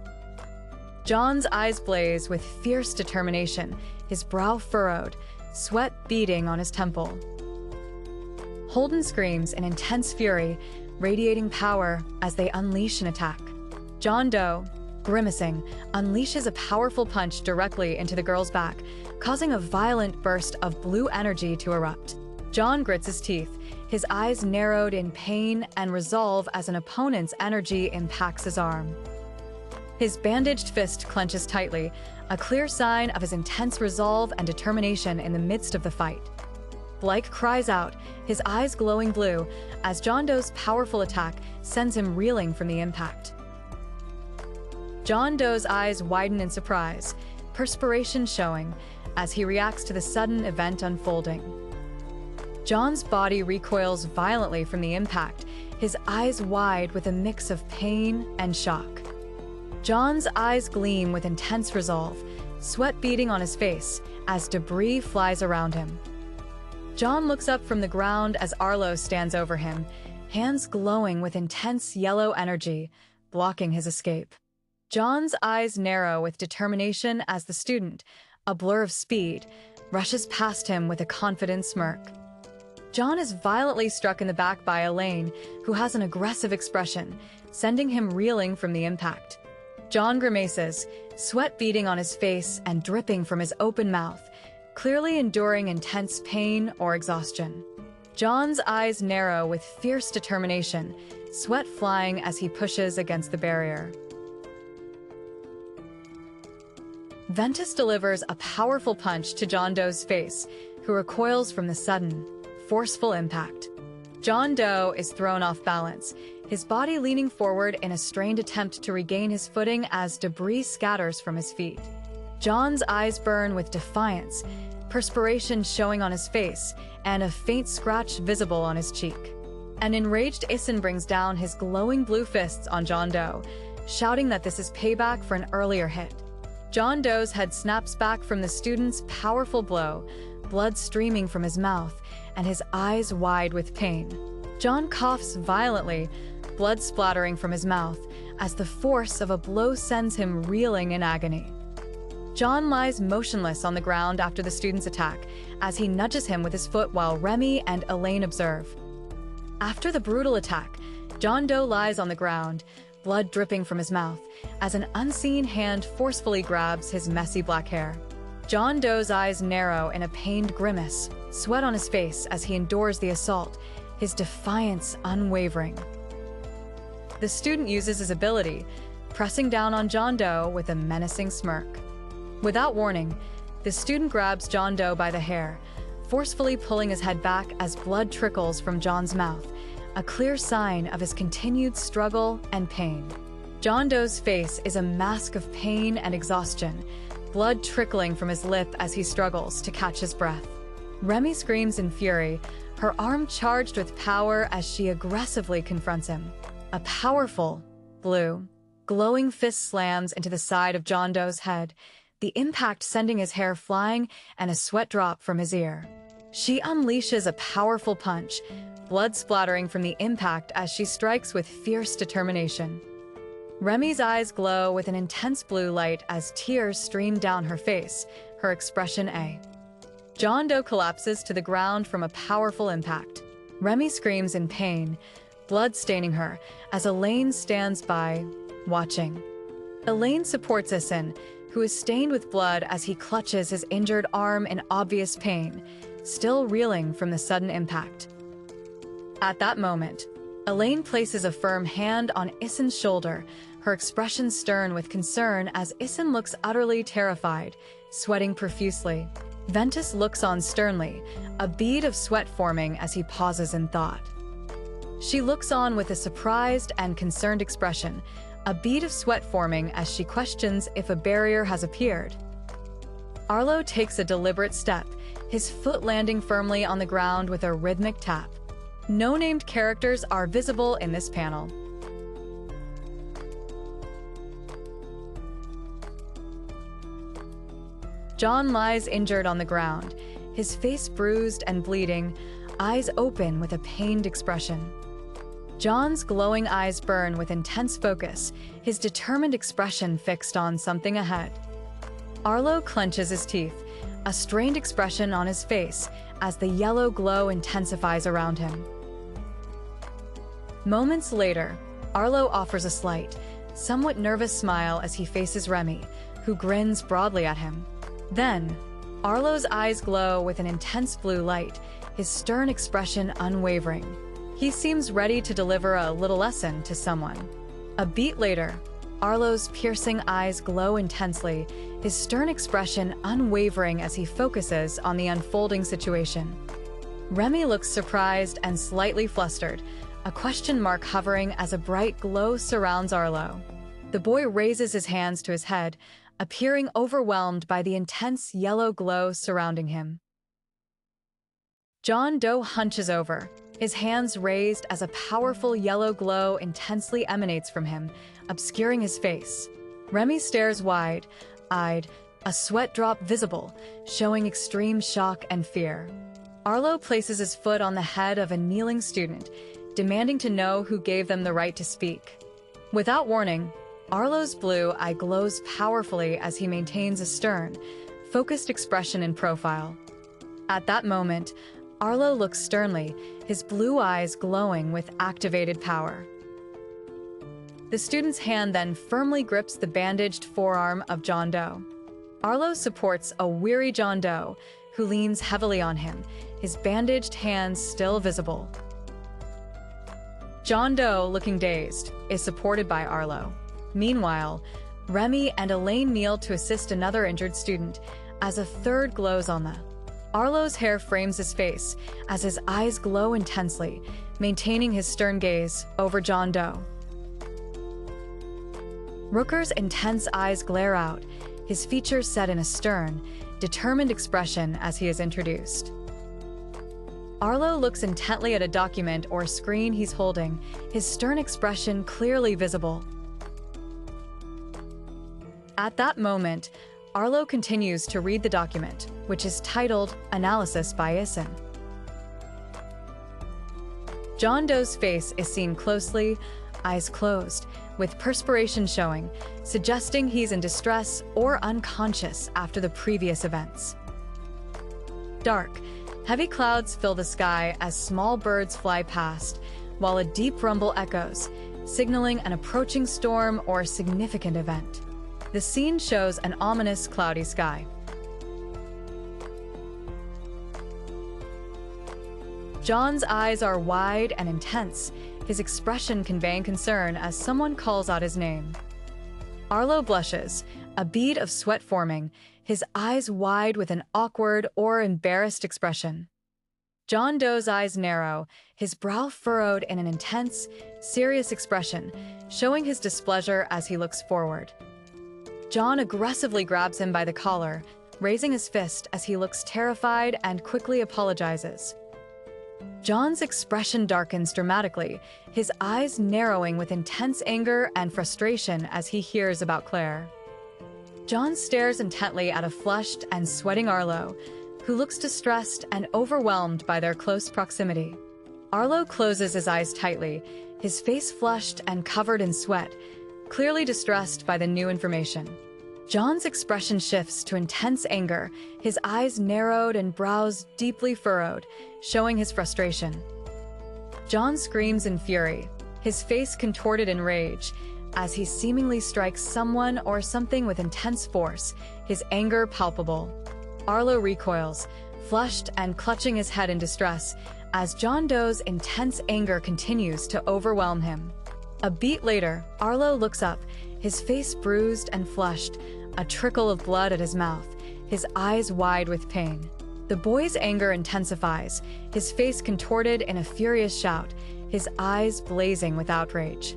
John's eyes blaze with fierce determination, his brow furrowed, sweat beading on his temple. Holden screams in intense fury, radiating power as they unleash an attack. John Doe, grimacing, unleashes a powerful punch directly into the girl's back, causing a violent burst of blue energy to erupt. John grits his teeth, his eyes narrowed in pain and resolve as an opponent's energy impacts his arm. His bandaged fist clenches tightly, a clear sign of his intense resolve and determination in the midst of the fight. Blake cries out, his eyes glowing blue, as John Doe's powerful attack sends him reeling from the impact. John Doe's eyes widen in surprise, perspiration showing, as he reacts to the sudden event unfolding. John's body recoils violently from the impact, his eyes wide with a mix of pain and shock. John's eyes gleam with intense resolve, sweat beading on his face as debris flies around him. John looks up from the ground as Arlo stands over him, hands glowing with intense yellow energy, blocking his escape. John's eyes narrow with determination as the student, a blur of speed, rushes past him with a confident smirk. John is violently struck in the back by Elaine, who has an aggressive expression, sending him reeling from the impact. John grimaces, sweat beading on his face and dripping from his open mouth, clearly enduring intense pain or exhaustion. John's eyes narrow with fierce determination, sweat flying as he pushes against the barrier. Ventus delivers a powerful punch to John Doe's face, who recoils from the sudden, forceful impact. John Doe is thrown off balance, his body leaning forward in a strained attempt to regain his footing as debris scatters from his feet. John's eyes burn with defiance, perspiration showing on his face, and a faint scratch visible on his cheek. An enraged Isin brings down his glowing blue fists on John Doe, shouting that this is payback for an earlier hit. John Doe's head snaps back from the student's powerful blow, blood streaming from his mouth, and his eyes wide with pain. John coughs violently, blood splattering from his mouth, as the force of a blow sends him reeling in agony. John lies motionless on the ground after the student's attack, as he nudges him with his foot while Remy and Elaine observe. After the brutal attack, John Doe lies on the ground, blood dripping from his mouth, as an unseen hand forcefully grabs his messy black hair. John Doe's eyes narrow in a pained grimace, sweat on his face as he endures the assault, his defiance unwavering. The student uses his ability, pressing down on John Doe with a menacing smirk. Without warning, the student grabs John Doe by the hair, forcefully pulling his head back as blood trickles from John's mouth, a clear sign of his continued struggle and pain. John Doe's face is a mask of pain and exhaustion, blood trickling from his lip as he struggles to catch his breath. Remy screams in fury, her arm charged with power as she aggressively confronts him. A powerful, blue, glowing fist slams into the side of John Doe's head, the impact sending his hair flying and a sweat drop from his ear. She unleashes a powerful punch, blood splattering from the impact as she strikes with fierce determination. Remy's eyes glow with an intense blue light as tears stream down her face, her expression A. John Doe collapses to the ground from a powerful impact. Remy screams in pain, blood staining her, as Elaine stands by, watching. Elaine supports Isin, who is stained with blood as he clutches his injured arm in obvious pain, still reeling from the sudden impact. At that moment, Elaine places a firm hand on Isin's shoulder, her expression stern with concern as Isin looks utterly terrified, sweating profusely. Ventus looks on sternly, a bead of sweat forming as he pauses in thought. She looks on with a surprised and concerned expression, a bead of sweat forming as she questions if a barrier has appeared. Arlo takes a deliberate step, his foot landing firmly on the ground with a rhythmic tap. No named characters are visible in this panel. John lies injured on the ground, his face bruised and bleeding, eyes open with a pained expression. John's glowing eyes burn with intense focus, his determined expression fixed on something ahead. Arlo clenches his teeth, a strained expression on his face as the yellow glow intensifies around him. Moments later, Arlo offers a slight, somewhat nervous smile as he faces Remy, who grins broadly at him. Then, Arlo's eyes glow with an intense blue light, his stern expression unwavering. He seems ready to deliver a little lesson to someone. A beat later, Arlo's piercing eyes glow intensely, his stern expression unwavering as he focuses on the unfolding situation. Remy looks surprised and slightly flustered, a question mark hovering as a bright glow surrounds Arlo. The boy raises his hands to his head, appearing overwhelmed by the intense yellow glow surrounding him. John Doe hunches over, his hands raised as a powerful yellow glow intensely emanates from him, obscuring his face. Remy stares wide-eyed, a sweat drop visible, showing extreme shock and fear. Arlo places his foot on the head of a kneeling student, demanding to know who gave them the right to speak. Without warning, Arlo's blue eye glows powerfully as he maintains a stern, focused expression in profile. At that moment, Arlo looks sternly, his blue eyes glowing with activated power. The student's hand then firmly grips the bandaged forearm of John Doe. Arlo supports a weary John Doe, who leans heavily on him, his bandaged hands still visible. John Doe, looking dazed, is supported by Arlo. Meanwhile, Remy and Elaine kneel to assist another injured student, as a third glows on them. Arlo's hair frames his face, as his eyes glow intensely, maintaining his stern gaze over John Doe. Rooker's intense eyes glare out, his features set in a stern, determined expression as he is introduced. Arlo looks intently at a document or screen he's holding, his stern expression clearly visible. At that moment, Arlo continues to read the document, which is titled Analysis by Isin. John Doe's face is seen closely, eyes closed, with perspiration showing, suggesting he's in distress or unconscious after the previous events. Dark, heavy clouds fill the sky as small birds fly past, while a deep rumble echoes, signaling an approaching storm or significant event. The scene shows an ominous cloudy sky. John's eyes are wide and intense, his expression conveying concern as someone calls out his name. Arlo blushes, a bead of sweat forming, his eyes wide with an awkward or embarrassed expression. John Doe's eyes narrow, his brow furrowed in an intense, serious expression, showing his displeasure as he looks forward. John aggressively grabs him by the collar, raising his fist as he looks terrified and quickly apologizes. John's expression darkens dramatically, his eyes narrowing with intense anger and frustration as he hears about Claire. John stares intently at a flushed and sweating Arlo, who looks distressed and overwhelmed by their close proximity. Arlo closes his eyes tightly, his face flushed and covered in sweat, clearly distressed by the new information. John's expression shifts to intense anger, his eyes narrowed and brows deeply furrowed, showing his frustration. John screams in fury, his face contorted in rage, as he seemingly strikes someone or something with intense force, his anger palpable. Arlo recoils, flushed and clutching his head in distress, as John Doe's intense anger continues to overwhelm him. A beat later, Arlo looks up, his face bruised and flushed, a trickle of blood at his mouth, his eyes wide with pain. The boy's anger intensifies, his face contorted in a furious shout, his eyes blazing with outrage.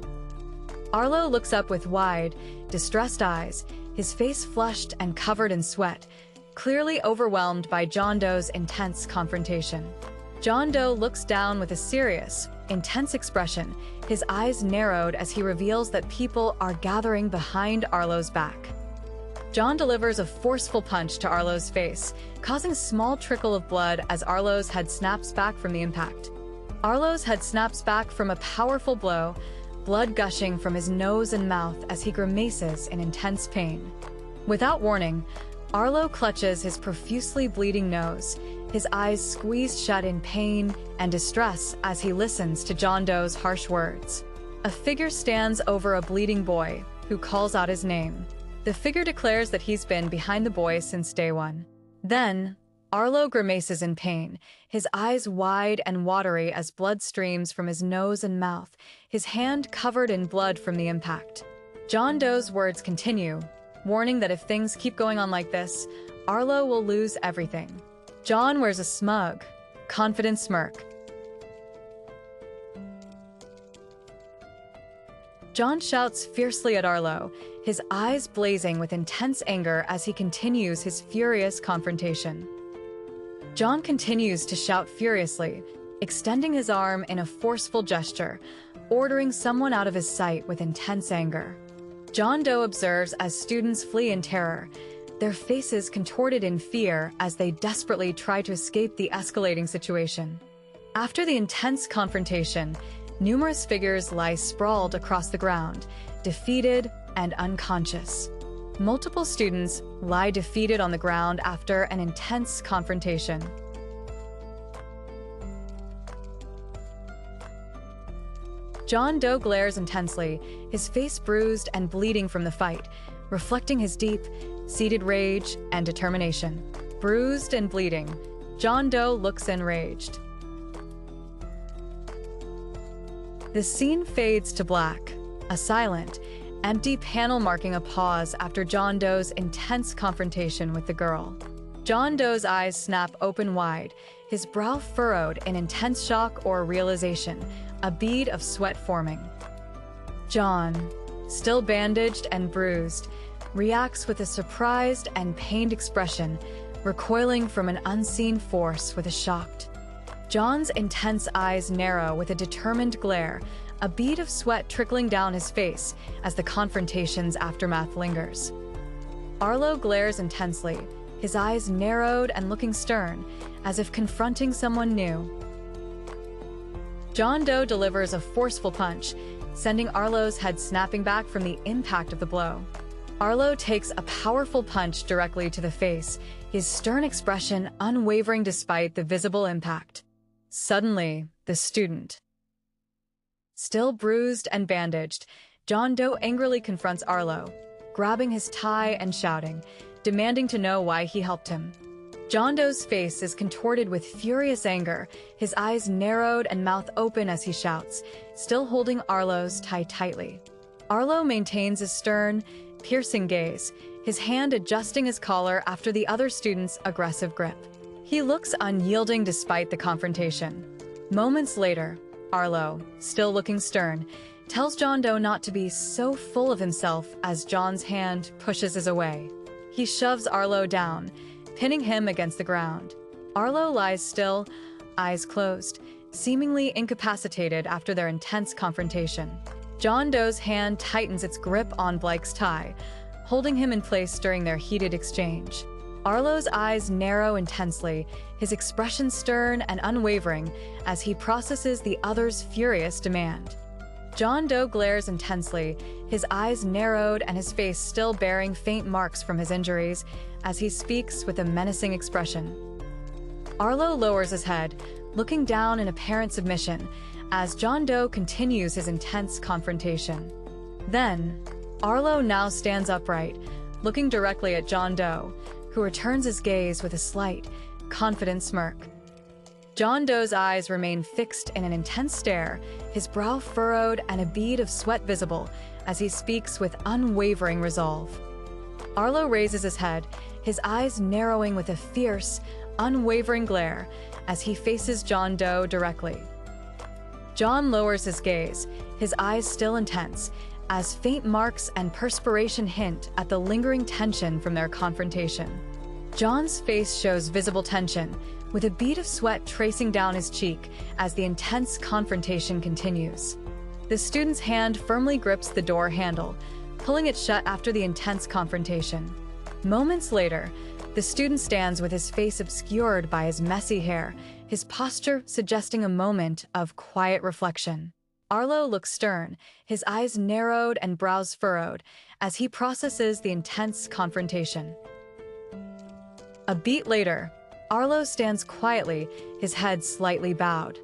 Arlo looks up with wide, distressed eyes, his face flushed and covered in sweat, clearly overwhelmed by John Doe's intense confrontation. John Doe looks down with a serious, intense expression, his eyes narrowed as he reveals that people are gathering behind Arlo's back. John delivers a forceful punch to Arlo's face, causing a small trickle of blood as Arlo's head snaps back from the impact. Arlo's head snaps back from a powerful blow, blood gushing from his nose and mouth as he grimaces in intense pain. Without warning, Arlo clutches his profusely bleeding nose, his eyes squeezed shut in pain and distress as he listens to John Doe's harsh words. A figure stands over a bleeding boy, who calls out his name. The figure declares that he's been behind the boy since day one. Then, Arlo grimaces in pain, his eyes wide and watery as blood streams from his nose and mouth, his hand covered in blood from the impact. John Doe's words continue, warning that if things keep going on like this, Arlo will lose everything. John wears a smug, confident smirk. John shouts fiercely at Arlo, his eyes blazing with intense anger as he continues his furious confrontation. John continues to shout furiously, extending his arm in a forceful gesture, ordering someone out of his sight with intense anger. John Doe observes as students flee in terror, their faces contorted in fear as they desperately try to escape the escalating situation. After the intense confrontation, numerous figures lie sprawled across the ground, defeated and unconscious. Multiple students lie defeated on the ground after an intense confrontation. John Doe glares intensely, his face bruised and bleeding from the fight, reflecting his deep, seated rage and determination. Bruised and bleeding, John Doe looks enraged. The scene fades to black, a silent, empty panel marking a pause after John Doe's intense confrontation with the girl. John Doe's eyes snap open wide, his brow furrowed in intense shock or realization, a bead of sweat forming. John, still bandaged and bruised, reacts with a surprised and pained expression, recoiling from an unseen force with a shocked. John's intense eyes narrow with a determined glare, a bead of sweat trickling down his face as the confrontation's aftermath lingers. Arlo glares intensely, his eyes narrowed and looking stern, as if confronting someone new. John Doe delivers a forceful punch, sending Arlo's head snapping back from the impact of the blow. Arlo takes a powerful punch directly to the face, his stern expression unwavering despite the visible impact. Suddenly, the student. Still bruised and bandaged, John Doe angrily confronts Arlo, grabbing his tie and shouting, demanding to know why he helped him. John Doe's face is contorted with furious anger, his eyes narrowed and mouth open as he shouts, still holding Arlo's tie tightly. Arlo maintains his stern, piercing gaze, his hand adjusting his collar after the other student's aggressive grip. He looks unyielding despite the confrontation. Moments later, Arlo, still looking stern, tells John Doe not to be so full of himself as John's hand pushes his away. He shoves Arlo down, pinning him against the ground. Arlo lies still, eyes closed, seemingly incapacitated after their intense confrontation. John Doe's hand tightens its grip on Blake's tie, holding him in place during their heated exchange. Arlo's eyes narrow intensely, his expression stern and unwavering as he processes the other's furious demand. John Doe glares intensely, his eyes narrowed and his face still bearing faint marks from his injuries as he speaks with a menacing expression. Arlo lowers his head, looking down in apparent submission as John Doe continues his intense confrontation. Then, Arlo now stands upright, looking directly at John Doe, who returns his gaze with a slight, confident smirk. John Doe's eyes remain fixed in an intense stare, his brow furrowed and a bead of sweat visible as he speaks with unwavering resolve. Arlo raises his head, his eyes narrowing with a fierce, unwavering glare as he faces John Doe directly. John lowers his gaze, his eyes still intense, as faint marks and perspiration hint at the lingering tension from their confrontation. John's face shows visible tension, with a bead of sweat tracing down his cheek as the intense confrontation continues. The student's hand firmly grips the door handle, pulling it shut after the intense confrontation. Moments later, the student stands with his face obscured by his messy hair, his posture suggesting a moment of quiet reflection. Arlo looks stern, his eyes narrowed and brows furrowed, as he processes the intense confrontation. A beat later, Arlo stands quietly, his head slightly bowed.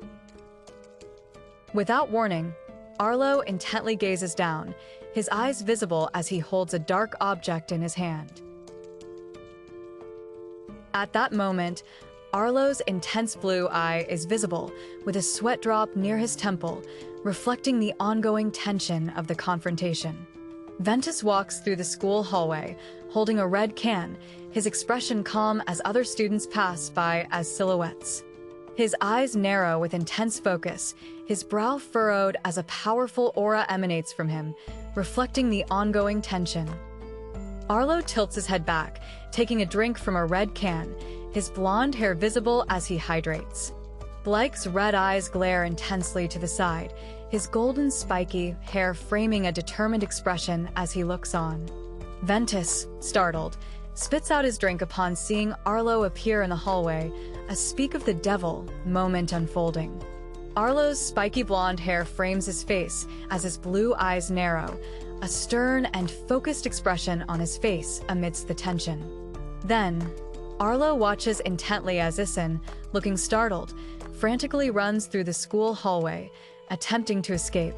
Without warning, Arlo intently gazes down, his eyes visible as he holds a dark object in his hand. At that moment, Arlo's intense blue eye is visible, with a sweat drop near his temple, reflecting the ongoing tension of the confrontation. Ventus walks through the school hallway, holding a red can, his expression calm as other students pass by as silhouettes. His eyes narrow with intense focus, his brow furrowed as a powerful aura emanates from him, reflecting the ongoing tension. Arlo tilts his head back, taking a drink from a red can, his blonde hair visible as he hydrates. Blake's red eyes glare intensely to the side, his golden spiky hair framing a determined expression as he looks on. Ventus, startled, spits out his drink upon seeing Arlo appear in the hallway, a speak of the devil moment unfolding. Arlo's spiky blonde hair frames his face as his blue eyes narrow, a stern and focused expression on his face amidst the tension. Then, Arlo watches intently as Isin, looking startled, frantically runs through the school hallway, attempting to escape.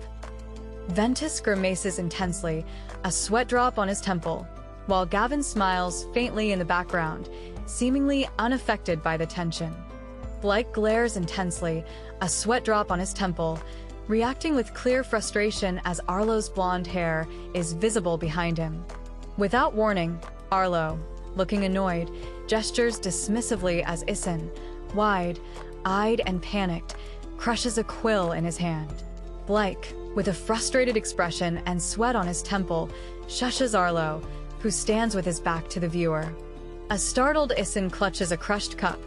Ventus grimaces intensely, a sweat drop on his temple, while Gavin smiles faintly in the background, seemingly unaffected by the tension. Blake glares intensely, a sweat drop on his temple, reacting with clear frustration as Arlo's blonde hair is visible behind him. Without warning, Arlo, looking annoyed, gestures dismissively as Isin, wide-eyed and panicked, crushes a quill in his hand. Blake, with a frustrated expression and sweat on his temple, shushes Arlo, who stands with his back to the viewer. A startled Issen clutches a crushed cup,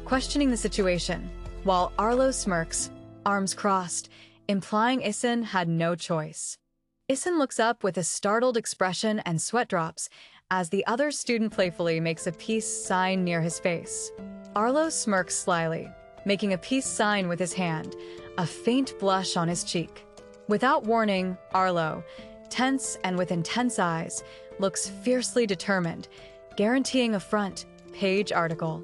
questioning the situation, while Arlo smirks, arms crossed, implying Issen had no choice. Issen looks up with a startled expression and sweat drops as the other student playfully makes a peace sign near his face. Arlo smirks slyly, making a peace sign with his hand, a faint blush on his cheek. Without warning, Arlo, tense and with intense eyes, looks fiercely determined, guaranteeing a front-page article.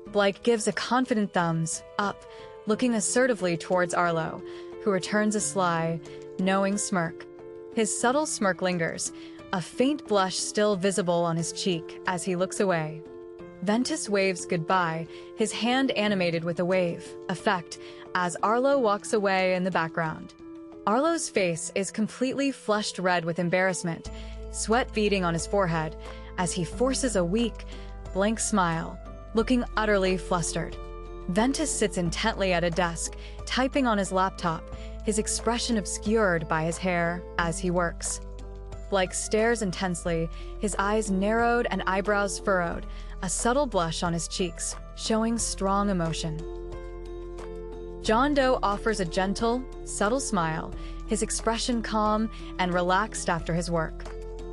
Blake gives a confident thumbs up, looking assertively towards Arlo, who returns a sly, knowing smirk. His subtle smirk lingers, a faint blush still visible on his cheek as he looks away. Ventus waves goodbye, his hand animated with a wave effect as Arlo walks away in the background. Arlo's face is completely flushed red with embarrassment, sweat beading on his forehead as he forces a weak, blank smile, looking utterly flustered. Ventus sits intently at a desk, typing on his laptop, his expression obscured by his hair as he works. Blake stares intensely, his eyes narrowed and eyebrows furrowed, a subtle blush on his cheeks, showing strong emotion. John Doe offers a gentle, subtle smile, his expression calm and relaxed after his work.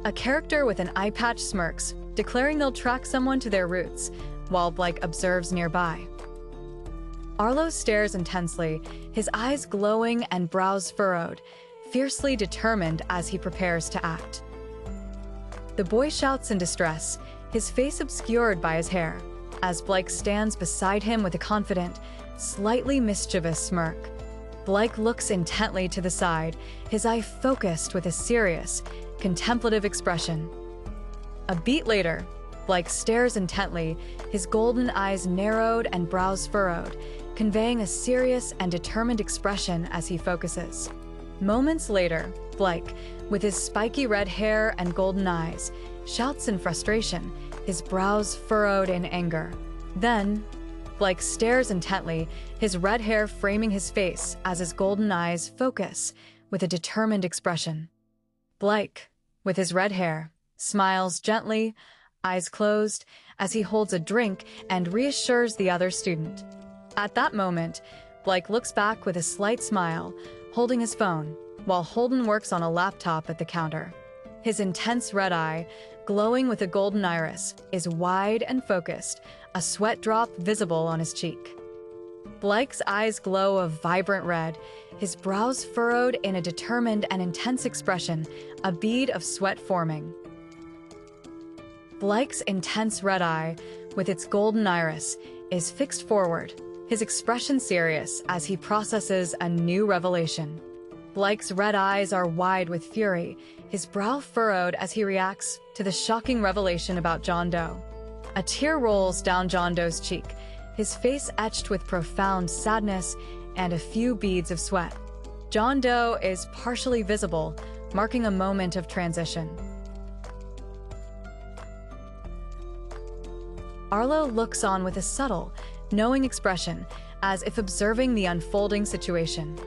A character with an eye patch smirks, declaring they'll track someone to their roots, while Blake observes nearby. Arlo stares intensely, his eyes glowing and brows furrowed, fiercely determined as he prepares to act. The boy shouts in distress, his face obscured by his hair, as Blake stands beside him with a confident, slightly mischievous smirk. Blake looks intently to the side, his eye focused with a serious, contemplative expression. A beat later, Blake stares intently, his golden eyes narrowed and brows furrowed, conveying a serious and determined expression as he focuses. Moments later, Blake, with his spiky red hair and golden eyes, shouts in frustration, his brows furrowed in anger. Then, Blake stares intently, his red hair framing his face as his golden eyes focus with a determined expression. Blake, with his red hair, smiles gently, eyes closed, as he holds a drink and reassures the other student. At that moment, Blake looks back with a slight smile, holding his phone, while Holden works on a laptop at the counter. His intense red eye, glowing with a golden iris, is wide and focused, a sweat drop visible on his cheek. Blake's eyes glow a vibrant red, his brows furrowed in a determined and intense expression, a bead of sweat forming. Blake's intense red eye, with its golden iris, is fixed forward, his expression serious as he processes a new revelation. Blake's red eyes are wide with fury, his brow furrowed as he reacts to the shocking revelation about John Doe. A tear rolls down John Doe's cheek, his face etched with profound sadness and a few beads of sweat. John Doe is partially visible, marking a moment of transition. Arlo looks on with a subtle, knowing expression, as if observing the unfolding situation.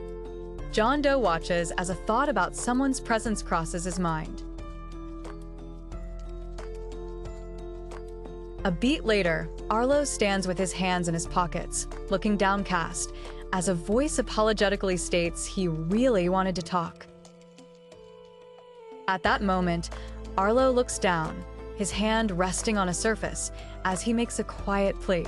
John Doe watches as a thought about someone's presence crosses his mind. A beat later, Arlo stands with his hands in his pockets, looking downcast, as a voice apologetically states he really wanted to talk. At that moment, Arlo looks down, his hand resting on a surface, as he makes a quiet plea.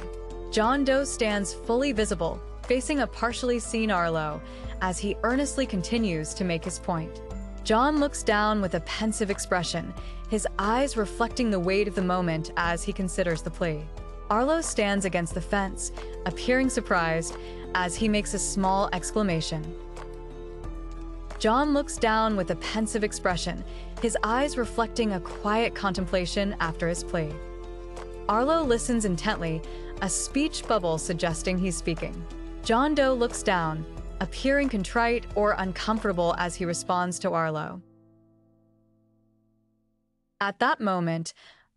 John Doe stands fully visible, facing a partially seen Arlo, as he earnestly continues to make his point. John looks down with a pensive expression, his eyes reflecting the weight of the moment as he considers the plea. Arlo stands against the fence, appearing surprised, as he makes a small exclamation. John looks down with a pensive expression, his eyes reflecting a quiet contemplation after his plea. Arlo listens intently, a speech bubble suggesting he's speaking. John Doe looks down, appearing contrite or uncomfortable as he responds to Arlo. At that moment,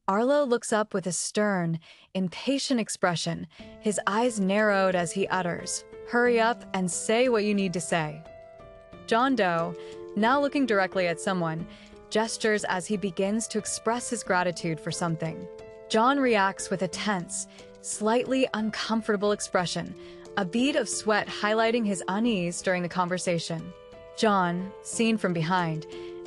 Arlo looks up with a stern, impatient expression, his eyes narrowed as he utters, "Hurry up and say what you need to say." John Doe, now looking directly at someone, gestures as he begins to express his gratitude for something. John reacts with a tense, slightly uncomfortable expression, a bead of sweat highlighting his unease during the conversation. John, seen from behind,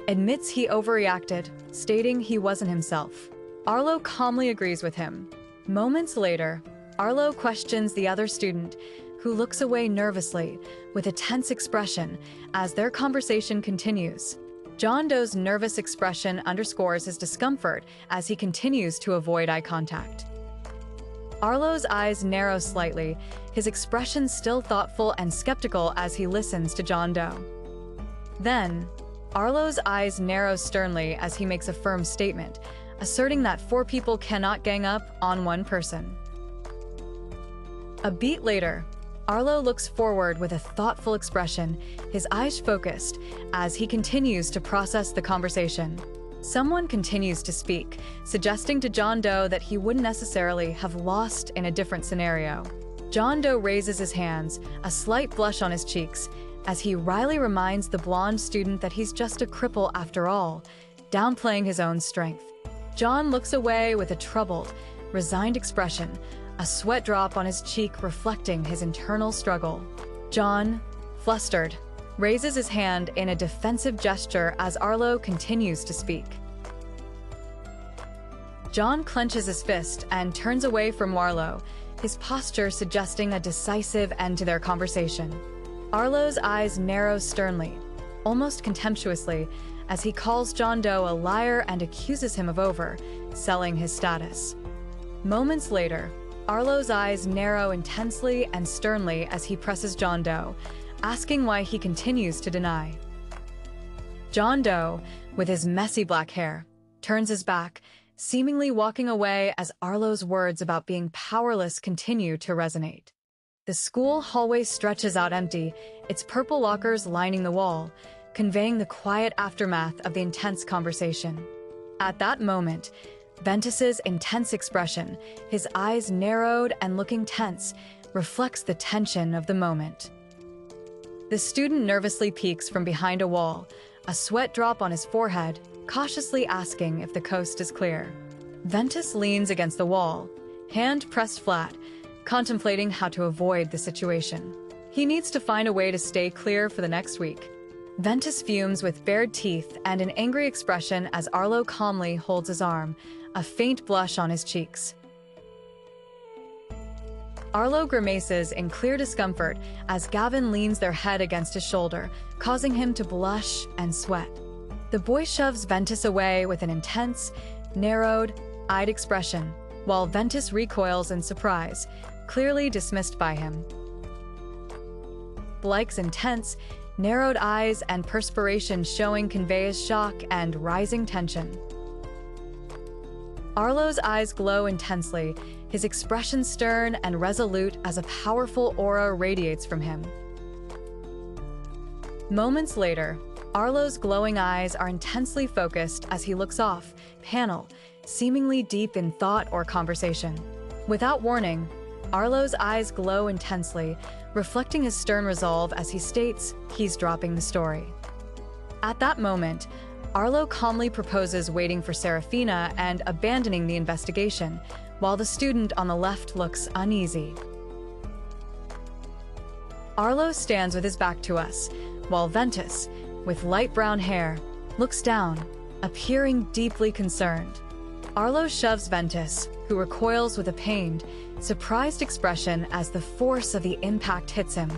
admits he overreacted, stating he wasn't himself. Arlo calmly agrees with him. Moments later, Arlo questions the other student, who looks away nervously, with a tense expression, as their conversation continues. John Doe's nervous expression underscores his discomfort as he continues to avoid eye contact. Arlo's eyes narrow slightly, his expression still thoughtful and skeptical as he listens to John Doe. Then, Arlo's eyes narrow sternly as he makes a firm statement, asserting that 4 people cannot gang up on 1 person. A beat later, Arlo looks forward with a thoughtful expression, his eyes focused, as he continues to process the conversation. Someone continues to speak, suggesting to John Doe that he wouldn't necessarily have lost in a different scenario. John Doe raises his hands, a slight blush on his cheeks, as he wryly reminds the blonde student that he's just a cripple after all, downplaying his own strength. John looks away with a troubled, resigned expression, a sweat drop on his cheek reflecting his internal struggle. John, flustered, raises his hand in a defensive gesture as Arlo continues to speak. John clenches his fist and turns away from Arlo, his posture suggesting a decisive end to their conversation. Arlo's eyes narrow sternly, almost contemptuously, as he calls John Doe a liar and accuses him of overselling his status. Moments later, Arlo's eyes narrow intensely and sternly as he presses John Doe, asking why he continues to deny. John Doe, with his messy black hair, turns his back, seemingly walking away as Arlo's words about being powerless continue to resonate. The school hallway stretches out empty, its purple lockers lining the wall, conveying the quiet aftermath of the intense conversation. At that moment, Ventus's intense expression, his eyes narrowed and looking tense, reflects the tension of the moment. The student nervously peeks from behind a wall, a sweat drop on his forehead, cautiously asking if the coast is clear. Ventus leans against the wall, hand pressed flat, contemplating how to avoid the situation. He needs to find a way to stay clear for the next week. Ventus fumes with bared teeth and an angry expression as Arlo calmly holds his arm, a faint blush on his cheeks. Arlo grimaces in clear discomfort as Gavin leans their head against his shoulder, causing him to blush and sweat. The boy shoves Ventus away with an intense, narrowed-eyed expression, while Ventus recoils in surprise, clearly dismissed by him. Blake's intense, narrowed eyes and perspiration showing convey his shock and rising tension. Arlo's eyes glow intensely, his expression stern and resolute as a powerful aura radiates from him. Moments later, Arlo's glowing eyes are intensely focused as he looks off, panel, seemingly deep in thought or conversation. Without warning, Arlo's eyes glow intensely, reflecting his stern resolve as he states he's dropping the story. At that moment, Arlo calmly proposes waiting for Serafina and abandoning the investigation, while the student on the left looks uneasy. Arlo stands with his back to us, while Ventus, with light brown hair, looks down, appearing deeply concerned. Arlo shoves Ventus, who recoils with a pained, surprised expression as the force of the impact hits him.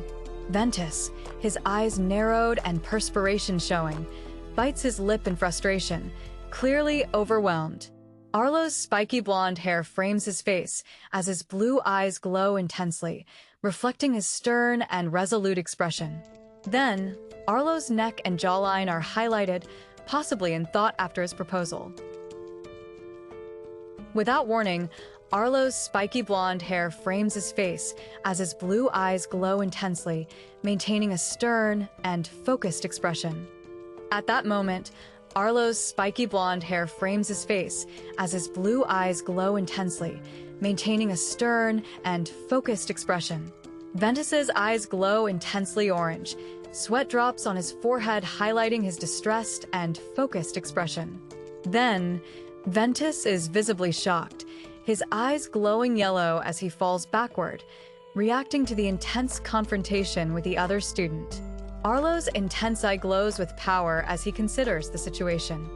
Ventus, his eyes narrowed and perspiration showing, bites his lip in frustration, clearly overwhelmed. Arlo's spiky blonde hair frames his face as his blue eyes glow intensely, reflecting his stern and resolute expression. Then, Arlo's neck and jawline are highlighted, possibly in thought after his proposal. Without warning, Arlo's spiky blonde hair frames his face as his blue eyes glow intensely, maintaining a stern and focused expression. At that moment, Arlo's spiky blonde hair frames his face as his blue eyes glow intensely, maintaining a stern and focused expression. Ventus's eyes glow intensely orange, sweat drops on his forehead highlighting his distressed and focused expression. Then, Ventus is visibly shocked, his eyes glowing yellow as he falls backward, reacting to the intense confrontation with the other student. Arlo's intense eye glows with power as he considers the situation.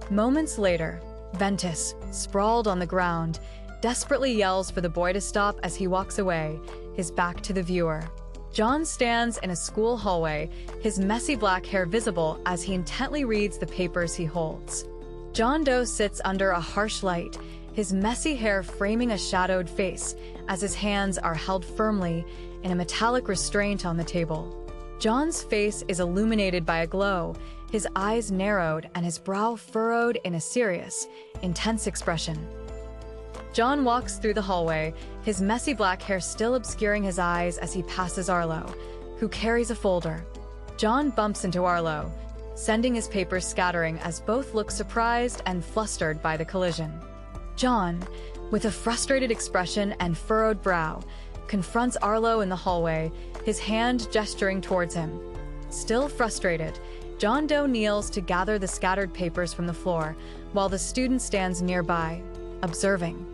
Moments later, Ventus, sprawled on the ground, desperately yells for the boy to stop as he walks away, his back to the viewer. John stands in a school hallway, his messy black hair visible as he intently reads the papers he holds. John Doe sits under a harsh light, his messy hair framing a shadowed face as his hands are held firmly in a metallic restraint on the table. John's face is illuminated by a glow, his eyes narrowed and his brow furrowed in a serious, intense expression. John walks through the hallway, his messy black hair still obscuring his eyes as he passes Arlo, who carries a folder. John bumps into Arlo, sending his papers scattering as both look surprised and flustered by the collision. John, with a frustrated expression and furrowed brow, confronts Arlo in the hallway, his hand gesturing towards him. Still frustrated, John Doe kneels to gather the scattered papers from the floor, while the student stands nearby, observing.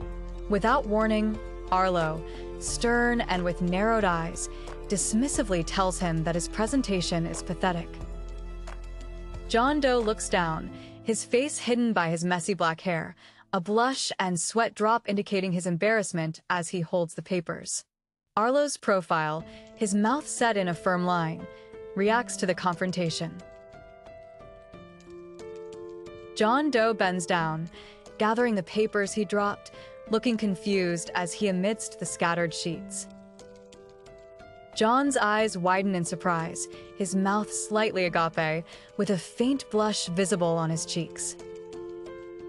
Without warning, Arlo, stern and with narrowed eyes, dismissively tells him that his presentation is pathetic. John Doe looks down, his face hidden by his messy black hair, a blush and sweat drop indicating his embarrassment as he holds the papers. Arlo's profile, his mouth set in a firm line, reacts to the confrontation. John Doe bends down, gathering the papers he dropped, looking confused as he amidst the scattered sheets. John's eyes widen in surprise, his mouth slightly agape, with a faint blush visible on his cheeks.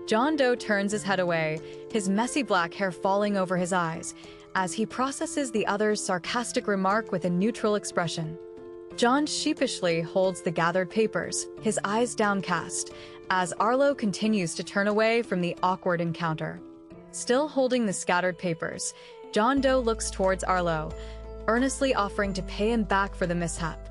John Doe turns his head away, his messy black hair falling over his eyes, as he processes the other's sarcastic remark with a neutral expression. John sheepishly holds the gathered papers, his eyes downcast, as Arlo continues to turn away from the awkward encounter. Still holding the scattered papers, John Doe looks towards Arlo, earnestly offering to pay him back for the mishap.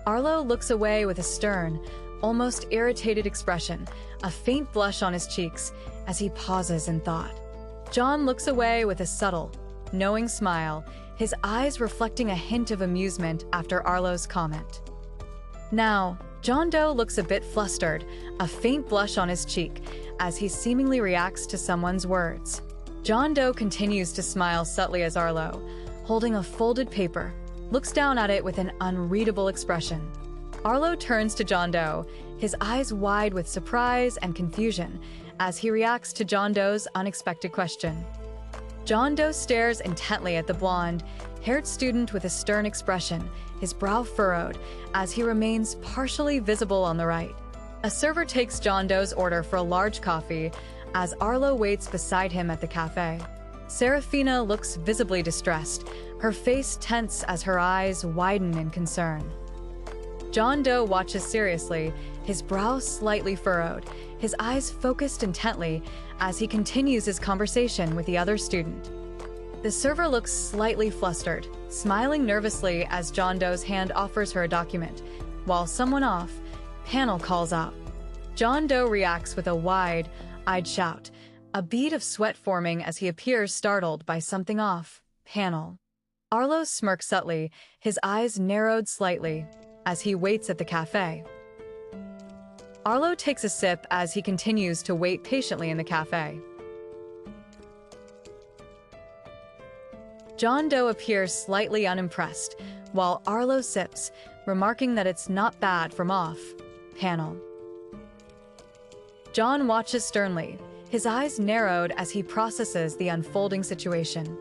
Arlo looks away with a stern, almost irritated expression, a faint blush on his cheeks, as he pauses in thought. John looks away with a subtle, knowing smile, his eyes reflecting a hint of amusement after Arlo's comment. Now, John Doe looks a bit flustered, a faint blush on his cheek, as he seemingly reacts to someone's words. John Doe continues to smile subtly as Arlo, holding a folded paper, looks down at it with an unreadable expression. Arlo turns to John Doe, his eyes wide with surprise and confusion, as he reacts to John Doe's unexpected question. John Doe stares intently at the blonde-haired student with a stern expression, his brow furrowed, as he remains partially visible on the right. A server takes John Doe's order for a large coffee, as Arlo waits beside him at the cafe. Serafina looks visibly distressed, her face tense as her eyes widen in concern. John Doe watches seriously, his brow slightly furrowed, his eyes focused intently as he continues his conversation with the other student. The server looks slightly flustered, smiling nervously as John Doe's hand offers her a document, while someone off panel calls out. John Doe reacts with a wide-eyed shout, a bead of sweat forming as he appears startled by something off panel. Arlo smirks subtly, his eyes narrowed slightly, as he waits at the cafe. Arlo takes a sip as he continues to wait patiently in the cafe. John Doe appears slightly unimpressed, while Arlo sips, remarking that it's not bad from off panel. John watches sternly, his eyes narrowed as he processes the unfolding situation.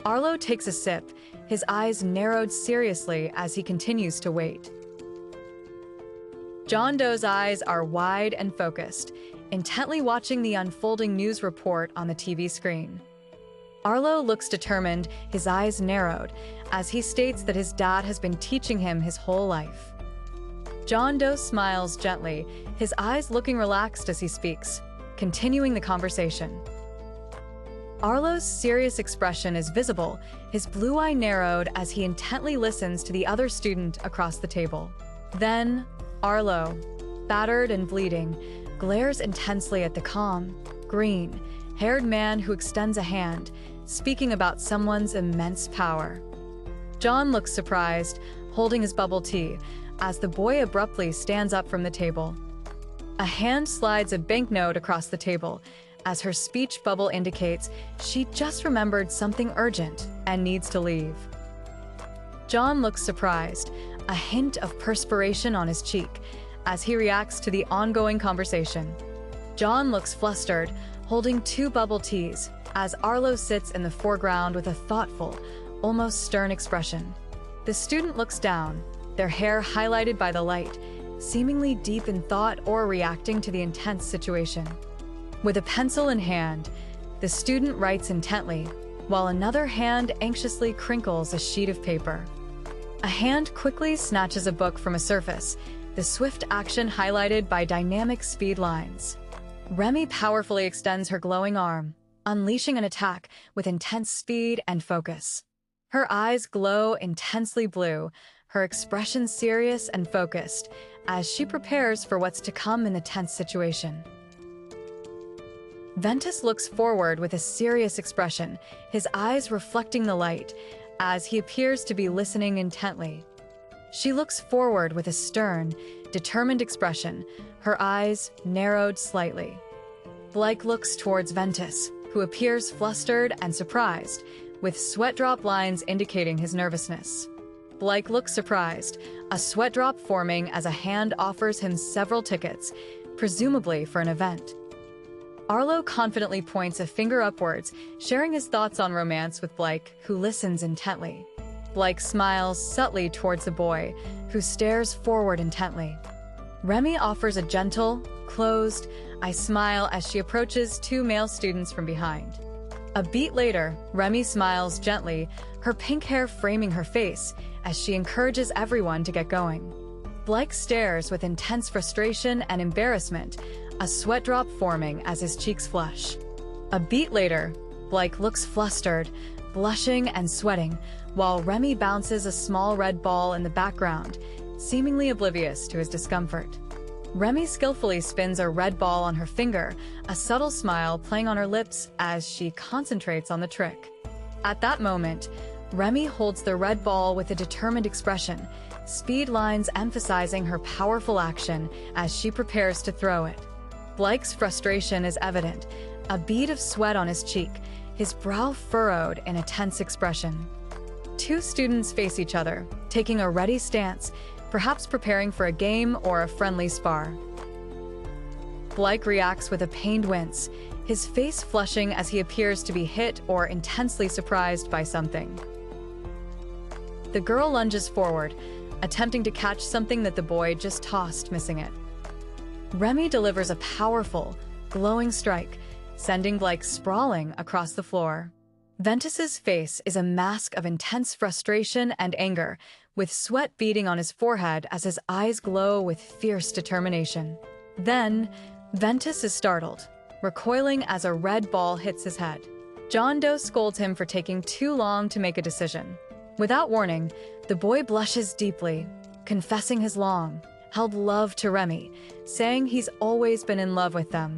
Arlo takes a sip, his eyes narrowed seriously as he continues to wait. John Doe's eyes are wide and focused, intently watching the unfolding news report on the TV screen. Arlo looks determined, his eyes narrowed, as he states that his dad has been teaching him his whole life. John Doe smiles gently, his eyes looking relaxed as he speaks, continuing the conversation. Arlo's serious expression is visible, his blue eye narrowed as he intently listens to the other student across the table. Then, Arlo, battered and bleeding, glares intensely at the calm, green-haired man who extends a hand, speaking about someone's immense power. John looks surprised, holding his bubble tea, as the boy abruptly stands up from the table. A hand slides a banknote across the table, as her speech bubble indicates she just remembered something urgent and needs to leave. John looks surprised, a hint of perspiration on his cheek, as he reacts to the ongoing conversation. John looks flustered, holding 2 bubble teas, as Arlo sits in the foreground with a thoughtful, almost stern expression. The student looks down, their hair highlighted by the light, seemingly deep in thought or reacting to the intense situation. With a pencil in hand, the student writes intently, while another hand anxiously crinkles a sheet of paper. A hand quickly snatches a book from a surface, the swift action highlighted by dynamic speed lines. Remy powerfully extends her glowing arm, unleashing an attack with intense speed and focus. Her eyes glow intensely blue, her expression serious and focused, as she prepares for what's to come in the tense situation. Ventus looks forward with a serious expression, his eyes reflecting the light, as he appears to be listening intently. She looks forward with a stern, determined expression, her eyes narrowed slightly. Blake looks towards Ventus, who appears flustered and surprised, with sweat drop lines indicating his nervousness. Blake looks surprised, a sweat drop forming as a hand offers him several tickets, presumably for an event. Arlo confidently points a finger upwards, sharing his thoughts on romance with Blake, who listens intently. Blake smiles subtly towards the boy, who stares forward intently. Remy offers a gentle, closed, "I smile" as she approaches 2 male students from behind. A beat later, Remy smiles gently, her pink hair framing her face, as she encourages everyone to get going. Blake stares with intense frustration and embarrassment, a sweat drop forming as his cheeks flush. A beat later, Blake looks flustered, blushing and sweating, while Remy bounces a small red ball in the background, seemingly oblivious to his discomfort. Remy skillfully spins a red ball on her finger, a subtle smile playing on her lips as she concentrates on the trick. At that moment, Remy holds the red ball with a determined expression, speed lines emphasizing her powerful action as she prepares to throw it. Blake's frustration is evident, a bead of sweat on his cheek, his brow furrowed in a tense expression. 2 students face each other, taking a ready stance, perhaps preparing for a game or a friendly spar. Blake reacts with a pained wince, his face flushing as he appears to be hit or intensely surprised by something. The girl lunges forward, attempting to catch something that the boy just tossed, missing it. Remy delivers a powerful, glowing strike, sending Blake sprawling across the floor. Ventus's face is a mask of intense frustration and anger, with sweat beading on his forehead as his eyes glow with fierce determination. Then, Ventus is startled, recoiling as a red ball hits his head. John Doe scolds him for taking too long to make a decision. Without warning, the boy blushes deeply, confessing his long-held love to Remy, saying he's always been in love with them.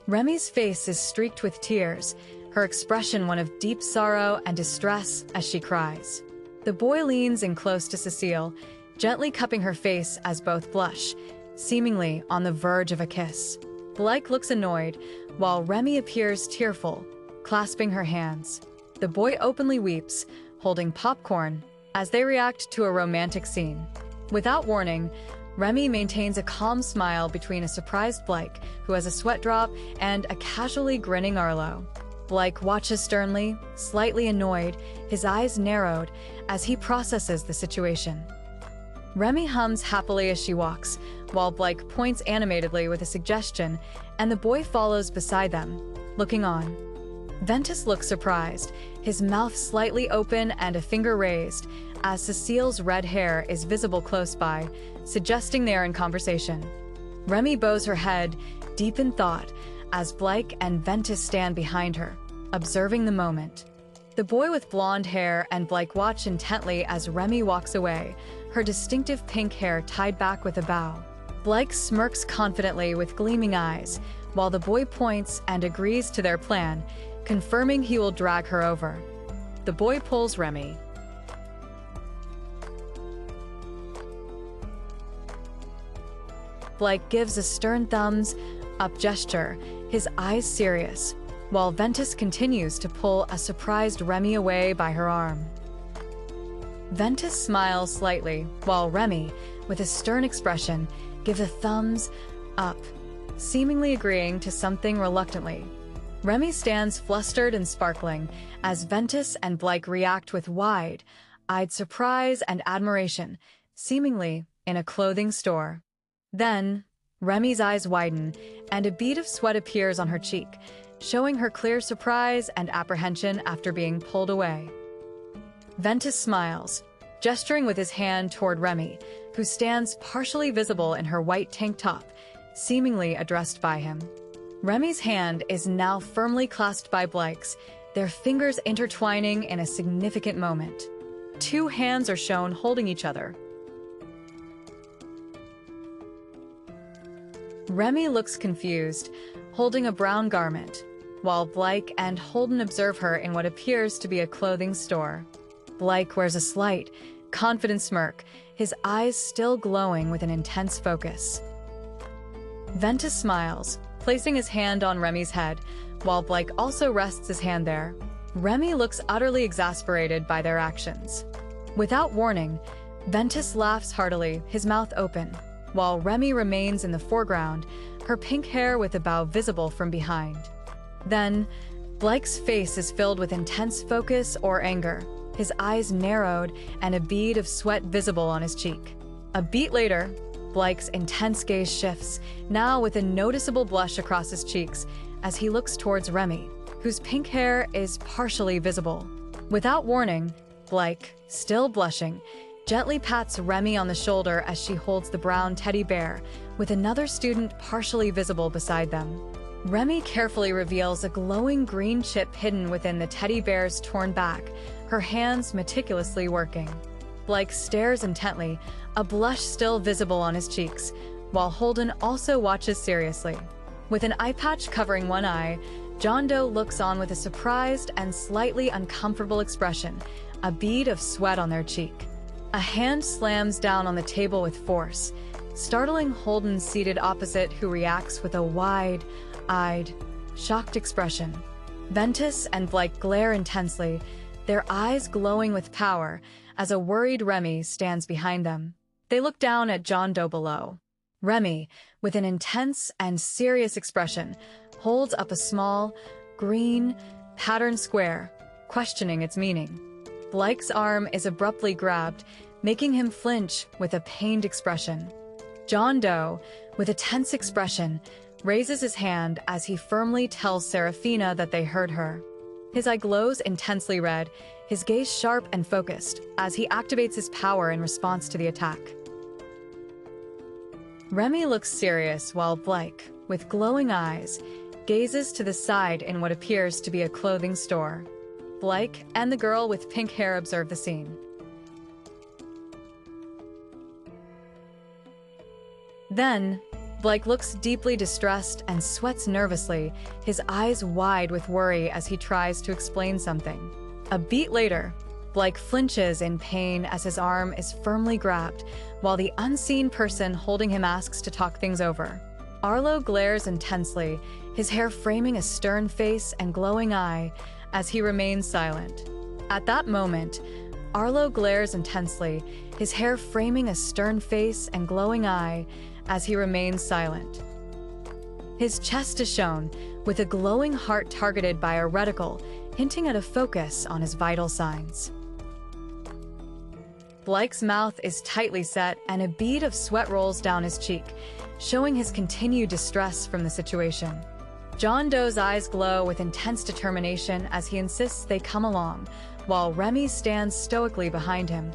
Remy's face is streaked with tears, her expression one of deep sorrow and distress as she cries. The boy leans in close to Cecile, gently cupping her face as both blush, seemingly on the verge of a kiss. Blake looks annoyed, while Remy appears tearful, clasping her hands. The boy openly weeps, holding popcorn, as they react to a romantic scene. Without warning, Remy maintains a calm smile between a surprised Blake, who has a sweat drop, and a casually grinning Arlo. Blake watches sternly, slightly annoyed, his eyes narrowed, as he processes the situation. Remy hums happily as she walks, while Blake points animatedly with a suggestion, and the boy follows beside them, looking on. Ventus looks surprised, his mouth slightly open and a finger raised, as Cecile's red hair is visible close by, suggesting they are in conversation. Remy bows her head, deep in thought, as Blake and Ventus stand behind her, observing the moment. The boy with blonde hair and Blake watch intently as Remy walks away, her distinctive pink hair tied back with a bow. Blake smirks confidently with gleaming eyes, while the boy points and agrees to their plan, confirming he will drag her over. The boy pulls Remy. Blake gives a stern thumbs up gesture, his eyes serious, while Ventus continues to pull a surprised Remy away by her arm. Ventus smiles slightly, while Remy, with a stern expression, gives a thumbs up, seemingly agreeing to something reluctantly. Remy stands flustered and sparkling as Ventus and Blake react with wide-eyed surprise and admiration, seemingly in a clothing store. Then, Remy's eyes widen, and a bead of sweat appears on her cheek, showing her clear surprise and apprehension after being pulled away. Ventus smiles, gesturing with his hand toward Remy, who stands partially visible in her white tank top, seemingly addressed by him. Remy's hand is now firmly clasped by Blake's, their fingers intertwining in a significant moment. Two hands are shown holding each other. Remy looks confused, holding a brown garment, while Blake and Holden observe her in what appears to be a clothing store. Blake wears a slight, confident smirk, his eyes still glowing with an intense focus. Ventus smiles, placing his hand on Remy's head, while Blake also rests his hand there. Remy looks utterly exasperated by their actions. Without warning, Ventus laughs heartily, his mouth open, while Remy remains in the foreground, her pink hair with a bow visible from behind. Then, Blake's face is filled with intense focus or anger, his eyes narrowed and a bead of sweat visible on his cheek. A beat later, Blake's intense gaze shifts, now with a noticeable blush across his cheeks, as he looks towards Remy, whose pink hair is partially visible. Without warning, Blake, still blushing, gently pats Remy on the shoulder as she holds the brown teddy bear, with another student partially visible beside them. Remy carefully reveals a glowing green chip hidden within the teddy bear's torn back, her hands meticulously working. Blake stares intently, a blush still visible on his cheeks, while Holden also watches seriously. With an eye patch covering one eye, John Doe looks on with a surprised and slightly uncomfortable expression, a bead of sweat on their cheek. A hand slams down on the table with force, startling Holden seated opposite, who reacts with a wide-eyed, shocked expression. Ventus and Blake glare intensely, their eyes glowing with power, as a worried Remy stands behind them. They look down at John Doe below. Remy, with an intense and serious expression, holds up a small, green, patterned square, questioning its meaning. Blake's arm is abruptly grabbed, making him flinch with a pained expression. John Doe, with a tense expression, raises his hand as he firmly tells Serafina that they heard her. His eye glows intensely red, his gaze sharp and focused, as he activates his power in response to the attack. Remy looks serious while Blake, with glowing eyes, gazes to the side in what appears to be a clothing store. Blake and the girl with pink hair observe the scene. Then, Blake looks deeply distressed and sweats nervously, his eyes wide with worry as he tries to explain something. A beat later, Blake flinches in pain as his arm is firmly grabbed, while the unseen person holding him asks to talk things over. Arlo glares intensely, his hair framing a stern face and glowing eye, as he remains silent. At that moment, Arlo glares intensely, his hair framing a stern face and glowing eye, as he remains silent. His chest is shown, with a glowing heart targeted by a reticle, hinting at a focus on his vital signs. Blake's mouth is tightly set and a bead of sweat rolls down his cheek, showing his continued distress from the situation. John Doe's eyes glow with intense determination as he insists they come along, while Remy stands stoically behind him.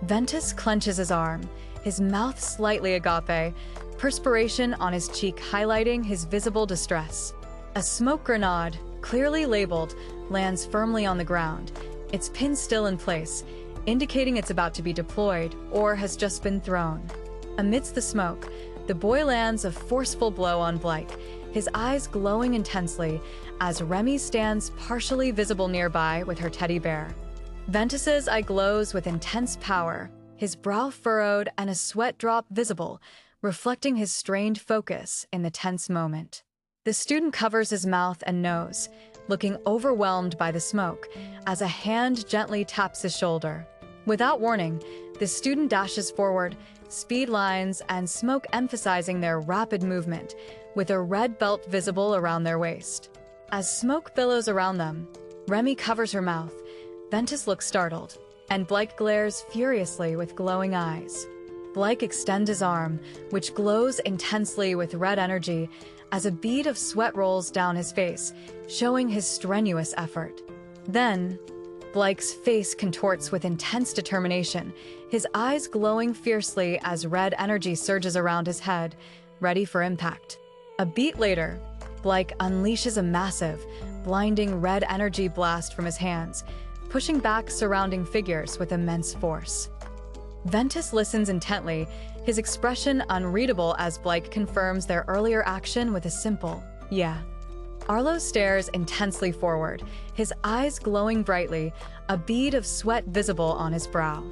Ventus clenches his arm, his mouth slightly agape, perspiration on his cheek highlighting his visible distress. A smoke grenade, clearly labeled, lands firmly on the ground, its pin still in place, indicating it's about to be deployed or has just been thrown. Amidst the smoke, the boy lands a forceful blow on Blake, his eyes glowing intensely as Remy stands partially visible nearby with her teddy bear. Ventus's eye glows with intense power, his brow furrowed and a sweat drop visible, reflecting his strained focus in the tense moment. The student covers his mouth and nose, looking overwhelmed by the smoke, as a hand gently taps his shoulder. Without warning, the student dashes forward, speed lines and smoke emphasizing their rapid movement, with a red belt visible around their waist. As smoke billows around them, Remy covers her mouth, Ventus looks startled, and Blake glares furiously with glowing eyes. Blake extends his arm, which glows intensely with red energy, as a bead of sweat rolls down his face, showing his strenuous effort. Then, Blake's face contorts with intense determination, his eyes glowing fiercely as red energy surges around his head, ready for impact. A beat later, Blake unleashes a massive, blinding red energy blast from his hands, pushing back surrounding figures with immense force. Ventus listens intently, his expression unreadable as Blake confirms their earlier action with a simple, "Yeah." Arlo stares intensely forward, his eyes glowing brightly, a bead of sweat visible on his brow.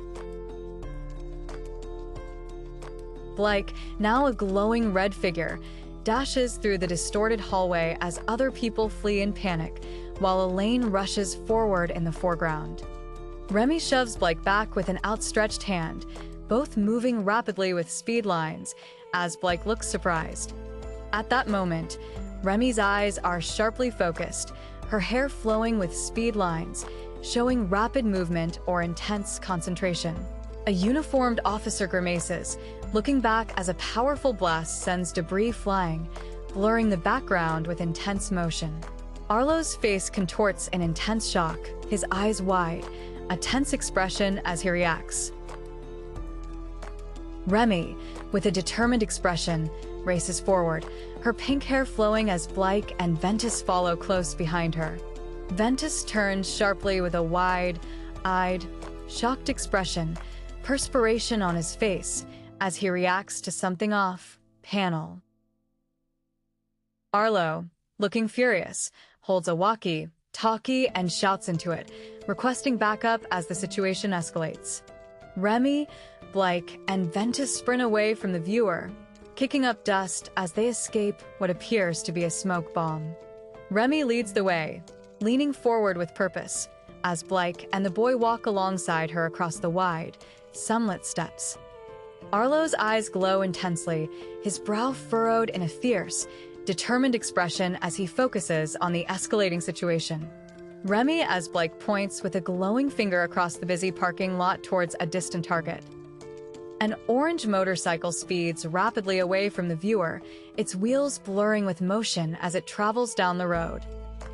Blake, now a glowing red figure, dashes through the distorted hallway as other people flee in panic, while Elaine rushes forward in the foreground. Remy shoves Blake back with an outstretched hand, both moving rapidly with speed lines, as Blake looks surprised. At that moment, Remy's eyes are sharply focused, her hair flowing with speed lines, showing rapid movement or intense concentration. A uniformed officer grimaces, looking back as a powerful blast sends debris flying, blurring the background with intense motion. Arlo's face contorts in intense shock, his eyes wide, a tense expression as he reacts. Remy, with a determined expression, races forward, her pink hair flowing as Blake and Ventus follow close behind her. Ventus turns sharply with a wide-eyed, shocked expression, perspiration on his face as he reacts to something off panel. Arlo, looking furious, holds a walkie-talkie and shouts into it, requesting backup as the situation escalates. Remy, Blake, and Ventus sprint away from the viewer, kicking up dust as they escape what appears to be a smoke bomb. Remy leads the way, leaning forward with purpose, as Blake and the boy walk alongside her across the wide, sunlit steps. Arlo's eyes glow intensely, his brow furrowed in a fierce, determined expression as he focuses on the escalating situation. Remy as Blake points with a glowing finger across the busy parking lot towards a distant target. An orange motorcycle speeds rapidly away from the viewer, its wheels blurring with motion as it travels down the road.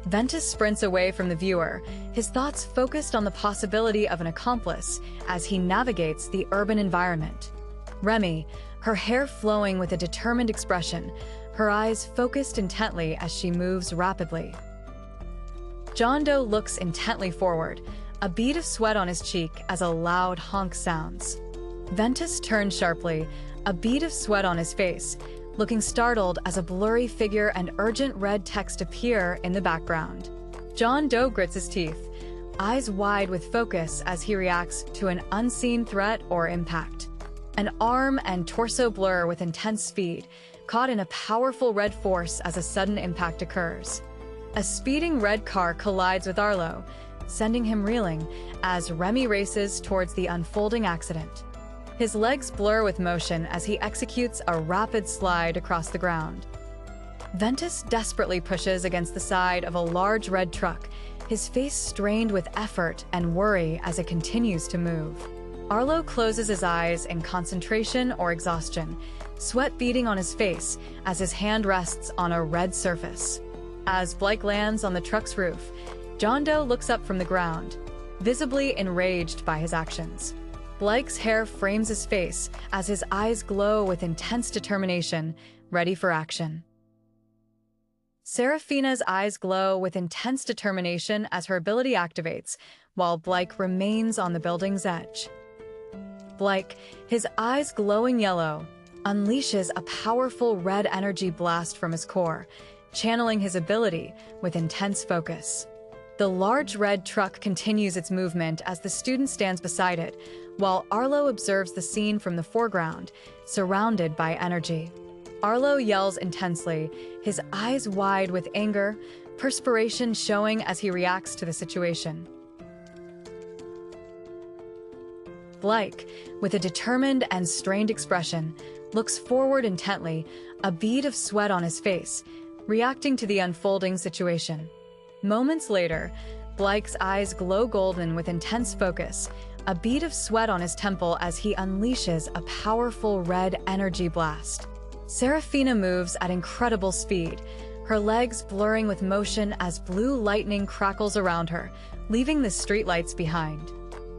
Ventus sprints away from the viewer, his thoughts focused on the possibility of an accomplice as he navigates the urban environment. Remy, her hair flowing with a determined expression, her eyes focused intently as she moves rapidly. John Doe looks intently forward, a bead of sweat on his cheek as a loud honk sounds. Ventus turns sharply, a bead of sweat on his face, looking startled as a blurry figure and urgent red text appear in the background. John Doe grits his teeth, eyes wide with focus as he reacts to an unseen threat or impact. An arm and torso blur with intense speed, caught in a powerful red force as a sudden impact occurs. A speeding red car collides with Arlo, sending him reeling as Remy races towards the unfolding accident. His legs blur with motion as he executes a rapid slide across the ground. Ventus desperately pushes against the side of a large red truck, his face strained with effort and worry as it continues to move. Arlo closes his eyes in concentration or exhaustion, sweat beading on his face as his hand rests on a red surface. As Blake lands on the truck's roof, John Doe looks up from the ground, visibly enraged by his actions. Blake's hair frames his face as his eyes glow with intense determination, ready for action. Serafina's eyes glow with intense determination as her ability activates, while Blake remains on the building's edge. Blake, his eyes glowing yellow, unleashes a powerful red energy blast from his core, channeling his ability with intense focus. The large red truck continues its movement as the student stands beside it, while Arlo observes the scene from the foreground, surrounded by energy. Arlo yells intensely, his eyes wide with anger, perspiration showing as he reacts to the situation. Blake, with a determined and strained expression, looks forward intently, a bead of sweat on his face, reacting to the unfolding situation. Moments later, Blake's eyes glow golden with intense focus, a bead of sweat on his temple as he unleashes a powerful red energy blast. Serafina moves at incredible speed, her legs blurring with motion as blue lightning crackles around her, leaving the streetlights behind.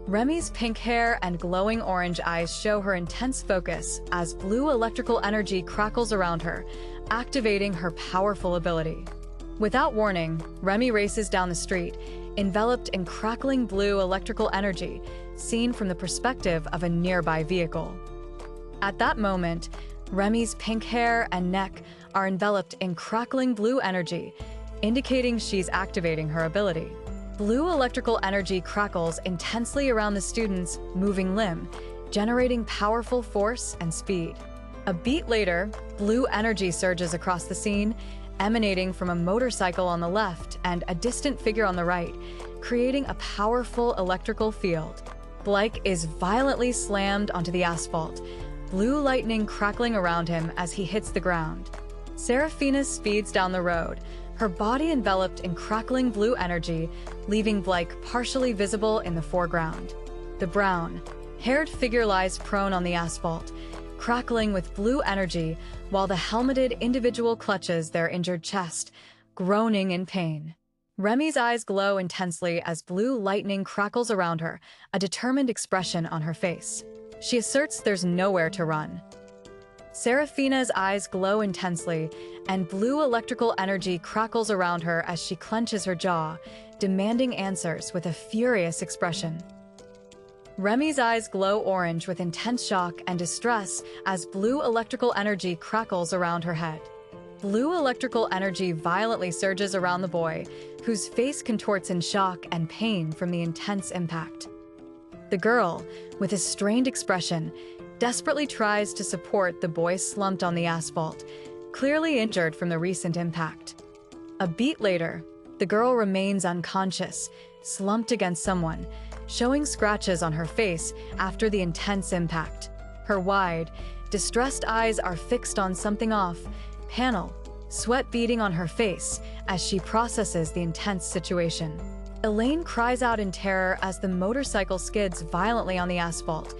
Remy's pink hair and glowing orange eyes show her intense focus as blue electrical energy crackles around her, activating her powerful ability. Without warning, Remy races down the street, enveloped in crackling blue electrical energy, seen from the perspective of a nearby vehicle. At that moment, Remy's pink hair and neck are enveloped in crackling blue energy, indicating she's activating her ability. Blue electrical energy crackles intensely around the student's moving limb, generating powerful force and speed. A beat later, blue energy surges across the scene, emanating from a motorcycle on the left and a distant figure on the right, creating a powerful electrical field. Blake is violently slammed onto the asphalt, blue lightning crackling around him as he hits the ground. Serafina speeds down the road, her body enveloped in crackling blue energy, leaving Blake partially visible in the foreground. The brown-haired figure lies prone on the asphalt, crackling with blue energy while the helmeted individual clutches their injured chest, groaning in pain. Remy's eyes glow intensely as blue lightning crackles around her, a determined expression on her face. She asserts there's nowhere to run. Serafina's eyes glow intensely, and blue electrical energy crackles around her as she clenches her jaw, demanding answers with a furious expression. Remy's eyes glow orange with intense shock and distress as blue electrical energy crackles around her head. Blue electrical energy violently surges around the boy, whose face contorts in shock and pain from the intense impact. The girl, with a strained expression, desperately tries to support the boy slumped on the asphalt, clearly injured from the recent impact. A beat later, the girl remains unconscious, slumped against someone, showing scratches on her face after the intense impact. Her wide, distressed eyes are fixed on something off-panel, sweat beading on her face as she processes the intense situation. Elaine cries out in terror as the motorcycle skids violently on the asphalt,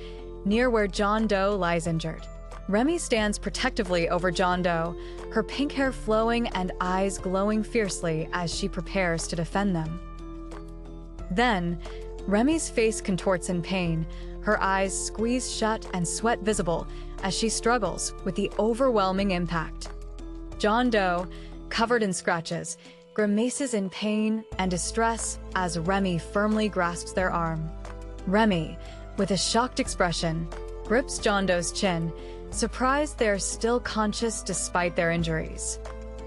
near where John Doe lies injured. Remy stands protectively over John Doe, her pink hair flowing and eyes glowing fiercely as she prepares to defend them. Then, Remy's face contorts in pain, her eyes squeezed shut and sweat visible as she struggles with the overwhelming impact. John Doe, covered in scratches, grimaces in pain and distress as Remy firmly grasps their arm. Remy, with a shocked expression, grips John Doe's chin, surprised they are still conscious despite their injuries.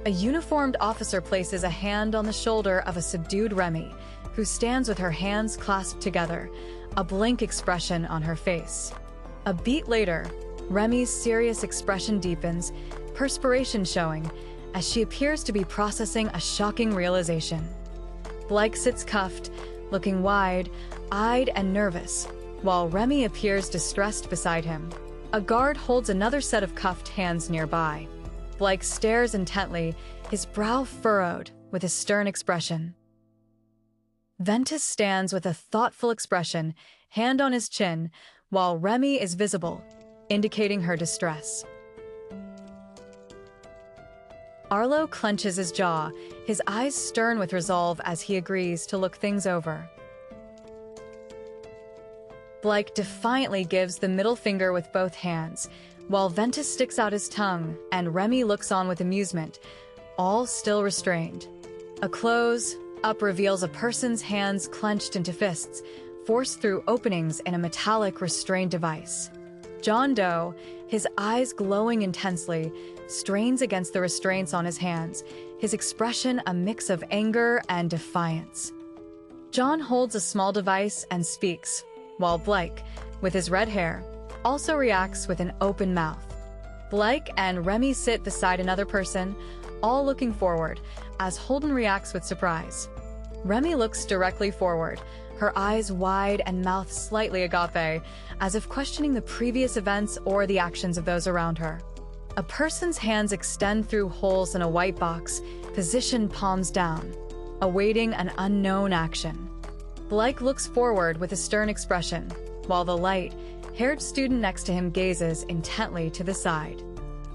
A uniformed officer places a hand on the shoulder of a subdued Remy, who stands with her hands clasped together, a blank expression on her face. A beat later, Remy's serious expression deepens, perspiration showing, as she appears to be processing a shocking realization. Blake sits cuffed, looking wide-eyed and nervous, while Remy appears distressed beside him. A guard holds another set of cuffed hands nearby. Blake stares intently, his brow furrowed with a stern expression. Ventus stands with a thoughtful expression, hand on his chin, while Remy is visible, indicating her distress. Arlo clenches his jaw, his eyes stern with resolve as he agrees to look things over. Blake defiantly gives the middle finger with both hands, while Ventus sticks out his tongue and Remy looks on with amusement, all still restrained. A close-up reveals a person's hands clenched into fists, forced through openings in a metallic restraint device. John Doe, his eyes glowing intensely, strains against the restraints on his hands, his expression a mix of anger and defiance. John holds a small device and speaks, while Blake, with his red hair, also reacts with an open mouth. Blake and Remy sit beside another person, all looking forward, as Holden reacts with surprise. Remy looks directly forward, her eyes wide and mouth slightly agape, as if questioning the previous events or the actions of those around her. A person's hands extend through holes in a white box, positioned palms down, awaiting an unknown action. Blake looks forward with a stern expression, while the light-haired student next to him gazes intently to the side.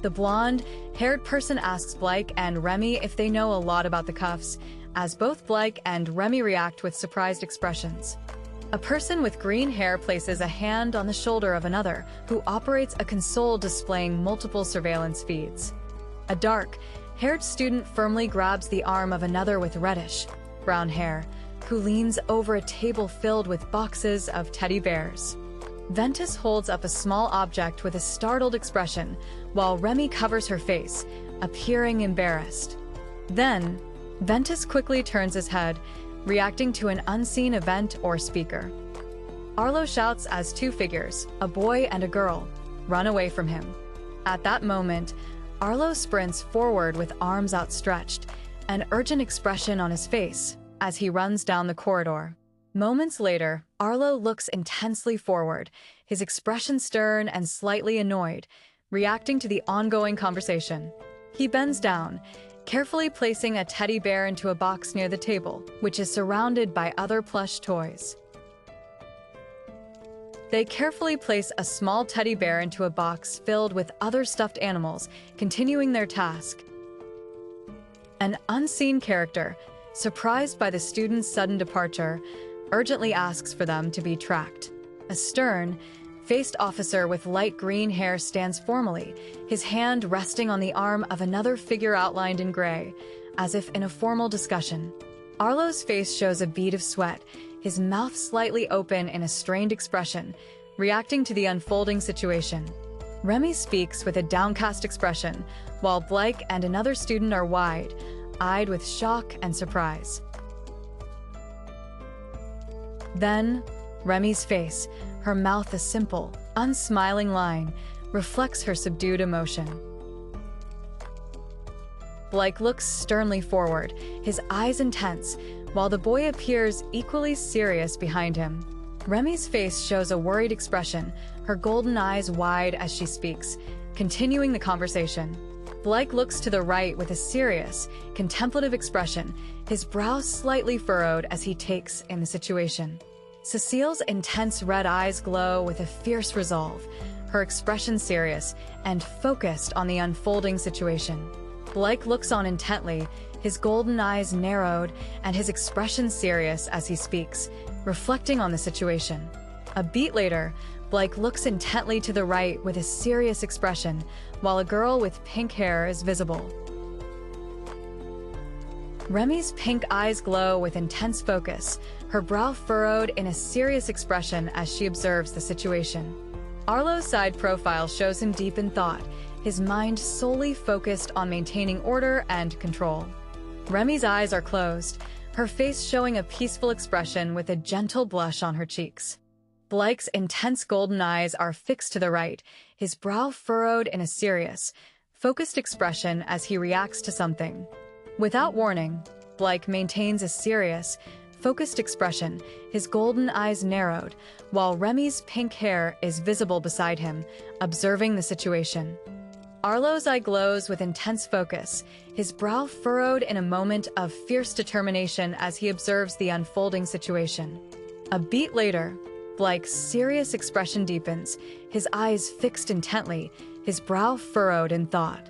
The blonde-haired person asks Blake and Remy if they know a lot about the cuffs, as both Blake and Remy react with surprised expressions. A person with green hair places a hand on the shoulder of another, who operates a console displaying multiple surveillance feeds. A dark-haired student firmly grabs the arm of another with reddish-brown hair, who leans over a table filled with boxes of teddy bears. Ventus holds up a small object with a startled expression, while Remy covers her face, appearing embarrassed. Then, Ventus quickly turns his head, reacting to an unseen event or speaker. Arlo shouts as two figures, a boy and a girl, run away from him. At that moment, Arlo sprints forward with arms outstretched, an urgent expression on his face as he runs down the corridor. Moments later, Arlo looks intensely forward, his expression stern and slightly annoyed, reacting to the ongoing conversation. He bends down, carefully placing a teddy bear into a box near the table, which is surrounded by other plush toys. They carefully place a small teddy bear into a box filled with other stuffed animals, continuing their task. An unseen character, surprised by the student's sudden departure, urgently asks for them to be tracked. A stern-faced officer with light green hair stands formally, his hand resting on the arm of another figure outlined in gray, as if in a formal discussion. Arlo's face shows a bead of sweat, his mouth slightly open in a strained expression, reacting to the unfolding situation. Remy speaks with a downcast expression, while Blake and another student are wide-eyed with shock and surprise. Then, Remy's face, her mouth a simple, unsmiling line, reflects her subdued emotion. Blake looks sternly forward, his eyes intense, while the boy appears equally serious behind him. Remy's face shows a worried expression, her golden eyes wide as she speaks, continuing the conversation. Blake looks to the right with a serious, contemplative expression, his brow slightly furrowed as he takes in the situation. Cecile's intense red eyes glow with a fierce resolve, her expression serious and focused on the unfolding situation. Blake looks on intently, his golden eyes narrowed and his expression serious as he speaks, reflecting on the situation. A beat later, Blake looks intently to the right with a serious expression, while a girl with pink hair is visible. Remy's pink eyes glow with intense focus, her brow furrowed in a serious expression as she observes the situation. Arlo's side profile shows him deep in thought, his mind solely focused on maintaining order and control. Remy's eyes are closed, her face showing a peaceful expression with a gentle blush on her cheeks. Blake's intense golden eyes are fixed to the right, his brow furrowed in a serious, focused expression as he reacts to something. Without warning, Blake maintains a serious, focused expression, his golden eyes narrowed, while Remy's pink hair is visible beside him, observing the situation. Arlo's eye glows with intense focus, his brow furrowed in a moment of fierce determination as he observes the unfolding situation. A beat later, Blake's serious expression deepens, his eyes fixed intently, his brow furrowed in thought.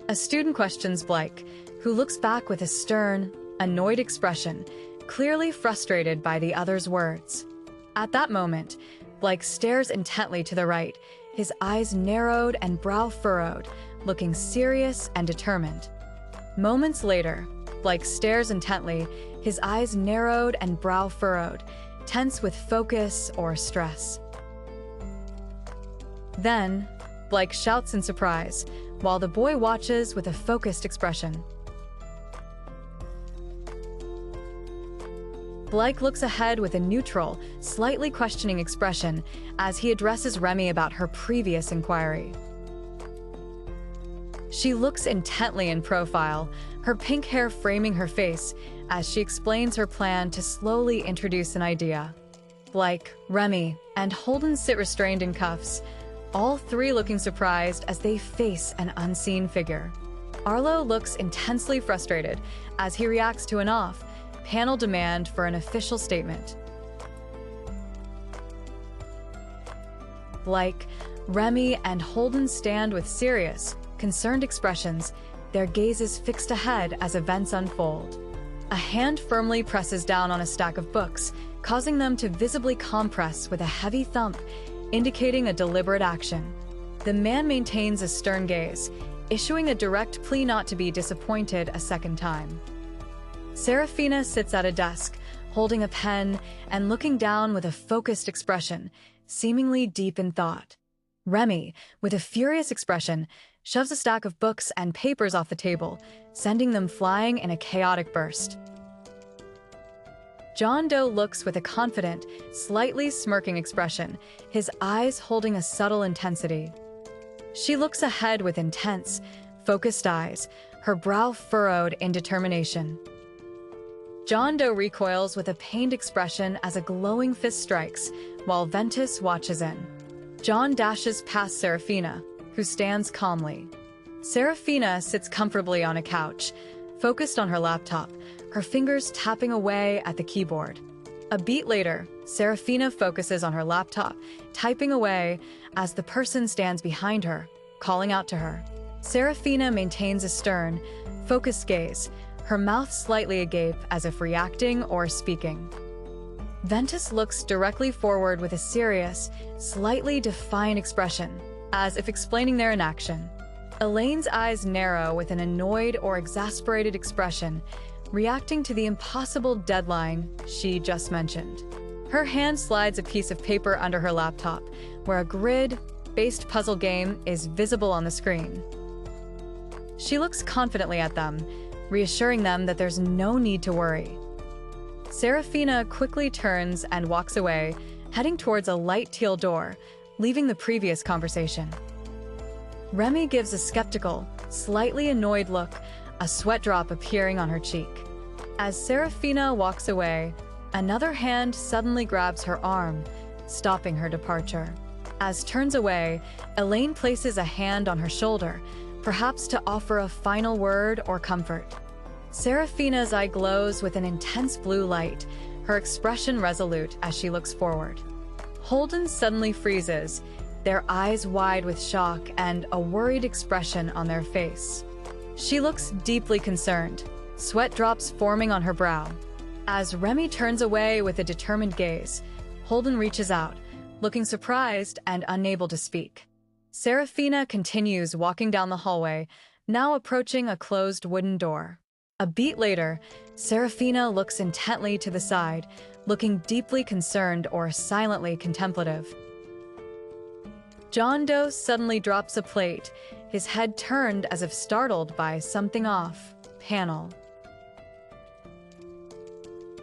A student questions Blake, who looks back with a stern, annoyed expression, clearly frustrated by the other's words. At that moment, Blake stares intently to the right, his eyes narrowed and brow furrowed, looking serious and determined. Moments later, Blake stares intently, his eyes narrowed and brow furrowed, tense with focus or stress. Then, Blake shouts in surprise, while the boy watches with a focused expression. Blake looks ahead with a neutral, slightly questioning expression as he addresses Remy about her previous inquiry. She looks intently in profile, her pink hair framing her face, as she explains her plan to slowly introduce an idea. Blake, Remy, and Holden sit restrained in cuffs, all three looking surprised as they face an unseen figure. Arlo looks intensely frustrated as he reacts to an off-panel demand for an official statement. Blake, Remy, and Holden stand with serious, concerned expressions, their gazes fixed ahead as events unfold. A hand firmly presses down on a stack of books, causing them to visibly compress with a heavy thump, indicating a deliberate action. The man maintains a stern gaze, issuing a direct plea not to be disappointed a second time. Serafina sits at a desk, holding a pen and looking down with a focused expression, seemingly deep in thought. Remy, with a furious expression, shoves a stack of books and papers off the table, sending them flying in a chaotic burst. John Doe looks with a confident, slightly smirking expression, his eyes holding a subtle intensity. She looks ahead with intense, focused eyes, her brow furrowed in determination. John Doe recoils with a pained expression as a glowing fist strikes, while Ventus watches in. John dashes past Serafina, who stands calmly. Serafina sits comfortably on a couch, focused on her laptop, her fingers tapping away at the keyboard. A beat later, Serafina focuses on her laptop, typing away as the person stands behind her, calling out to her. Serafina maintains a stern, focused gaze, her mouth slightly agape as if reacting or speaking. Ventus looks directly forward with a serious, slightly defiant expression, as if explaining their inaction. Elaine's eyes narrow with an annoyed or exasperated expression, reacting to the impossible deadline she just mentioned. Her hand slides a piece of paper under her laptop, where a grid-based puzzle game is visible on the screen. She looks confidently at them, reassuring them that there's no need to worry. Serafina quickly turns and walks away, heading towards a light teal door, leaving the previous conversation. Remy gives a skeptical, slightly annoyed look, a sweat drop appearing on her cheek. As Serafina walks away, another hand suddenly grabs her arm, stopping her departure. As turns away, Elaine places a hand on her shoulder, perhaps to offer a final word or comfort. Serafina's eye glows with an intense blue light, her expression resolute as she looks forward. Holden suddenly freezes, their eyes wide with shock and a worried expression on their face. She looks deeply concerned, sweat drops forming on her brow. As Remy turns away with a determined gaze, Holden reaches out, looking surprised and unable to speak. Serafina continues walking down the hallway, now approaching a closed wooden door. A beat later, Serafina looks intently to the side, looking deeply concerned or silently contemplative. John Doe suddenly drops a plate, his head turned as if startled by something off panel.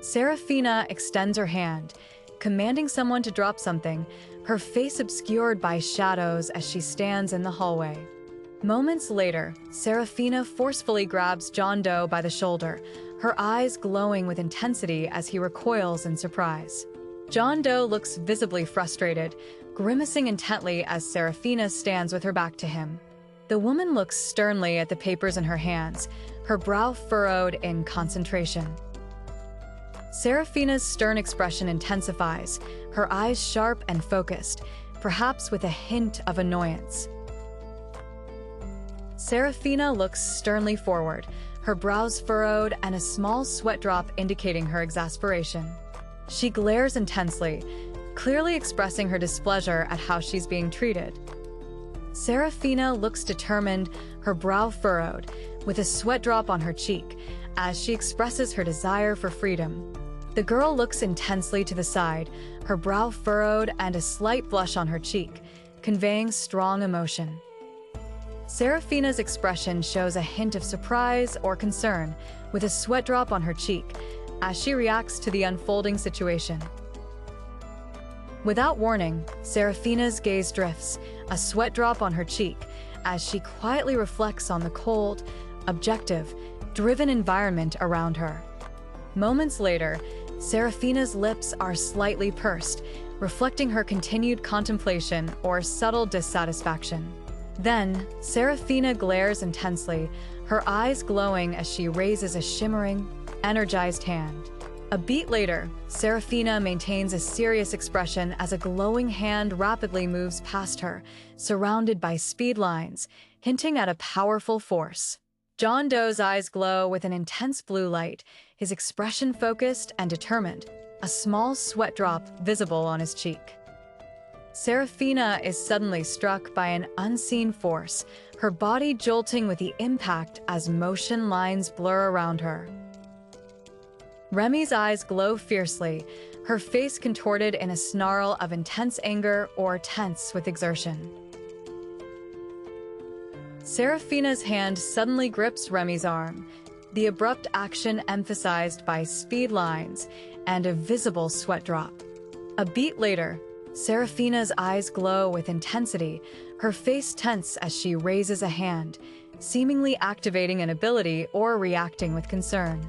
Serafina extends her hand, commanding someone to drop something, her face obscured by shadows as she stands in the hallway. Moments later, Serafina forcefully grabs John Doe by the shoulder, her eyes glowing with intensity as he recoils in surprise. John Doe looks visibly frustrated, grimacing intently as Serafina stands with her back to him. The woman looks sternly at the papers in her hands, her brow furrowed in concentration. Serafina's stern expression intensifies, her eyes sharp and focused, perhaps with a hint of annoyance. Serafina looks sternly forward, her brows furrowed and a small sweat drop indicating her exasperation. She glares intensely, clearly expressing her displeasure at how she's being treated. Serafina looks determined, her brow furrowed, with a sweat drop on her cheek, as she expresses her desire for freedom. The girl looks intensely to the side, her brow furrowed and a slight blush on her cheek, conveying strong emotion. Serafina's expression shows a hint of surprise or concern, with a sweat drop on her cheek, as she reacts to the unfolding situation. Without warning, Serafina's gaze drifts, a sweat drop on her cheek, as she quietly reflects on the cold, objective, driven environment around her. Moments later, Serafina's lips are slightly pursed, reflecting her continued contemplation or subtle dissatisfaction. Then, Serafina glares intensely, her eyes glowing as she raises a shimmering, energized hand. A beat later, Serafina maintains a serious expression as a glowing hand rapidly moves past her, surrounded by speed lines, hinting at a powerful force. John Doe's eyes glow with an intense blue light, his expression focused and determined, a small sweat drop visible on his cheek. Serafina is suddenly struck by an unseen force, her body jolting with the impact as motion lines blur around her. Remy's eyes glow fiercely, her face contorted in a snarl of intense anger or tense with exertion. Serafina's hand suddenly grips Remy's arm, the abrupt action emphasized by speed lines and a visible sweat drop. A beat later, Serafina's eyes glow with intensity, her face tense as she raises a hand, seemingly activating an ability or reacting with concern.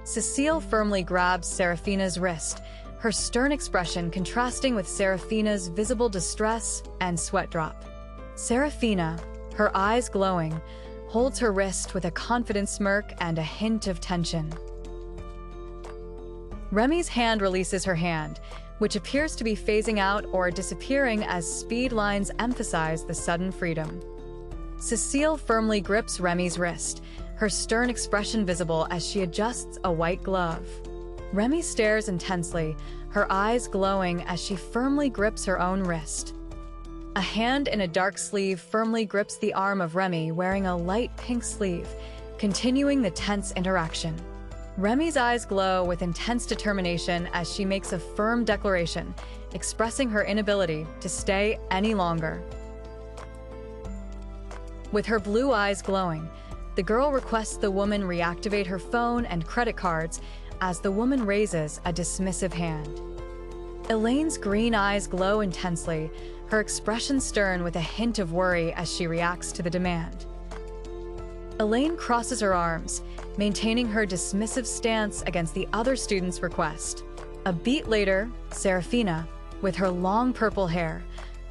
Cecile firmly grabs Serafina's wrist, her stern expression contrasting with Serafina's visible distress and sweat drop. Serafina, her eyes glowing, holds her wrist with a confident smirk and a hint of tension. Remy's hand releases her hand, which appears to be phasing out or disappearing as speed lines emphasize the sudden freedom. Cecile firmly grips Remy's wrist, her stern expression visible as she adjusts a white glove. Remy stares intensely, her eyes glowing as she firmly grips her own wrist. A hand in a dark sleeve firmly grips the arm of Remy wearing a light pink sleeve, continuing the tense interaction. Remy's eyes glow with intense determination as she makes a firm declaration, expressing her inability to stay any longer. With her blue eyes glowing, the girl requests the woman reactivate her phone and credit cards as the woman raises a dismissive hand. Elaine's green eyes glow intensely, her expression stern with a hint of worry as she reacts to the demand. Elaine crosses her arms, maintaining her dismissive stance against the other student's request. A beat later, Serafina, with her long purple hair,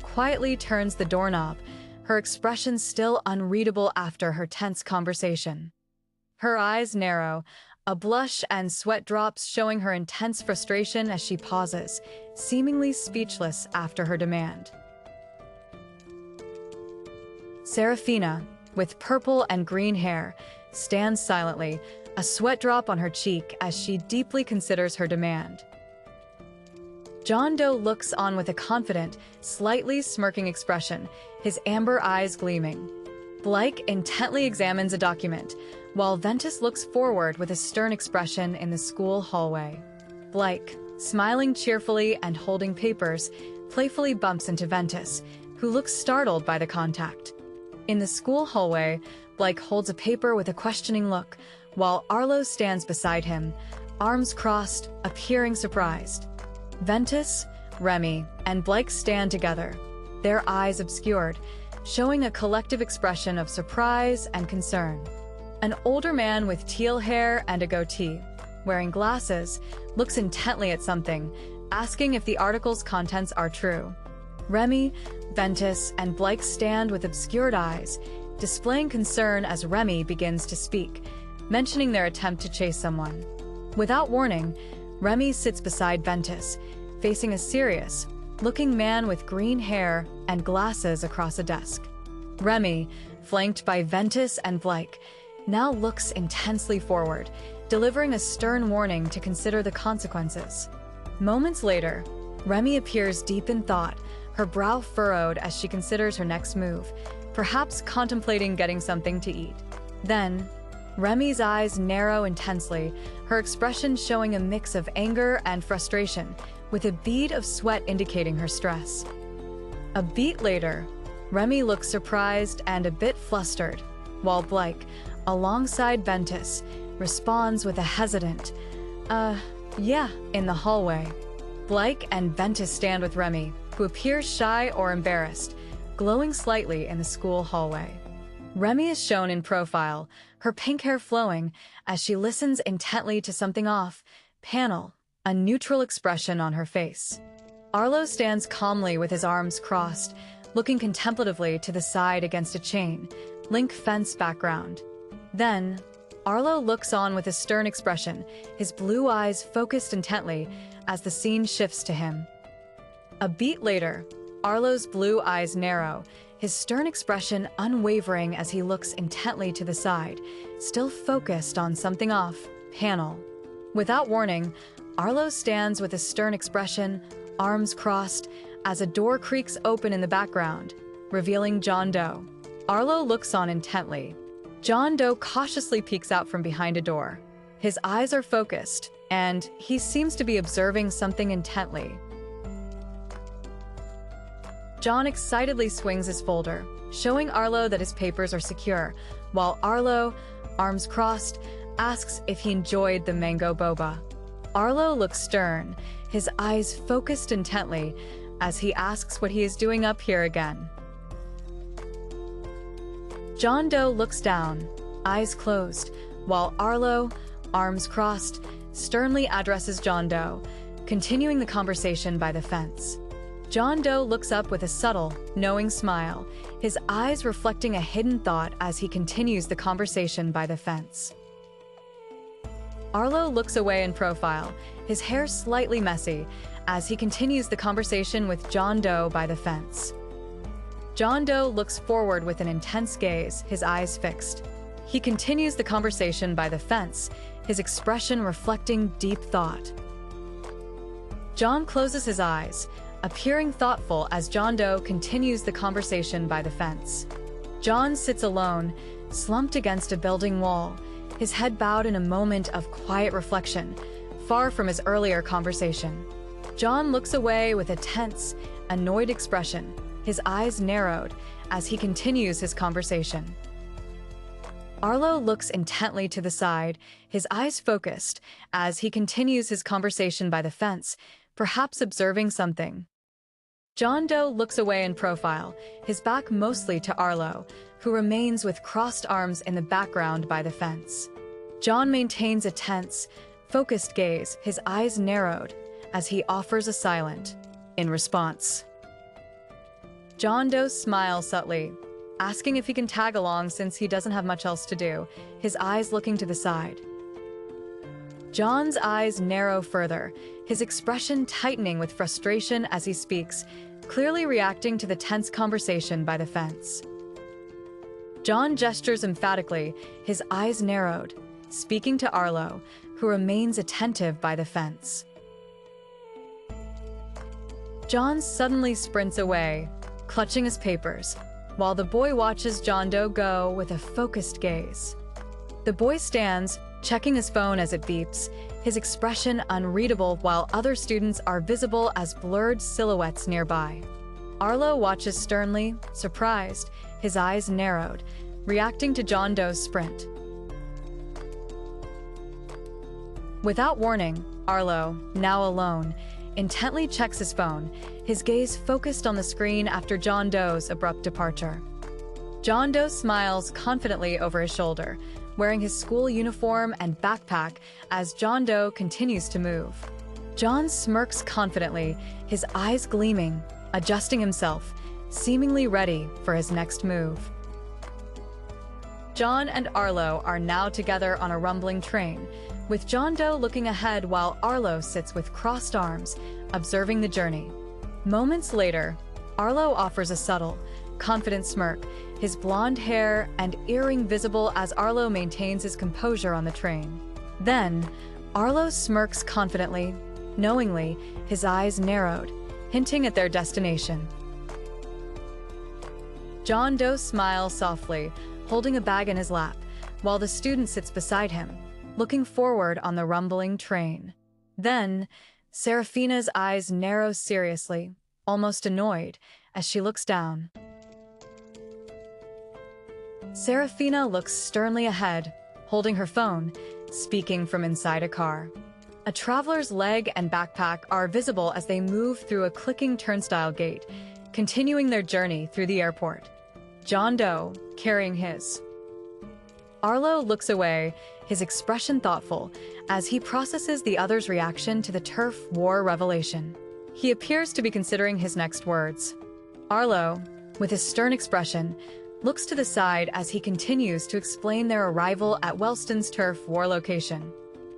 quietly turns the doorknob, her expression still unreadable after her tense conversation. Her eyes narrow, a blush and sweat drops showing her intense frustration as she pauses, seemingly speechless after her demand. Serafina, with purple and green hair, stands silently, a sweat drop on her cheek as she deeply considers her demand. John Doe looks on with a confident, slightly smirking expression, his amber eyes gleaming. Blake intently examines a document, while Ventus looks forward with a stern expression in the school hallway. Blake, smiling cheerfully and holding papers, playfully bumps into Ventus, who looks startled by the contact. In the school hallway, Blake holds a paper with a questioning look, while Arlo stands beside him, arms crossed, appearing surprised. Ventus, Remy, and Blake stand together, their eyes obscured, showing a collective expression of surprise and concern. An older man with teal hair and a goatee, wearing glasses, looks intently at something, asking if the article's contents are true. Remy, Ventus, and Blake stand with obscured eyes, displaying concern as Remy begins to speak, mentioning their attempt to chase someone. Without warning, Remy sits beside Ventus, facing a serious-looking man with green hair and glasses across a desk. Remy, flanked by Ventus and Blake, now looks intensely forward, delivering a stern warning to consider the consequences. Moments later, Remy appears deep in thought, her brow furrowed as she considers her next move, perhaps contemplating getting something to eat. Then, Remy's eyes narrow intensely, her expression showing a mix of anger and frustration, with a bead of sweat indicating her stress. A beat later, Remy looks surprised and a bit flustered, while Blake, alongside Ventus, responds with a hesitant, yeah, in the hallway. Blake and Ventus stand with Remy, who appears shy or embarrassed, glowing slightly in the school hallway. Remy is shown in profile, her pink hair flowing, as she listens intently to something off panel, a neutral expression on her face. Arlo stands calmly with his arms crossed, looking contemplatively to the side against a chain link fence background. Then, Arlo looks on with a stern expression, his blue eyes focused intently as the scene shifts to him. A beat later, Arlo's blue eyes narrow, his stern expression unwavering as he looks intently to the side, still focused on something off panel. Without warning, Arlo stands with a stern expression, arms crossed, as a door creaks open in the background, revealing John Doe. Arlo looks on intently. John Doe cautiously peeks out from behind a door. His eyes are focused, and he seems to be observing something intently. John excitedly swings his folder, showing Arlo that his papers are secure, while Arlo, arms crossed, asks if he enjoyed the mango boba. Arlo looks stern, his eyes focused intently, as he asks what he is doing up here again. John Doe looks down, eyes closed, while Arlo, arms crossed, sternly addresses John Doe, continuing the conversation by the fence. John Doe looks up with a subtle, knowing smile, his eyes reflecting a hidden thought as he continues the conversation by the fence. Arlo looks away in profile, his hair slightly messy, as he continues the conversation with John Doe by the fence. John Doe looks forward with an intense gaze, his eyes fixed. He continues the conversation by the fence, his expression reflecting deep thought. John closes his eyes, appearing thoughtful as John Doe continues the conversation by the fence. John sits alone, slumped against a building wall, his head bowed in a moment of quiet reflection, far from his earlier conversation. John looks away with a tense, annoyed expression, his eyes narrowed as he continues his conversation. Arlo looks intently to the side, his eyes focused, as he continues his conversation by the fence, perhaps observing something. John Doe looks away in profile, his back mostly to Arlo, who remains with crossed arms in the background by the fence. John maintains a tense, focused gaze, his eyes narrowed, as he offers a silent, in response. John Doe smiles subtly, asking if he can tag along since he doesn't have much else to do, his eyes looking to the side. John's eyes narrow further, his expression tightening with frustration as he speaks, clearly reacting to the tense conversation by the fence. John gestures emphatically, his eyes narrowed, speaking to Arlo, who remains attentive by the fence. John suddenly sprints away, clutching his papers, while the boy watches John Doe go with a focused gaze. The boy stands, checking his phone as it beeps, his expression unreadable while other students are visible as blurred silhouettes nearby. Arlo watches sternly, surprised, his eyes narrowed, reacting to John Doe's sprint. Without warning, Arlo, now alone, intently checks his phone, his gaze focused on the screen after John Doe's abrupt departure. John Doe smiles confidently over his shoulder, wearing his school uniform and backpack as John Doe continues to move. John smirks confidently, his eyes gleaming, adjusting himself, seemingly ready for his next move. John and Arlo are now together on a rumbling train, with John Doe looking ahead while Arlo sits with crossed arms, observing the journey. Moments later, Arlo offers a subtle, confident smirk, his blonde hair and earring visible as Arlo maintains his composure on the train. Then, Arlo smirks confidently, knowingly, his eyes narrowed, hinting at their destination. John Doe smiles softly, holding a bag in his lap, while the student sits beside him, looking forward on the rumbling train. Then, Serafina's eyes narrow seriously, almost annoyed, as she looks down. Serafina looks sternly ahead, holding her phone, speaking from inside a car. A traveler's leg and backpack are visible as they move through a clicking turnstile gate, continuing their journey through the airport. John Doe, carrying his. Arlo looks away, his expression thoughtful, as he processes the other's reaction to the turf war revelation. He appears to be considering his next words. Arlo, with his stern expression, looks to the side as he continues to explain their arrival at Wellston's turf war location.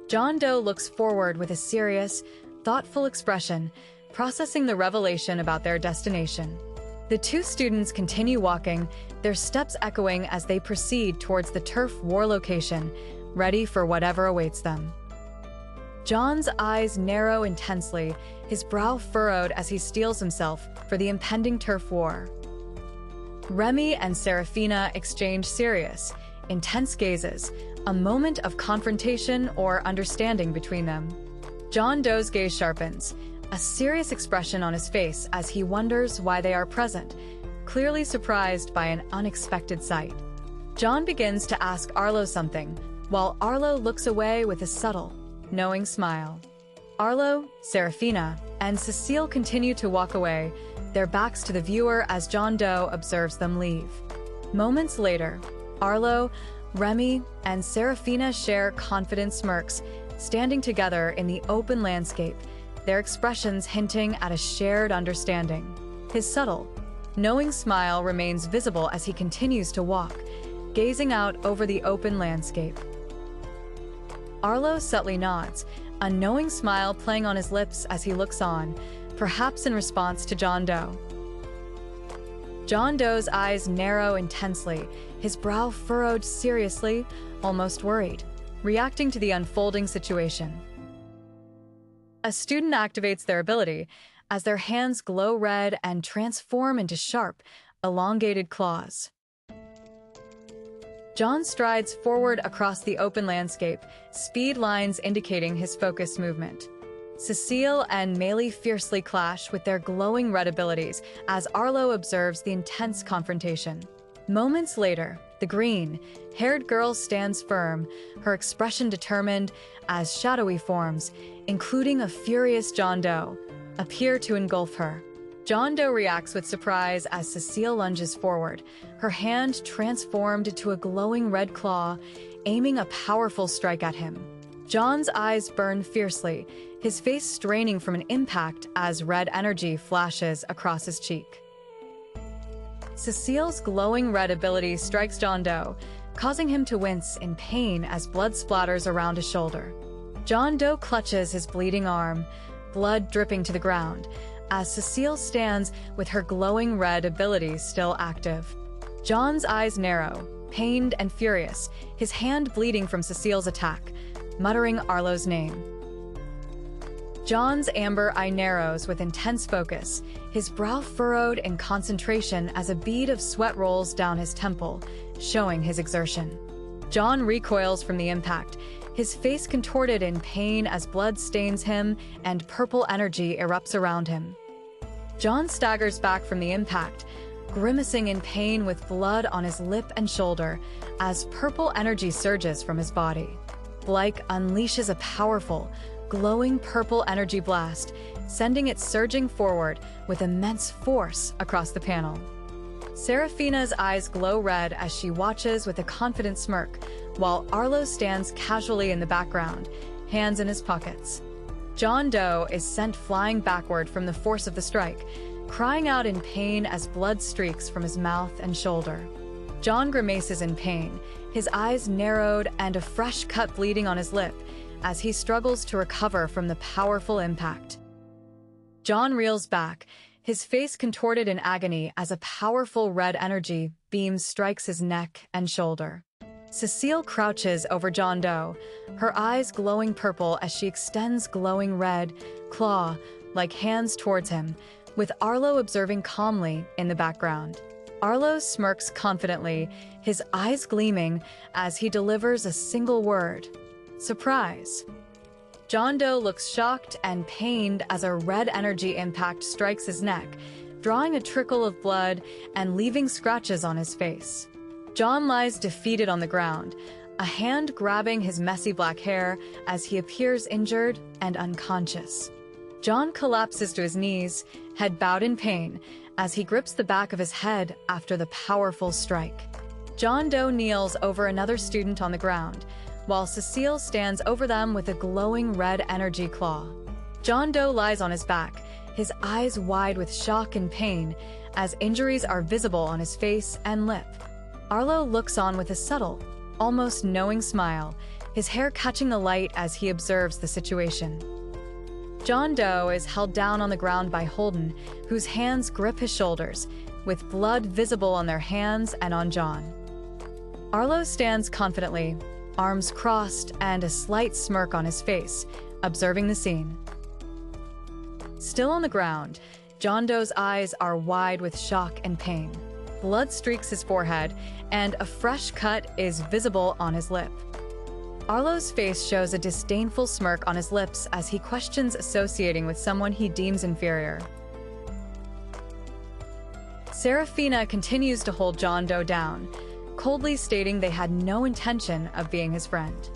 John Doe looks forward with a serious, thoughtful expression, processing the revelation about their destination. The two students continue walking, their steps echoing as they proceed towards the turf war location, ready for whatever awaits them. John's eyes narrow intensely, his brow furrowed as he steels himself for the impending turf war. Remy and Serafina exchange serious, intense gazes, a moment of confrontation or understanding between them. John Doe's gaze sharpens, a serious expression on his face as he wonders why they are present, clearly surprised by an unexpected sight. John begins to ask Arlo something, while Arlo looks away with a subtle, knowing smile. Arlo, Serafina, and Cecile continue to walk away, their backs to the viewer as John Doe observes them leave. Moments later, Arlo, Remy, and Serafina share confident smirks, standing together in the open landscape, their expressions hinting at a shared understanding. His subtle, knowing smile remains visible as he continues to walk, gazing out over the open landscape. Arlo subtly nods, a knowing smile playing on his lips as he looks on, perhaps in response to John Doe. John Doe's eyes narrow intensely, his brow furrowed seriously, almost worried, reacting to the unfolding situation. A student activates their ability as their hands glow red and transform into sharp, elongated claws. John strides forward across the open landscape, speed lines indicating his focused movement. Cecile and Meili fiercely clash with their glowing red abilities as Arlo observes the intense confrontation. Moments later, the green-haired girl stands firm, her expression determined as shadowy forms, including a furious John Doe, appear to engulf her. John Doe reacts with surprise as Cecile lunges forward, her hand transformed into a glowing red claw, aiming a powerful strike at him. John's eyes burn fiercely, his face straining from an impact as red energy flashes across his cheek. Cecile's glowing red ability strikes John Doe, causing him to wince in pain as blood splatters around his shoulder. John Doe clutches his bleeding arm, blood dripping to the ground, as Cecile stands with her glowing red ability still active. John's eyes narrow, pained and furious, his hand bleeding from Cecile's attack, muttering Arlo's name. John's amber eye narrows with intense focus, his brow furrowed in concentration as a bead of sweat rolls down his temple, showing his exertion. John recoils from the impact, his face contorted in pain as blood stains him and purple energy erupts around him. John staggers back from the impact, grimacing in pain with blood on his lip and shoulder as purple energy surges from his body. Blake unleashes a powerful, glowing purple energy blast, sending it surging forward with immense force across the panel. Serafina's eyes glow red as she watches with a confident smirk, while Arlo stands casually in the background, hands in his pockets. John Doe is sent flying backward from the force of the strike, crying out in pain as blood streaks from his mouth and shoulder. John grimaces in pain, his eyes narrowed and a fresh cut bleeding on his lip, as he struggles to recover from the powerful impact. John reels back, his face contorted in agony as a powerful red energy beam strikes his neck and shoulder. Cecile crouches over John Doe, her eyes glowing purple as she extends glowing red, claw-like hands towards him, with Arlo observing calmly in the background. Arlo smirks confidently, his eyes gleaming as he delivers a single word: surprise. John Doe looks shocked and pained as a red energy impact strikes his neck, drawing a trickle of blood and leaving scratches on his face. John lies defeated on the ground, a hand grabbing his messy black hair as he appears injured and unconscious. John collapses to his knees, head bowed in pain, as he grips the back of his head after the powerful strike. John Doe kneels over another student on the ground, while Cecile stands over them with a glowing red energy claw. John Doe lies on his back, his eyes wide with shock and pain, as injuries are visible on his face and lip. Arlo looks on with a subtle, almost knowing smile, his hair catching the light as he observes the situation. John Doe is held down on the ground by Holden, whose hands grip his shoulders, with blood visible on their hands and on John. Arlo stands confidently, arms crossed and a slight smirk on his face, observing the scene. Still on the ground, John Doe's eyes are wide with shock and pain. Blood streaks his forehead, and a fresh cut is visible on his lip. Arlo's face shows a disdainful smirk on his lips as he questions associating with someone he deems inferior. Serafina continues to hold John Doe down, coldly stating they had no intention of being his friend.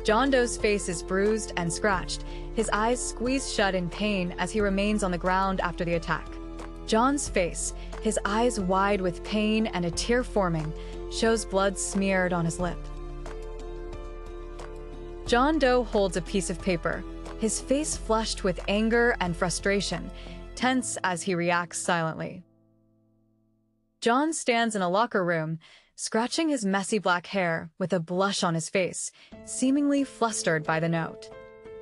John Doe's face is bruised and scratched, his eyes squeezed shut in pain as he remains on the ground after the attack. John's face, his eyes wide with pain and a tear forming, shows blood smeared on his lip. John Doe holds a piece of paper, his face flushed with anger and frustration, tense as he reacts silently. John stands in a locker room, scratching his messy black hair with a blush on his face, seemingly flustered by the note.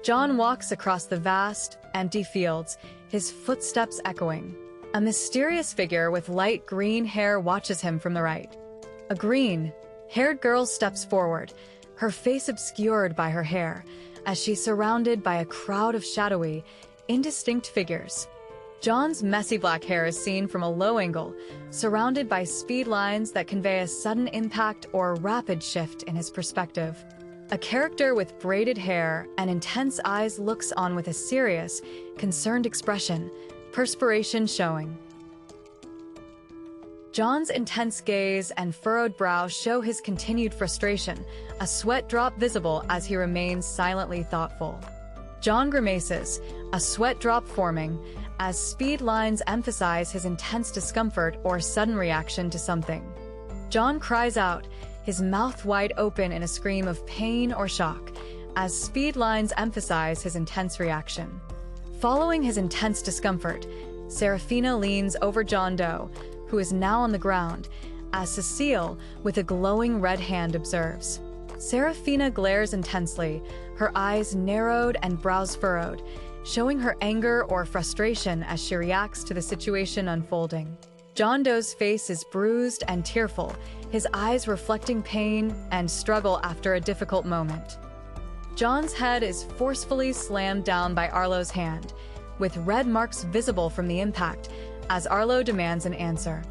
John walks across the vast, empty fields, his footsteps echoing. A mysterious figure with light green hair watches him from the right. A green-haired girl steps forward, her face obscured by her hair, as she's surrounded by a crowd of shadowy, indistinct figures. John's messy black hair is seen from a low angle, surrounded by speed lines that convey a sudden impact or rapid shift in his perspective. A character with braided hair and intense eyes looks on with a serious, concerned expression, perspiration showing. John's intense gaze and furrowed brow show his continued frustration, a sweat drop visible as he remains silently thoughtful. John grimaces, a sweat drop forming, as speed lines emphasize his intense discomfort or sudden reaction to something. John cries out, his mouth wide open in a scream of pain or shock, as speed lines emphasize his intense reaction. Following his intense discomfort, Serafina leans over John Doe, who is now on the ground, as Cecile, with a glowing red hand, observes. Serafina glares intensely, her eyes narrowed and brows furrowed, showing her anger or frustration as she reacts to the situation unfolding. John Doe's face is bruised and tearful, his eyes reflecting pain and struggle after a difficult moment. John's head is forcefully slammed down by Arlo's hand, with red marks visible from the impact, as Arlo demands an answer.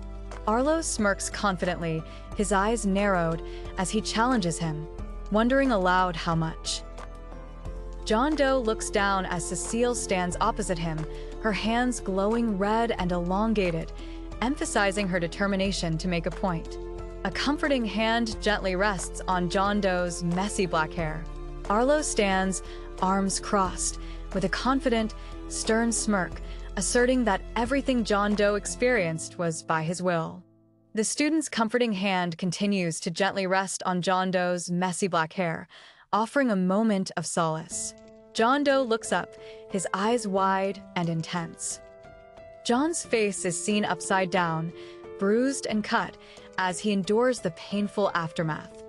Arlo smirks confidently, his eyes narrowed, as he challenges him, wondering aloud how much. John Doe looks down as Cecile stands opposite him, her hands glowing red and elongated, emphasizing her determination to make a point. A comforting hand gently rests on John Doe's messy black hair. Arlo stands, arms crossed, with a confident, stern smirk, asserting that everything John Doe experienced was by his will. The student's comforting hand continues to gently rest on John Doe's messy black hair, offering a moment of solace. John Doe looks up, his eyes wide and intense. John's face is seen upside down, bruised and cut, as he endures the painful aftermath.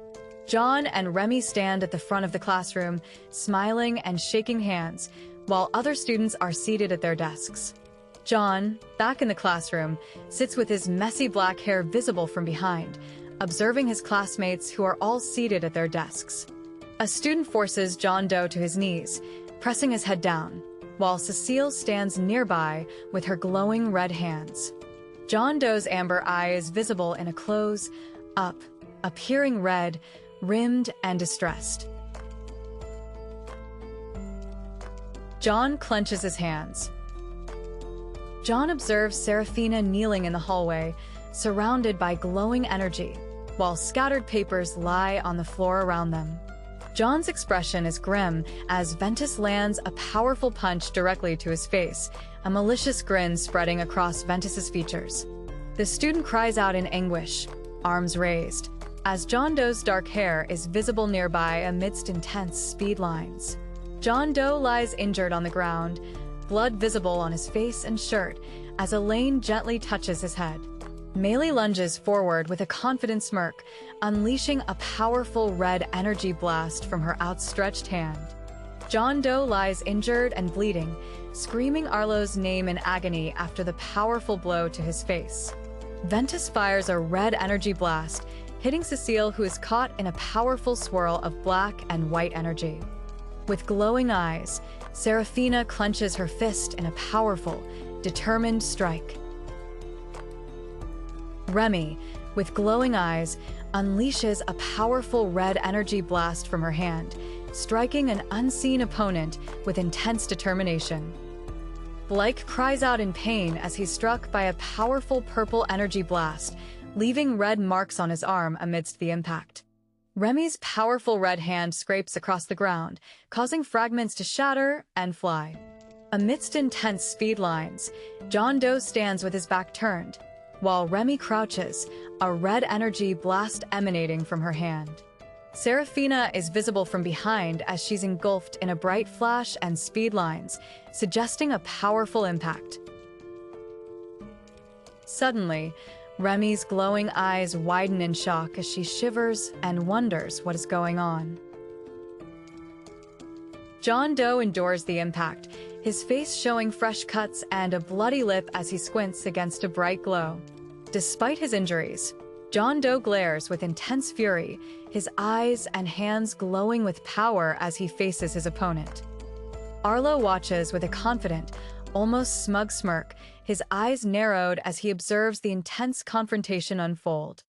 John and Remy stand at the front of the classroom, smiling and shaking hands, while other students are seated at their desks. John, back in the classroom, sits with his messy black hair visible from behind, observing his classmates who are all seated at their desks. A student forces John Doe to his knees, pressing his head down, while Cecile stands nearby with her glowing red hands. John Doe's amber eye is visible in a close-up, appearing red, rimmed, and distressed. John clenches his hands. John observes Serafina kneeling in the hallway, surrounded by glowing energy, while scattered papers lie on the floor around them. John's expression is grim as Ventus lands a powerful punch directly to his face, a malicious grin spreading across Ventus's features. The student cries out in anguish, arms raised, as John Doe's dark hair is visible nearby amidst intense speed lines. John Doe lies injured on the ground, blood visible on his face and shirt, as Elaine gently touches his head. Meili lunges forward with a confident smirk, unleashing a powerful red energy blast from her outstretched hand. John Doe lies injured and bleeding, screaming Arlo's name in agony after the powerful blow to his face. Ventus fires a red energy blast, hitting Cecile, who is caught in a powerful swirl of black and white energy. With glowing eyes, Serafina clenches her fist in a powerful, determined strike. Remy, with glowing eyes, unleashes a powerful red energy blast from her hand, striking an unseen opponent with intense determination. Blake cries out in pain as he's struck by a powerful purple energy blast, leaving red marks on his arm amidst the impact. Remy's powerful red hand scrapes across the ground, causing fragments to shatter and fly. Amidst intense speed lines, John Doe stands with his back turned, while Remy crouches, a red energy blast emanating from her hand. Serafina is visible from behind as she's engulfed in a bright flash and speed lines, suggesting a powerful impact. Suddenly, Remy's glowing eyes widen in shock as she shivers and wonders what is going on. John Doe endures the impact, his face showing fresh cuts and a bloody lip as he squints against a bright glow. Despite his injuries, John Doe glares with intense fury, his eyes and hands glowing with power as he faces his opponent. Arlo watches with a confident, almost smug smirk, his eyes narrowed as he observes the intense confrontation unfold.